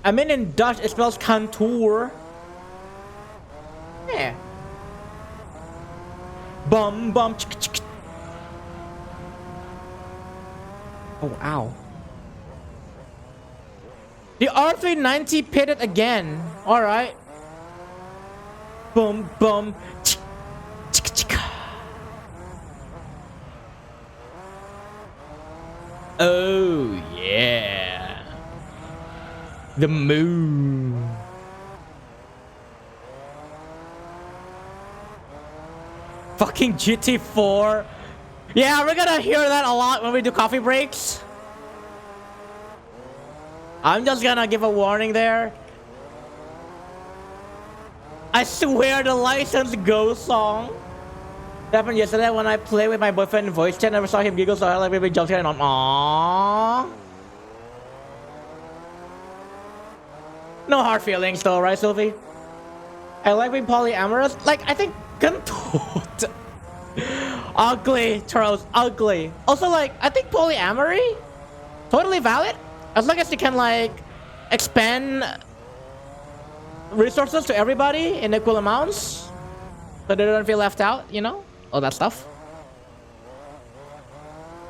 I mean in Dutch it spells kantoor. Yeah. Bum bum. Oh, ow. The R390 pitted again. Alright. Boom boom. Oh yeah. The moon. Fucking GT4. Yeah, we're gonna hear that a lot when we do coffee breaks. I'm just gonna give a warning there. I swear the License Go song. It happened yesterday when I played with my boyfriend in voice chat. Never saw him giggle so I like maybe jumped here and on. Aww. No hard feelings though, right, Sylvie? I like being polyamorous. Like, I think ugly, Charles, ugly. Also, like, I think polyamory totally valid as long as you can like expand resources to everybody in equal amounts, so they don't feel left out. You know, all that stuff.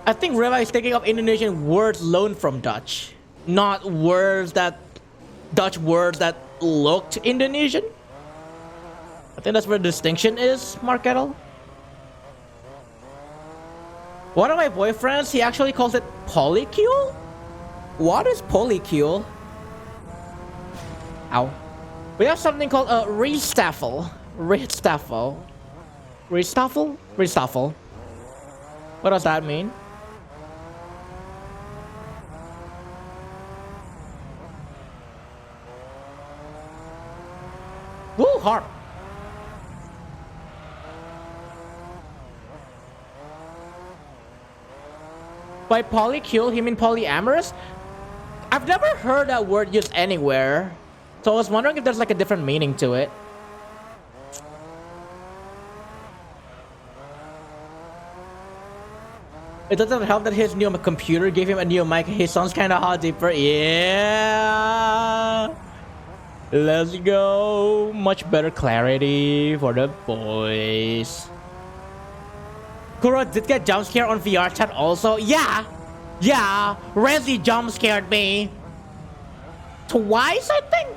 I think Reva is taking up Indonesian words loaned from Dutch, not Dutch words that looked Indonesian. I think that's where the distinction is, Mark Kettle. One of my boyfriends, he actually calls it polycule? What is polycule? Ow. We have something called a restaffle. Restaffle? Restaffle? What does that mean? Woo, harp. By polycule, he mean polyamorous? I've never heard that word used anywhere. So I was wondering if there's like a different meaning to it. It doesn't help that his new computer gave him a new mic. He sounds kind of hot deeper. Yeah. Let's go. Much better clarity for the boys. Kuro did get jump scared on VR chat also. Yeah. Rezi jump scared me. Twice, I think.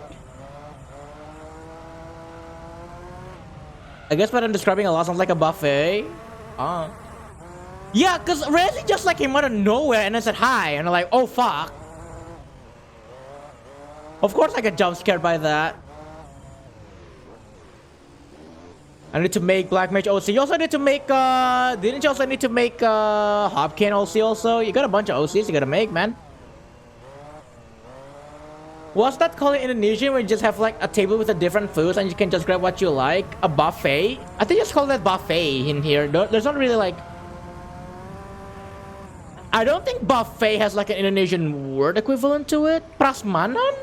I guess what I'm describing a lot sounds like a buffet. Yeah, because Randy just like came out of nowhere and then said hi, and I'm like, oh fuck. Of course I get jump scared by that. I need to make Black Mage OC. You also need to make, didn't you also need to make, Hopkin OC also? You got a bunch of OCs you gotta make, man. What's that called in Indonesian where you just have like a table with the different foods and you can just grab what you like? A buffet? I think it's called that buffet in here. There's not really like... I don't think buffet has like an Indonesian word equivalent to it. Prasmanan?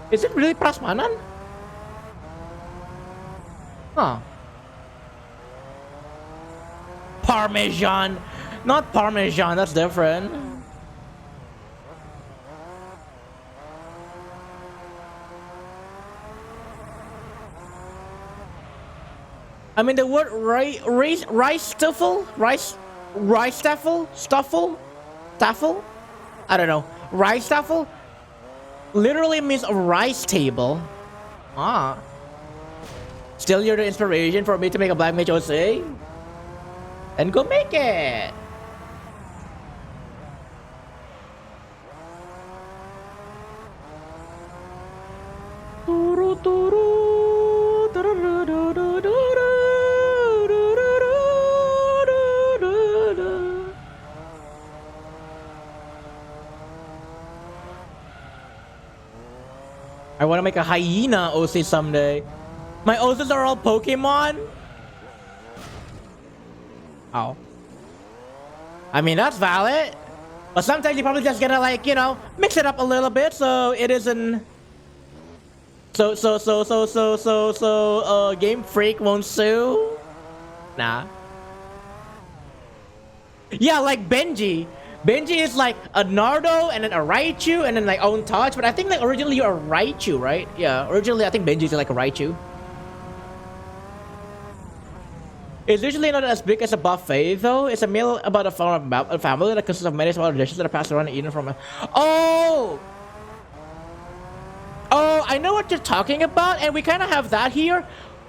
Is it really prasmanan? Huh. Parmesan. Not Parmesan, that's different. I mean the word rice stuffle? Staffle? I don't know. Rice staffle literally means a rice table. Ah. Still you're the inspiration for me to make a Black Mage OC? Then go make it! I want to make a hyena OC someday. My OCs are all Pokemon? Oh. I mean, that's valid. But sometimes you probably just gotta like, you know, mix it up a little bit so it isn't... So, Game Freak won't sue? Nah. Yeah, like Benji. Benji is like a Nardo and then a Raichu and then like own touch. But I think like originally you're a Raichu, right? Yeah, originally I think Benji is like a Raichu. It's usually not as big as a buffet though. It's a meal about a family that consists of many small dishes that are passed around and eaten from a... Oh! Oh, I know what you're talking about, and we kind of have that here.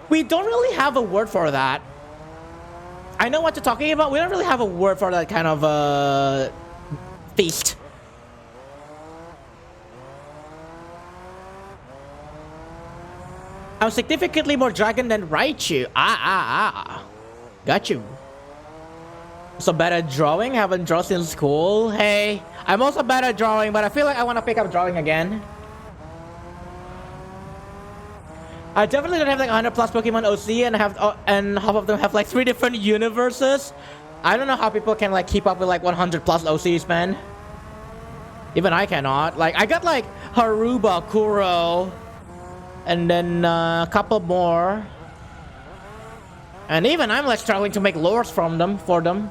We don't really have a word for that. I know what you're talking about. We don't really have a word for that kind of feast. I'm significantly more dragon than Raichu. Got you. So bad at drawing? Haven't drawn since school. Hey, I'm also bad at drawing, but I feel like I want to pick up drawing again. I definitely don't have like 100 plus Pokemon OC and half of them have like 3 different universes. I don't know how people can like keep up with like 100 plus OCs, man. Even I cannot. Like I got like Haruba, Kuro, and then a couple more. And even I'm like struggling to make lores from them for them.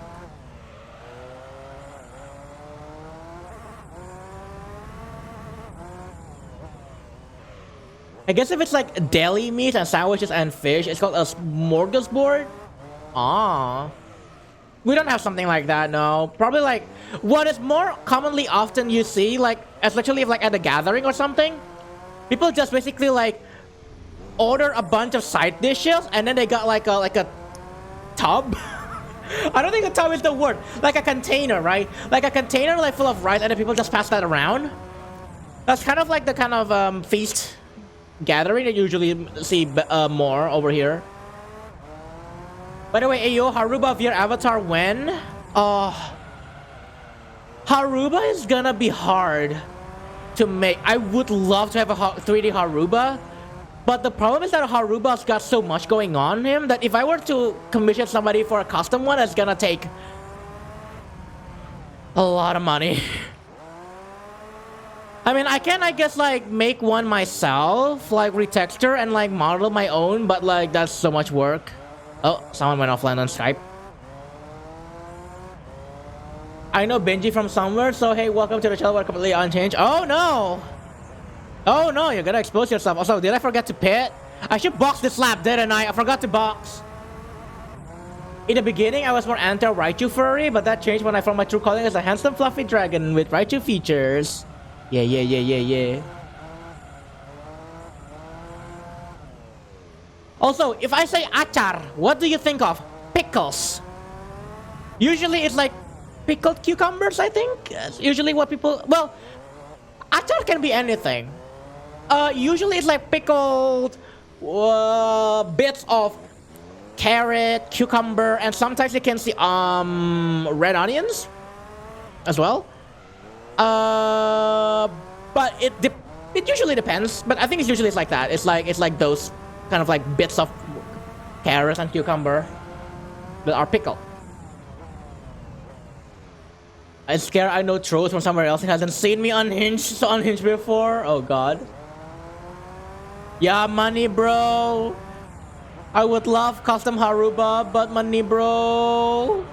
I guess if it's like deli meat and sandwiches and fish, it's called a smorgasbord. Ah, we don't have something like that. No, probably like what is more commonly often you see, like especially if like at a gathering or something, people just basically like order a bunch of side dishes and then they got like a tub. I don't think a tub is the word. Like a container, right? Like a container like full of rice, and then people just pass that around. That's kind of like the kind of feast gathering that you usually see more over here. By the way, Ayo, Haruba via Avatar when? Haruba is gonna be hard to make. I would love to have a 3D Haruba, but the problem is that Haruba's got so much going on him that if I were to commission somebody for a custom one, it's gonna take a lot of money. I mean, I can, I guess, like, make one myself, like, retexture and, like, model my own, but, like, that's so much work. Oh, someone went offline on Skype. I know Benji from somewhere, so, hey, welcome to the channel. We're completely unchanged. Oh, no! Oh, no, you're gonna expose yourself. Also, did I forget to pit? I should box this lap, didn't I? I forgot to box. In the beginning, I was more anti-Raichu furry, but that changed when I found my true calling as a handsome, fluffy dragon with Raichu features. Yeah. Also, if I say achar, what do you think of? Pickles. Usually it's like pickled cucumbers, I think. That's usually what people... Well, achar can be anything. Usually it's like pickled bits of carrot, cucumber, and sometimes you can see red onions as well. But it usually depends. But I think it's usually like that. It's like those kind of like bits of carrots and cucumber that are pickled. I'm scared I know trolls from somewhere else and hasn't seen me unhinged before. Oh god. Yeah, money, bro. I would love custom Haruba, but money, bro.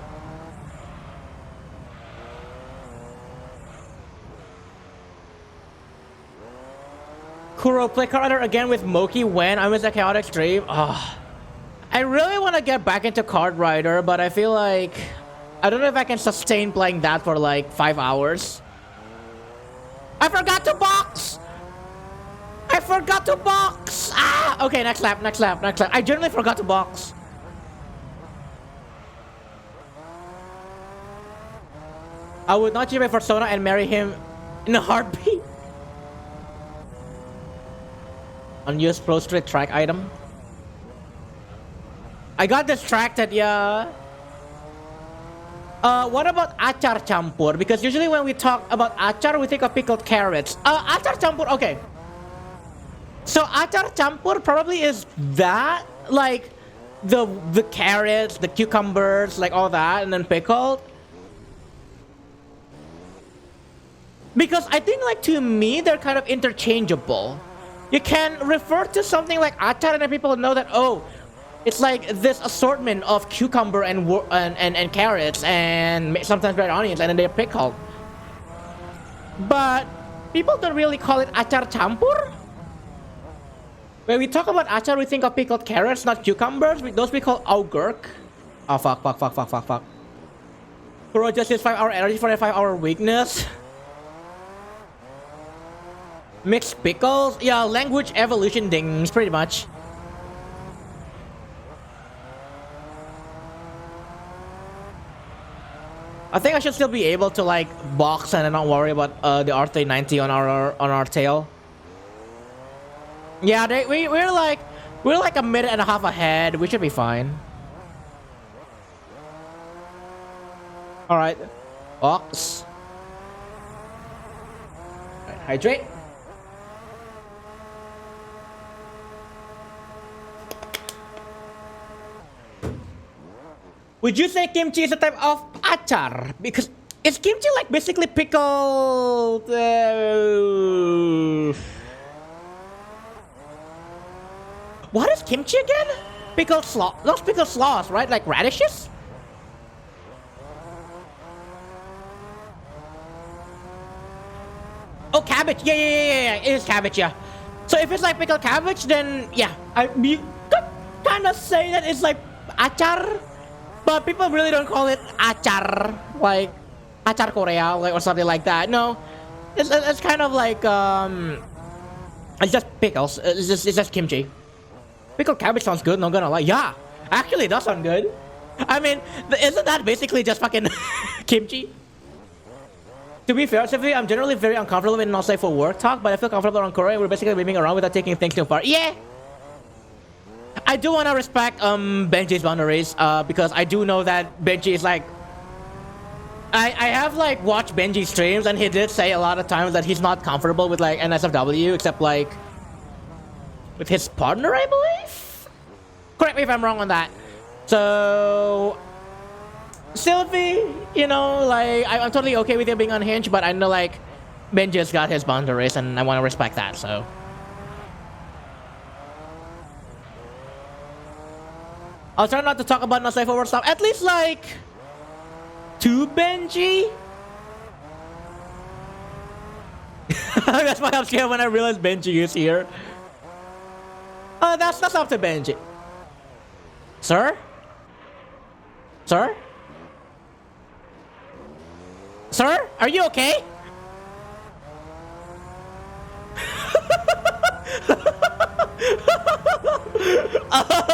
Kuro, play card rider again with Moki when I'm in the chaotic stream. I really want to get back into card rider, but I feel like I don't know if I can sustain playing that for like 5 hours. I forgot to box! I forgot to box! Ah! Okay, next lap. I generally forgot to box. I would not give a persona and marry him in a heartbeat. Unused Pro Street track item. I got distracted, yeah. What about achar campur? Because usually when we talk about achar, we think of pickled carrots. Achar campur, okay. So achar campur probably is that, like the carrots, the cucumbers, like all that, and then pickled. Because I think, like, to me, they're kind of interchangeable. You can refer to something like achar, and then people know that, oh, it's like this assortment of cucumber and carrots and sometimes red onions, and then they're pickled. But people don't really call it achar campur. When we talk about achar, we think of pickled carrots, not cucumbers. Those we call augurk. Oh, fuck. Bro, just use 5-hour energy for a 5-hour weakness. Mixed pickles? Yeah, language evolution dings, pretty much. I think I should still be able to like box and not worry about the RT90 on our tail. Yeah, we're like a minute and a half ahead. We should be fine. All right, box. All right, hydrate. Would you say kimchi is a type of achar? Because is kimchi like basically pickled? What is kimchi again? Pickled slaw? Those pickled slaws, right? Like radishes? Oh, cabbage. Yeah. It is cabbage, yeah. So if it's like pickled cabbage, then yeah, you could kind of say that it's like achar. But people really don't call it achar, like achar Korea, like, or something like that. No, it's kind of like it's just pickles. It's just kimchi. Pickled cabbage sounds good. Not gonna lie. Yeah, actually, it does sound good. I mean, isn't that basically just fucking kimchi? To be fair, Sophie, I'm generally very uncomfortable when not safe for work talk, but I feel comfortable around Korea. We're basically moving around without taking things too far. Yeah. I do want to respect Benji's boundaries because I do know that Benji is like I have like watched Benji streams, and he did say a lot of times that he's not comfortable with like NSFW except like with his partner, I believe. Correct me if I'm wrong on that. So Sylvie, you know, like I'm totally okay with you being unhinged, but I know like Benji's got his boundaries and I want to respect that. So I'll try not to talk about not safe for work stuff. At least like to Benji. That's why I'm scared when I realize Benji is here. That's up to Benji. Sir? Sir? Sir? Are you okay?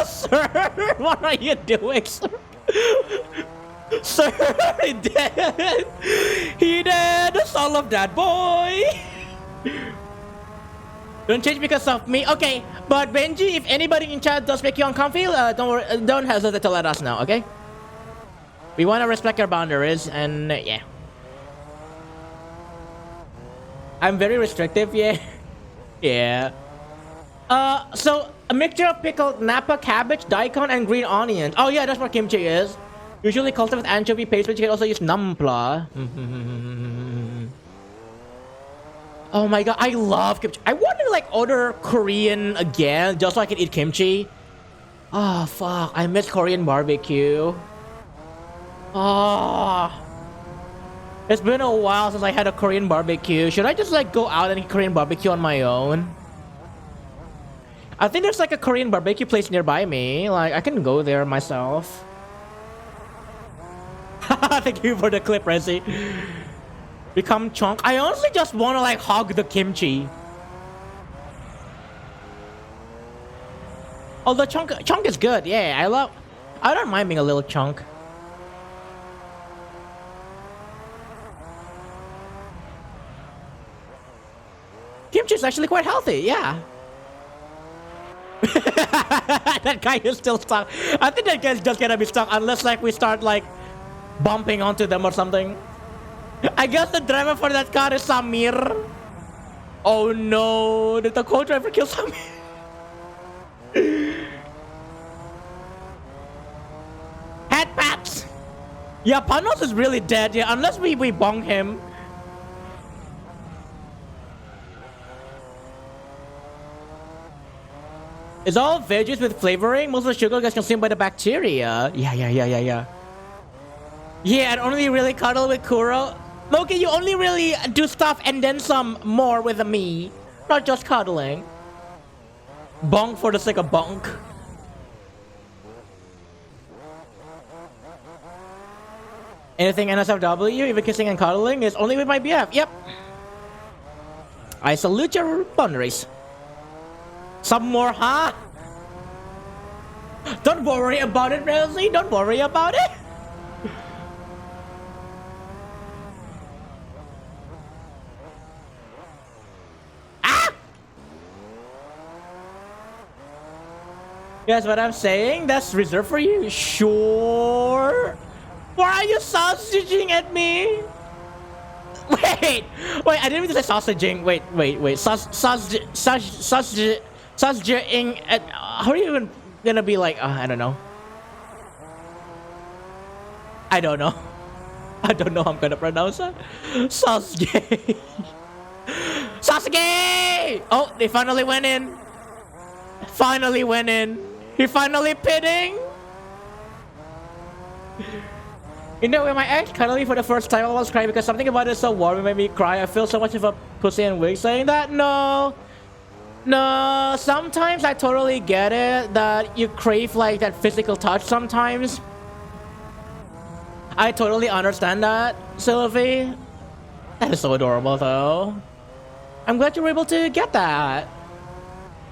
Sir, what are you doing, sir? Sir, he did. He did. The soul of that boy. Don't change because of me. Okay, but Benji, if anybody in chat does make you uncomfy, don't worry, don't hesitate to let us know. Okay. We want to respect your boundaries, and yeah. I'm very restrictive. Yeah. Yeah. So a mixture of pickled Napa cabbage, daikon, and green onions. Oh yeah, that's what kimchi is. Usually cultivated with anchovy paste, but you can also use nampla. Oh my god, I love kimchi. I want to like order Korean again, just so I can eat kimchi. Oh fuck, I miss Korean barbecue. Oh, it's been a while since I had a Korean barbecue. Should I just like go out and eat Korean barbecue on my own? I think there's like a Korean barbecue place nearby me. Like I can go there myself. Thank you for the clip, Resi. Become chunk. I honestly just want to like hog the kimchi. Oh, the chunk is good. Yeah, I don't mind being a little chunk. Kimchi is actually quite healthy. Yeah. That guy is still stuck. I think that guy's just gonna be stuck unless like we start like bumping onto them or something. I guess the driver for that car is Samir. Oh no, did the co-driver kill Samir? Headpats! Yeah, Panos is really dead, yeah, unless we bong him. It's all veggies with flavoring. Most of the sugar gets consumed by the bacteria. Yeah. Yeah, and only really cuddle with Kuro. Loki, you only really do stuff and then some more with me. Not just cuddling. Bonk for the sake of bonk. Anything NSFW, even kissing and cuddling, is only with my BF. Yep. I salute your boundaries. Some more, huh? Don't worry about it, Rosie. Don't worry about it. Ah! Guess what I'm saying? That's reserved for you. Sure. Why are you sausaging at me? Wait, I didn't mean to say sausaging. Wait. Sausaging at... How are you even gonna be like... I don't know. I don't know how I'm gonna pronounce it. Sausage. Sasuke! Oh, they finally went in. He finally pitting. You know, when my ex cuddled me for the first time, I was crying because something about it is so warm. It made me cry. I feel so much of a pussy and wig saying that. No, sometimes I totally get it that you crave like that physical touch sometimes. I totally understand that, Sylvie. That is so adorable though. I'm glad you were able to get that.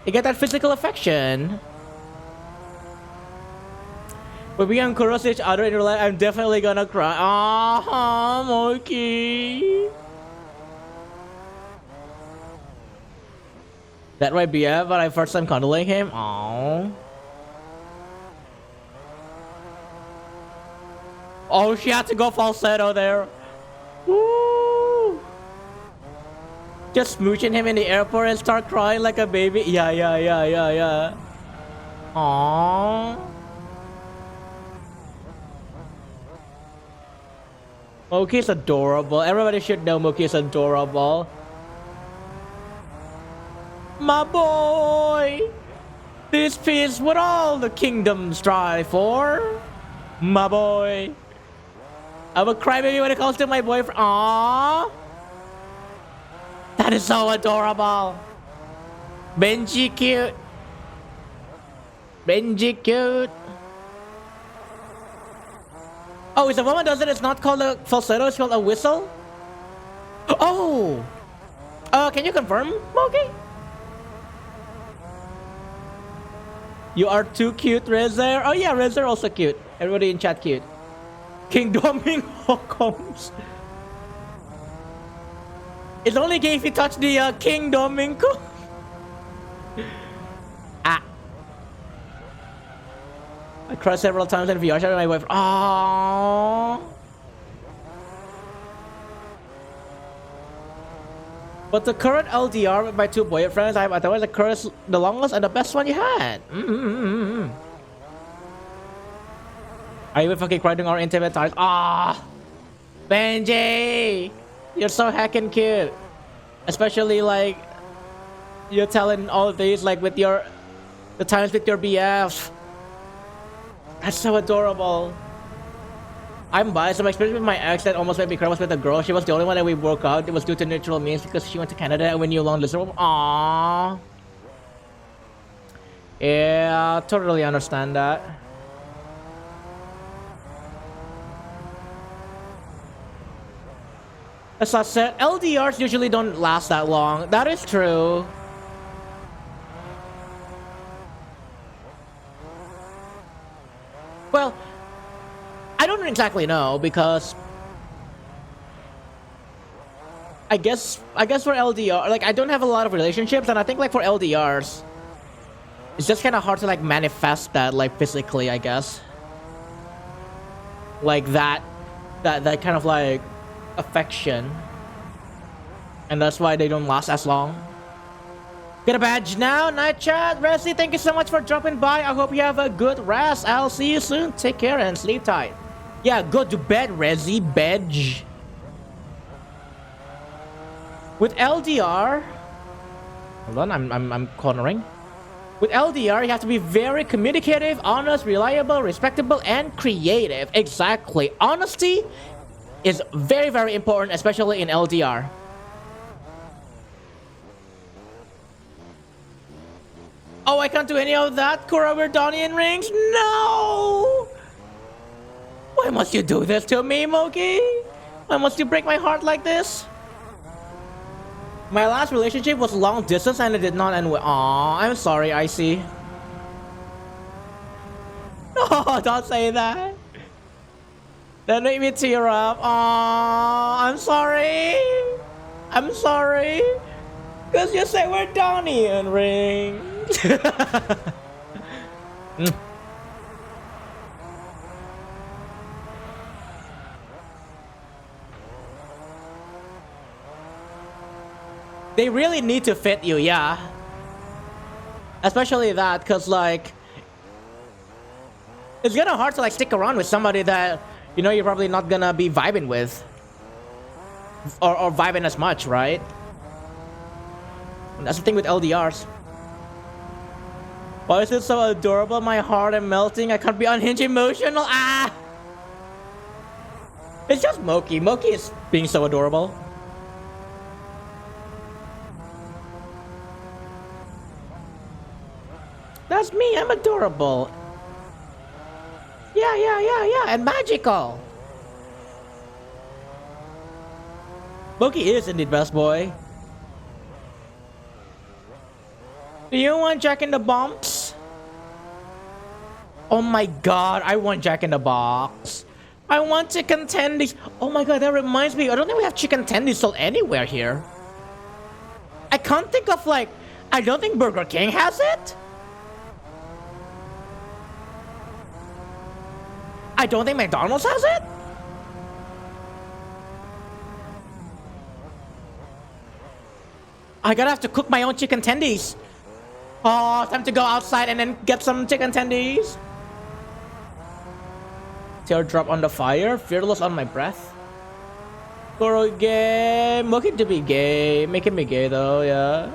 You get that physical affection. When we encourage each other in real life, I'm definitely gonna cry. Ah, Monkey. That might be it, but I first time cuddling him. Aww. Oh, she had to go falsetto there. Woo! Just smooching him in the airport and start crying like a baby. Yeah. Aww. Moki's adorable. Everybody should know Moki's adorable. My boy! This peace what all the kingdoms strive for. My boy. I'm a crybaby when it comes to my boyfriend. Aww. That is so adorable. Benji cute. Oh, if a woman does it, it's not called a falsetto, it's called a whistle? Oh! Can you confirm, Moki? You are too cute, Rezer. Oh yeah, Rezer also cute. Everybody in chat cute. King Domingo comes. It's only gay if you touch the King Domingo. Ah. I cried several times in VR chat with my wife. Aww. But the current LDR with my two boyfriends, I thought was the current, the longest and the best one you had. I even fucking cried during our intimate times. Ah, Benji, you're so heckin' cute. Especially like you're telling all of these like with the times with your BF. That's so adorable. I'm biased. My experience with my ex that almost made me cry was with a girl. She was the only one that we broke out. It was due to neutral means because she went to Canada and we knew long distance. Aww. Yeah, totally understand that. As I said, LDRs usually don't last that long. That is true. Well, I don't exactly know because I guess for LDR, like I don't have a lot of relationships, and I think like for LDRs, it's just kind of hard to like manifest that like physically, I guess. Like that kind of like affection, and that's why they don't last as long. Get a badge now, night chat. Resi, thank you so much for dropping by. I hope you have a good rest. I'll see you soon. Take care and sleep tight. Yeah, go to bed, Resi. Bedge. With LDR, hold on, I'm cornering. With LDR, you have to be very communicative, honest, reliable, respectable, and creative. Exactly. Honesty is very, very important, especially in LDR. Oh, I can't do any of that? Kurawerdonian rings? No! Why must you do this to me, Moki? Why must you break my heart like this? My last relationship was long distance and it did not end well. Aww, I'm sorry, Icy. No, don't say that. That made me tear up. Aww, I'm sorry. I'm sorry. Because you say we're Donian rings. They really need to fit you, yeah. Especially that, because like it's kind of hard to like stick around with somebody that you know you're probably not gonna be vibing with, or vibing as much, right? And that's the thing with LDRs. Why is it so adorable? My heart is melting. I can't be unhinged emotional. Ah! It's just Moki. Moki is being so adorable. That's me. I'm adorable. Yeah. And magical. Moki is indeed best boy. Do you want Jack in the Box? Oh my god, I want Jack in the Box. I want chicken tendies. Oh my god, that reminds me. I don't think we have chicken tendies sold anywhere here. I can't think of like... I don't think Burger King has it. I don't think McDonald's has it. I gotta have to cook my own chicken tendies. Oh, time to go outside and then get some chicken tendies. Teardrop on the fire, fearless on my breath. Goro gay, looking to be gay, making me gay though, yeah.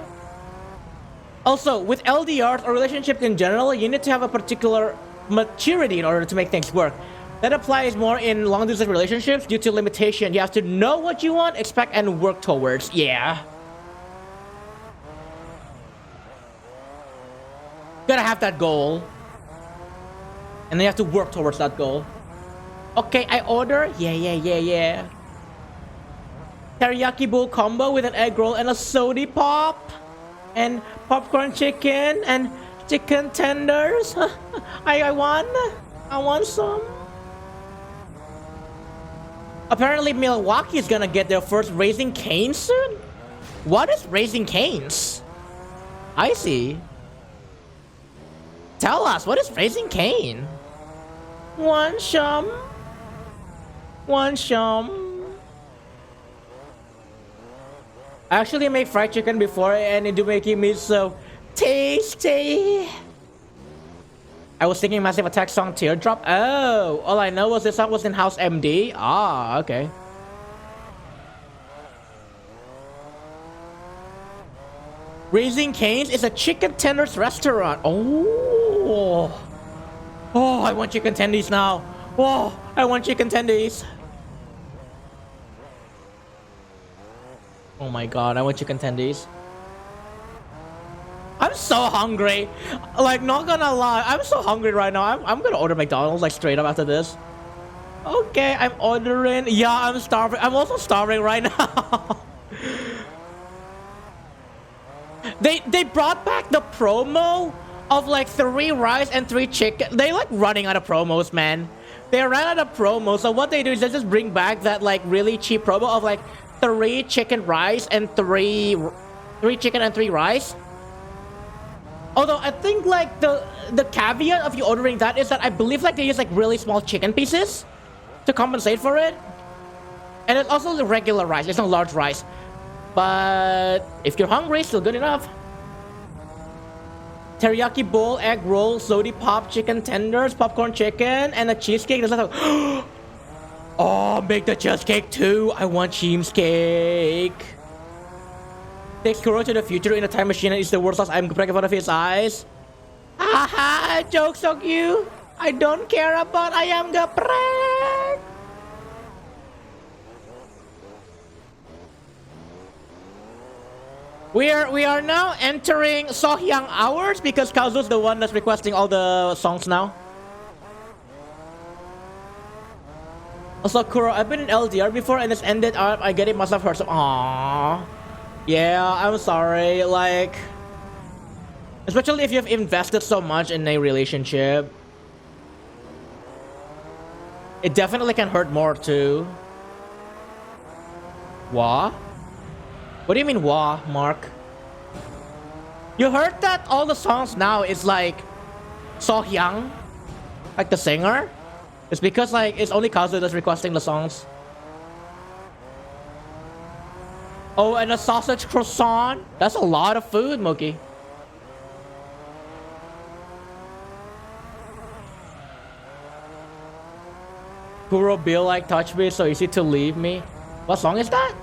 Also, with LDRs or relationships in general, you need to have a particular maturity in order to make things work. That applies more in long distance relationships due to limitation. You have to know what you want, expect, and work towards. Yeah. Gotta have that goal. And then you have to work towards that goal. Okay, I order. Yeah. Teriyaki bowl combo with an egg roll and a sody pop. And popcorn chicken and chicken tenders. I want some. Apparently Milwaukee is gonna get their first Raising Cane's soon? What is Raising Cane's? I see. Tell us, what is Raising Cane? One shum. One shum. I actually made fried chicken before and it do making me so tasty. I was singing Massive Attack song Teardrop. Oh, all I know was this song was in House MD. Ah, okay. Raising Cane's is a chicken tenders restaurant. Oh, oh, I want chicken tendies now. Oh, I want chicken tendies. Oh my god, I want chicken tendies. I'm so hungry. Like, not gonna lie, I'm so hungry right now. I'm gonna order McDonald's like straight up after this. Okay, I'm ordering. Yeah, I'm starving. I'm also starving right now. They brought back the promo of like 3 rice and 3 chicken. They like running out of promos, man. They ran out of promos. So what they do is they just bring back that like really cheap promo of like 3 chicken rice and 3 chicken and 3 rice. Although I think like the caveat of you ordering that is that I believe like they use like really small chicken pieces to compensate for it. And it's also the regular rice, it's not large rice. But if you're hungry, still good enough. Teriyaki bowl, egg roll, sody pop, chicken tenders, popcorn chicken, and a cheesecake. Oh, make the cheesecake too. I want cheesecake. Takes Kuro to the future in a time machine and is the world's last item break in front of his eyes. Haha, jokes on you. I don't care about I am geprek. We are now entering Sohyang hours because Kazu's the one that's requesting all the songs now. Also, Kuro, I've been in LDR before and it's ended up. I get it, must have hurt some. Aww. Yeah, I'm sorry. Like, especially if you've invested so much in a relationship, it definitely can hurt more too. Wah? What do you mean wah, Mark? You heard that all the songs now is like Sohyang, like the singer? It's because like it's only Kazu that's requesting the songs. Oh, and a sausage croissant? That's a lot of food, Mookie. Kuro Bill like touch me, so easy to leave me. What song is that?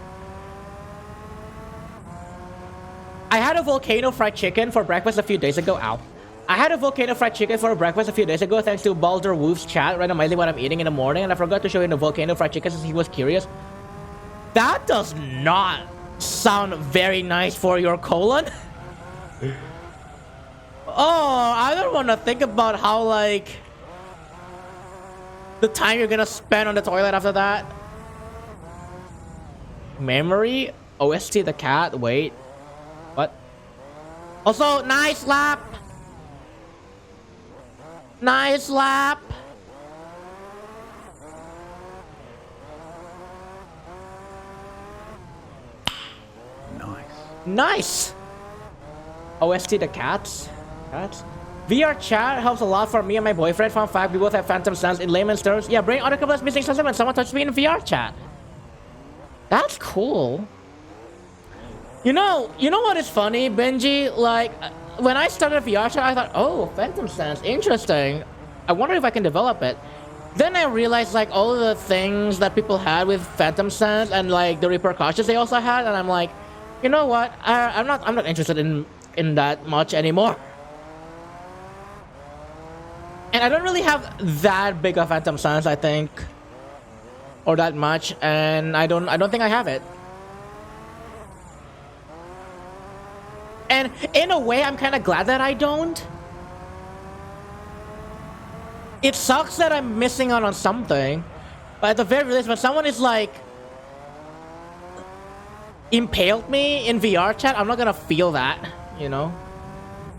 I had a volcano fried chicken for breakfast a few days ago. Ow. I had a volcano fried chicken for breakfast a few days ago thanks to Baldur Wolf's chat randomizing what I'm eating in the morning, and I forgot to show him the volcano fried chicken since he was curious. That does not sound very nice for your colon. Oh, I don't want to think about how like the time you're gonna spend on the toilet after that. Memory? OST the cat? Wait. What? Also, nice lap. Nice lap. Nice. OST the cats. Cats. VR chat helps a lot for me and my boyfriend. Fun fact, we both have phantom stance in layman's terms. Yeah, bring other couples missing something when someone touched me in VR chat. That's cool. You know what is funny, Benji? Like, when I started VR chat, I thought, oh, phantom stance, interesting. I wonder if I can develop it. Then I realized like all the things that people had with phantom stance and like the repercussions they also had, and I'm like, you know what? I'm not interested in that much anymore. And I don't really have that big of phantom stance, I think, or that much, and I don't think I have it. And in a way, I'm kind of glad that I don't. It sucks that I'm missing out on something, but at the very least, when someone is like impaled me in VR chat, I'm not gonna feel that, you know,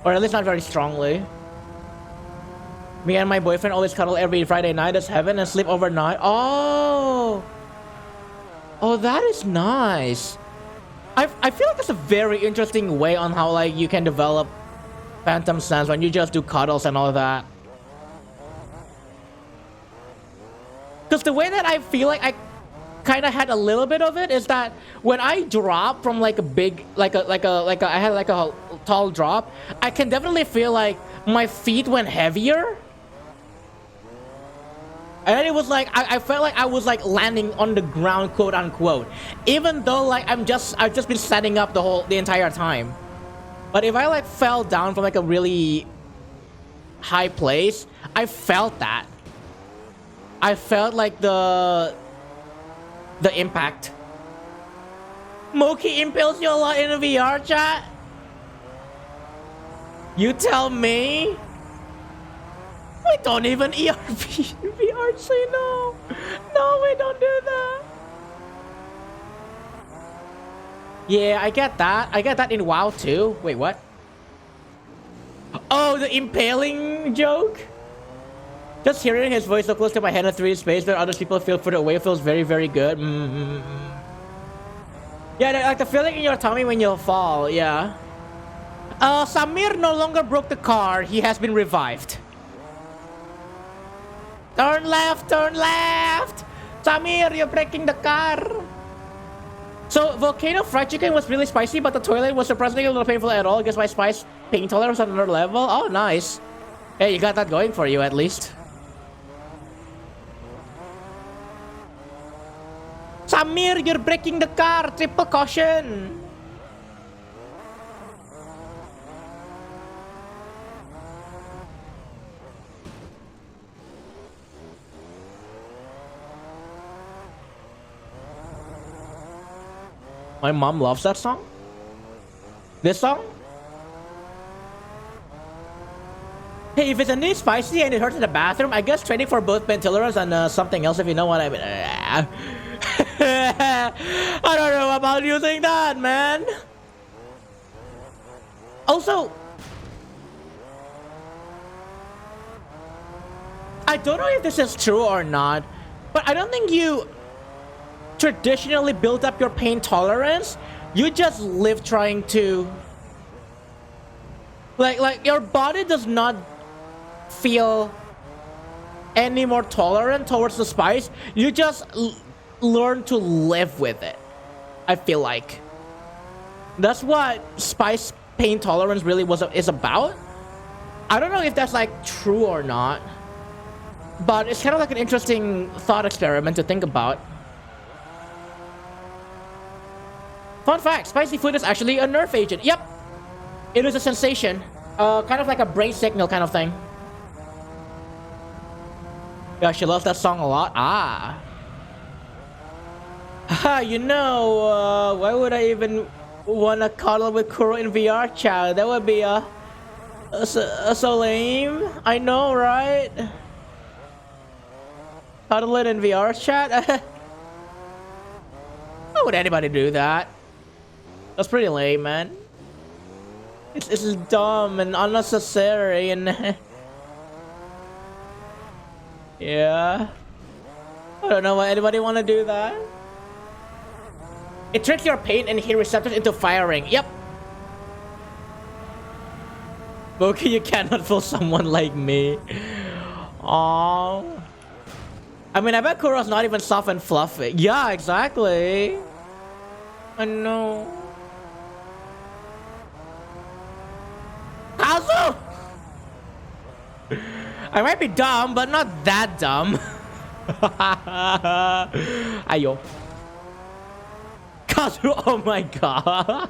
or at least not very strongly. Me and my boyfriend always cuddle every Friday night as heaven and sleep overnight. Oh, Oh, that is nice. I feel like that's a very interesting way on how like you can develop phantom sense when you just do cuddles and all that. Because the way that I feel like I kind of had a little bit of it is that when I drop from like a big I had like a tall drop, I can definitely feel like my feet went heavier. And then it was like I felt like I was like landing on the ground, quote unquote, even though like I've just been setting up the entire time. But if I like fell down from like a really high place, I felt that. I felt like the impact. Moki impales you a lot in a VR chat? You tell me? We don't even ERP VR, say no. No, we don't do that. Yeah, I get that. I get that in WoW too. Wait, what? Oh, the impaling joke? Just hearing his voice so close to my head in 3D space where other people feel further away feels very, very good. Yeah, like the feeling in your tummy when you fall, yeah. Samir no longer broke the car. He has been revived. Turn left, turn left! Samir, you're breaking the car! So, Volcano Fried Chicken was really spicy, but the toilet was surprisingly not painful at all. I guess my spice pain tolerance on another level. Oh, nice. Hey, you got that going for you, at least. Samir, you're breaking the car! Triple caution! My mom loves that song? This song? Hey, if it's a new spicy and it hurts in the bathroom, I guess trading for both pain tolerance and something else, if you know what I mean. I don't know about using that, man. Also, I don't know if this is true or not, but I don't think you traditionally build up your pain tolerance. You just live trying to like your body does not feel any more tolerant towards the spice. You just learn to live with it. I feel like that's what spice pain tolerance really is about. I don't know if that's like true or not, but it's kind of like an interesting thought experiment to think about. Fun fact, spicy food is actually a nerve agent. Yep. It is a sensation. Kind of like a brain signal kind of thing. Yeah, she loves that song a lot. Ah. Haha, you know, why would I even want to cuddle with Kuro in VR chat? That would be so lame. I know, right? Cuddle it in VR chat? Why would anybody do that? That's pretty lame, man. It's dumb and unnecessary and yeah. I don't know why anybody want to do that. It tricks your pain and heat receptors into firing. Yep. Boki, you cannot fool someone like me. Aww. I mean, I bet Kuro's not even soft and fluffy. Yeah, exactly. I know. Kazu! I might be dumb, but not that dumb. Ayo. Kazu, oh my god.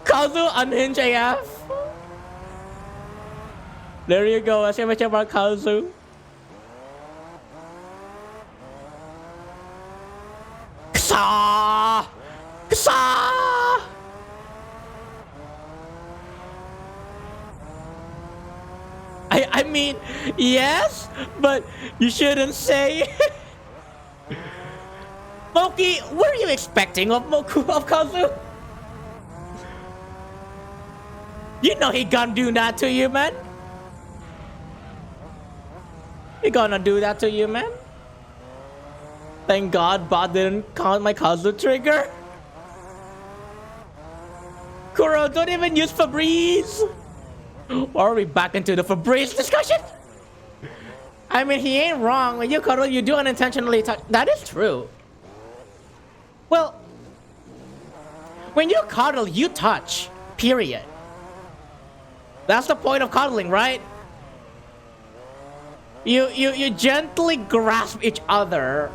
Kazu unhinged AF. There you go, let's see about Kazu. Ksa! Ksa! I mean, yes, but you shouldn't say. Moki, what are you expecting of Kazu? You know he gonna do that to you, man. He gonna do that to you, man. Thank God bot didn't count my Kazu trigger. Kuro, don't even use Febreze. Or are we back into the Febreze discussion? I mean, he ain't wrong. When you cuddle, you do unintentionally touch. That is true. Well, when you cuddle, you touch. Period. That's the point of cuddling, right? You gently grasp each other.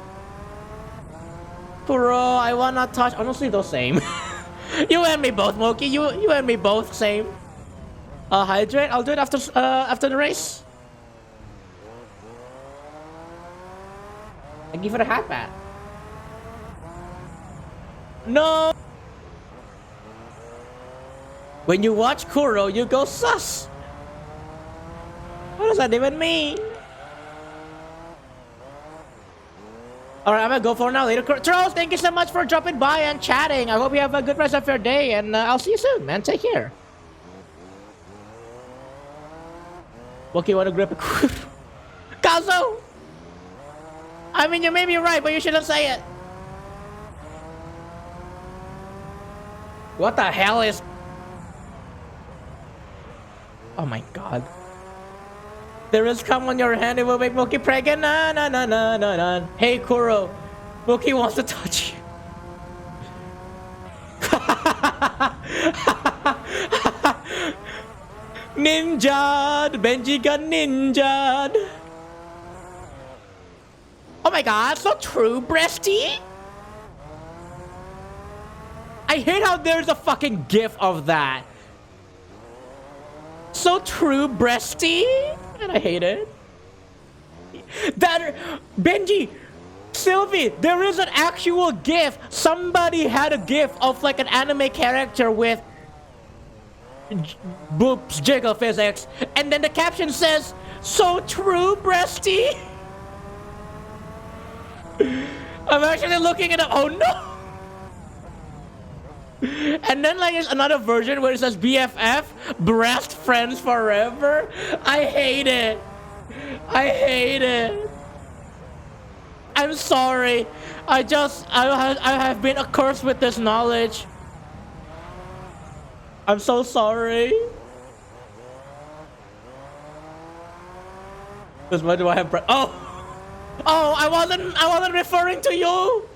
Kuro, I wanna touch. Honestly, the same. You and me both, Moki. You and me both, same. Hydrate. I'll do it after the race. Thank you for the hat bat. No. When you watch Kuro, you go sus. What does that even mean? Alright, I'm gonna go for now. Later, Charles, thank you so much for dropping by and chatting. I hope you have a good rest of your day, and I'll see you soon, man. Take care. Okay, wanna grip a Kazu! I mean, you may be right, but you shouldn't say it. What the hell is... Oh my god. There is cum on your hand, it will make Moki pregnant. Nah, nah, nah, nah, nah, nah. Hey, Kuro. Moki wants to touch you. Ninja'd. Benji got ninja'd. Oh my god, so true, Breasty. I hate how there's a fucking gif of that. So true, Breasty. And I hate it. That Benji, Sylvie, there is an actual gif. Somebody had a gif of like an anime character with boobs jiggle physics, and then the caption says, "So true, Breasty." I'm actually looking it up. Oh no. And then like there's another version where it says BFF, breast friends forever. I hate it. I hate it. I'm sorry. I have been accursed with this knowledge. I'm so sorry. Because why do I have breast? Oh, I wasn't referring to you.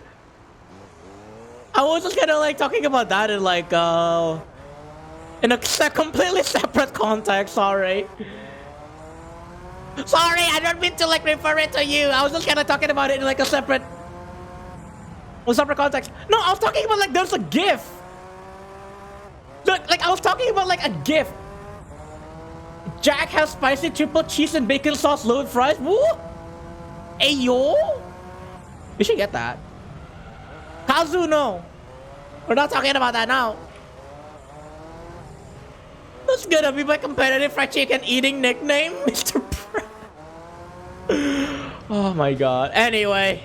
I was just kind of like talking about that in like in a completely separate context. Sorry, I don't mean to like refer it to you. I was just kind of talking about it in like a separate context. No, I was talking about like there's a GIF. Look, like I was talking about like a GIF. Jack has spicy triple cheese and bacon sauce loaded fries. Woo! Hey yo, you should get that. Kazu, no. We're not talking about that now. That's gonna be my competitive fried chicken eating nickname, Mr. Oh my god. Anyway.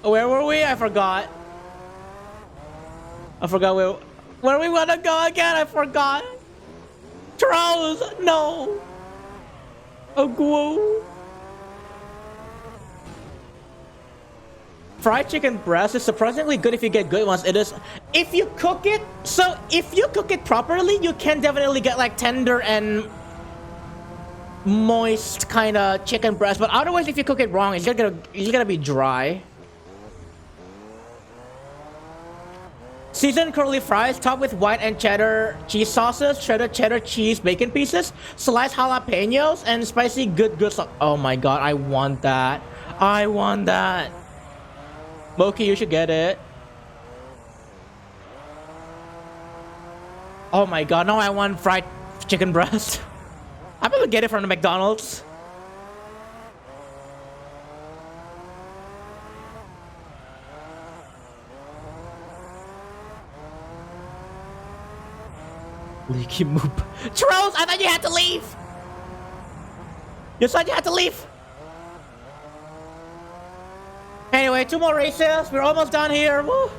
Where were we? I forgot. Where we wanna go again? I forgot. Trolls! No! Oh, whoa. Fried chicken breast is surprisingly good if you get good ones. It is if you cook it. So if you cook it properly, you can definitely get like tender and moist kind of chicken breast. But otherwise, if you cook it wrong, it's gonna be dry. Seasoned curly fries topped with white and cheddar cheese sauces, shredded cheddar cheese bacon pieces, sliced jalapenos, and spicy good sauce. Oh my god, I want that. I want that. Moki, you should get it. Oh my god, now I want fried chicken breast. I'm gonna get it from the McDonald's. Leaky moop. Trolls, I thought you had to leave. You said you had to leave. Anyway, 2 more races. We're almost done here. Woo.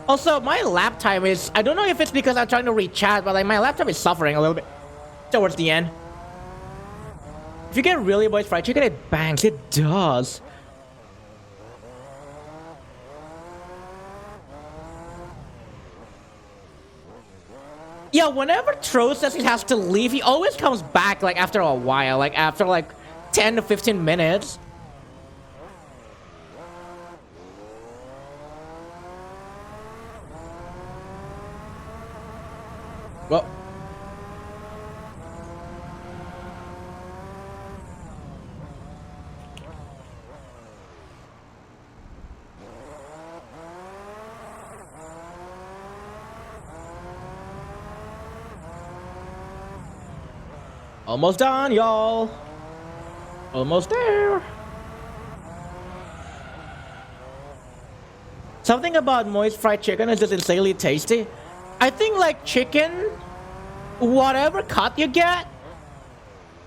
Also, my lap time is... I don't know if it's because I'm trying to read chat, but like my lap time is suffering a little bit towards the end. If you get really moist fried chicken, it bangs. It does. Yeah, whenever Tro says he has to leave, he always comes back like after a while, like after like 10 to 15 minutes. Well, almost done, y'all. Almost there. Something about moist fried chicken is just insanely tasty. I think like chicken, whatever cut you get,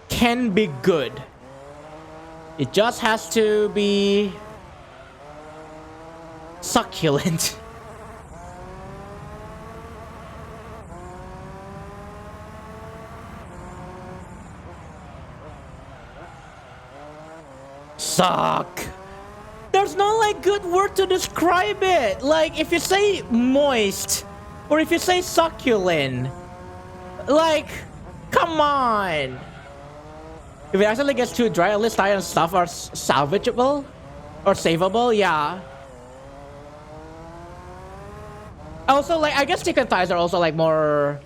can be good. It just has to be succulent. Suck. There's no like good word to describe it. Like if you say moist or if you say succulent, like come on. If it actually gets too dry, at least iron stuff are salvageable or savable. Yeah. Also, like I guess chicken thighs are also like more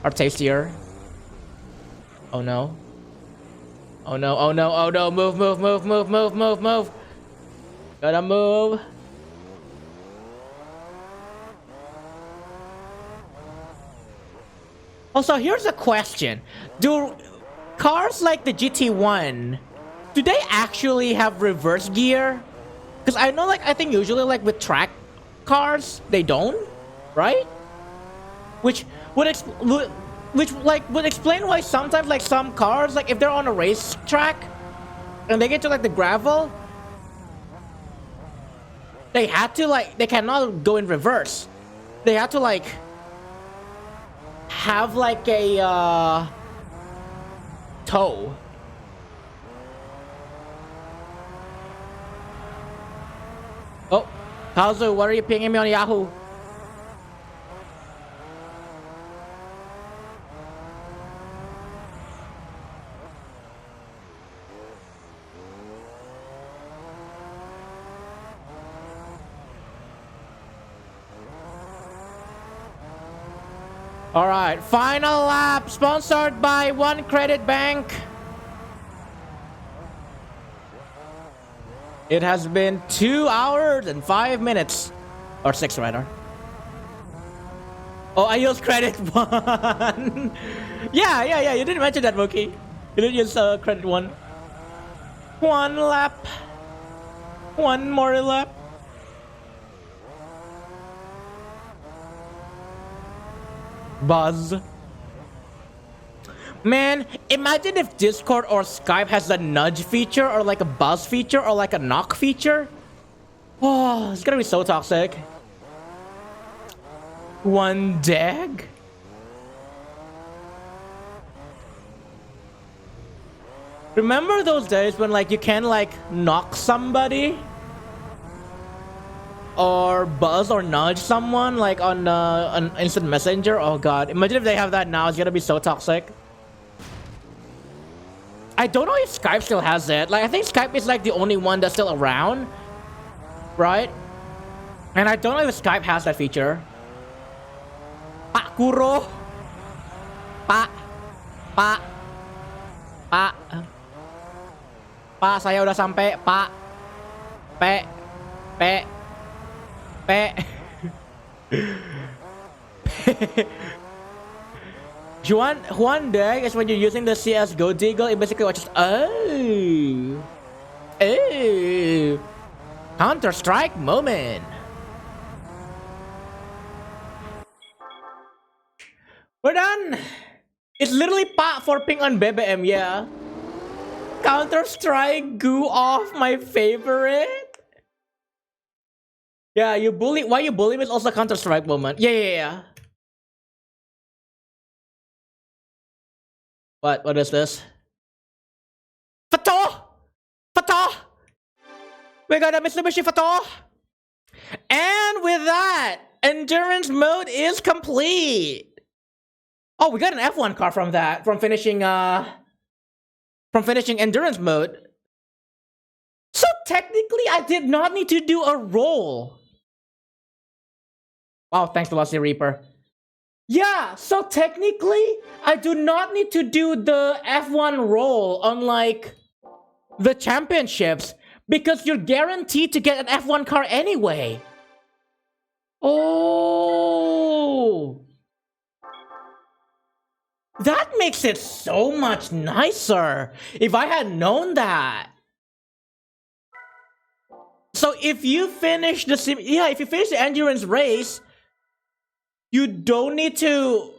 are tastier. Oh no. Oh no, oh no, oh no, move, move, move, move, move, move, move. Gotta move. Also, here's a question. Do cars like the GT1, do they actually have reverse gear? Because I know like, I think usually like with track cars, they don't, right? Which would explain why sometimes like some cars, like if they're on a racetrack and they get to like the gravel, they had to like, they cannot go in reverse. They have to like have like a tow. Oh, Kazu, what are you pinging me on Yahoo? All right, final lap, sponsored by One Credit Bank. It has been 2 hours and 5 minutes, or 6 rather. Oh, I used credit 1. yeah. You didn't mention that, Mookie. You didn't use credit 1. 1 lap. 1 more lap. Buzz. Man, imagine if Discord or Skype has a nudge feature or like a buzz feature or like a knock feature. Oh, it's gonna be so toxic. 1 dag? Remember those days when like you can like knock somebody? Or buzz or nudge someone like on instant messenger? Oh god, imagine if they have that now. It's gonna be so toxic. I don't know if Skype still has it. Like I think Skype is like the only one that's still around, right? And I don't know if Skype has that feature. Pak Kuro. Pak, saya udah sampai, Pak. Pe. Juan deck is when you're using the CSGO Deagle. It basically watches. Oh, Counter-Strike moment. We're done. It's literally Pak for ping on BBM, yeah. Counter-Strike goo off, my favorite. Yeah, you bully. Why you bully me is also a Counter-Strike moment. Yeah. What is this? Fato! We got a Mitsubishi Fato! And with that, endurance mode is complete. Oh, we got an F1 car from that, from finishing endurance mode. So technically, I did not need to do a roll. Wow, thanks Velocity Reaper. Yeah, so technically, I do not need to do the F1 roll, unlike the championships, because you're guaranteed to get an F1 car anyway. Oh, that makes it so much nicer. If I had known that. So if you finish the if you finish the endurance race, you don't need to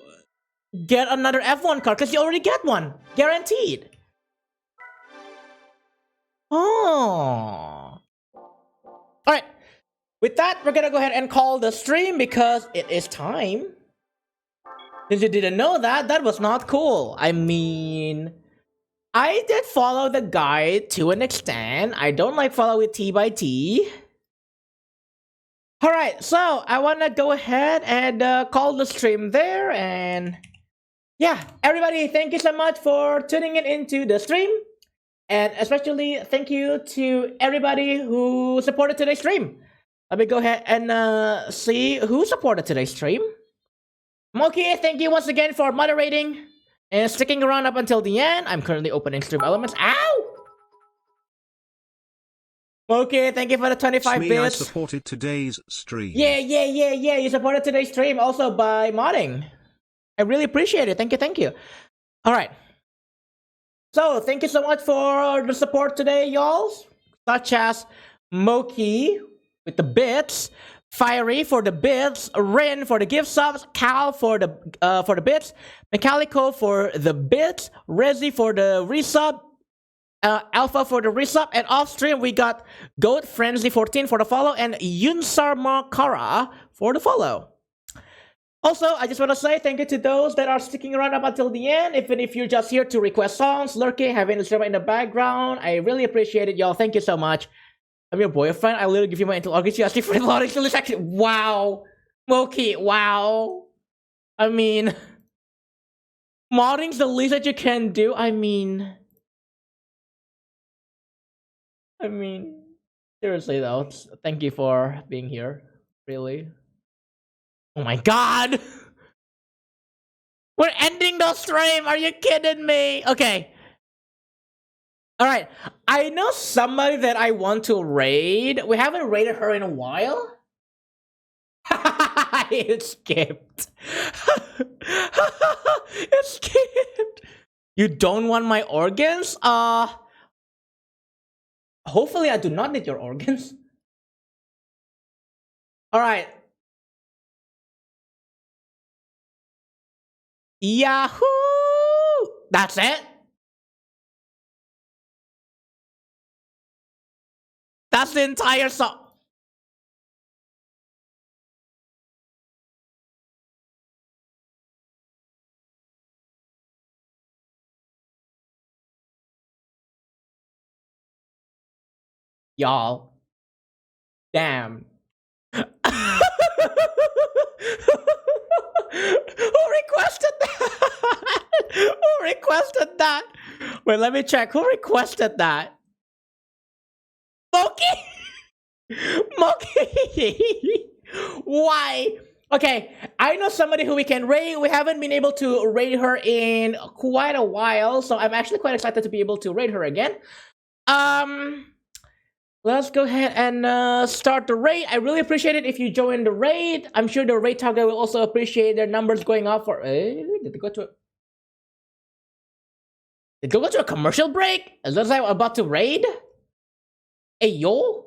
get another F1 car because you already get one, guaranteed. Oh. All right. With that, we're gonna go ahead and call the stream because it is time. Since you didn't know that, that was not cool. I mean, I did follow the guide to an extent. I don't like follow it T by T. Alright, so I wanna go ahead and call the stream there. And yeah, everybody, thank you so much for tuning in into the stream. And especially thank you to everybody who supported today's stream. Let me go ahead and see who supported today's stream. Moki, thank you once again for moderating and sticking around up until the end. I'm currently opening stream elements. Ow! Moki, thank you for the 25 Smee, bits. I supported today's stream. Yeah. You supported today's stream also by modding. I really appreciate it. Thank you. Alright. So, thank you so much for the support today, y'all. Such as Moki with the bits, Fiery for the bits, Rin for the gift subs, Cal for the bits, Metallico for the bits, Rezi for the resub, Alpha for the resub, and off stream we got Goat Frenzy 14 for the follow and Yunsar Makara for the follow. Also, I just want to say thank you to those that are sticking around up until the end. Even if you're just here to request songs, lurking, having the streamer in the background, I really appreciate it, y'all. Thank you so much. I'm your boyfriend. I literally give you my intel. I'll get you asking for the loading solution. Actually, wow, Moki, wow. I mean, modding's the least that you can do. I mean, seriously though, thank you for being here. Really. Oh my god! We're ending the stream! Are you kidding me? Okay. Alright. I know somebody that I want to raid. We haven't raided her in a while. It skipped. It skipped. You don't want my organs? Hopefully I do not need your organs. Alright. Yahoo! That's it? That's the entire song. Y'all. Damn. Who requested that? Who requested that? Wait, let me check. Who requested that? Moki? Moki? Why? Okay, I know somebody who we can raid. We haven't been able to raid her in quite a while, so I'm actually quite excited to be able to raid her again. Let's go ahead and start the raid. I really appreciate it if you join the raid. I'm sure the raid target will also appreciate their numbers going up for... did they go to... Did they go to a commercial break? Is that like about to raid? Hey, yo?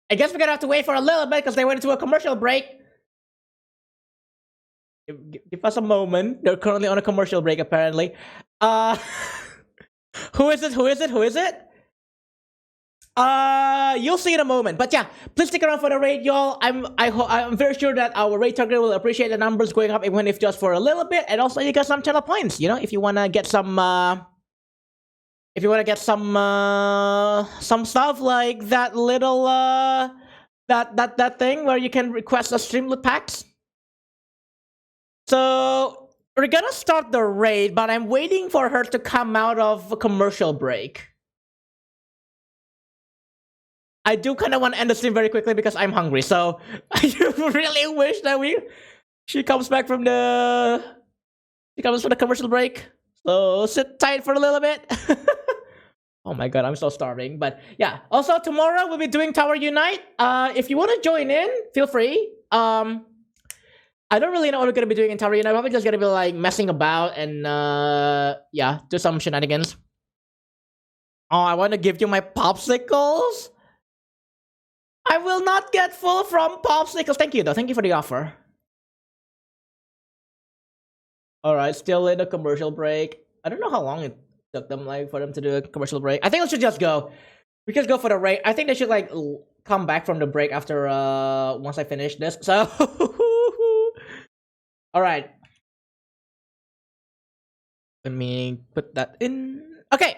I guess we're gonna have to wait for a little bit because they went into a commercial break. Give us a moment. They're currently on a commercial break, apparently. Who is it? You'll see in a moment. But yeah, please stick around for the raid, y'all. I'm very sure that our raid target will appreciate the numbers going up, even if just for a little bit. And also, you get some channel points. You know, if you wanna get some, some stuff like that little that thing where you can request a Streamlit packs. So we're gonna start the raid, but I'm waiting for her to come out of a commercial break. I do kind of want to end the stream very quickly because I'm hungry. So I really wish that she comes back from the commercial break. So sit tight for a little bit. Oh my god, I'm so starving. But yeah. Also tomorrow we'll be doing Tower Unite. If you want to join in, feel free. I don't really know what we're gonna be doing in Tower Unite. I'm probably just gonna be like messing about and yeah, do some shenanigans. Oh, I want to give you my popsicles. I will not get full from popsicles. Thank you, though. Thank you for the offer. Alright, still in a commercial break. I don't know how long it took them, like, for them to do a commercial break. I think we should just go. We just go for the raid. I think they should, like, come back from the break after, once I finish this. So, alright. Let me put that in. Okay.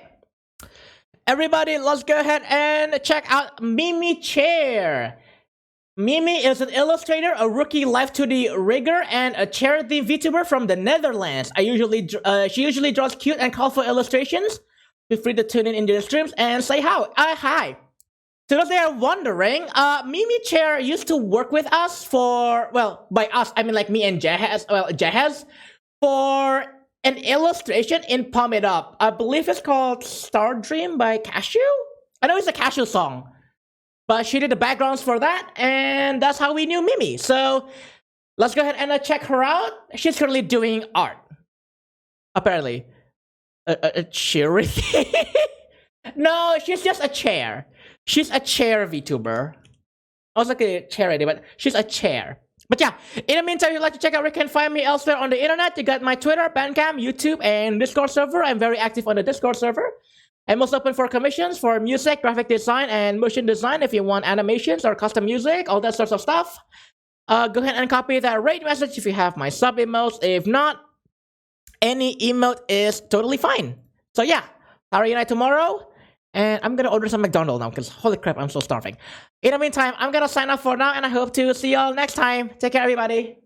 Everybody, let's go ahead and check out Mimi Chair. Mimi is an illustrator, a rookie live 2D rigger, and a charity VTuber from the Netherlands. She usually draws cute and colorful illustrations. Feel free to tune in the streams and say hi. So those that are wondering, Mimi Chair used to work with us for, well, by us, I mean like me and Jahez, for an illustration in Pump It Up. I believe it's called Star Dream by Cashew? I know it's a Cashew song. But she did the backgrounds for that, and that's how we knew Mimi. So, let's go ahead and check her out. She's currently doing art. Apparently. A charity? No, she's just a chair. She's a chair VTuber. I was like a charity, but she's a chair. But yeah, in the meantime, if you'd like to check out where you can find me elsewhere on the internet, you got my Twitter, Bandcamp, YouTube, and Discord server. I'm very active on the Discord server. I'm also open for commissions for music, graphic design, and motion design if you want animations or custom music, all that sorts of stuff. Go ahead and copy that raid message if you have my sub emotes. If not, any emote is totally fine. So yeah, Tower Unite tomorrow. And I'm gonna order some McDonald's now because holy crap, I'm so starving. In the meantime, I'm gonna sign off for now and I hope to see y'all next time. Take care, everybody.